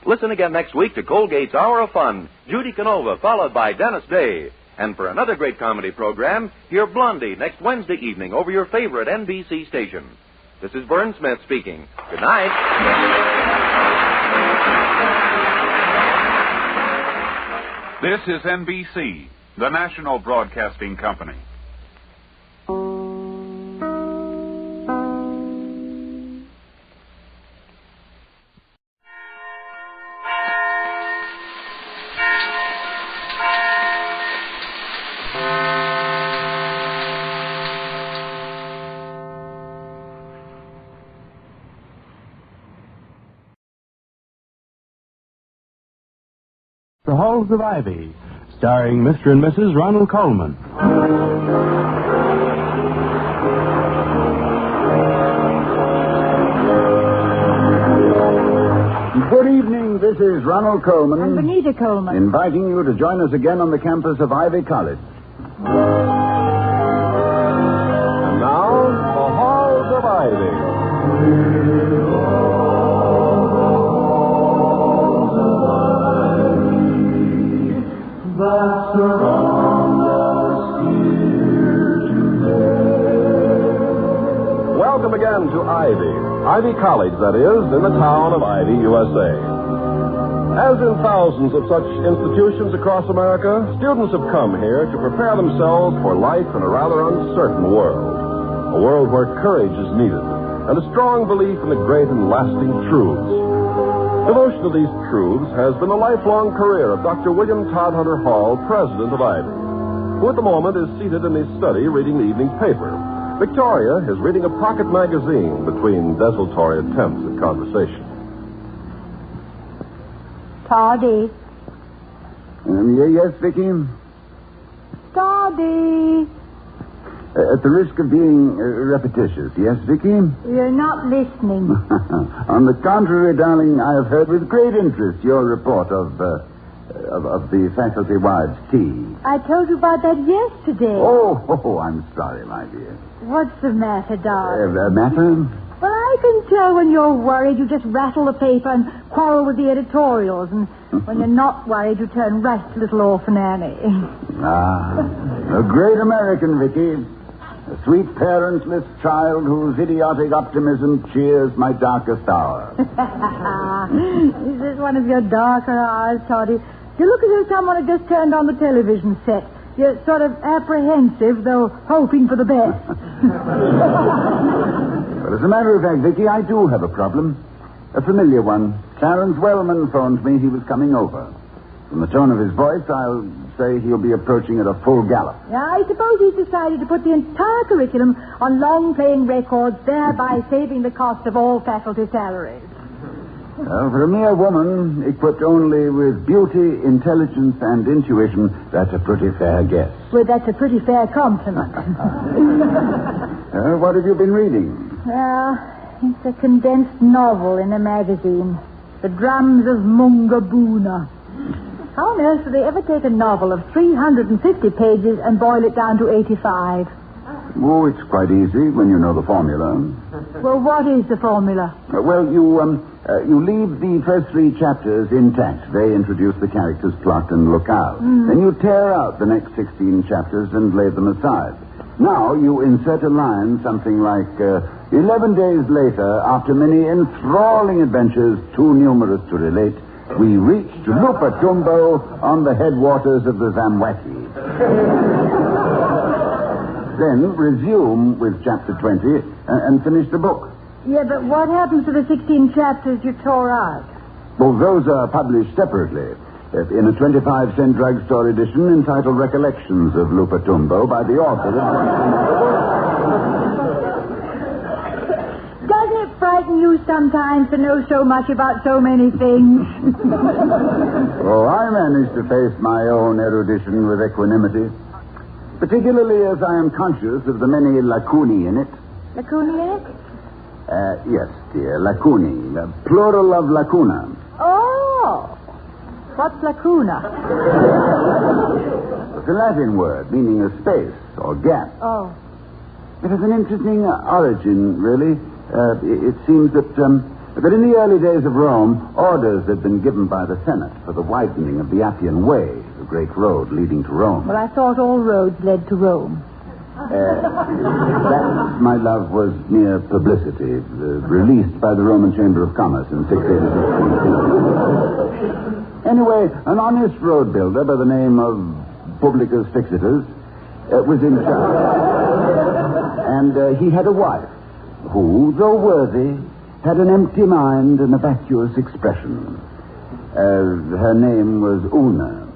[SPEAKER 7] Listen again next week to Colgate's Hour of Fun, Judy Canova, followed by Dennis Day. And for another great comedy program, hear Blondie next Wednesday evening over your favorite NBC station. This is Vern Smith speaking. Good night.
[SPEAKER 16] This is NBC, the National Broadcasting Company.
[SPEAKER 17] The Halls of Ivy, starring Mr. and Mrs. Ronald Colman.
[SPEAKER 20] Good evening, this is Ronald Colman.
[SPEAKER 24] And Benita Colman.
[SPEAKER 20] Inviting you to join us again on the campus of Ivy College.
[SPEAKER 17] And now, the Halls of Ivy.
[SPEAKER 3] That surround us here today.
[SPEAKER 17] Welcome again to Ivy College, that is, in the town of Ivy, USA. As in thousands of such institutions across America, students have come here to prepare themselves for life in a rather uncertain world. A world where courage is needed, and a strong belief in the great and lasting truths. Devotion to these truths has been the lifelong career of Dr. William Todd Hunter Hall, president of Ivy, who at the moment is seated in his study reading the evening paper. Victoria is reading a pocket magazine between desultory attempts at conversation.
[SPEAKER 24] Toddy.
[SPEAKER 20] Yes, Vicky?
[SPEAKER 24] Toddy.
[SPEAKER 20] At the risk of being repetitious, yes, Vicky?
[SPEAKER 24] You're not listening.
[SPEAKER 20] On the contrary, darling, I have heard with great interest your report of the faculty wives' tea.
[SPEAKER 24] I told you about that yesterday.
[SPEAKER 20] Oh, I'm sorry, my dear.
[SPEAKER 24] What's the matter, darling?
[SPEAKER 20] Matter?
[SPEAKER 24] Well, I can tell when you're worried, you just rattle the paper and quarrel with the editorials. And when you're not worried, you turn right to little Orphan Annie.
[SPEAKER 20] A great American, Vicky. A sweet parentless child whose idiotic optimism cheers my darkest hour.
[SPEAKER 24] Is this one of your darker hours, Toddy? You look as though someone had just turned on the television set. You're sort of apprehensive, though hoping for the best.
[SPEAKER 20] Well, as a matter of fact, Vicky, I do have a problem. A familiar one. Clarence Wellman phoned me he was coming over. From the tone of his voice, I'll say he'll be approaching at a full gallop.
[SPEAKER 24] Yeah, I suppose he's decided to put the entire curriculum on long-playing records, thereby saving the cost of all faculty salaries.
[SPEAKER 20] For a mere woman equipped only with beauty, intelligence, and intuition, that's a pretty fair guess.
[SPEAKER 4] Well, that's a pretty fair compliment.
[SPEAKER 20] What have you been reading?
[SPEAKER 4] Well, it's a condensed novel in a magazine. The Drums of Mungabuna. How on earth do they ever take a novel of 350 pages and boil it down to 85?
[SPEAKER 20] Oh, it's quite easy when you know the formula.
[SPEAKER 4] Well, what is the formula?
[SPEAKER 20] You leave the first 3 chapters intact. They introduce the characters' plot and locale. Then you tear out the next 16 chapters and lay them aside. Now you insert a line, something like, 11 days later, after many enthralling adventures too numerous to relate, we reached Lupatumbo on the headwaters of the Zamwaki. Then resume with chapter 20 and finish the book.
[SPEAKER 4] Yeah, but what happens to the 16 chapters you tore out?
[SPEAKER 20] Well, those are published separately in a 25-cent drugstore edition entitled Recollections of Lupatumbo by the author.
[SPEAKER 4] Doesn't it frighten you sometimes to know so much about so many things?
[SPEAKER 20] Oh, I manage to face my own erudition with equanimity. Particularly as I am conscious of the many lacunae in it.
[SPEAKER 4] Lacunae in it?
[SPEAKER 20] Yes, dear, lacunae. Plural of lacuna.
[SPEAKER 4] Oh! What's lacuna?
[SPEAKER 20] It's a Latin word meaning a space or gap.
[SPEAKER 4] Oh.
[SPEAKER 20] It has an interesting origin, really. It seems that in the early days of Rome, orders had been given by the Senate for the widening of the Appian Way, the great road leading to Rome.
[SPEAKER 4] Well, I thought all roads led to Rome.
[SPEAKER 20] That, my love, was mere publicity, released by the Roman Chamber of Commerce in 686. Anyway, an honest road builder by the name of Publicus Fixitus was in charge. And he had a wife who, though worthy, had an empty mind and a vacuous expression. Her name was Una.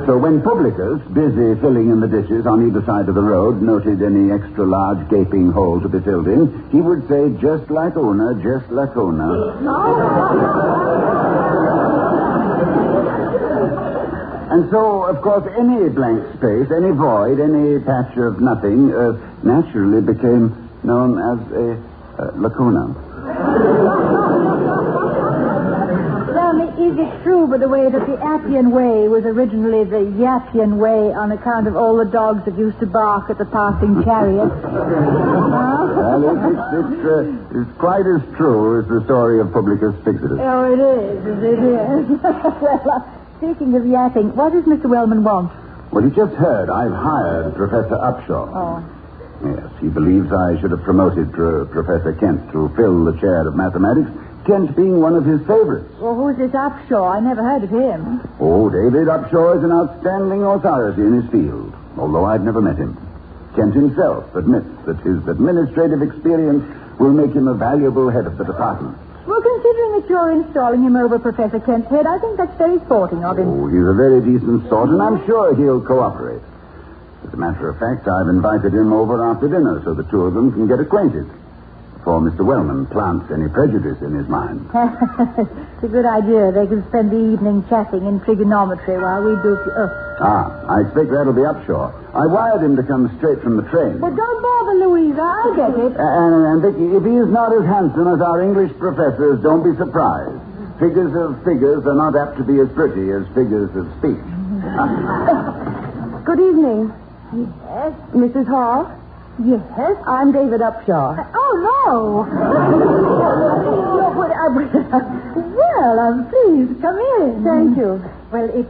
[SPEAKER 20] So when Publicus, busy filling in the ditches on either side of the road, noted any extra large gaping hole to be filled in, he would say, just like Una, just like Una. And so, of course, any blank space, any void, any patch of nothing, naturally became known as a lacuna.
[SPEAKER 4] Tell me, is it true, by the way, that the Appian Way was originally the Yappian Way on account of all the dogs that used to bark at the passing chariots?
[SPEAKER 20] Well, it's quite as true as the story of Publicus Fixitus.
[SPEAKER 4] Oh, it is. Well, speaking of yapping, what does Mr. Wellman want?
[SPEAKER 20] Well, you just heard. I've hired Professor Upshaw.
[SPEAKER 4] Oh.
[SPEAKER 20] Yes, he believes I should have promoted Professor Kent to fill the chair of mathematics, Kent being one of his favorites.
[SPEAKER 4] Well, who's this Upshaw? I never heard of him.
[SPEAKER 20] Oh, David Upshaw is an outstanding authority in his field, although I've never met him. Kent himself admits that his administrative experience will make him a valuable head of the department.
[SPEAKER 4] Well, considering that you're installing him over Professor Kent's head, I think that's very sporting of him.
[SPEAKER 20] Oh, he's a very decent sort, and I'm sure he'll cooperate. As a matter of fact, I've invited him over after dinner so the two of them can get acquainted before Mr. Wellman plants any prejudice in his mind.
[SPEAKER 4] It's a good idea. They can spend the evening chatting in trigonometry while we do...
[SPEAKER 20] I expect that'll be Upshaw. I wired him to come straight from the train.
[SPEAKER 4] But don't bother, Louisa. I'll get it.
[SPEAKER 20] And Vicky, if he is not as handsome as our English professors, don't be surprised. Figures of figures are not apt to be as pretty as figures of speech.
[SPEAKER 22] Good evening. Yes. Mrs. Hall?
[SPEAKER 4] Yes?
[SPEAKER 22] I'm David Upshaw.
[SPEAKER 4] Oh, no. Well, please, come in.
[SPEAKER 22] Thank you.
[SPEAKER 4] Well, it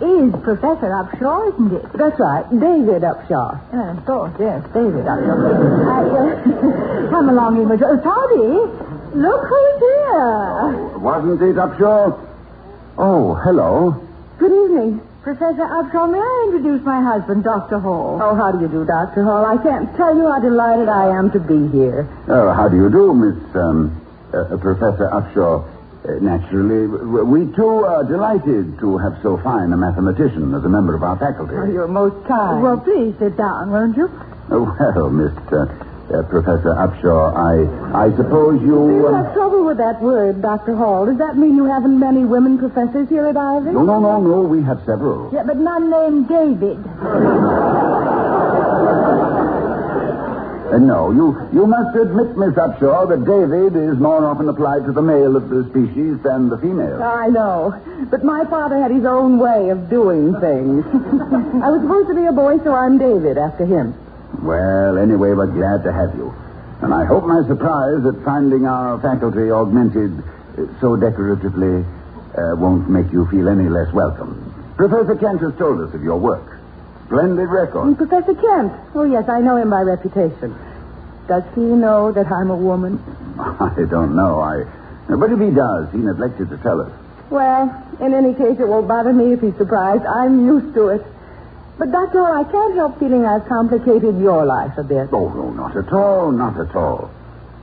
[SPEAKER 4] is Professor Upshaw, isn't it?
[SPEAKER 22] That's right. David Upshaw.
[SPEAKER 4] Of course, yes, David Upshaw. Come along, Imogen. Toddy, look who's here.
[SPEAKER 20] Wasn't it Upshaw? Oh, hello.
[SPEAKER 22] Good evening.
[SPEAKER 4] Professor Upshaw, may I introduce my husband, Dr. Hall?
[SPEAKER 22] Oh, how do you do, Dr. Hall? I can't tell you how delighted I am to be here.
[SPEAKER 20] Oh, how do you do, Miss Professor Upshaw? Naturally, we too are delighted to have so fine a mathematician as a member of our faculty.
[SPEAKER 4] Oh, you're most kind. Well, please sit down, won't you?
[SPEAKER 20] Oh, well, Miss Professor Upshaw, I suppose you...
[SPEAKER 23] You have trouble with that word, Dr. Hall. Does that mean you haven't many women professors here at Ivy?
[SPEAKER 20] No. We have several.
[SPEAKER 23] Yeah, but none named David.
[SPEAKER 20] No, you must admit, Miss Upshaw, that David is more often applied to the male of the species than the female.
[SPEAKER 23] I know. But my father had his own way of doing things. I was supposed to be a boy, so I'm David after him.
[SPEAKER 20] Well, anyway, we're glad to have you. And I hope my surprise at finding our faculty augmented so decoratively won't make you feel any less welcome. Professor Kent has told us of your work. Splendid record.
[SPEAKER 23] Professor Kent? Oh, yes, I know him by reputation. Does he know that I'm a woman?
[SPEAKER 20] I don't know. But if he does, he neglected to tell us.
[SPEAKER 23] Well, in any case, it won't bother me if he's surprised. I'm used to it. But, Doctor, I can't help feeling I've complicated your life a bit.
[SPEAKER 20] Oh, no, not at all, not at all.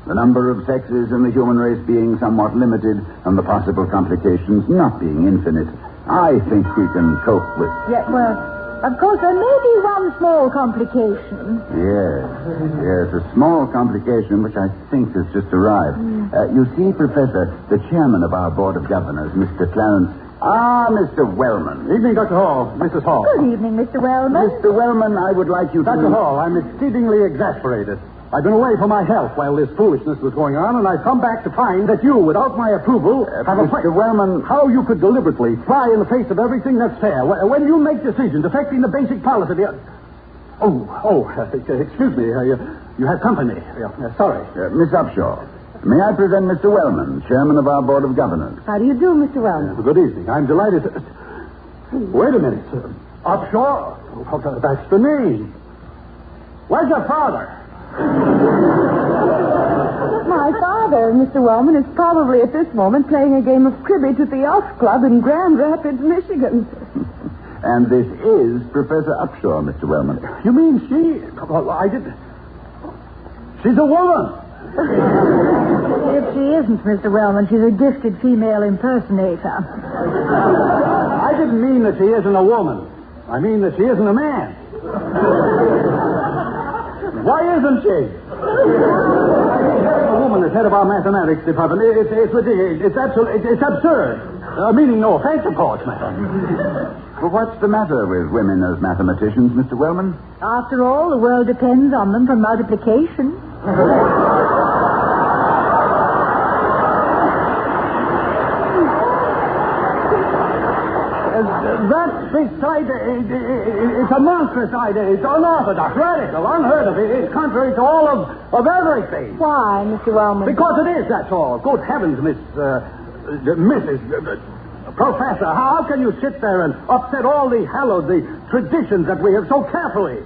[SPEAKER 20] The number of sexes in the human race being somewhat limited and the possible complications not being infinite, I think we can cope with.
[SPEAKER 23] Yeah, well... Of course, there may be one small complication.
[SPEAKER 20] Yes, a small complication which I think has just arrived. You see, Professor, the chairman of our board of governors, Mr. Clarence... Mr. Wellman.
[SPEAKER 5] Evening, Dr. Hall. Mrs. Hall.
[SPEAKER 23] Good evening, Mr. Wellman.
[SPEAKER 20] Mr. Wellman, I would like you to...
[SPEAKER 5] Dr. Hall, I'm exceedingly exasperated. I've been away for my health while this foolishness was going on, and I've come back to find that you, without my approval, have a...
[SPEAKER 20] Mr. Wellman...
[SPEAKER 5] How you could deliberately fly in the face of everything that's fair when you make decisions affecting the basic policy... excuse me. You have company. Sorry.
[SPEAKER 20] Miss Upshaw, may I present Mr. Wellman, chairman of our board of governors?
[SPEAKER 23] How do you do, Mr. Wellman?
[SPEAKER 5] Good evening. I'm delighted to... Wait a minute. Upshaw? Oh, that's the name. Where's your father?
[SPEAKER 23] My father, Mr. Wellman, is probably at this moment playing a game of cribbage at the Elf Club in Grand Rapids, Michigan.
[SPEAKER 20] And this is Professor Upshaw, Mr. Wellman.
[SPEAKER 5] You mean she... Well, I did... She's a woman.
[SPEAKER 23] If she isn't, Mr. Wellman, she's a gifted female impersonator.
[SPEAKER 5] I didn't mean that she isn't a woman. I mean that she isn't a man. Why isn't she? A woman is head of our mathematics department. It's ridiculous. It's absurd. Meaning no offense, of course, madam.
[SPEAKER 20] But what's the matter with women as mathematicians, Mr. Wellman?
[SPEAKER 23] After all, the world depends on them for multiplication.
[SPEAKER 5] That fixed idea, it's a monstrous idea. It's unorthodox, radical, unheard of. It's contrary to all of everything.
[SPEAKER 23] Why, Mr. Wellman?
[SPEAKER 5] Because it is, that's all. Good heavens, Mrs. Professor, how can you sit there and upset all the traditions that we have so carefully,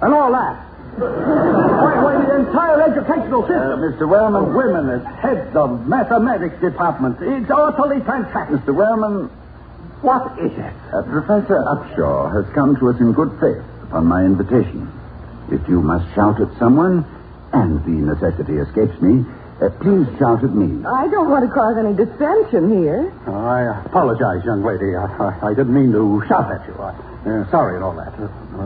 [SPEAKER 5] and all that? Why, the entire educational system.
[SPEAKER 20] Mr. Wellman.
[SPEAKER 5] Women as heads of mathematics departments. It's utterly fantastic.
[SPEAKER 20] Mr. Wellman.
[SPEAKER 5] What is it?
[SPEAKER 20] Professor Upshaw has come to us in good faith upon my invitation. If you must shout at someone, and the necessity escapes me, please shout at me.
[SPEAKER 23] I don't want to cause any dissension here.
[SPEAKER 5] I apologize, young lady. I didn't mean to shout at you. Sorry and all that.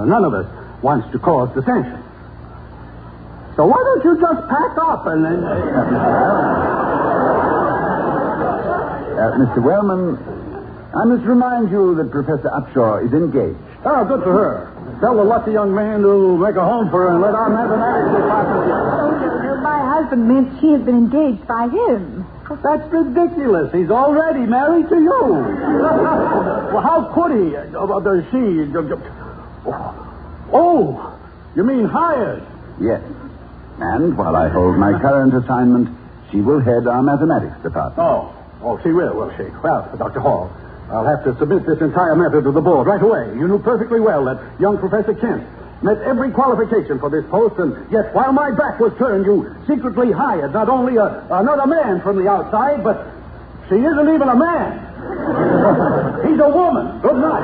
[SPEAKER 5] None of us wants to cause dissension. So why don't you just pack up and then...
[SPEAKER 20] Mr. Wellman, I must remind you that Professor Upshaw is engaged.
[SPEAKER 5] Oh, good for her. Tell the lucky young man to make a home for her and let our mathematics department...
[SPEAKER 23] My husband meant she had been engaged by him.
[SPEAKER 5] That's ridiculous. He's already married to you. Well, how could he? She... Oh, you mean hired?
[SPEAKER 20] Yes. And while I hold my current assignment, she will head our mathematics department.
[SPEAKER 5] Oh, she will she? Well, Dr. Hall, I'll have to submit this entire matter to the board right away. You knew perfectly well that young Professor Kent met every qualification for this post, and yet while my back was turned, you secretly hired not only another man from the outside, but she isn't even a man. He's a woman. Good night.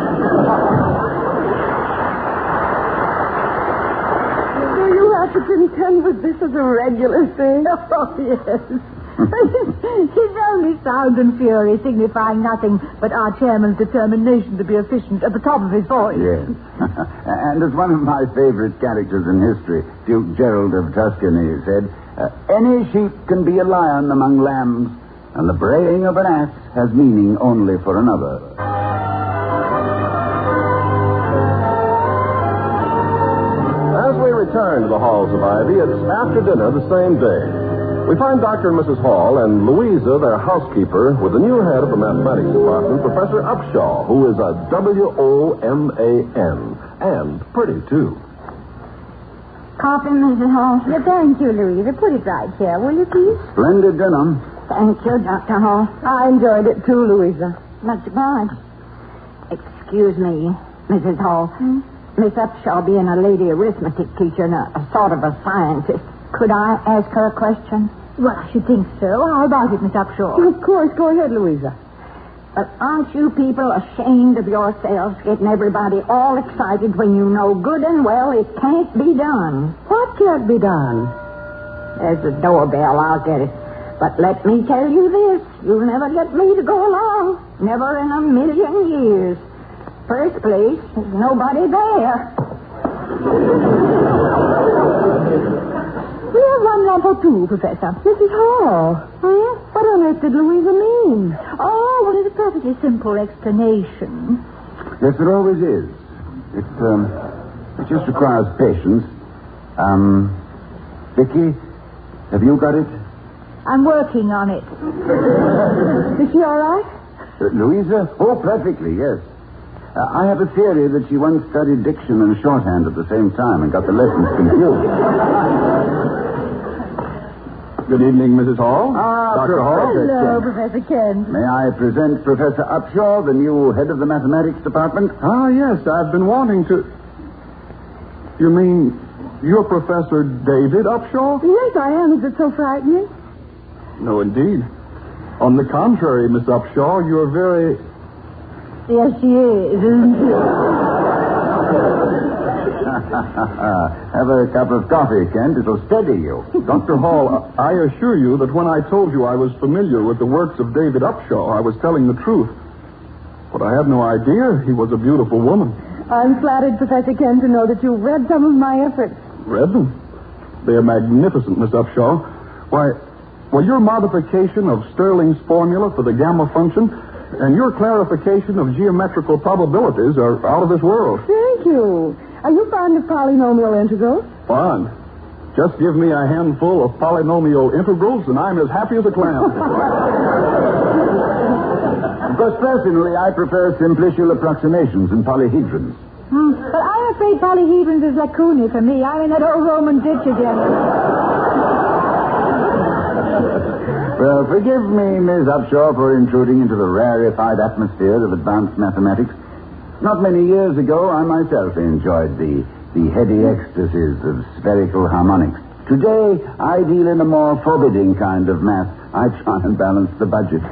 [SPEAKER 23] Do you have to contend with this as a regular thing? Oh, yes.
[SPEAKER 4] It's only sound and fury, signifying nothing but our chairman's determination to be efficient at the top of his voice.
[SPEAKER 20] Yes. And as one of my favorite characters in history, Duke Gerald of Tuscany, said, any sheep can be a lion among lambs, and the braying of an ass has meaning only for another.
[SPEAKER 17] As we return to the halls of Ivy, it's after dinner the same day. We find Dr. and Mrs. Hall and Louisa, their housekeeper, with the new head of the mathematics department, Professor Upshaw, who is a W-O-M-A-N, and pretty, too.
[SPEAKER 4] Coffee, Mrs. Hall? Yeah, thank you, Louisa. Put it right here, will you, please?
[SPEAKER 20] Splendid dinner.
[SPEAKER 22] Thank you, Dr. Hall. I enjoyed it too, Louisa. Much obliged. Excuse me, Mrs. Hall. Miss Upshaw being a lady arithmetic teacher and a sort of a scientist, could I ask her a question?
[SPEAKER 4] Well, I should think so. How about it, Miss Upshaw?
[SPEAKER 22] Of course. Go ahead, Louisa. But aren't you people ashamed of yourselves, getting everybody all excited when you know good and well it can't be done? What can't be done? There's the doorbell. I'll get it. But let me tell you this. You'll never get me to go along. Never in a million years. First place, there's nobody there.
[SPEAKER 4] We have one lamp or two, Professor.
[SPEAKER 22] Mrs. Hall. What on earth did Louisa mean?
[SPEAKER 4] Oh, well, it's a perfectly simple explanation.
[SPEAKER 20] Yes, it always is. It just requires patience. Vicky, have you got it?
[SPEAKER 4] I'm working on it.
[SPEAKER 22] Is she all right?
[SPEAKER 20] Louisa? Oh, perfectly, yes. I have a theory that she once studied diction and shorthand at the same time and got the lessons confused.
[SPEAKER 5] Good evening, Mrs. Hall.
[SPEAKER 20] Dr. Hall.
[SPEAKER 4] Hello, Professor Kent.
[SPEAKER 20] May I present Professor Upshaw, the new head of the mathematics department?
[SPEAKER 5] Yes, I've been wanting to... You mean you're Professor David Upshaw?
[SPEAKER 22] Yes, I am. Is it so frightening?
[SPEAKER 5] No, indeed. On the contrary, Miss Upshaw, you're very...
[SPEAKER 4] Yes, she is, isn't she?
[SPEAKER 20] Have a cup of coffee, Kent. It'll steady you.
[SPEAKER 5] Dr. Hall, I assure you that when I told you I was familiar with the works of David Upshaw, I was telling the truth. But I had no idea he was a beautiful woman.
[SPEAKER 22] I'm flattered, Professor Kent, to know that you've read some of my efforts.
[SPEAKER 5] Read them? They are magnificent, Miss Upshaw. Why, your modification of Stirling's formula for the gamma function and your clarification of geometrical probabilities are out of this world.
[SPEAKER 22] Thank you. Are you fond of polynomial integrals?
[SPEAKER 5] Fond. Just give me a handful of polynomial integrals and I'm as happy as a clam.
[SPEAKER 20] But personally, I prefer simplicial approximations and polyhedrons.
[SPEAKER 4] But I'm afraid polyhedrons is lacunae for me. I'm in that old Roman ditch again.
[SPEAKER 20] Well, forgive me, Miss Upshaw, for intruding into the rarefied atmosphere of advanced mathematics. Not many years ago, I myself enjoyed the heady ecstasies of spherical harmonics. Today, I deal in a more forbidding kind of math. I try and balance the budget.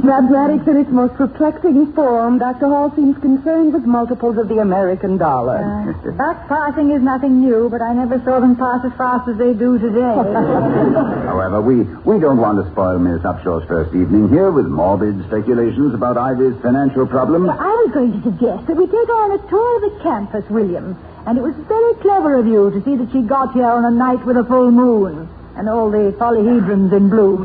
[SPEAKER 22] Mathematics in its most perplexing form, Dr. Hall seems concerned with multiples of the American dollar.
[SPEAKER 4] Back passing is nothing new, but I never saw them pass as fast as they do today.
[SPEAKER 20] However, we don't want to spoil Miss Upshaw's first evening here with morbid speculations about Ivy's financial problems.
[SPEAKER 4] Well, I was going to suggest that we take her on a tour of the campus, William. And it was very clever of you to see that she got here on a night with a full moon and all the polyhedrons in bloom.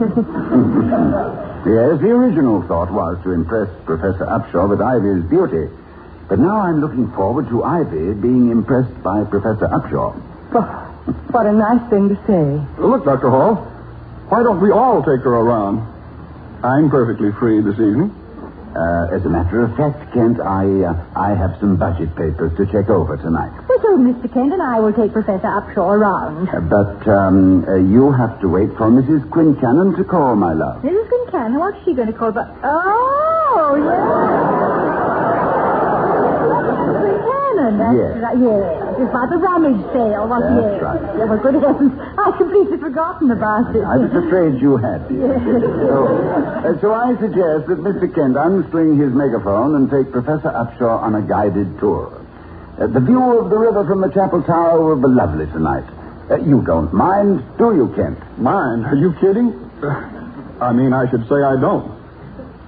[SPEAKER 20] Yes, the original thought was to impress Professor Upshaw with Ivy's beauty. But now I'm looking forward to Ivy being impressed by Professor Upshaw.
[SPEAKER 22] What a nice thing to say.
[SPEAKER 5] Look, Dr. Hall, why don't we all take her around? I'm perfectly free this evening.
[SPEAKER 20] As a matter of fact, Kent, I have some budget papers to check over tonight.
[SPEAKER 4] Well, so Mr. Kent and I will take Professor Upshaw around.
[SPEAKER 20] But you have to wait for Mrs. Quincannon to call, my love.
[SPEAKER 4] Mrs. Quincannon? What's she going to call? Oh, yeah. Quincannon, that's
[SPEAKER 20] yes.
[SPEAKER 4] Right. Yes. It's about the rummage sale, wasn't it?
[SPEAKER 20] That's right.
[SPEAKER 4] Yeah, well, good heavens. I'd completely forgotten about it.
[SPEAKER 20] I was afraid you had.
[SPEAKER 4] Yes.
[SPEAKER 20] So I suggest that Mr. Kent unstring his megaphone and take Professor Upshaw on a guided tour. The view of the river from the chapel tower will be lovely tonight. You don't mind, do you, Kent?
[SPEAKER 5] Mind? Are you kidding? I mean, I should say I don't.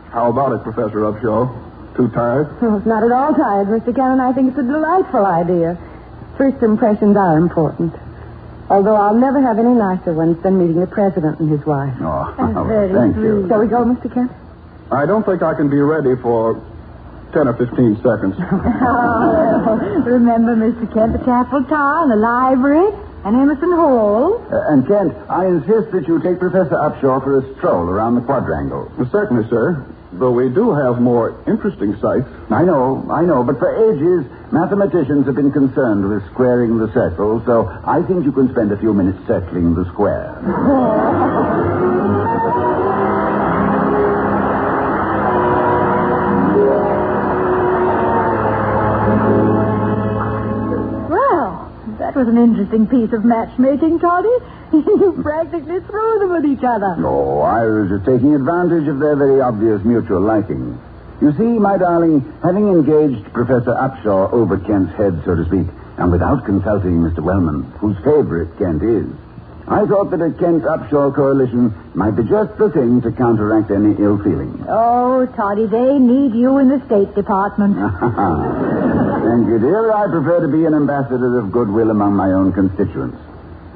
[SPEAKER 5] How about it, Professor Upshaw? Too tired?
[SPEAKER 22] Oh, it's not at all tired, Mr. Cannon. I think it's a delightful idea. First impressions are important. Although I'll never have any nicer ones than meeting the president and his wife.
[SPEAKER 5] Oh,
[SPEAKER 22] thank you. Shall we go, Mr. Kent?
[SPEAKER 5] I don't think I can be ready for 10 or 15 seconds.
[SPEAKER 4] Remember, Mr. Kent, the Chapel Tower and the library and Emerson Hall.
[SPEAKER 20] And Kent, I insist that you take Professor Upshaw for a stroll around the quadrangle.
[SPEAKER 5] Well, certainly, sir. Though we do have more interesting sights.
[SPEAKER 20] I know. But for ages, mathematicians have been concerned with squaring the circle, so I think you can spend a few minutes circling the square.
[SPEAKER 4] That was an interesting piece of matchmaking, Toddy. You practically threw them at each other.
[SPEAKER 20] No, I was just taking advantage of their very obvious mutual liking. You see, my darling, having engaged Professor Upshaw over Kent's head, so to speak, and without consulting Mr. Wellman, whose favorite Kent is, I thought that a Kent-Upshaw coalition might be just the thing to counteract any ill feeling.
[SPEAKER 4] Oh, Toddy, they need you in the State Department.
[SPEAKER 20] Thank you, dear. I prefer to be an ambassador of goodwill among my own constituents.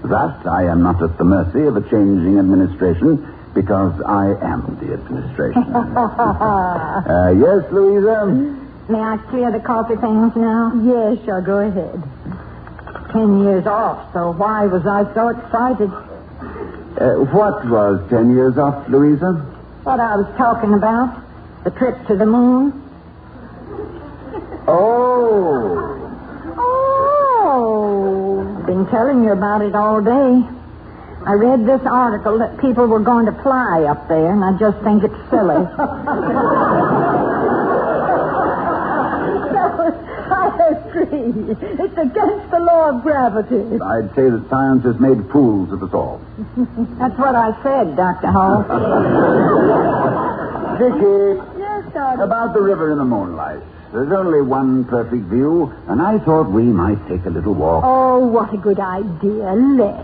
[SPEAKER 20] Thus, I am not at the mercy of a changing administration, because I am the administration. Yes, Louisa?
[SPEAKER 22] May I clear the coffee things now?
[SPEAKER 4] Yes, sure. Go ahead.
[SPEAKER 22] 10 years off, so why was I so excited?
[SPEAKER 20] What was 10 years off, Louisa?
[SPEAKER 22] What I was talking about. The trip to the moon.
[SPEAKER 20] Oh.
[SPEAKER 22] I've been telling you about it all day. I read this article that people were going to fly up there, and I just think it's silly.
[SPEAKER 4] I agree. It's against the law of gravity.
[SPEAKER 20] I'd say that science has made fools of us all.
[SPEAKER 22] That's what I said, Dr. Hall.
[SPEAKER 20] Vicky.
[SPEAKER 4] Yes, Doctor.
[SPEAKER 20] About the river in the moonlight. There's only one perfect view, and I thought we might take a little walk.
[SPEAKER 4] Oh, what a good idea. Let's.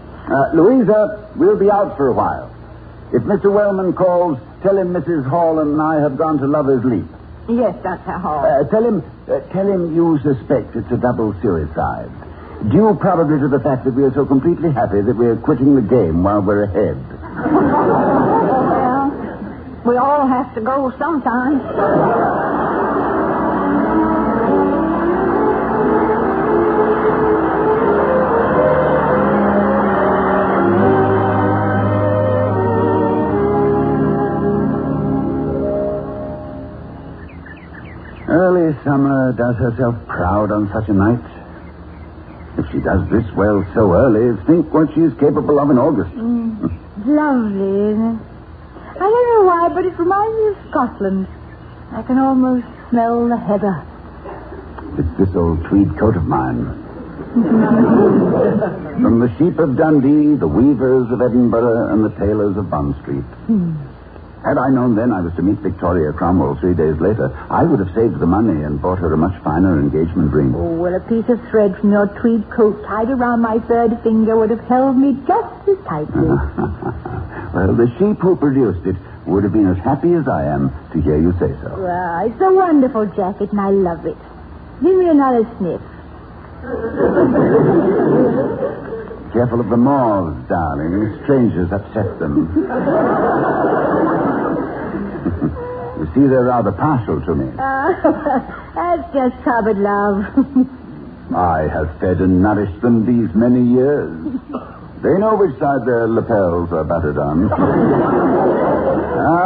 [SPEAKER 20] Louisa, we'll be out for a while. If Mr. Wellman calls, tell him Mrs. Hall and I have gone to Lover's Leap.
[SPEAKER 22] Yes, Dr. Hall.
[SPEAKER 20] Tell him you suspect it's a double suicide. Due probably to the fact that we are so completely happy that we're quitting the game while we're ahead.
[SPEAKER 22] Well, we all have to go sometime.
[SPEAKER 20] Early summer does herself proud on such a night. If she does this well so early, think what she's capable of in August.
[SPEAKER 4] Lovely, isn't it? I don't know why, but it reminds me of Scotland. I can almost smell the heather.
[SPEAKER 20] It's this old tweed coat of mine. From the sheep of Dundee, the weavers of Edinburgh, and the tailors of Bond Street. Had I known then I was to meet Victoria Cromwell 3 days later, I would have saved the money and bought her a much finer engagement ring.
[SPEAKER 4] Oh, well, a piece of thread from your tweed coat tied around my third finger would have held me just as tightly.
[SPEAKER 20] Well, the sheep who produced it would have been as happy as I am to hear you say so.
[SPEAKER 4] Well, it's a wonderful jacket, and I love it. Give me another sniff.
[SPEAKER 20] Careful of the moths, darling. Strangers upset them. You see, they're rather partial to me.
[SPEAKER 4] That's just cupboard love.
[SPEAKER 20] I have fed and nourished them these many years. They know which side their lapels are buttered on.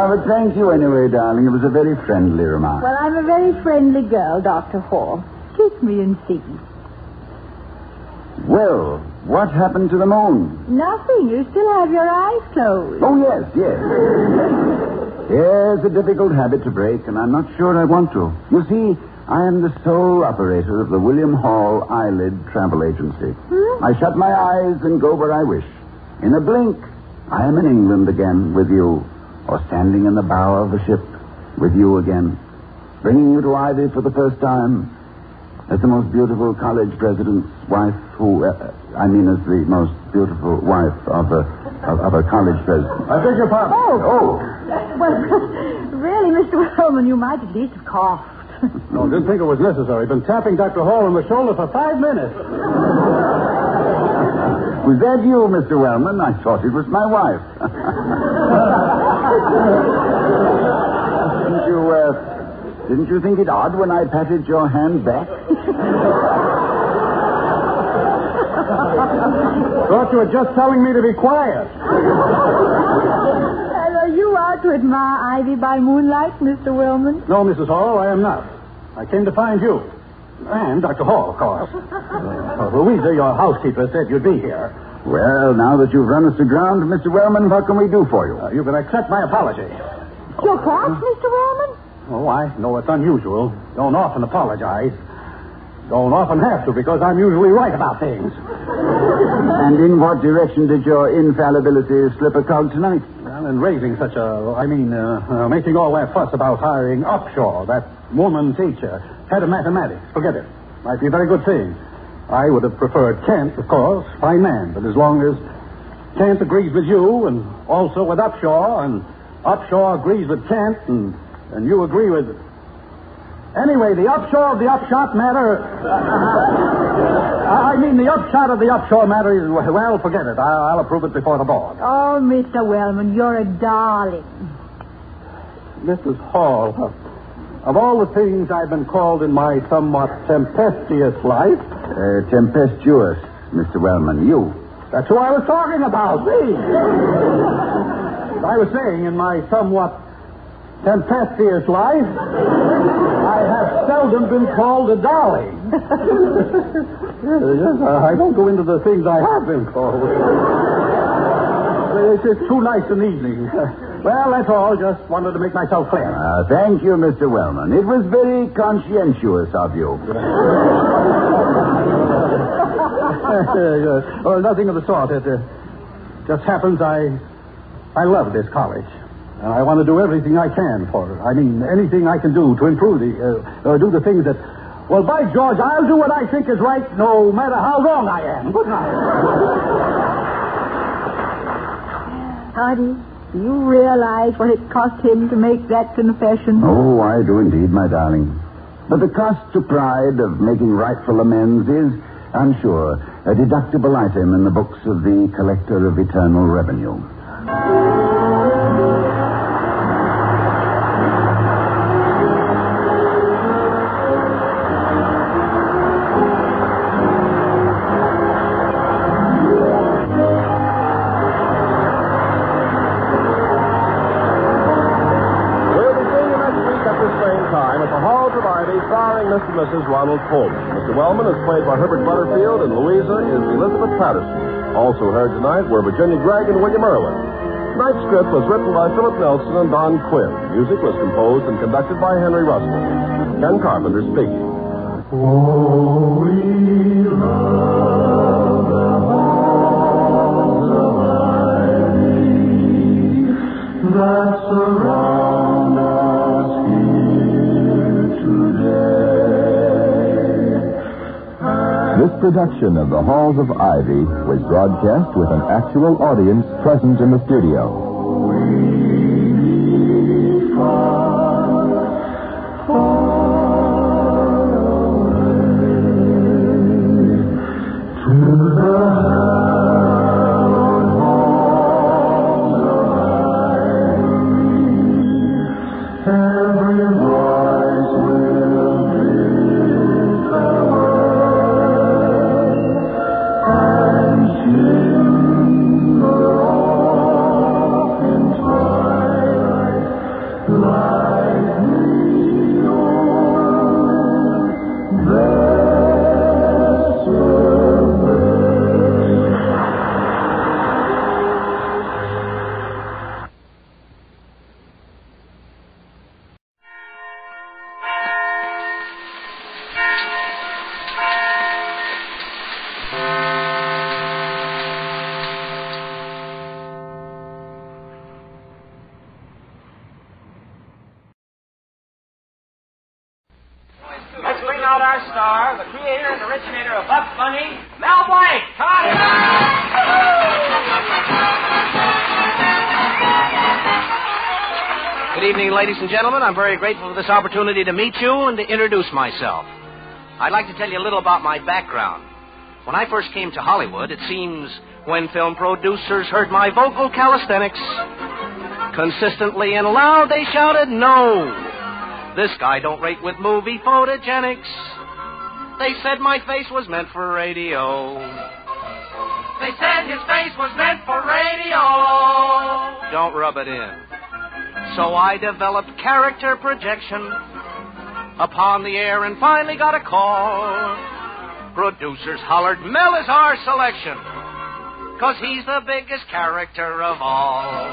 [SPEAKER 20] But thank you anyway, darling. It was a very friendly remark.
[SPEAKER 4] Well, I'm a very friendly girl, Dr. Hall. Kiss me and see.
[SPEAKER 20] Well, what happened to the moon?
[SPEAKER 4] Nothing. You still have your eyes closed.
[SPEAKER 20] Oh, yes. Yes, a difficult habit to break, and I'm not sure I want to. You see, I am the sole operator of the William Hall Eyelid Travel Agency. I shut my eyes and go where I wish. In a blink, I am in England again with you, or standing in the bow of a ship with you again, bringing you to Ivy for the first time as the most beautiful college president's wife as the most beautiful wife of a of a college president.
[SPEAKER 5] I beg your pardon.
[SPEAKER 4] Oh. Well, really, Mr. Wellman, you might at least have coughed.
[SPEAKER 5] No, didn't think it was necessary. Been tapping Dr. Hall on the shoulder for 5 minutes.
[SPEAKER 20] Was that you, Mr. Wellman? I thought it was my wife. Didn't you think it odd when I patted your hand back?
[SPEAKER 5] Thought you were just telling me to be quiet.
[SPEAKER 4] And are you out to admire Ivy by moonlight, Mr. Wellman?
[SPEAKER 5] No, Mrs. Hall, I am not. I came to find you. And Dr. Hall, of course. Louisa, your housekeeper, said you'd be here.
[SPEAKER 20] Well, now that you've run us aground, Mr. Wellman, what can we do for you?
[SPEAKER 5] You can accept my apology.
[SPEAKER 4] Your what, Mr. Wellman?
[SPEAKER 5] Oh, I know it's unusual. Don't often apologize. Don't often have to, because I'm usually right about things.
[SPEAKER 20] And in what direction did your infallibility slip a cog tonight?
[SPEAKER 5] Well, in raising making all that fuss about hiring Upshaw, that woman teacher, head of mathematics. Forget it. Might be a very good thing. I would have preferred Kent, of course, fine man. But as long as Kent agrees with you, and also with Upshaw, and Upshaw agrees with Kent, and you agree with... Anyway, the Upshaw of the Upshot matter... the upshot of the Upshaw matter is, well, forget it. I'll approve it before the board.
[SPEAKER 4] Oh, Mr. Wellman, you're a darling.
[SPEAKER 5] Mrs. Hall, of all the things I've been called in my somewhat tempestuous life...
[SPEAKER 20] tempestuous, Mr. Wellman, you.
[SPEAKER 5] That's who I was talking about, see? I was saying, in my somewhat tempestuous life, I have seldom been called a darling. Yes, I don't go into the things I have been called. It's too nice an evening. Well, that's all. Just wanted to make myself clear.
[SPEAKER 20] Thank you, Mr. Wellman. It was very conscientious of you.
[SPEAKER 5] Well, nothing of the sort. It just happens I love this college. And I want to do everything I can for it. Anything I can do to improve do the things that... Well, by George, I'll do what I think is right, no matter how wrong I am. Good night.
[SPEAKER 4] Honey, do you realize what it cost him to make that confession?
[SPEAKER 20] Oh, I do indeed, my darling. But the cost to pride of making rightful amends is, I'm sure, a deductible item in the books of the Collector of Eternal Revenue.
[SPEAKER 17] Mr. and Mrs. Ronald Coleman. Mr. Wellman is played by Herbert Butterfield, and Louisa is Elizabeth Patterson. Also heard tonight were Virginia Gregg and William Irwin. Tonight's script was written by Philip Nelson and Don Quinn. Music was composed and conducted by Henry Russell. Ken Carpenter speaking.
[SPEAKER 3] Oh, we love the halls of ivy that surround us here today.
[SPEAKER 8] This production of The Halls of Ivy was broadcast with an actual audience present in the studio.
[SPEAKER 12] Let's bring out our star, the creator and originator of Bugs Bunny, Mel Blanc. Come on.
[SPEAKER 13] Good evening, ladies and gentlemen. I'm very grateful for this opportunity to meet you and to introduce myself. I'd like to tell you a little about my background. When I first came to Hollywood, it seems when film producers heard my vocal calisthenics, consistently and loud they shouted, "No! This guy don't rate with movie photogenics." They said my face was meant for radio.
[SPEAKER 3] They said his face was meant for radio.
[SPEAKER 13] Don't rub it in. So I developed character projection upon the air and finally got a call. Producers hollered, "Mel is our selection, 'cause he's the biggest character of all."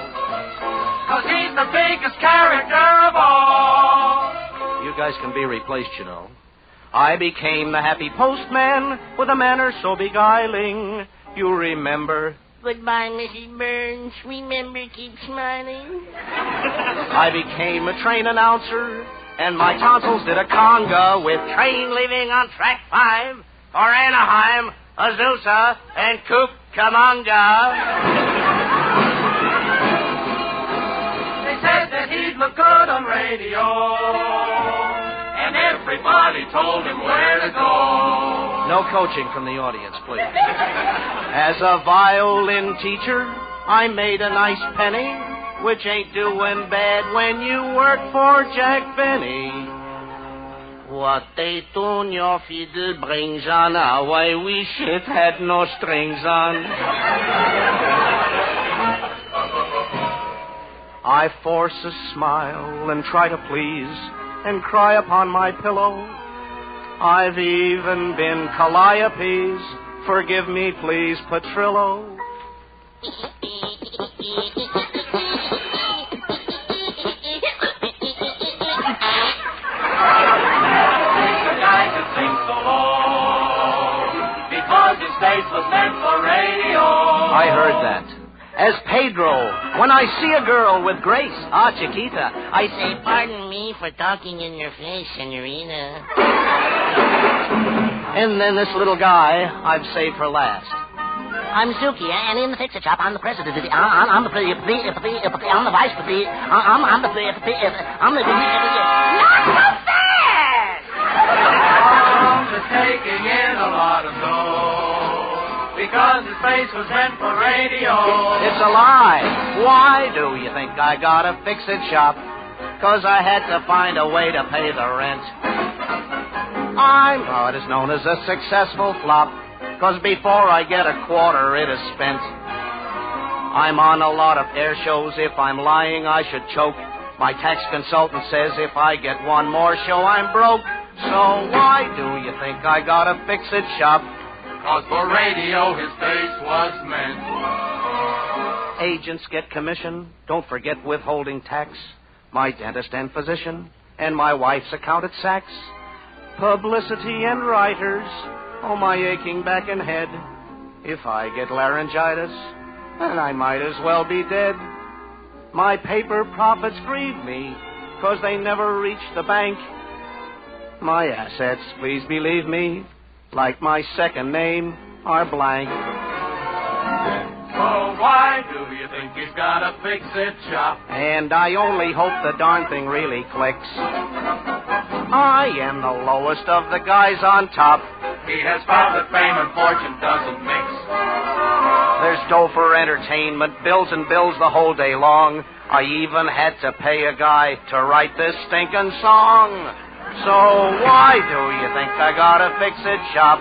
[SPEAKER 3] 'Cause he's the biggest character of all.
[SPEAKER 13] You guys can be replaced, you know. I became the happy postman with a manner so beguiling. You remember?
[SPEAKER 2] Goodbye, Mrs. Burns. Remember, keep smiling.
[SPEAKER 13] I became a train announcer, and my tonsils did a conga with
[SPEAKER 2] Train leaving on track 5 for Anaheim, Azusa, and Cucamonga.
[SPEAKER 3] They said that he'd look good on radio, and everybody told him where to go.
[SPEAKER 13] No coaching from the audience, please. As a violin teacher, I made a nice penny, which ain't doing bad when you work for Jack Benny. What a tune your fiddle brings on, how I wish it had no strings on. I force a smile and try to please and cry upon my pillow. I've even been Calliope's. Forgive me, please, Petrillo. I heard that. As Pedro, when I see a girl with grace, Chiquita, I say,
[SPEAKER 2] "Pardon me for talking in your face, senorita."
[SPEAKER 13] And then this little guy I've saved for last.
[SPEAKER 2] I'm Zuki, and in the fix-it shop, I'm the president. I'm the vice president. I'm the
[SPEAKER 3] Not so fast! I'm taking in a lot of dough, because his face was meant for radio.
[SPEAKER 13] It's a lie. Why do you think I got a fix-it shop? 'Cause I had to find a way to pay the rent. I'm what is known as a successful flop, 'cause before I get a quarter, it is spent. I'm on a lot of air shows. If I'm lying, I should choke. My tax consultant says if I get one more show, I'm broke. So why do you think I got a fix-it shop?
[SPEAKER 3] 'Cause for radio, his face was meant.
[SPEAKER 13] Agents get commission. Don't forget withholding tax. My dentist and physician, and my wife's account at Saks. Publicity and writers. Oh, my aching back and head. If I get laryngitis, then I might as well be dead. My paper profits grieve me, 'cause they never reach the bank. My assets, please believe me, like my second name, are blank.
[SPEAKER 3] So why do you think he's got a fix-it shop?
[SPEAKER 13] And I only hope the darn thing really clicks. I am the lowest of the guys on top.
[SPEAKER 3] He has found that fame and fortune doesn't mix.
[SPEAKER 13] There's dough for entertainment, bills and bills the whole day long. I even had to pay a guy to write this stinking song. So why do you think I got a fix-it shop?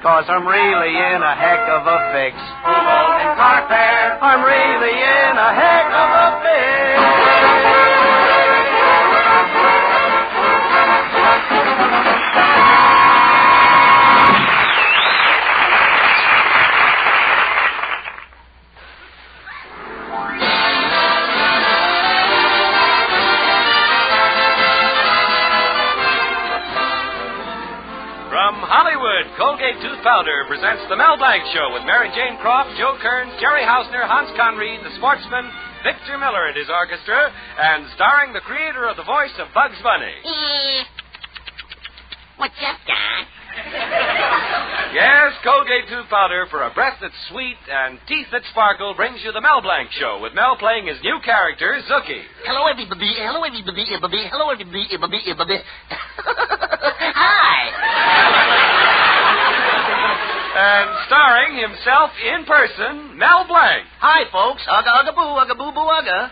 [SPEAKER 13] 'Cause I'm really in a heck of a fix.
[SPEAKER 3] In carfare.
[SPEAKER 13] I'm really in a heck of a fix.
[SPEAKER 18] Colgate Tooth Powder presents the Mel Blanc Show with Mary Jane Croft, Joe Kearns, Jerry Hausner, Hans Conried, the Sportsman, Victor Miller and his orchestra, and starring the creator of the voice of Bugs Bunny.
[SPEAKER 2] What's up, Doc?
[SPEAKER 18] Yes, Colgate Tooth Powder for a breath that's sweet and teeth that sparkle brings you the Mel Blanc Show with Mel playing his new character, Zookie.
[SPEAKER 9] Hello, everybody. Hello, everybody. Hello, everybody. Hi.
[SPEAKER 18] And starring himself in person, Mel Blanc.
[SPEAKER 9] Hi, folks. Ugga, ugga, boo, boo, ugga.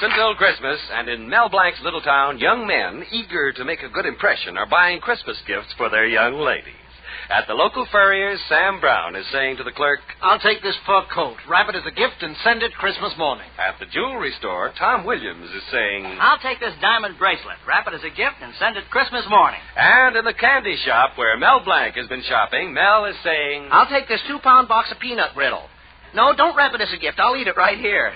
[SPEAKER 18] Until Christmas, and in Mel Blanc's little town, young men eager to make a good impression are buying Christmas gifts for their young ladies. At the local furrier's, Sam Brown is saying to the clerk,
[SPEAKER 13] I'll take this fur coat, wrap it as a gift, and send it Christmas morning.
[SPEAKER 18] At the jewelry store, Tom Williams is saying,
[SPEAKER 9] I'll take this diamond bracelet, wrap it as a gift, and send it Christmas morning.
[SPEAKER 18] And in the candy shop where Mel Blanc has been shopping, Mel is saying,
[SPEAKER 9] I'll take this 2-pound box of peanut brittle. No, don't wrap it as a gift. I'll eat it right here.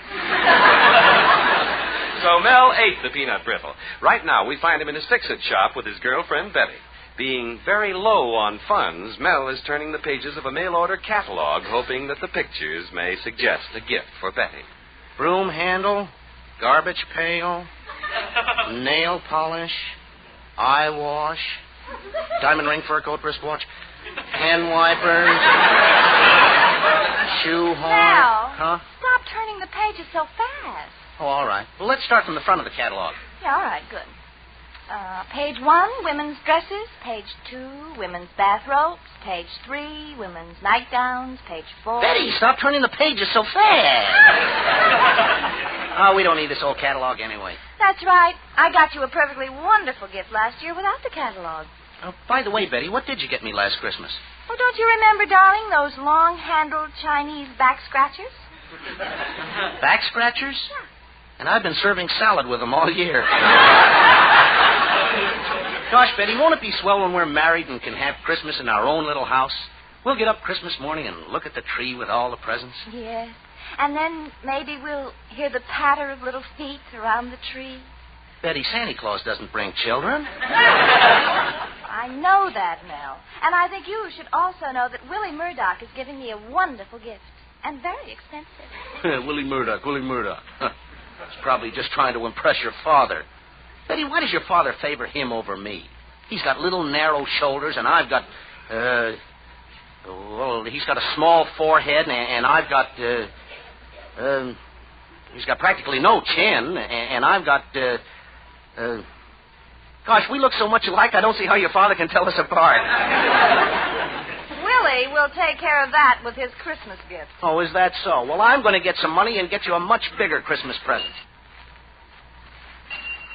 [SPEAKER 18] So Mel ate the peanut brittle. Right now, we find him in his fix-it shop with his girlfriend, Betty. Being very low on funds, Mel is turning the pages of a mail-order catalog, hoping that the pictures may suggest a gift for Betty.
[SPEAKER 13] Broom handle, garbage pail, nail polish, eye wash, diamond ring, fur coat, wristwatch, hand wipers, shoe horn.
[SPEAKER 15] Mel,
[SPEAKER 13] Huh?
[SPEAKER 15] stop turning the pages so fast.
[SPEAKER 13] Oh, all right. Well, let's start from the front of the catalog.
[SPEAKER 15] Yeah, all right, good. Page 1, women's dresses. Page 2, women's bathrobes. Page 3, women's nightgowns. Page 4...
[SPEAKER 13] Betty, stop turning the pages so fast. Oh, we don't need this whole catalog anyway.
[SPEAKER 15] That's right. I got you a perfectly wonderful gift last year without the catalog.
[SPEAKER 13] Oh, by the way, Betty, what did you get me last Christmas?
[SPEAKER 15] Oh, don't you remember, darling, those long-handled Chinese back scratchers?
[SPEAKER 13] Back scratchers?
[SPEAKER 15] Yeah.
[SPEAKER 13] And I've been serving salad with them all year. Gosh, Betty, won't it be swell when we're married and can have Christmas in our own little house? We'll get up Christmas morning and look at the tree with all the presents.
[SPEAKER 15] Yes. And then maybe we'll hear the patter of little feet around the tree.
[SPEAKER 13] Betty, Santa Claus doesn't bring children.
[SPEAKER 15] I know that, Mel. And I think you should also know that Willie Murdoch is giving me a wonderful gift. And very expensive.
[SPEAKER 13] Willie Murdoch. He's probably just trying to impress your father. Betty, why does your father favor him over me? He's got little narrow shoulders, and I've got, he's got a small forehead, and I've got, he's got practically no chin, and I've got, gosh, we look so much alike, I don't see how your father can tell us apart.
[SPEAKER 15] Willie will take care of that with his Christmas gift.
[SPEAKER 13] Oh, is that so? Well, I'm going to get some money and get you a much bigger Christmas present.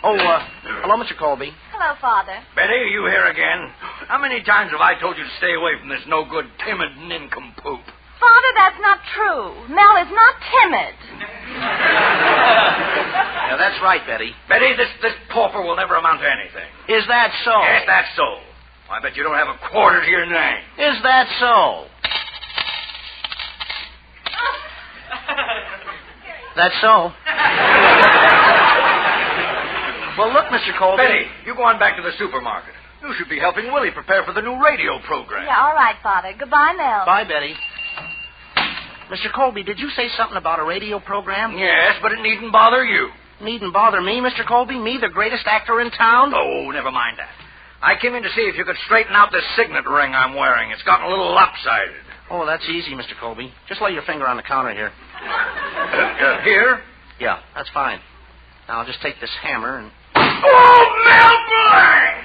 [SPEAKER 13] Oh, hello, Mr. Colby.
[SPEAKER 15] Hello, Father.
[SPEAKER 14] Betty, are you here again? How many times have I told you to stay away from this no-good, timid nincompoop?
[SPEAKER 15] Father, that's not true. Mel is not timid.
[SPEAKER 13] Yeah, that's right, Betty.
[SPEAKER 14] Betty, this pauper will never amount to anything.
[SPEAKER 13] Is that so?
[SPEAKER 14] Yes, that's so. I bet you don't have a quarter to your name.
[SPEAKER 13] Is that so? That's so. Well, look, Mr. Colby.
[SPEAKER 14] Betty, you go on back to the supermarket. You should be helping Willie prepare for the new radio program.
[SPEAKER 15] Yeah, all right, Father. Goodbye, Mel.
[SPEAKER 13] Bye, Betty. Mr. Colby, did you say something about a radio program?
[SPEAKER 14] Yes, but it needn't bother you.
[SPEAKER 13] Needn't bother me, Mr. Colby? Me, the greatest actor in town?
[SPEAKER 14] Oh, never mind that. I came in to see if you could straighten out this signet ring I'm wearing. It's gotten a little lopsided.
[SPEAKER 13] Oh, that's easy, Mr. Colby. Just lay your finger on the counter here.
[SPEAKER 14] Here?
[SPEAKER 13] Yeah, that's fine. Now I'll just take this hammer and...
[SPEAKER 14] Oh, Mel Blanc!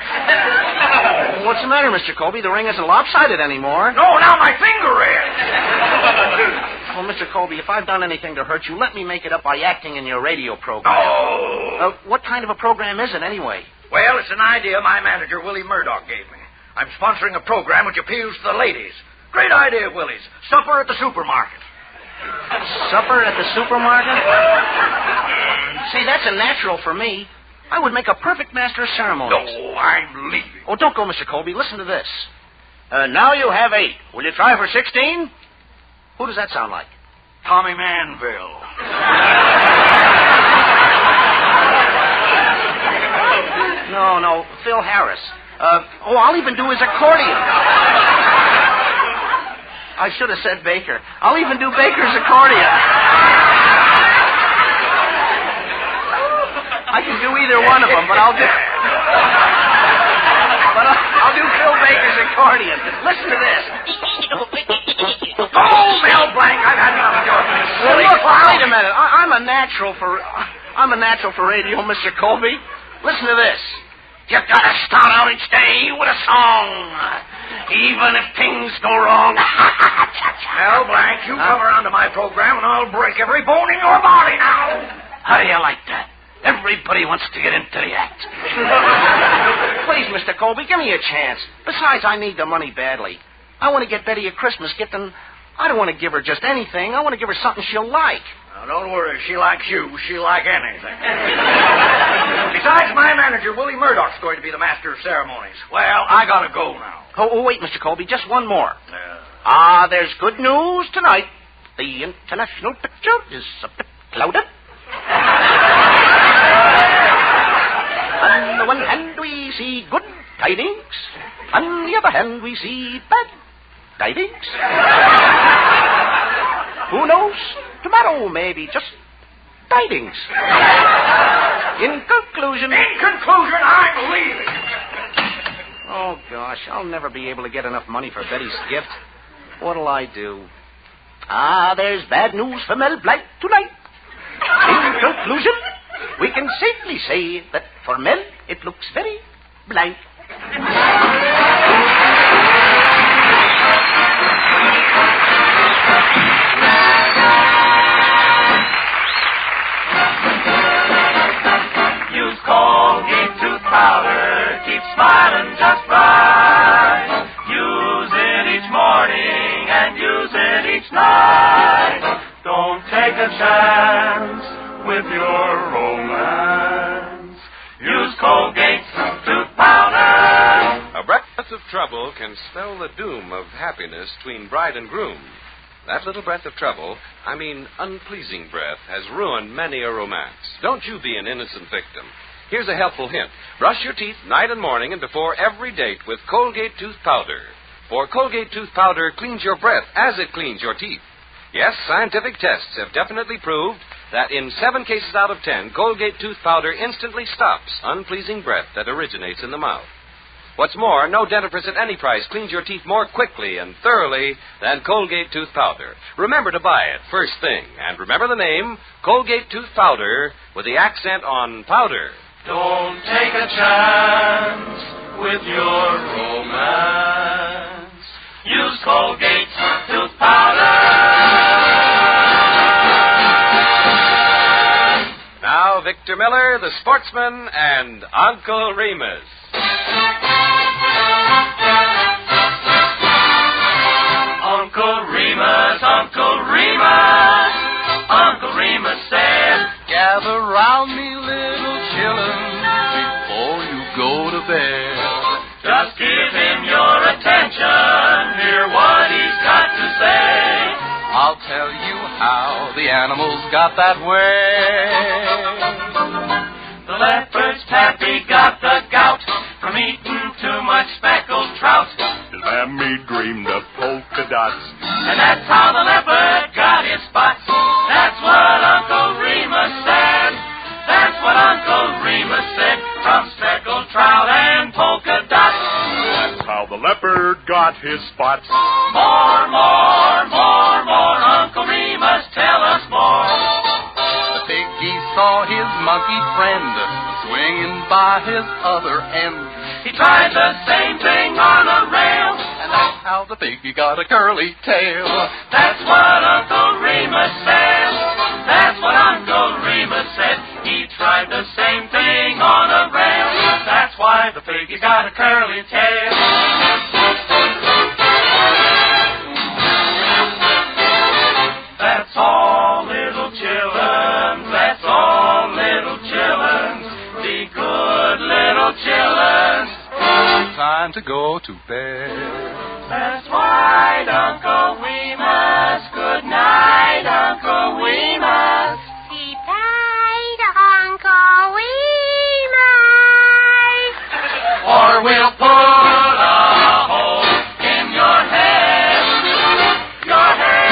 [SPEAKER 13] What's the matter, Mr. Colby? The ring isn't lopsided anymore.
[SPEAKER 14] No, now my finger is.
[SPEAKER 13] Well, Mr. Colby, if I've done anything to hurt you, let me make it up by acting in your radio program.
[SPEAKER 14] Oh.
[SPEAKER 13] What kind of a program is it, anyway?
[SPEAKER 14] Well, it's an idea my manager, Willie Murdoch, gave me. I'm sponsoring a program which appeals to the ladies. Great idea, Willie's. Supper at the supermarket.
[SPEAKER 13] Supper at the supermarket? See, that's a natural for me. I would make a perfect master of ceremonies.
[SPEAKER 14] No, I'm leaving.
[SPEAKER 13] Oh, don't go, Mr. Colby. Listen to this. Now you have 8. Will you try for 16? Who does that sound like?
[SPEAKER 14] Tommy Manville.
[SPEAKER 13] No, Phil Harris. I'll even do his accordion. I should have said Baker. I'll even do Baker's accordion. I can do either one of them, but I'll do Phil Baker's accordion. Listen to this.
[SPEAKER 14] Oh, Mel Blanc, I've had enough of your silly
[SPEAKER 13] Look,
[SPEAKER 14] clown.
[SPEAKER 13] wait a minute. I'm a natural for radio, Mr. Colby. Listen to this.
[SPEAKER 14] You gotta start out each day with a song, even if things go wrong. Mel Blanc, you come around to my program and I'll break every bone in your body now. How do you like that? Everybody wants to get into the act.
[SPEAKER 13] Please, Mr. Colby, give me a chance. Besides, I need the money badly. I want to get Betty a Christmas gift, and I don't want to give her just anything. I want to give her something she'll like.
[SPEAKER 14] Now, don't worry. She likes you. She'll like anything. Besides, my manager, Willie Murdoch's going to be the master of ceremonies. Well, I gotta go now.
[SPEAKER 13] Oh, wait, Mr. Colby, just one more. There's good news tonight. The international picture is a bit clouded. On the one hand, we see good tidings. On the other hand, we see bad tidings. Who knows? Tomorrow may be just tidings. In conclusion,
[SPEAKER 14] I'm leaving.
[SPEAKER 13] Oh, gosh, I'll never be able to get enough money for Betty's gift. What'll I do? There's bad news for Mel Blanc tonight. In conclusion, we can safely say that for Mel, it looks very blank.
[SPEAKER 3] Use Colgate tooth powder, keep smiling just right. Use it each morning and use it each night. Don't take a chance with your romance. Use Colgate tooth powder.
[SPEAKER 18] A breath of trouble can spell the doom of happiness between bride and groom. That little breath of trouble, I mean unpleasing breath, has ruined many a romance. Don't you be an innocent victim. Here's a helpful hint. Brush your teeth night and morning and before every date with Colgate tooth powder. For Colgate tooth powder cleans your breath as it cleans your teeth. Yes, scientific tests have definitely proved that in 7 cases out of 10, Colgate tooth powder instantly stops unpleasing breath that originates in the mouth. What's more, no dentifrice at any price cleans your teeth more quickly and thoroughly than Colgate tooth powder. Remember to buy it first thing. And remember the name, Colgate tooth powder, with the accent on powder.
[SPEAKER 3] Don't take a chance with your romance. Use Colgate tooth powder.
[SPEAKER 18] Now, Victor Miller, the sportsman, and Uncle Remus.
[SPEAKER 3] Uncle Remus, Uncle Remus, Uncle Remus said,
[SPEAKER 6] gather round me, little children, before you go to bed.
[SPEAKER 3] Just give him your attention, hear what he's got to say.
[SPEAKER 6] I'll tell you how the animals got that way.
[SPEAKER 3] The leopard's pappy got the gout from eating too much speckled trout.
[SPEAKER 6] The mammy dreamed of polka dots,
[SPEAKER 3] and that's how the leopard got his spots. That's what Uncle Remus said. That's what Uncle Remus said. From speckled trout and polka dots.
[SPEAKER 6] That's how the leopard got his spots.
[SPEAKER 3] More, Uncle Remus, tell us more.
[SPEAKER 6] The pig he saw saw his monkey friend swinging by his other end. He tried the same thing on a rail, and that's how the piggy got a curly tail. That's what Uncle Remus said. That's what Uncle Remus said. He tried the same thing on a rail. That's why the piggy got a curly tail. That's all, little children. That's all, little children. Be good, little children. Time to go to bed. That's right, Uncle Remus. Good night, Uncle Remus.
[SPEAKER 10] Sleep tight, Uncle Remus.
[SPEAKER 6] Or we'll put a hole in your head. Your head.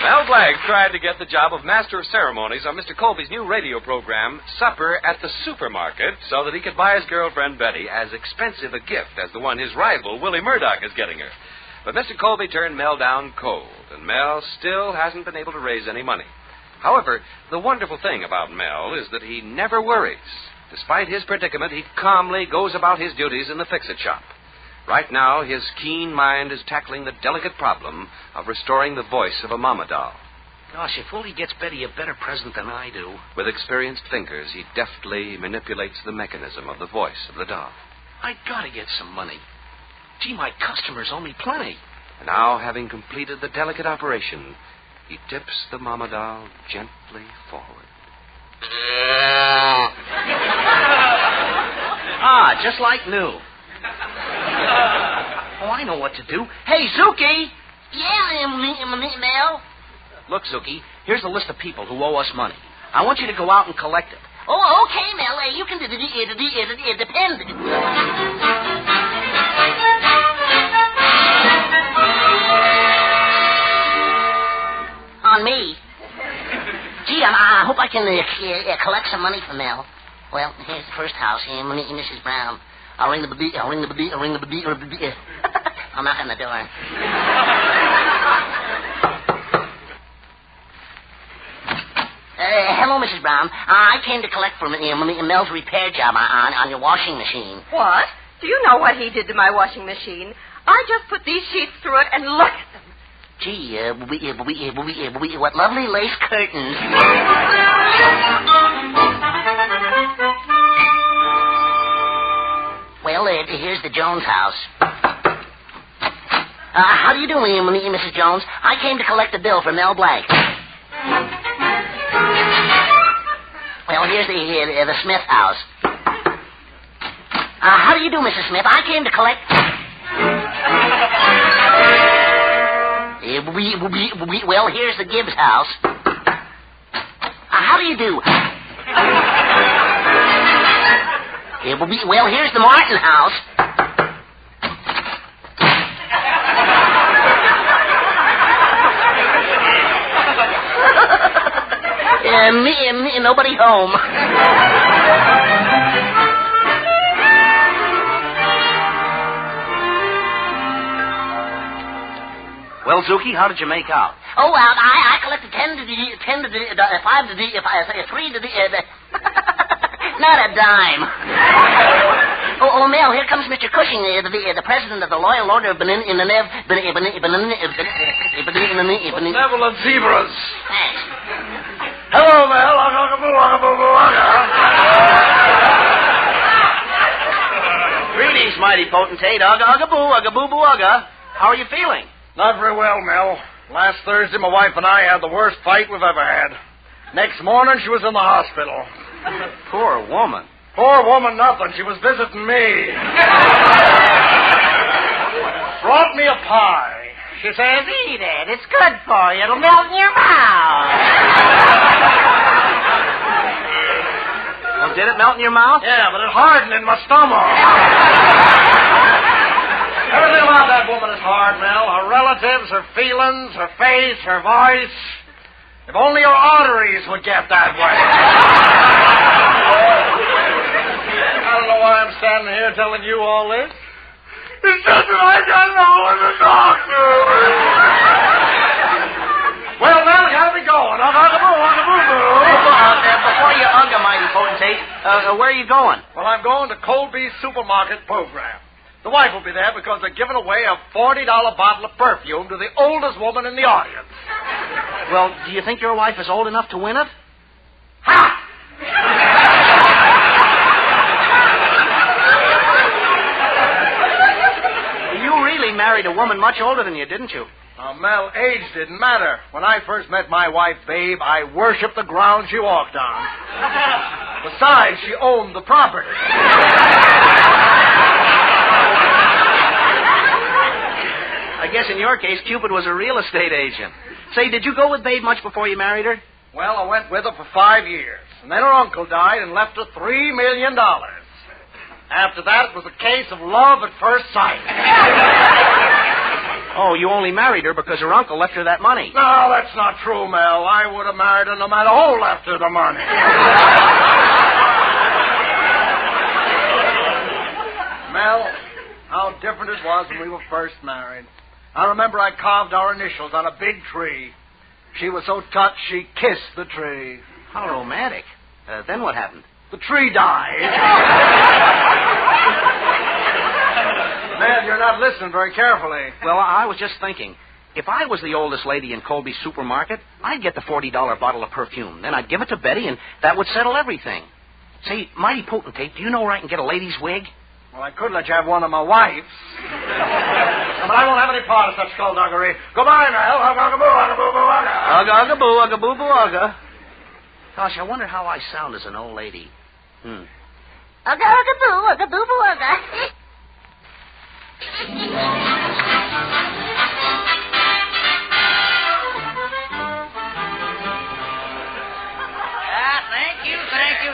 [SPEAKER 18] Mel Blanc tried to get the job of Master of Ceremonies on Mr. Colby's new radio program, Supper at the Supermarket, so that he could buy his girlfriend Betty as expensive a gift as the one his rival, Willie Murdoch, is getting her. But Mr. Colby turned Mel down cold, and Mel still hasn't been able to raise any money. However, the wonderful thing about Mel is that he never worries. Despite his predicament, he calmly goes about his duties in the fix-it shop. Right now, his keen mind is tackling the delicate problem of restoring the voice of a mama doll.
[SPEAKER 13] Gosh, if Willie gets Betty a better present than I do.
[SPEAKER 18] With experienced fingers, he deftly manipulates the mechanism of the voice of the doll.
[SPEAKER 13] I gotta get some money. Gee, my customers owe me plenty.
[SPEAKER 18] And now, having completed the delicate operation, he tips the mama doll gently forward.
[SPEAKER 13] Just like new. Oh, I know what to do. Hey, Zuki!
[SPEAKER 2] Yeah, Mel.
[SPEAKER 13] Look, Zuki, here's a list of people who owe us money. I want you to go out and collect it.
[SPEAKER 2] Oh, okay, Mel. You can depend. On me. Gee, I hope I can collect some money from Mel. Well, here's the first house. Mrs. Brown. I'll ring the bell. I'll knock on the door. Hello, Mrs. Brown. I came to collect for Mel's repair job on your washing machine.
[SPEAKER 23] What? Do you know what he did to my washing machine? I just put these sheets through it and look at them.
[SPEAKER 2] Gee, what lovely lace curtains. Well, here's the Jones house. How do you do, Mrs. Jones? I came to collect the bill for Mel Blanc. Well, here's the Smith house. How do you do, Mrs. Smith? I came to collect... Well, here's the Gibbs house. How do you do? Well, here's the Martin house. Nobody home.
[SPEAKER 13] Well, Zuki, how did you make out?
[SPEAKER 2] Oh, I collected 10 to the 5 to the 3 to the not a dime. Oh, Mel, here comes Mr. Cushing, the president of the Loyal Order of
[SPEAKER 14] Benevolent Zebras.
[SPEAKER 2] Thanks.
[SPEAKER 14] Hello, Mel.
[SPEAKER 13] Greetings, mighty potentate. Ugga. How are you feeling?
[SPEAKER 14] Not very well, Mel. Last Thursday, my wife and I had the worst fight we've ever had. Next morning, she was in the hospital.
[SPEAKER 13] Poor woman.
[SPEAKER 14] Poor woman, nothing. She was visiting me. Brought me a pie. She says,
[SPEAKER 2] "Eat it. It's good for you. It'll melt in your mouth."
[SPEAKER 13] Well, did it melt in your mouth?
[SPEAKER 14] Yeah, but it hardened in my stomach. Everything about that woman is hard, Mel. Her relatives, her feelings, her face, her voice. If only her arteries would get that way. I don't know
[SPEAKER 1] why I'm standing here telling you all this? It's just that I got no one to talk to. Well, Mel, you gotta be going.
[SPEAKER 9] Before you unga, mighty potentate, where are you going?
[SPEAKER 1] Well, I'm going to Colby's supermarket program. The wife will be there because they're giving away a $40 bottle of perfume to the oldest woman in the audience.
[SPEAKER 9] Well, do you think your wife is old enough to win it? You really married a woman much older than you, didn't you?
[SPEAKER 1] Now, Mel, age didn't matter. When I first met my wife, Babe, I worshipped the ground she walked on. Besides, she owned the property.
[SPEAKER 9] I guess in your case, Cupid was a real estate agent. Say, did you go with Babe much before you married her?
[SPEAKER 1] Well, I went with her for 5 years. And then her uncle died and left her $3 million. After that, it was a case of love at first sight.
[SPEAKER 9] Oh, you only married her because her uncle left her that money.
[SPEAKER 1] No, that's not true, Mel. I would have married her no matter who left her the money. Mel, how different it was when we were first married. I remember I carved our initials on a big tree. She was so touched, she kissed the tree.
[SPEAKER 9] How romantic. Then what happened?
[SPEAKER 1] The tree died. Man, you're not listening very carefully.
[SPEAKER 9] Well, I was just thinking. If I was the oldest lady in Colby's supermarket, I'd get the $40 bottle of perfume. Then I'd give it to Betty, and that would settle everything. Say, mighty potentate, do you know where I can get a lady's wig?
[SPEAKER 1] Well, I could let you have one of my wife's. But I won't have any part of such skullduggery. Goodbye, Mel.
[SPEAKER 9] Ugga-ugga-boo, ugga-boo-boo-ugga. Gosh, I wonder how I sound as an old lady.
[SPEAKER 10] Ugga-ugga-boo, ugga-boo-boo-ugga.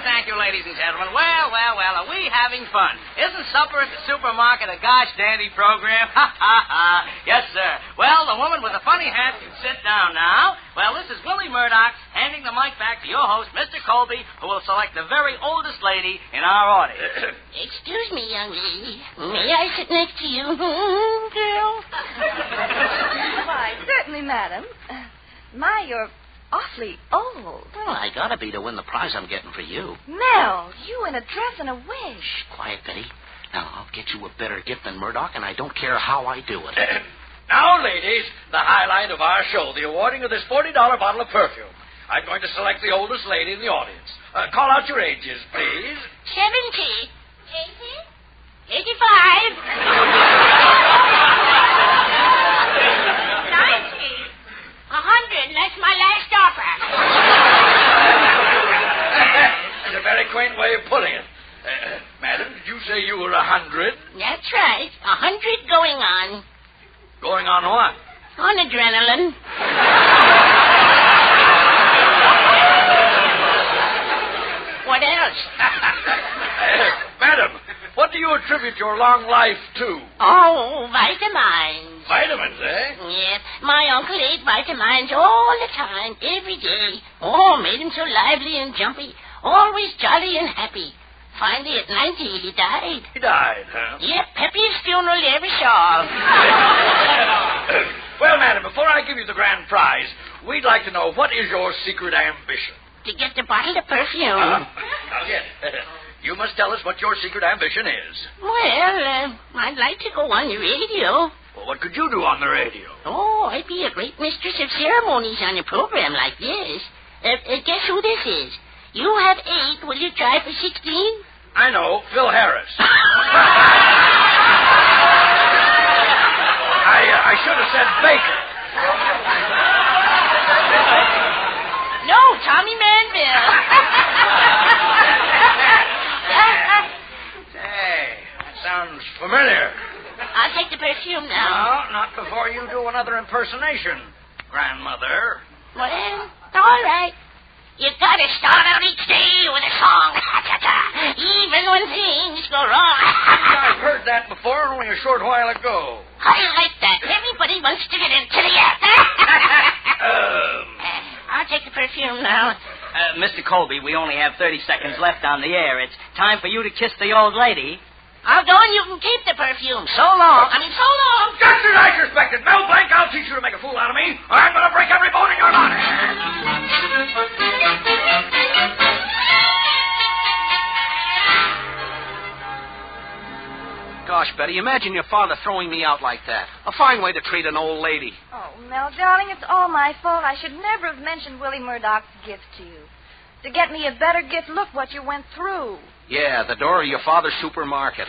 [SPEAKER 11] Thank you, ladies and gentlemen. Well, are we having fun? Isn't supper at the supermarket a gosh dandy program? Ha, ha, ha. Yes, sir. Well, the woman with the funny hat can sit down now. Well, this is Willie Murdoch handing the mic back to your host, Mr. Colby, who will select the very oldest lady in our audience.
[SPEAKER 10] Excuse me, young lady. May I sit next to you, girl?
[SPEAKER 15] Why, certainly, madam. You're awfully old.
[SPEAKER 9] Well, I gotta be to win the prize I'm getting for you.
[SPEAKER 15] Mel, you in a dress and a wig.
[SPEAKER 9] Shh, quiet, Betty. Now, I'll get you a better gift than Murdoch, and I don't care how I do it.
[SPEAKER 14] Now, ladies, the highlight of our show, the awarding of this $40 bottle of perfume. I'm going to select the oldest lady in the audience. Call out your ages, please.
[SPEAKER 10] 70. 80. 85. 90. 100. That's my last offer.
[SPEAKER 14] That's a very quaint way of putting it. Madam, did you say you were 100?
[SPEAKER 10] That's right. 100 going on.
[SPEAKER 14] Going on what?
[SPEAKER 10] On adrenaline. What else?
[SPEAKER 14] Madam, what do you attribute your long life to?
[SPEAKER 10] Oh, vitamins.
[SPEAKER 14] Vitamins, eh?
[SPEAKER 10] Yes. My uncle ate vitamins all the time, every day. Oh, made him so lively and jumpy. Always jolly and happy. Finally, at 90, he died.
[SPEAKER 14] He died, huh?
[SPEAKER 10] Yep, happiest funeral you ever saw.
[SPEAKER 14] Well, madam, before I give you the grand prize, we'd like to know what is your secret ambition?
[SPEAKER 10] To get the bottle of perfume.
[SPEAKER 14] Yes. You must tell us what your secret ambition is.
[SPEAKER 10] Well, I'd like to go on the radio.
[SPEAKER 14] Well, what could you do on the radio?
[SPEAKER 10] Oh, I'd be a great mistress of ceremonies on a program like this. Guess who this is? You have 8. Will you try for 16?
[SPEAKER 14] I know. Phil Harris. I should have said Baker.
[SPEAKER 10] No, Tommy Manville.
[SPEAKER 14] Hey, that sounds familiar.
[SPEAKER 10] I'll take the perfume now.
[SPEAKER 14] No, not before you do another impersonation, grandmother.
[SPEAKER 10] Well, all right. You gotta start out each day with a song. Even when things go wrong.
[SPEAKER 14] I've heard that before only a short while ago.
[SPEAKER 10] I like that. Everybody wants to get into the act. I'll take the perfume now.
[SPEAKER 11] Mr. Colby, we only have 30 seconds left on the air. It's time for you to kiss the old lady.
[SPEAKER 10] I'll go and you can keep the perfume. So long. So long.
[SPEAKER 14] Just as I suspected. Mel Blanc, I'll teach you to make a fool out of me, or I'm going to break every bone in your body.
[SPEAKER 9] Gosh, Betty, imagine your father throwing me out like that. A fine way to treat an old lady.
[SPEAKER 15] Oh, Mel, darling, it's all my fault. I should never have mentioned Willie Murdoch's gift to you. To get me a better gift, look what you went through.
[SPEAKER 9] Yeah, the door of your father's supermarket.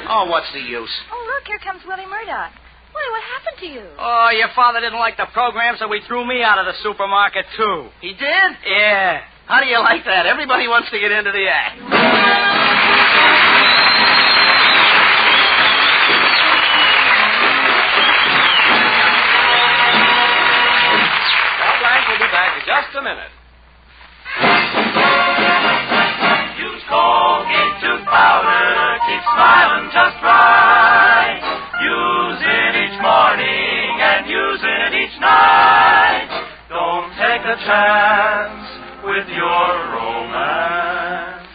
[SPEAKER 9] Oh, what's the use?
[SPEAKER 15] Oh, look, here comes Willie Murdoch. Willie, what happened to you?
[SPEAKER 11] Oh, your father didn't like the program, so he threw me out of the supermarket, too.
[SPEAKER 9] He did?
[SPEAKER 11] Yeah.
[SPEAKER 9] How do you like that? Everybody wants to get into the act.
[SPEAKER 18] Mel Blanc will be back in just a minute.
[SPEAKER 3] Use Colgate tooth powder, keep smiling just right. Use it each morning and use it each night. Don't take a chance with your romance.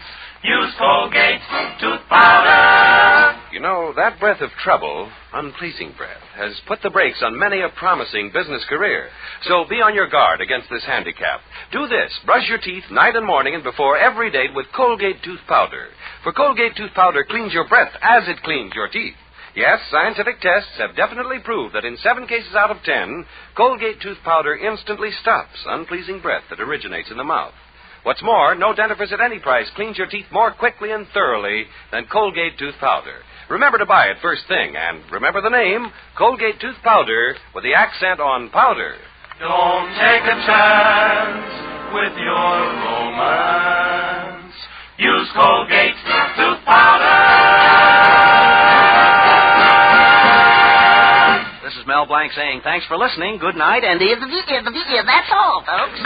[SPEAKER 3] Use Colgate tooth powder.
[SPEAKER 18] You know, that breath of trouble, unpleasing breath, has put the brakes on many a promising business career. So be on your guard against this handicap. Do this. Brush your teeth night and morning and before every date with Colgate tooth powder. For Colgate tooth powder cleans your breath as it cleans your teeth. Yes, scientific tests have definitely proved that in 7 cases out of 10, Colgate tooth powder instantly stops unpleasing breath that originates in the mouth. What's more, no dentifrice at any price cleans your teeth more quickly and thoroughly than Colgate tooth powder. Remember to buy it first thing, and remember the name, Colgate tooth powder, with the accent on powder.
[SPEAKER 3] Don't take a chance with your romance. Use Colgate tooth powder.
[SPEAKER 9] This is Mel Blanc saying thanks for listening, good night, and
[SPEAKER 10] That's all, folks.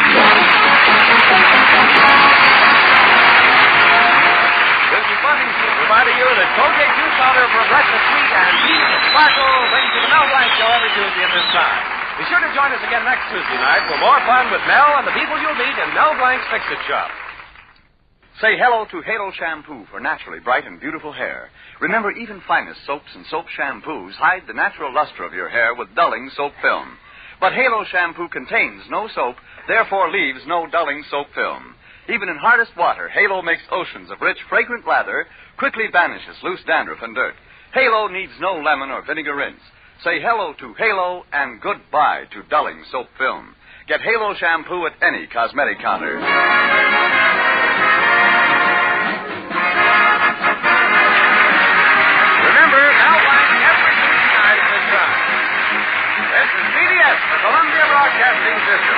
[SPEAKER 18] Reminding you that Colgate tooth powder for a breath of sweet and deep sparkle brings you the Mel Blanc Show every Tuesday at this time. Be sure to join us again next Tuesday night for more fun with Mel and the people you'll meet in Mel Blanc's Fix-It Shop.
[SPEAKER 7] Say hello to Halo Shampoo for naturally bright and beautiful hair. Remember, even finest soaps and soap shampoos hide the natural luster of your hair with dulling soap film. But Halo Shampoo contains no soap, therefore leaves no dulling soap film. Even in hardest water, Halo makes oceans of rich, fragrant lather, quickly banishes loose dandruff and dirt. Halo needs no lemon or vinegar rinse. Say hello to Halo and goodbye to dulling soap film. Get Halo Shampoo at any cosmetic counter.
[SPEAKER 18] Remember, Mel Blanc every Tuesday night at this time. This is CBS, the Columbia Broadcasting System.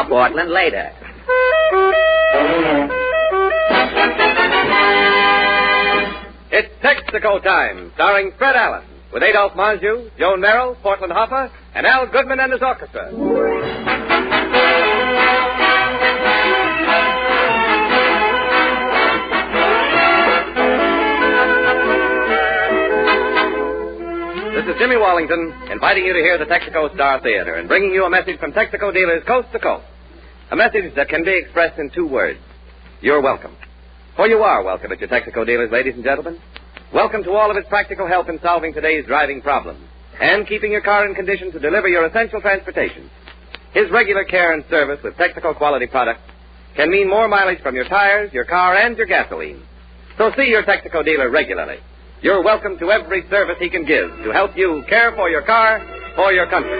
[SPEAKER 2] Portland later.
[SPEAKER 12] It's Texaco Time, starring Fred Allen, with Adolph Menjou, Joan Merrill, Portland Hoffa, and Al Goodman and his orchestra. This is Jimmy Wallington, inviting you to hear the Texaco Star Theater and bringing you a message from Texaco dealers coast to coast. A message that can be expressed in 2 words. You're welcome. For you are welcome at your Texaco dealers, ladies and gentlemen. Welcome to all of its practical help in solving today's driving problems and keeping your car in condition to deliver your essential transportation. His regular care and service with Texaco quality products can mean more mileage from your tires, your car, and your gasoline. So see your Texaco dealer regularly. You're welcome to every service he can give to help you care for your car, for your country.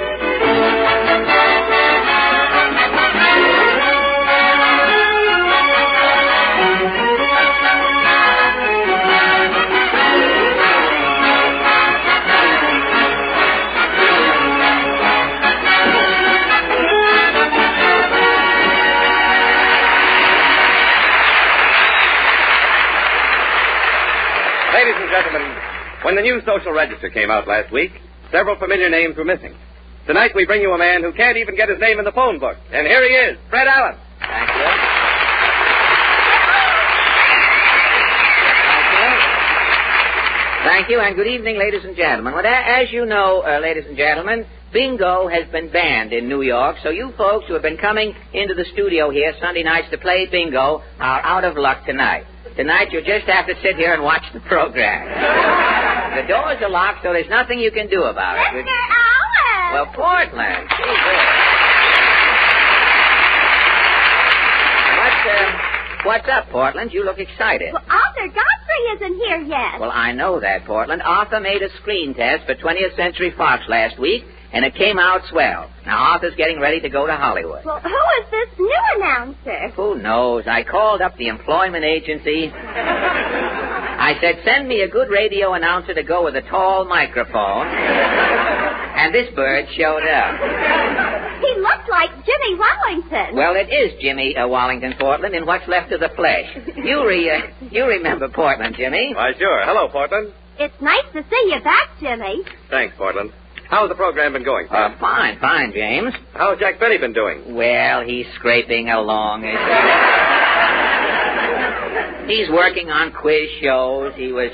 [SPEAKER 12] Ladies and gentlemen, when the new social register came out last week, several familiar names were missing. Tonight we bring you a man who can't even get his name in the phone book. And here he is, Fred Allen.
[SPEAKER 16] Thank you. Thank you, and good evening, ladies and gentlemen. Well, as you know, ladies and gentlemen, bingo has been banned in New York, so you folks who have been coming into the studio here Sunday nights to play bingo are out of luck tonight. Tonight you'll just have to sit here and watch the program. The doors are locked, so there's nothing you can do about it.
[SPEAKER 10] Mr. Allen!
[SPEAKER 16] Well, Portland. What's up, Portland? You look excited.
[SPEAKER 10] Well, Arthur Godfrey isn't here yet.
[SPEAKER 16] Well, I know that, Portland. Arthur made a screen test for 20th Century Fox last week, and it came out swell. Now, Arthur's getting ready to go to Hollywood.
[SPEAKER 10] Well, who is this new announcer?
[SPEAKER 16] Who knows? I called up the employment agency. I said, send me a good radio announcer to go with a tall microphone. And this bird showed up.
[SPEAKER 10] He looks like Jimmy Wellington.
[SPEAKER 16] Well, it is Jimmy Wallington, Portland, in what's left of the flesh. You remember Portland, Jimmy.
[SPEAKER 12] Why, sure. Hello, Portland.
[SPEAKER 10] It's nice to see you back, Jimmy.
[SPEAKER 12] Thanks, Portland. How's the program been going, Fred?
[SPEAKER 16] Fine, James.
[SPEAKER 12] How's Jack Benny been doing?
[SPEAKER 16] Well, he's scraping along. He's working on quiz shows. He was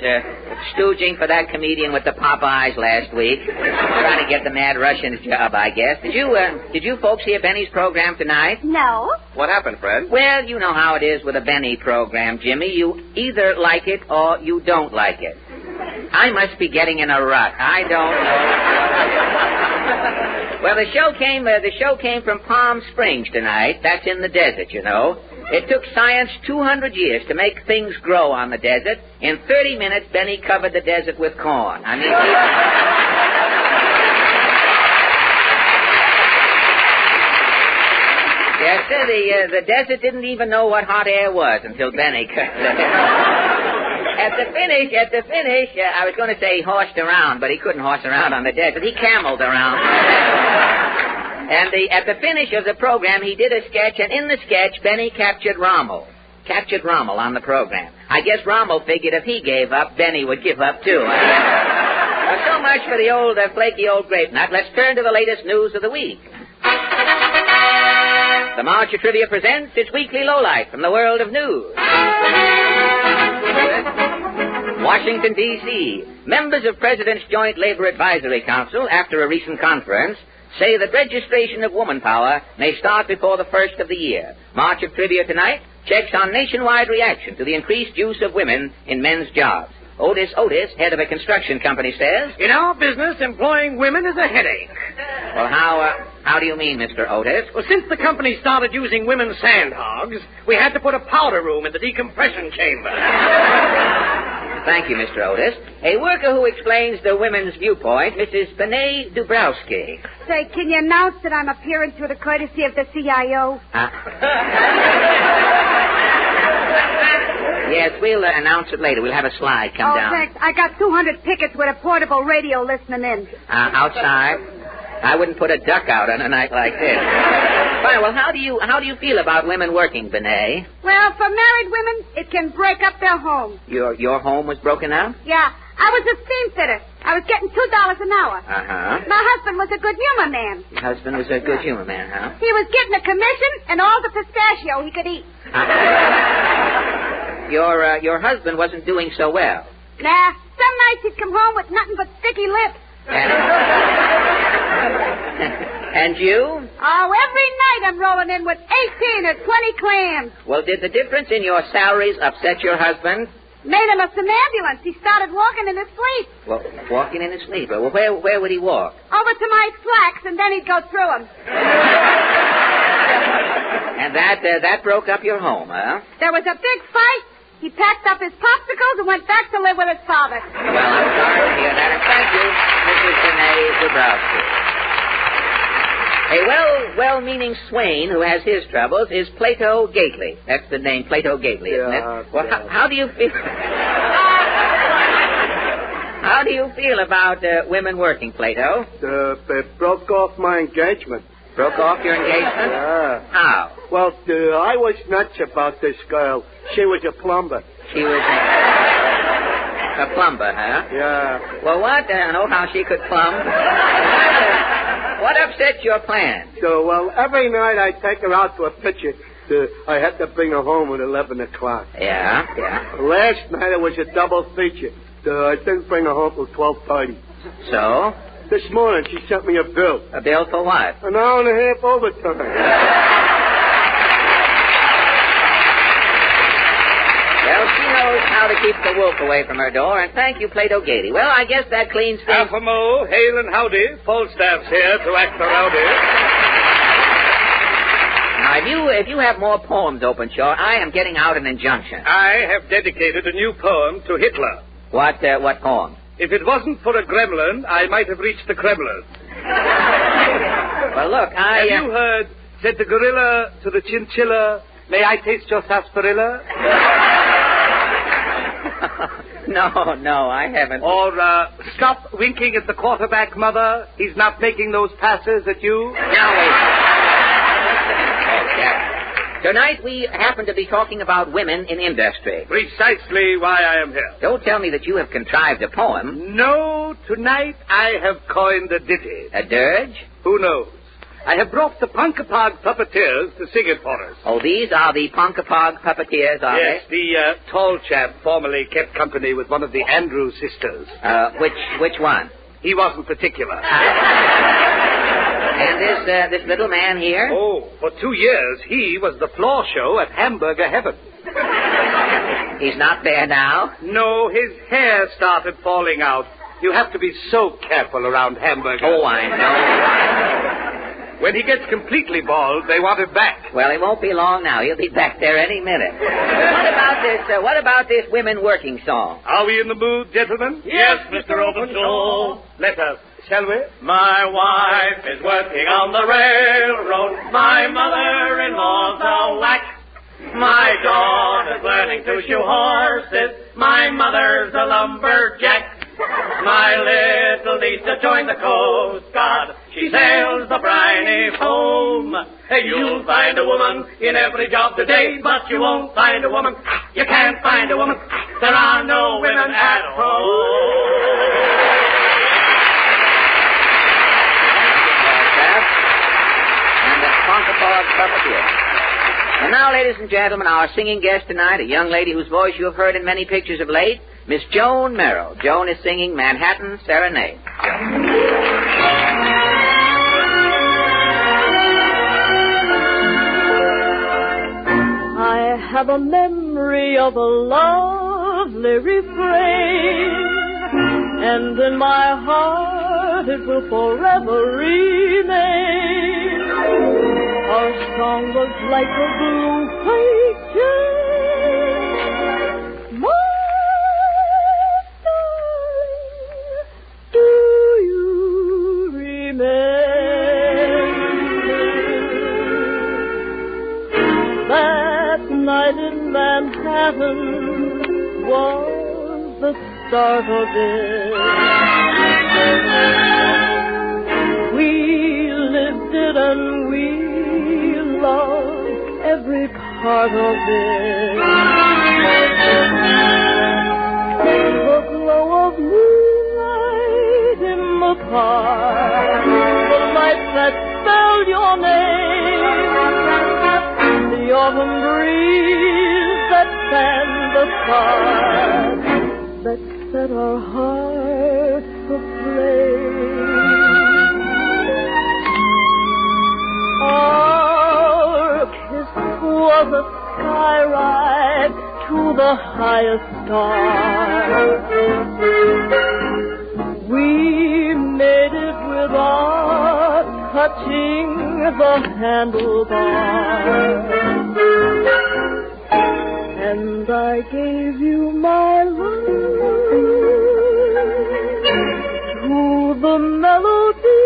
[SPEAKER 16] stooging for that comedian with the pop eyes last week. Trying to get the Mad Russian's job, I guess. Did you folks hear Benny's program tonight?
[SPEAKER 10] No.
[SPEAKER 12] What happened, Fred?
[SPEAKER 16] Well, you know how it is with a Benny program, Jimmy. You either like it or you don't like it. I must be getting in a rut. I don't know. Well, the show came from Palm Springs tonight. That's in the desert, you know. It took science 200 years to make things grow on the desert. In 30 minutes, Benny covered the desert with corn. I mean, yes, sir, the desert didn't even know what hot air was until Benny covered it. At the finish, I was going to say he horsed around, but he couldn't horse around on the desert. He cameled around. And at the finish of the program, he did a sketch, and in the sketch, Benny captured Rommel on the program. I guess Rommel figured if he gave up, Benny would give up too. Well, so much for the old flaky old grape nut. Let's turn to the latest news of the week. The March of Trivia presents its weekly lowlight from the world of news. Washington, D.C. Members of President's Joint Labor Advisory Council, after a recent conference, say that registration of woman power may start before the first of the year. March of Trivia tonight checks on nationwide reaction to the increased use of women in men's jobs. Otis, head of a construction company, says,
[SPEAKER 14] in our business, employing women is a headache.
[SPEAKER 16] Well, how do you mean, Mr. Otis?
[SPEAKER 14] Well, since the company started using women sand hogs, we had to put a powder room in the decompression chamber.
[SPEAKER 16] Thank you, Mr. Otis. A worker who explains the women's viewpoint, Mrs. Faye Dubrowski.
[SPEAKER 23] Say, can you announce that I'm appearing through the courtesy of the CIO?
[SPEAKER 16] Yes, we'll announce it later. We'll have a slide come down.
[SPEAKER 23] Oh, thanks. I got 200 tickets with a portable radio listening in.
[SPEAKER 16] Outside? I wouldn't put a duck out on a night like this. Fine, well, how do you feel about women working, Benet?
[SPEAKER 23] Well, for married women, it can break up their home.
[SPEAKER 16] Your home was broken up?
[SPEAKER 23] Yeah. I was a steam fitter. I was getting $2 an hour.
[SPEAKER 16] Uh-huh.
[SPEAKER 23] My husband was a good humor man.
[SPEAKER 16] Your husband was a good humor man, huh?
[SPEAKER 23] He was getting a commission and all the pistachio he could eat.
[SPEAKER 16] Your husband wasn't doing so well.
[SPEAKER 23] Nah. Some nights he'd come home with nothing but sticky lips.
[SPEAKER 16] And you?
[SPEAKER 23] Oh, every night I'm rolling in with 18 or 20 clams.
[SPEAKER 16] Well, did the difference in your salaries upset your husband?
[SPEAKER 23] Made him a somnambulance. He started walking in his sleep.
[SPEAKER 16] Well, walking in his sleep? Well, where would he walk?
[SPEAKER 23] Over to my slacks, and then he'd go through them.
[SPEAKER 16] And that broke up your home, huh?
[SPEAKER 23] There was a big fight. He packed up his popsicles and went back to live with his father.
[SPEAKER 16] Well, I'm sorry to hear that, and thank you, Mrs. Benet Dubrowski. A well-meaning swain who has his troubles is Plato Gately. That's the name, Plato Gately, isn't it? Well, how do you feel? How do you feel about women working, Plato?
[SPEAKER 19] Broke off my engagement.
[SPEAKER 16] Broke off your engagement?
[SPEAKER 19] Yeah.
[SPEAKER 16] How?
[SPEAKER 19] Well, I was nuts about this girl. She was a plumber.
[SPEAKER 16] She was a a plumber, huh?
[SPEAKER 19] Yeah.
[SPEAKER 16] Well, what? I know how she could plumb. What upset your plan?
[SPEAKER 19] So, well, every night I take her out to a picture. I had to bring her home at 11 o'clock.
[SPEAKER 16] Yeah.
[SPEAKER 19] Last night it was a double feature. I didn't bring her home till 12:30.
[SPEAKER 16] So?
[SPEAKER 19] This morning she sent me a bill.
[SPEAKER 16] A bill for what?
[SPEAKER 19] An hour and a half overtime.
[SPEAKER 16] Well, she knows how to keep the wolf away from her door, and thank you, Plato Gady. Well, I guess that cleans things.
[SPEAKER 5] Alpha Mo, hail and howdy. Falstaff's here to act the rowdy.
[SPEAKER 16] Now, if you have more poems, Openshaw, I am getting out an injunction.
[SPEAKER 5] I have dedicated a new poem to Hitler.
[SPEAKER 16] What poem?
[SPEAKER 5] If it wasn't for a gremlin, I might have reached the Kremlin.
[SPEAKER 16] Well, look,
[SPEAKER 5] Have you heard, said the gorilla to the chinchilla, may I taste your sarsaparilla?
[SPEAKER 16] No, I haven't.
[SPEAKER 5] Or, stop winking at the quarterback, mother. He's not making those passes at you.
[SPEAKER 16] Now, wait. Tonight we happen to be talking about women in industry.
[SPEAKER 5] Precisely why I am here.
[SPEAKER 16] Don't tell me that you have contrived a poem.
[SPEAKER 5] No, tonight I have coined a ditty.
[SPEAKER 16] A dirge?
[SPEAKER 5] Who knows? I have brought the Punkapog puppeteers to sing it for us.
[SPEAKER 16] Oh, these are the Punkapog puppeteers, are
[SPEAKER 5] yes,
[SPEAKER 16] they?
[SPEAKER 5] Yes, the tall chap formerly kept company with one of the Andrews sisters.
[SPEAKER 16] Which one?
[SPEAKER 5] He wasn't particular.
[SPEAKER 16] And this little man here?
[SPEAKER 5] Oh, for 2 years, he was the floor show at Hamburger Heaven.
[SPEAKER 16] He's not there now?
[SPEAKER 5] No, his hair started falling out. You have to be so careful around Hamburger.
[SPEAKER 16] Oh, I know.
[SPEAKER 5] When he gets completely bald, they want him back.
[SPEAKER 16] Well, he won't be long now. He'll be back there any minute. What about this women working song?
[SPEAKER 5] Are we in the mood, gentlemen?
[SPEAKER 3] Yes, Mr. Openshaw.
[SPEAKER 5] Let us, shall we?
[SPEAKER 3] My wife is working on the railroad. My mother-in-law's a whack. My daughter's learning to shoe horses. My mother's a lumberjack. My little niece has joined the Coast Guard. She sails the briny foam. You'll find a woman in every job today, but you won't find a woman. You can't find a woman. There are no women at home.
[SPEAKER 16] And the Punkapog puppeteer. And now, ladies and gentlemen, our singing guest tonight, a young lady whose voice you have heard in many pictures of late, Miss Joan Merrill. Joan is singing Manhattan Serenade.
[SPEAKER 23] I have a memory of a lovely refrain, and in my heart it will forever remain. Our song was like a blue flake, my darling, do you remember that night in Manhattan was the start of it? We lived it and we loved every part of it. The glow of moonlight in the park, the lights that spelled your name, the autumn breeze that fanned the spark, that set our hearts aflame. Our kiss was a skyride to the highest star. We made it without touching the handlebar. And I gave you my love to the melody.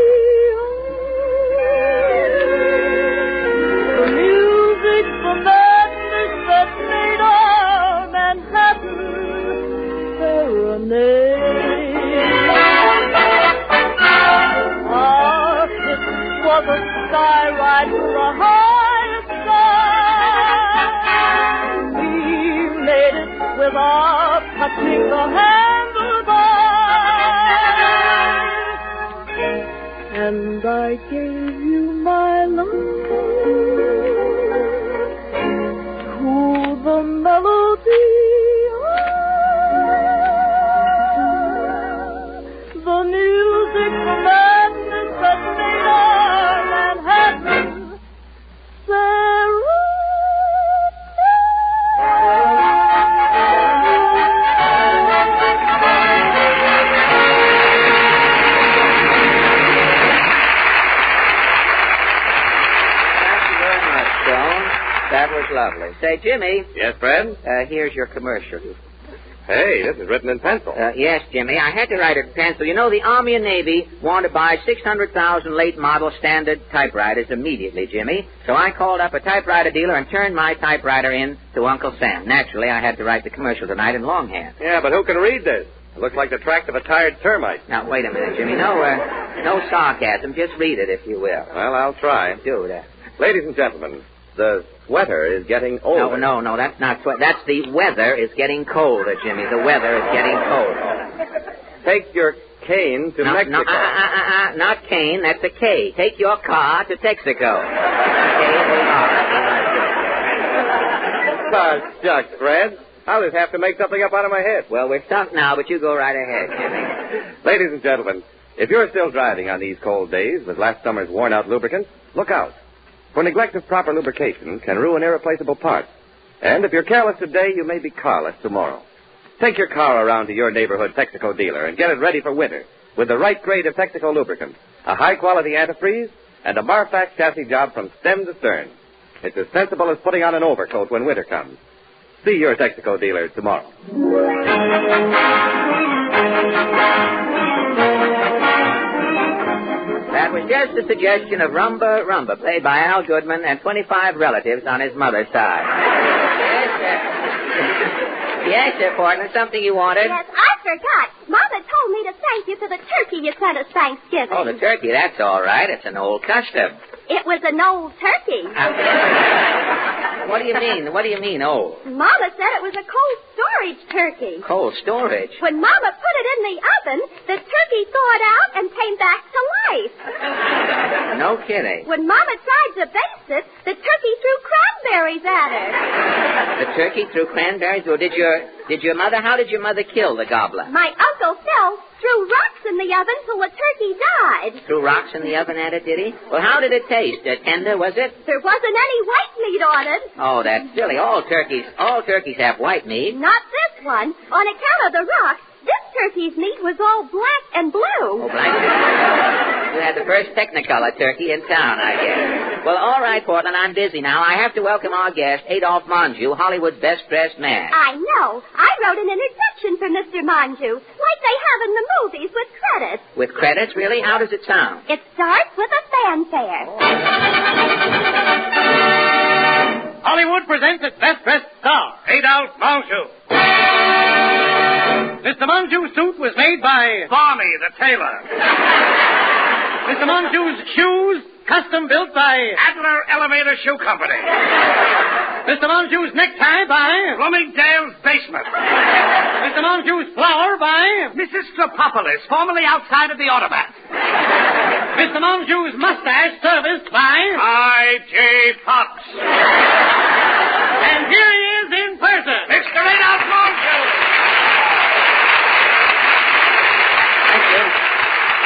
[SPEAKER 23] The music, the madness that made our Manhattan serenade. Our kiss was a skyride to the highest sky. We made it without touching the hand I gave you my love to the melody of the music madness that made our Manhattan
[SPEAKER 16] That was lovely. Say, Jimmy.
[SPEAKER 5] Yes, Fred?
[SPEAKER 16] Here's your commercial.
[SPEAKER 5] Hey, this is written in pencil.
[SPEAKER 16] Yes, Jimmy. I had to write it in pencil. You know, the Army and Navy want to buy 600,000 late model standard typewriters immediately, Jimmy. So I called up a typewriter dealer and turned my typewriter in to Uncle Sam. Naturally, I had to write the commercial tonight in longhand.
[SPEAKER 5] Yeah, but who can read this? It looks like the tract of a tired termite.
[SPEAKER 16] Now, wait a minute, Jimmy. No sarcasm. Just read it, if you will.
[SPEAKER 5] Well, I'll try.
[SPEAKER 16] Do that.
[SPEAKER 5] Ladies and gentlemen, the sweater is getting older.
[SPEAKER 16] No, that's not sweat. That's the weather is getting colder, Jimmy. The weather is getting colder.
[SPEAKER 5] Take your cane to Mexico.
[SPEAKER 16] Not cane. That's a K. Take your car to Texaco.
[SPEAKER 5] Shucks, Fred. I'll just have to make something up out of my head.
[SPEAKER 16] Well, we're stuck now, but you go right ahead, Jimmy.
[SPEAKER 5] Ladies and gentlemen, if you're still driving on these cold days with last summer's worn-out lubricant, look out. For neglect of proper lubrication can ruin irreplaceable parts. And if you're careless today, you may be carless tomorrow. Take your car around to your neighborhood Texaco dealer and get it ready for winter with the right grade of Texaco lubricant, a high-quality antifreeze, and a Marfax chassis job from stem to stern. It's as sensible as putting on an overcoat when winter comes. See your Texaco dealer tomorrow.
[SPEAKER 16] That was just a suggestion of Rumba Rumba, played by Al Goodman and 25 relatives on his mother's side. Yes, sir, Portland. Something you wanted?
[SPEAKER 4] Yes, I forgot. Mother told me to thank you for the turkey you sent us Thanksgiving.
[SPEAKER 16] Oh, the turkey. That's all right. It's an old custom.
[SPEAKER 4] It was an old turkey.
[SPEAKER 16] What do you mean? What do you mean, old?
[SPEAKER 4] Mama said it was a cold storage turkey.
[SPEAKER 16] Cold storage?
[SPEAKER 4] When Mama put it in the oven, the turkey thawed out and came back to life.
[SPEAKER 16] No kidding.
[SPEAKER 4] When Mama tried to baste it, the turkey threw cranberries at her.
[SPEAKER 16] The turkey threw cranberries? Well, how did your mother kill the gobbler?
[SPEAKER 4] My Uncle Phil threw rocks in the oven till the turkey died.
[SPEAKER 16] Threw rocks in the oven at it, did he? Well, how did it taste? Tender, was it?
[SPEAKER 4] There wasn't any white meat on it.
[SPEAKER 16] Oh, that's silly. All turkeys have white meat.
[SPEAKER 4] Not this one. On account of the rocks, this turkey's meat was all black and blue.
[SPEAKER 16] Oh, black and blue. You had the first Technicolor turkey in town, I guess. Well, all right, Portland, I'm busy now. I have to welcome our guest, Adolph Menjou, Hollywood's best-dressed man.
[SPEAKER 4] I know. I wrote an introduction for Mr. Menjou, like they have in the movies with credits.
[SPEAKER 16] With credits, really? How does it sound?
[SPEAKER 4] It starts with a fanfare.
[SPEAKER 21] Hollywood presents its best-dressed star, Adolph Menjou. Mr. Menjou's suit was made by Barney the tailor. Mr. Menjou's shoes, custom built by Adler Elevator Shoe Company. Mr. Menjou's necktie by Bloomingdale's Basement. Mr. Menjou's flower by Mrs. Stropopolis, formerly outside of the automat. Mr. Menjou's mustache serviced by I.J. Fox. And here he is in person, Mr. Adolph Menjou.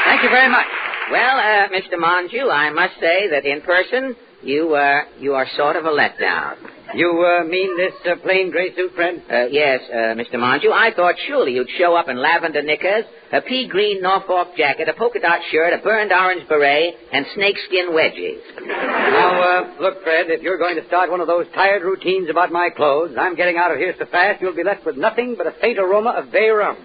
[SPEAKER 16] Thank you very much. Well, Mr. Menjou, I must say that in person, you are sort of a letdown.
[SPEAKER 22] You mean this plain gray suit, friend?
[SPEAKER 16] Yes, Mr. Menjou. I thought surely you'd show up in lavender knickers, a pea green Norfolk jacket, a polka dot shirt, a burned orange beret, and snakeskin wedgies.
[SPEAKER 22] Now, look, Fred, if you're going to start one of those tired routines about my clothes, I'm getting out of here so fast you'll be left with nothing but a faint aroma of bay rum.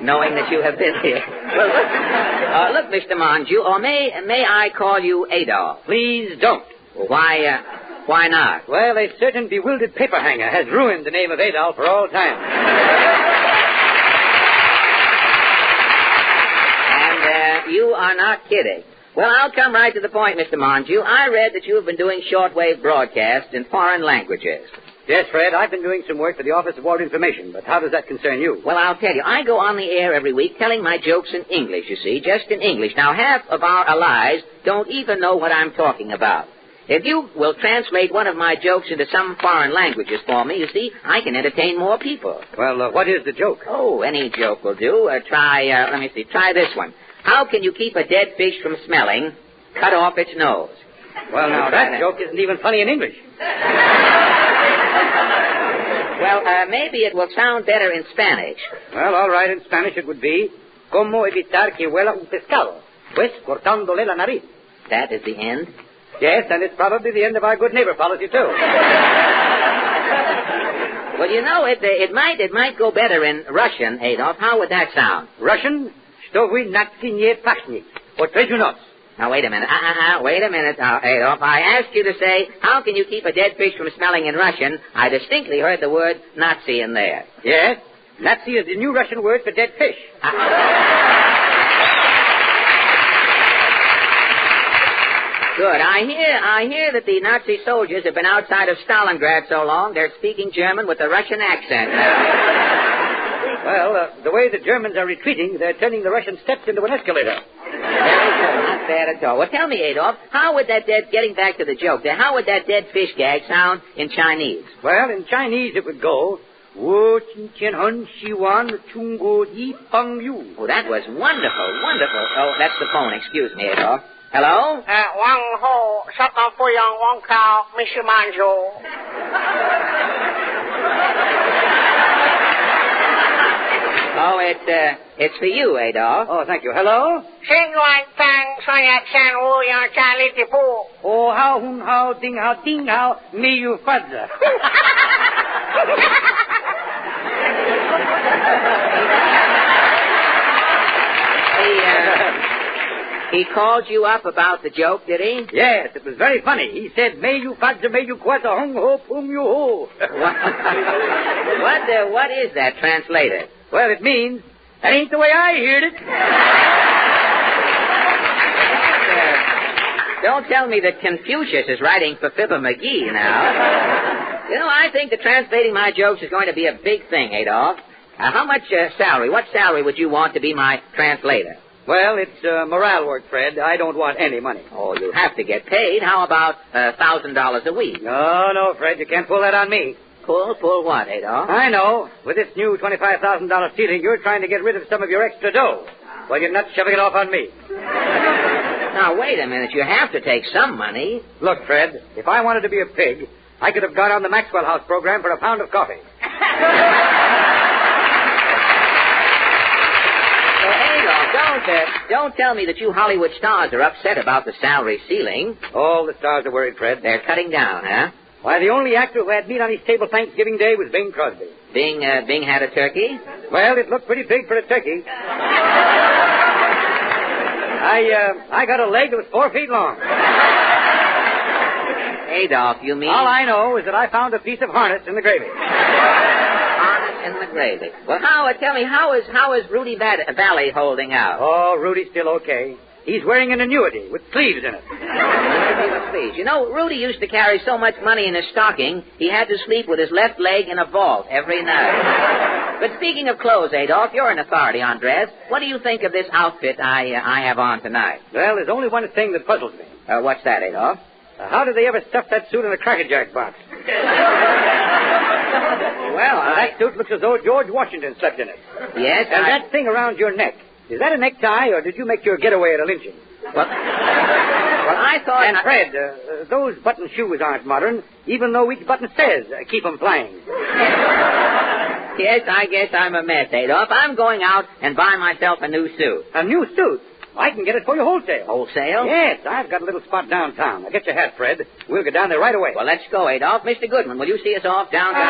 [SPEAKER 16] Knowing that you have been here. Well, look, Mr. Menjou, or may I call you Adolph?
[SPEAKER 22] Please don't.
[SPEAKER 16] Well, why not?
[SPEAKER 22] Well, a certain bewildered paperhanger has ruined the name of Adolph for all time.
[SPEAKER 16] And you are not kidding. Well, I'll come right to the point, Mr. Menjou. I read that you have been doing shortwave broadcasts in foreign languages.
[SPEAKER 22] Yes, Fred, I've been doing some work for the Office of World Information, but how does that concern you?
[SPEAKER 16] Well, I'll tell you. I go on the air every week telling my jokes in English, you see, just in English. Now, half of our allies don't even know what I'm talking about. If you will translate one of my jokes into some foreign languages for me, you see, I can entertain more people.
[SPEAKER 22] Well, what is the joke?
[SPEAKER 16] Oh, any joke will do. Try this one. How can you keep a dead fish from smelling? Cut off its nose.
[SPEAKER 22] Well, now, that joke isn't even funny in English.
[SPEAKER 16] Well, maybe it will sound better in Spanish.
[SPEAKER 22] Well, all right, in Spanish it would be, ¿Cómo evitar que huela un pescado? Pues cortándole la nariz.
[SPEAKER 16] That is the end?
[SPEAKER 22] Yes, and it's probably the end of our good neighbor policy, too.
[SPEAKER 16] Well, you know, it might go better in Russian, Adolf. How would that sound?
[SPEAKER 22] Russian? Что вы не пахнет? Отвечу нос.
[SPEAKER 16] Now, wait a minute. Wait a minute, Adolf. I asked you to say, how can you keep a dead fish from smelling in Russian? I distinctly heard the word Nazi in there.
[SPEAKER 22] Yes? Nazi is the new Russian word for dead fish.
[SPEAKER 16] Good. I hear that the Nazi soldiers have been outside of Stalingrad so long, they're speaking German with a Russian accent now.
[SPEAKER 22] Well, the way the Germans are retreating, they're turning the Russian steps into an escalator.
[SPEAKER 16] Not bad at all. Well, tell me, Adolf, getting back to the joke there, how would that dead fish gag sound in Chinese?
[SPEAKER 22] Well, in Chinese it would go,
[SPEAKER 16] Oh, that was wonderful, wonderful. Oh, that's the phone. Excuse me, Adolf. Hello?
[SPEAKER 8] Wang Ho, Shaka Fuyang Wang Kao, Mr. Menjou.
[SPEAKER 16] Oh, it's for you, Adolf.
[SPEAKER 22] Oh, thank you. Hello?
[SPEAKER 8] Xin Luan Tang, Sonia Chan Wu Yang Chan Li Ti Pu.
[SPEAKER 22] Oh, how, hun, how, ding, how, me you fudge.
[SPEAKER 16] He called you up about the joke, did he?
[SPEAKER 22] Yes, it was very funny. He said, may you fudge, may you quat, hung ho, pum you ho.
[SPEAKER 16] What is that translated?
[SPEAKER 22] Well, it means, that ain't the way I heard it.
[SPEAKER 16] Don't tell me that Confucius is writing for Fibber McGee now. You know, I think that translating my jokes is going to be a big thing, Adolf. How much salary? What salary would you want to be my translator?
[SPEAKER 22] Well, it's morale work, Fred. I don't want any money.
[SPEAKER 16] Oh, you have to get paid. How about $1,000 a week?
[SPEAKER 22] No, Fred, you can't pull that on me.
[SPEAKER 16] Pull what, Adolf?
[SPEAKER 22] I know. With this new $25,000 ceiling, you're trying to get rid of some of your extra dough. Well, you're not shoving it off on me.
[SPEAKER 16] Now, wait a minute. You have to take some money.
[SPEAKER 22] Look, Fred, if I wanted to be a pig, I could have got on the Maxwell House program for a pound of coffee.
[SPEAKER 16] Don't tell me that you Hollywood stars are upset about the salary ceiling.
[SPEAKER 22] All the stars are worried, Fred.
[SPEAKER 16] They're cutting down, huh?
[SPEAKER 22] Why, the only actor who had meat on his table Thanksgiving Day was Bing Crosby.
[SPEAKER 16] Bing had a turkey?
[SPEAKER 22] Well, it looked pretty big for a turkey. I got a leg that was 4 feet long.
[SPEAKER 16] Adolf, you mean?
[SPEAKER 22] All I know is that I found a piece of harness in the gravy.
[SPEAKER 16] In the gravy. Well, tell me, how is Rudy Valley holding out?
[SPEAKER 22] Oh, Rudy's still okay. He's wearing an annuity with sleeves in it.
[SPEAKER 16] Sleeves. You know, Rudy used to carry so much money in his stocking, he had to sleep with his left leg in a vault every night. But speaking of clothes, Adolf, you're an authority on dress. What do you think of this outfit I have on tonight?
[SPEAKER 22] Well, there's only one thing that puzzles me.
[SPEAKER 16] What's that, Adolf?
[SPEAKER 22] How did they ever stuff that suit in a Cracker Jack box? Well, that suit looks as though George Washington slept in it.
[SPEAKER 16] Yes,
[SPEAKER 22] and that thing around your neck, is that a necktie, or did you make your getaway at a lynching?
[SPEAKER 16] Well, I thought...
[SPEAKER 22] And, Fred, those button shoes aren't modern, even though each button says, keep 'em flying.
[SPEAKER 16] Yes, I guess I'm a mess, Adolf. I'm going out and buy myself a new suit.
[SPEAKER 22] A new suit? I can get it for you wholesale.
[SPEAKER 16] Wholesale?
[SPEAKER 22] Yes, I've got a little spot downtown. Now, get your hat, Fred. We'll get down there right away.
[SPEAKER 16] Well, let's go, Adolf. Mr. Goodman, will you see us off downtown?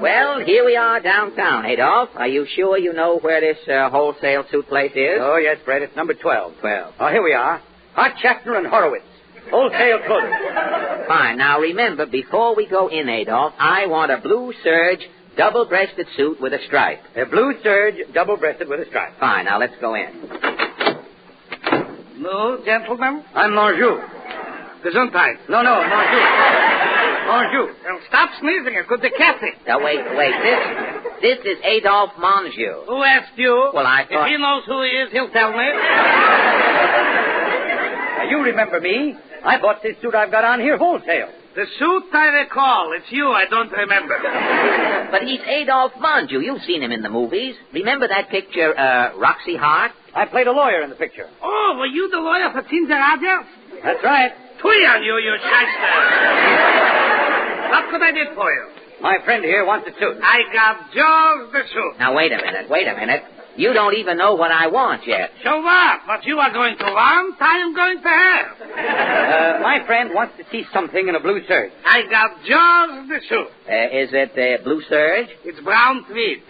[SPEAKER 16] Well, here we are downtown, Adolf. Are you sure you know where this wholesale suit place is?
[SPEAKER 22] Oh, yes, Fred. It's number 12.
[SPEAKER 16] 12.
[SPEAKER 22] Oh, here we are. Hart, Schaffner, and Horowitz. Wholesale clothing.
[SPEAKER 16] Fine. Now, remember, before we go in, Adolf, I want a blue serge, double-breasted suit with a stripe.
[SPEAKER 22] A blue serge, double-breasted with a stripe.
[SPEAKER 16] Fine. Now, let's go in.
[SPEAKER 21] No, gentlemen?
[SPEAKER 22] I'm Menjou.
[SPEAKER 21] Gesundheit.
[SPEAKER 22] No, Menjou. Menjou.
[SPEAKER 21] Well, stop sneezing. It could be Kathy.
[SPEAKER 16] Now, wait. This is Adolph Menjou.
[SPEAKER 21] Who asked you?
[SPEAKER 16] Well, I thought...
[SPEAKER 21] If he knows who he is, he'll tell me.
[SPEAKER 22] Now, you remember me. I bought this suit I've got on here wholesale.
[SPEAKER 21] The suit I recall. It's you I don't remember.
[SPEAKER 16] But he's Adolph Menjou. You've seen him in the movies. Remember that picture, Roxy Hart?
[SPEAKER 22] I played a lawyer in the picture.
[SPEAKER 21] Oh, were you the lawyer for Tinta Raja?
[SPEAKER 22] That's right.
[SPEAKER 21] Twee on you, you shyster. What could I do for you?
[SPEAKER 22] My friend here wants a suit.
[SPEAKER 21] I got just the suit.
[SPEAKER 16] Now, wait a minute. You don't even know what I want yet.
[SPEAKER 21] So what? What you are going to want, I am going to have.
[SPEAKER 22] My friend wants to see something in a blue serge.
[SPEAKER 21] I got just the suit.
[SPEAKER 16] Is it blue serge?
[SPEAKER 21] It's brown tweed.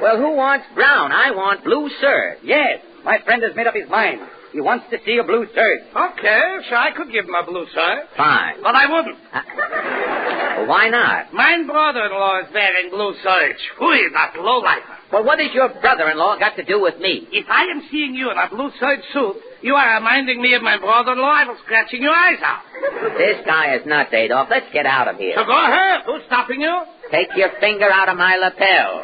[SPEAKER 16] Well, who wants brown? I want blue serge.
[SPEAKER 22] Yes, my friend has made up his mind. He wants to see a blue serge.
[SPEAKER 21] Okay, so I could give him a blue serge.
[SPEAKER 16] Fine.
[SPEAKER 21] But I wouldn't.
[SPEAKER 16] Well, why not?
[SPEAKER 21] My brother-in-law is wearing blue serge. Whee, that lowlifer.
[SPEAKER 16] Well, what has your brother-in-law got to do with me?
[SPEAKER 21] If I am seeing you in a blue serge suit, you are reminding me of my brother-in-law. I was scratching your eyes out.
[SPEAKER 16] This guy is nuts, Adolph. Let's get out of here.
[SPEAKER 21] So go ahead. Who's stopping you?
[SPEAKER 16] Take your finger out of my lapel.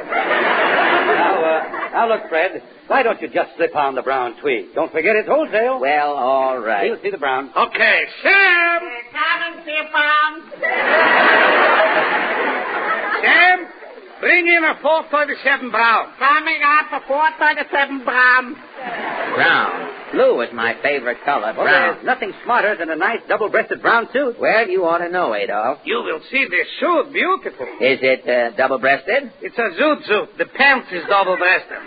[SPEAKER 22] Now, look, Fred. Why don't you just slip on the brown tweed? Don't forget it's wholesale.
[SPEAKER 16] Well, all right.
[SPEAKER 22] You'll see the brown.
[SPEAKER 21] Okay, Sam.
[SPEAKER 8] Coming, Stefan.
[SPEAKER 21] Sam, bring in a 437 brown.
[SPEAKER 8] Coming up a 437 brown.
[SPEAKER 16] Brown. Blue is my favorite color.
[SPEAKER 22] Well,
[SPEAKER 16] Brown.
[SPEAKER 22] there's nothing smarter than a nice double-breasted brown suit.
[SPEAKER 16] Well, you ought to know, Adolph.
[SPEAKER 21] You will see this suit. Beautiful.
[SPEAKER 16] Is it double-breasted?
[SPEAKER 21] It's a zoot suit. The pants is double-breasted.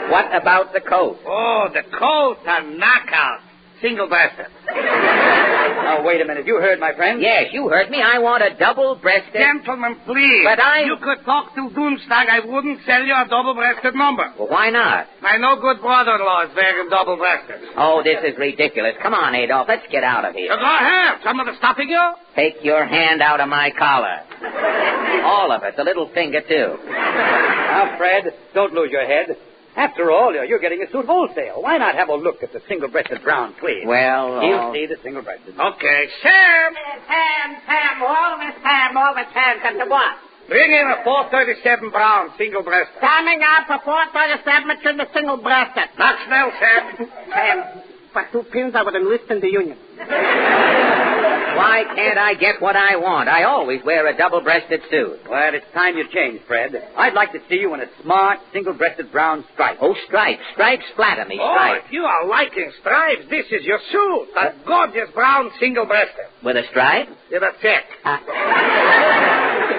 [SPEAKER 16] What about the coat?
[SPEAKER 21] Oh, the coat, a knockout. Single-breasted.
[SPEAKER 22] Now, wait a minute. You heard, my friend?
[SPEAKER 16] Yes, you heard me. I want a double-breasted...
[SPEAKER 21] Gentlemen, please.
[SPEAKER 16] But
[SPEAKER 21] You could talk to Doomstag. I wouldn't sell you a double-breasted number.
[SPEAKER 16] Well, why not?
[SPEAKER 21] My no-good brother-in-law is wearing double-breasted.
[SPEAKER 16] Oh, this is ridiculous. Come on, Adolph. Let's get out of here.
[SPEAKER 21] So go ahead. Somebody stopping you?
[SPEAKER 16] Take your hand out of my collar. All of it. The little finger, too.
[SPEAKER 22] Now, Fred, don't lose your head. After all, you're getting a suit wholesale. Why not have a look at the single-breasted brown tweed?
[SPEAKER 16] Well,
[SPEAKER 22] You'll see the single-breasted.
[SPEAKER 21] Okay, Sam.
[SPEAKER 8] Sam, always Sam, come to what?
[SPEAKER 21] Bring in a 437 brown, single-breasted.
[SPEAKER 8] Coming up a 437 in the single-breasted.
[SPEAKER 21] Not smell, Sam.
[SPEAKER 8] Sam, for 2 pins I would enlist in the Union.
[SPEAKER 16] Why can't I get what I want? I always wear a double-breasted suit.
[SPEAKER 22] Well, it's time you changed, Fred. I'd like to see you in a smart, single-breasted brown stripe.
[SPEAKER 16] Oh, stripes. Stripes flatter me,
[SPEAKER 21] Oh,
[SPEAKER 16] stripes.
[SPEAKER 21] if you are liking stripes, this is your suit. A gorgeous brown single-breasted.
[SPEAKER 16] With a stripe?
[SPEAKER 21] With a check.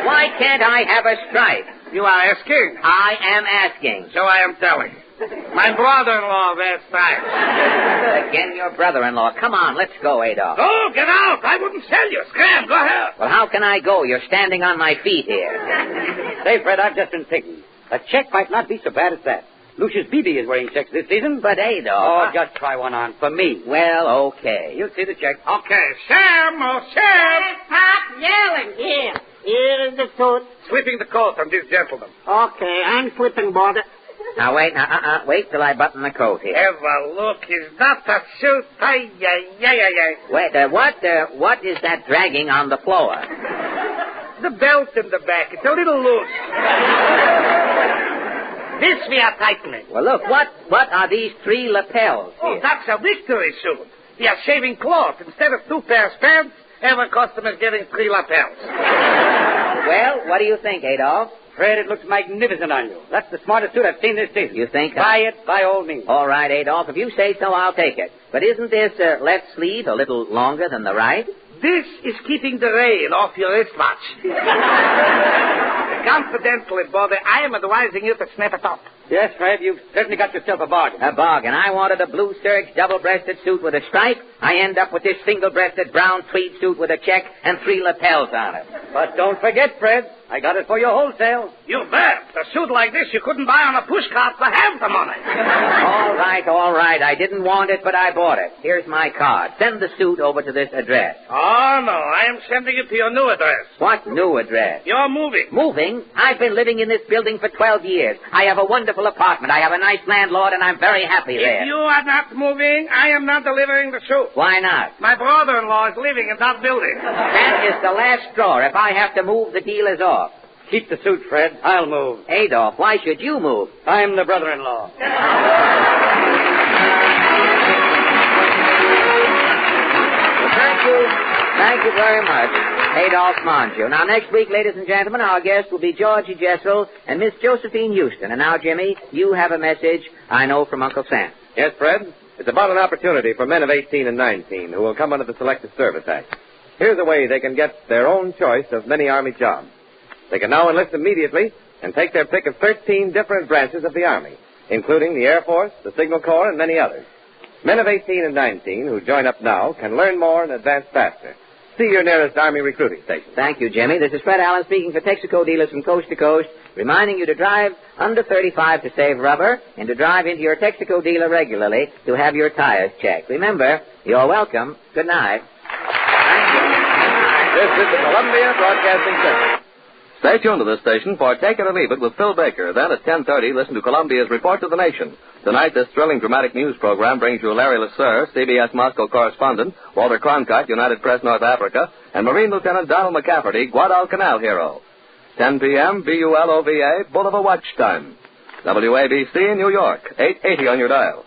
[SPEAKER 16] Why can't I have a stripe?
[SPEAKER 21] You are asking?
[SPEAKER 16] I am asking.
[SPEAKER 21] So I am telling. My brother-in-law wears stripes.
[SPEAKER 16] Again, your brother-in-law. Come on, let's go, Adolph.
[SPEAKER 21] Oh, get out. I wouldn't sell you. Scram, go ahead.
[SPEAKER 16] Well, how can I go? You're standing on my feet here.
[SPEAKER 22] Say, Fred, I've just been thinking. A check might not be so bad as that. Lucius Beebe is wearing checks this season.
[SPEAKER 16] But, Adolph...
[SPEAKER 22] Oh, just try one on for me.
[SPEAKER 16] Well, okay.
[SPEAKER 22] You'll see the check.
[SPEAKER 21] Okay, Sam, Sam.
[SPEAKER 8] Stop yelling. Here is the suit.
[SPEAKER 21] Slipping the coat on this gentleman.
[SPEAKER 8] Okay, I'm slipping, brother.
[SPEAKER 16] Now, wait till I button the coat here.
[SPEAKER 21] Have a look. Is that a suit? Ay.
[SPEAKER 16] Wait, what is that dragging on the floor?
[SPEAKER 21] The belt in the back. It's a little loose. This we are tightening.
[SPEAKER 16] Well, look, what are these 3 lapels
[SPEAKER 21] Oh,
[SPEAKER 16] here?
[SPEAKER 21] that's a victory suit. We are shaving cloth. Instead of 2 pairs of pants, every customer is getting 3 lapels.
[SPEAKER 16] Well, what do you think, Adolph?
[SPEAKER 22] Fred, it looks magnificent on you. That's the smartest suit I've seen this season.
[SPEAKER 16] You think?
[SPEAKER 22] Buy it by all means.
[SPEAKER 16] All right, Adolph. If you say so, I'll take it. But isn't this left sleeve a little longer than the right?
[SPEAKER 21] This is keeping the rain off your wristwatch. Confidentally, brother, I am advising you to snap it up.
[SPEAKER 22] Yes, Fred, you've certainly got yourself a bargain.
[SPEAKER 16] A bargain. I wanted a blue serge double-breasted suit with a stripe. I end up with this single-breasted brown tweed suit with a check and 3 lapels on it.
[SPEAKER 22] But don't forget, Fred, I got it for you wholesale.
[SPEAKER 14] You bet. A suit like this you couldn't buy on a push cart for half the money.
[SPEAKER 16] All right. I didn't want it, but I bought it. Here's my card. Send the suit over to this address.
[SPEAKER 14] Oh, no. I am sending it to your new address.
[SPEAKER 16] What new address?
[SPEAKER 14] You're moving.
[SPEAKER 16] Moving? I've been living in this building for 12 years. I have a wonderful apartment. I have a nice landlord, and I'm very happy there.
[SPEAKER 14] If you are not moving, I am not delivering the suit.
[SPEAKER 16] Why not?
[SPEAKER 14] My brother-in-law is living in that building.
[SPEAKER 16] That is the last straw. If I have to move, the deal is off.
[SPEAKER 22] Keep the suit, Fred. I'll move.
[SPEAKER 16] Adolph, why should you move?
[SPEAKER 22] I'm the brother-in-law.
[SPEAKER 16] Thank you very much, Adolph Menjou. Now, next week, ladies and gentlemen, our guest will be Georgie Jessel and Miss Josephine Houston. And now, Jimmy, you have a message, I know, from Uncle Sam.
[SPEAKER 5] Yes, Fred? It's about an opportunity for men of 18 and 19 who will come under the Selective Service Act. Here's a way they can get their own choice of many Army jobs. They can now enlist immediately and take their pick of 13 different branches of the Army, including the Air Force, the Signal Corps, and many others. Men of 18 and 19 who join up now can learn more and advance faster. See your nearest Army recruiting station.
[SPEAKER 16] Thank you, Jimmy. This is Fred Allen speaking for Texaco dealers from coast to coast, reminding you to drive under 35 to save rubber and to drive into your Texaco dealer regularly to have your tires checked. Remember, you're welcome. Good night.
[SPEAKER 5] This is the Columbia Broadcasting System.
[SPEAKER 6] Stay tuned to this station for Take It or Leave It with Phil Baker. Then at 10:30, listen to Columbia's Report to the Nation. Tonight, this thrilling dramatic news program brings you Larry Lasser, CBS Moscow correspondent, Walter Cronkite, United Press North Africa, and Marine Lieutenant Donald McCafferty, Guadalcanal hero. 10 p.m., BULOVA, Bulova Watch Time. WABC, New York, 880 on your dial.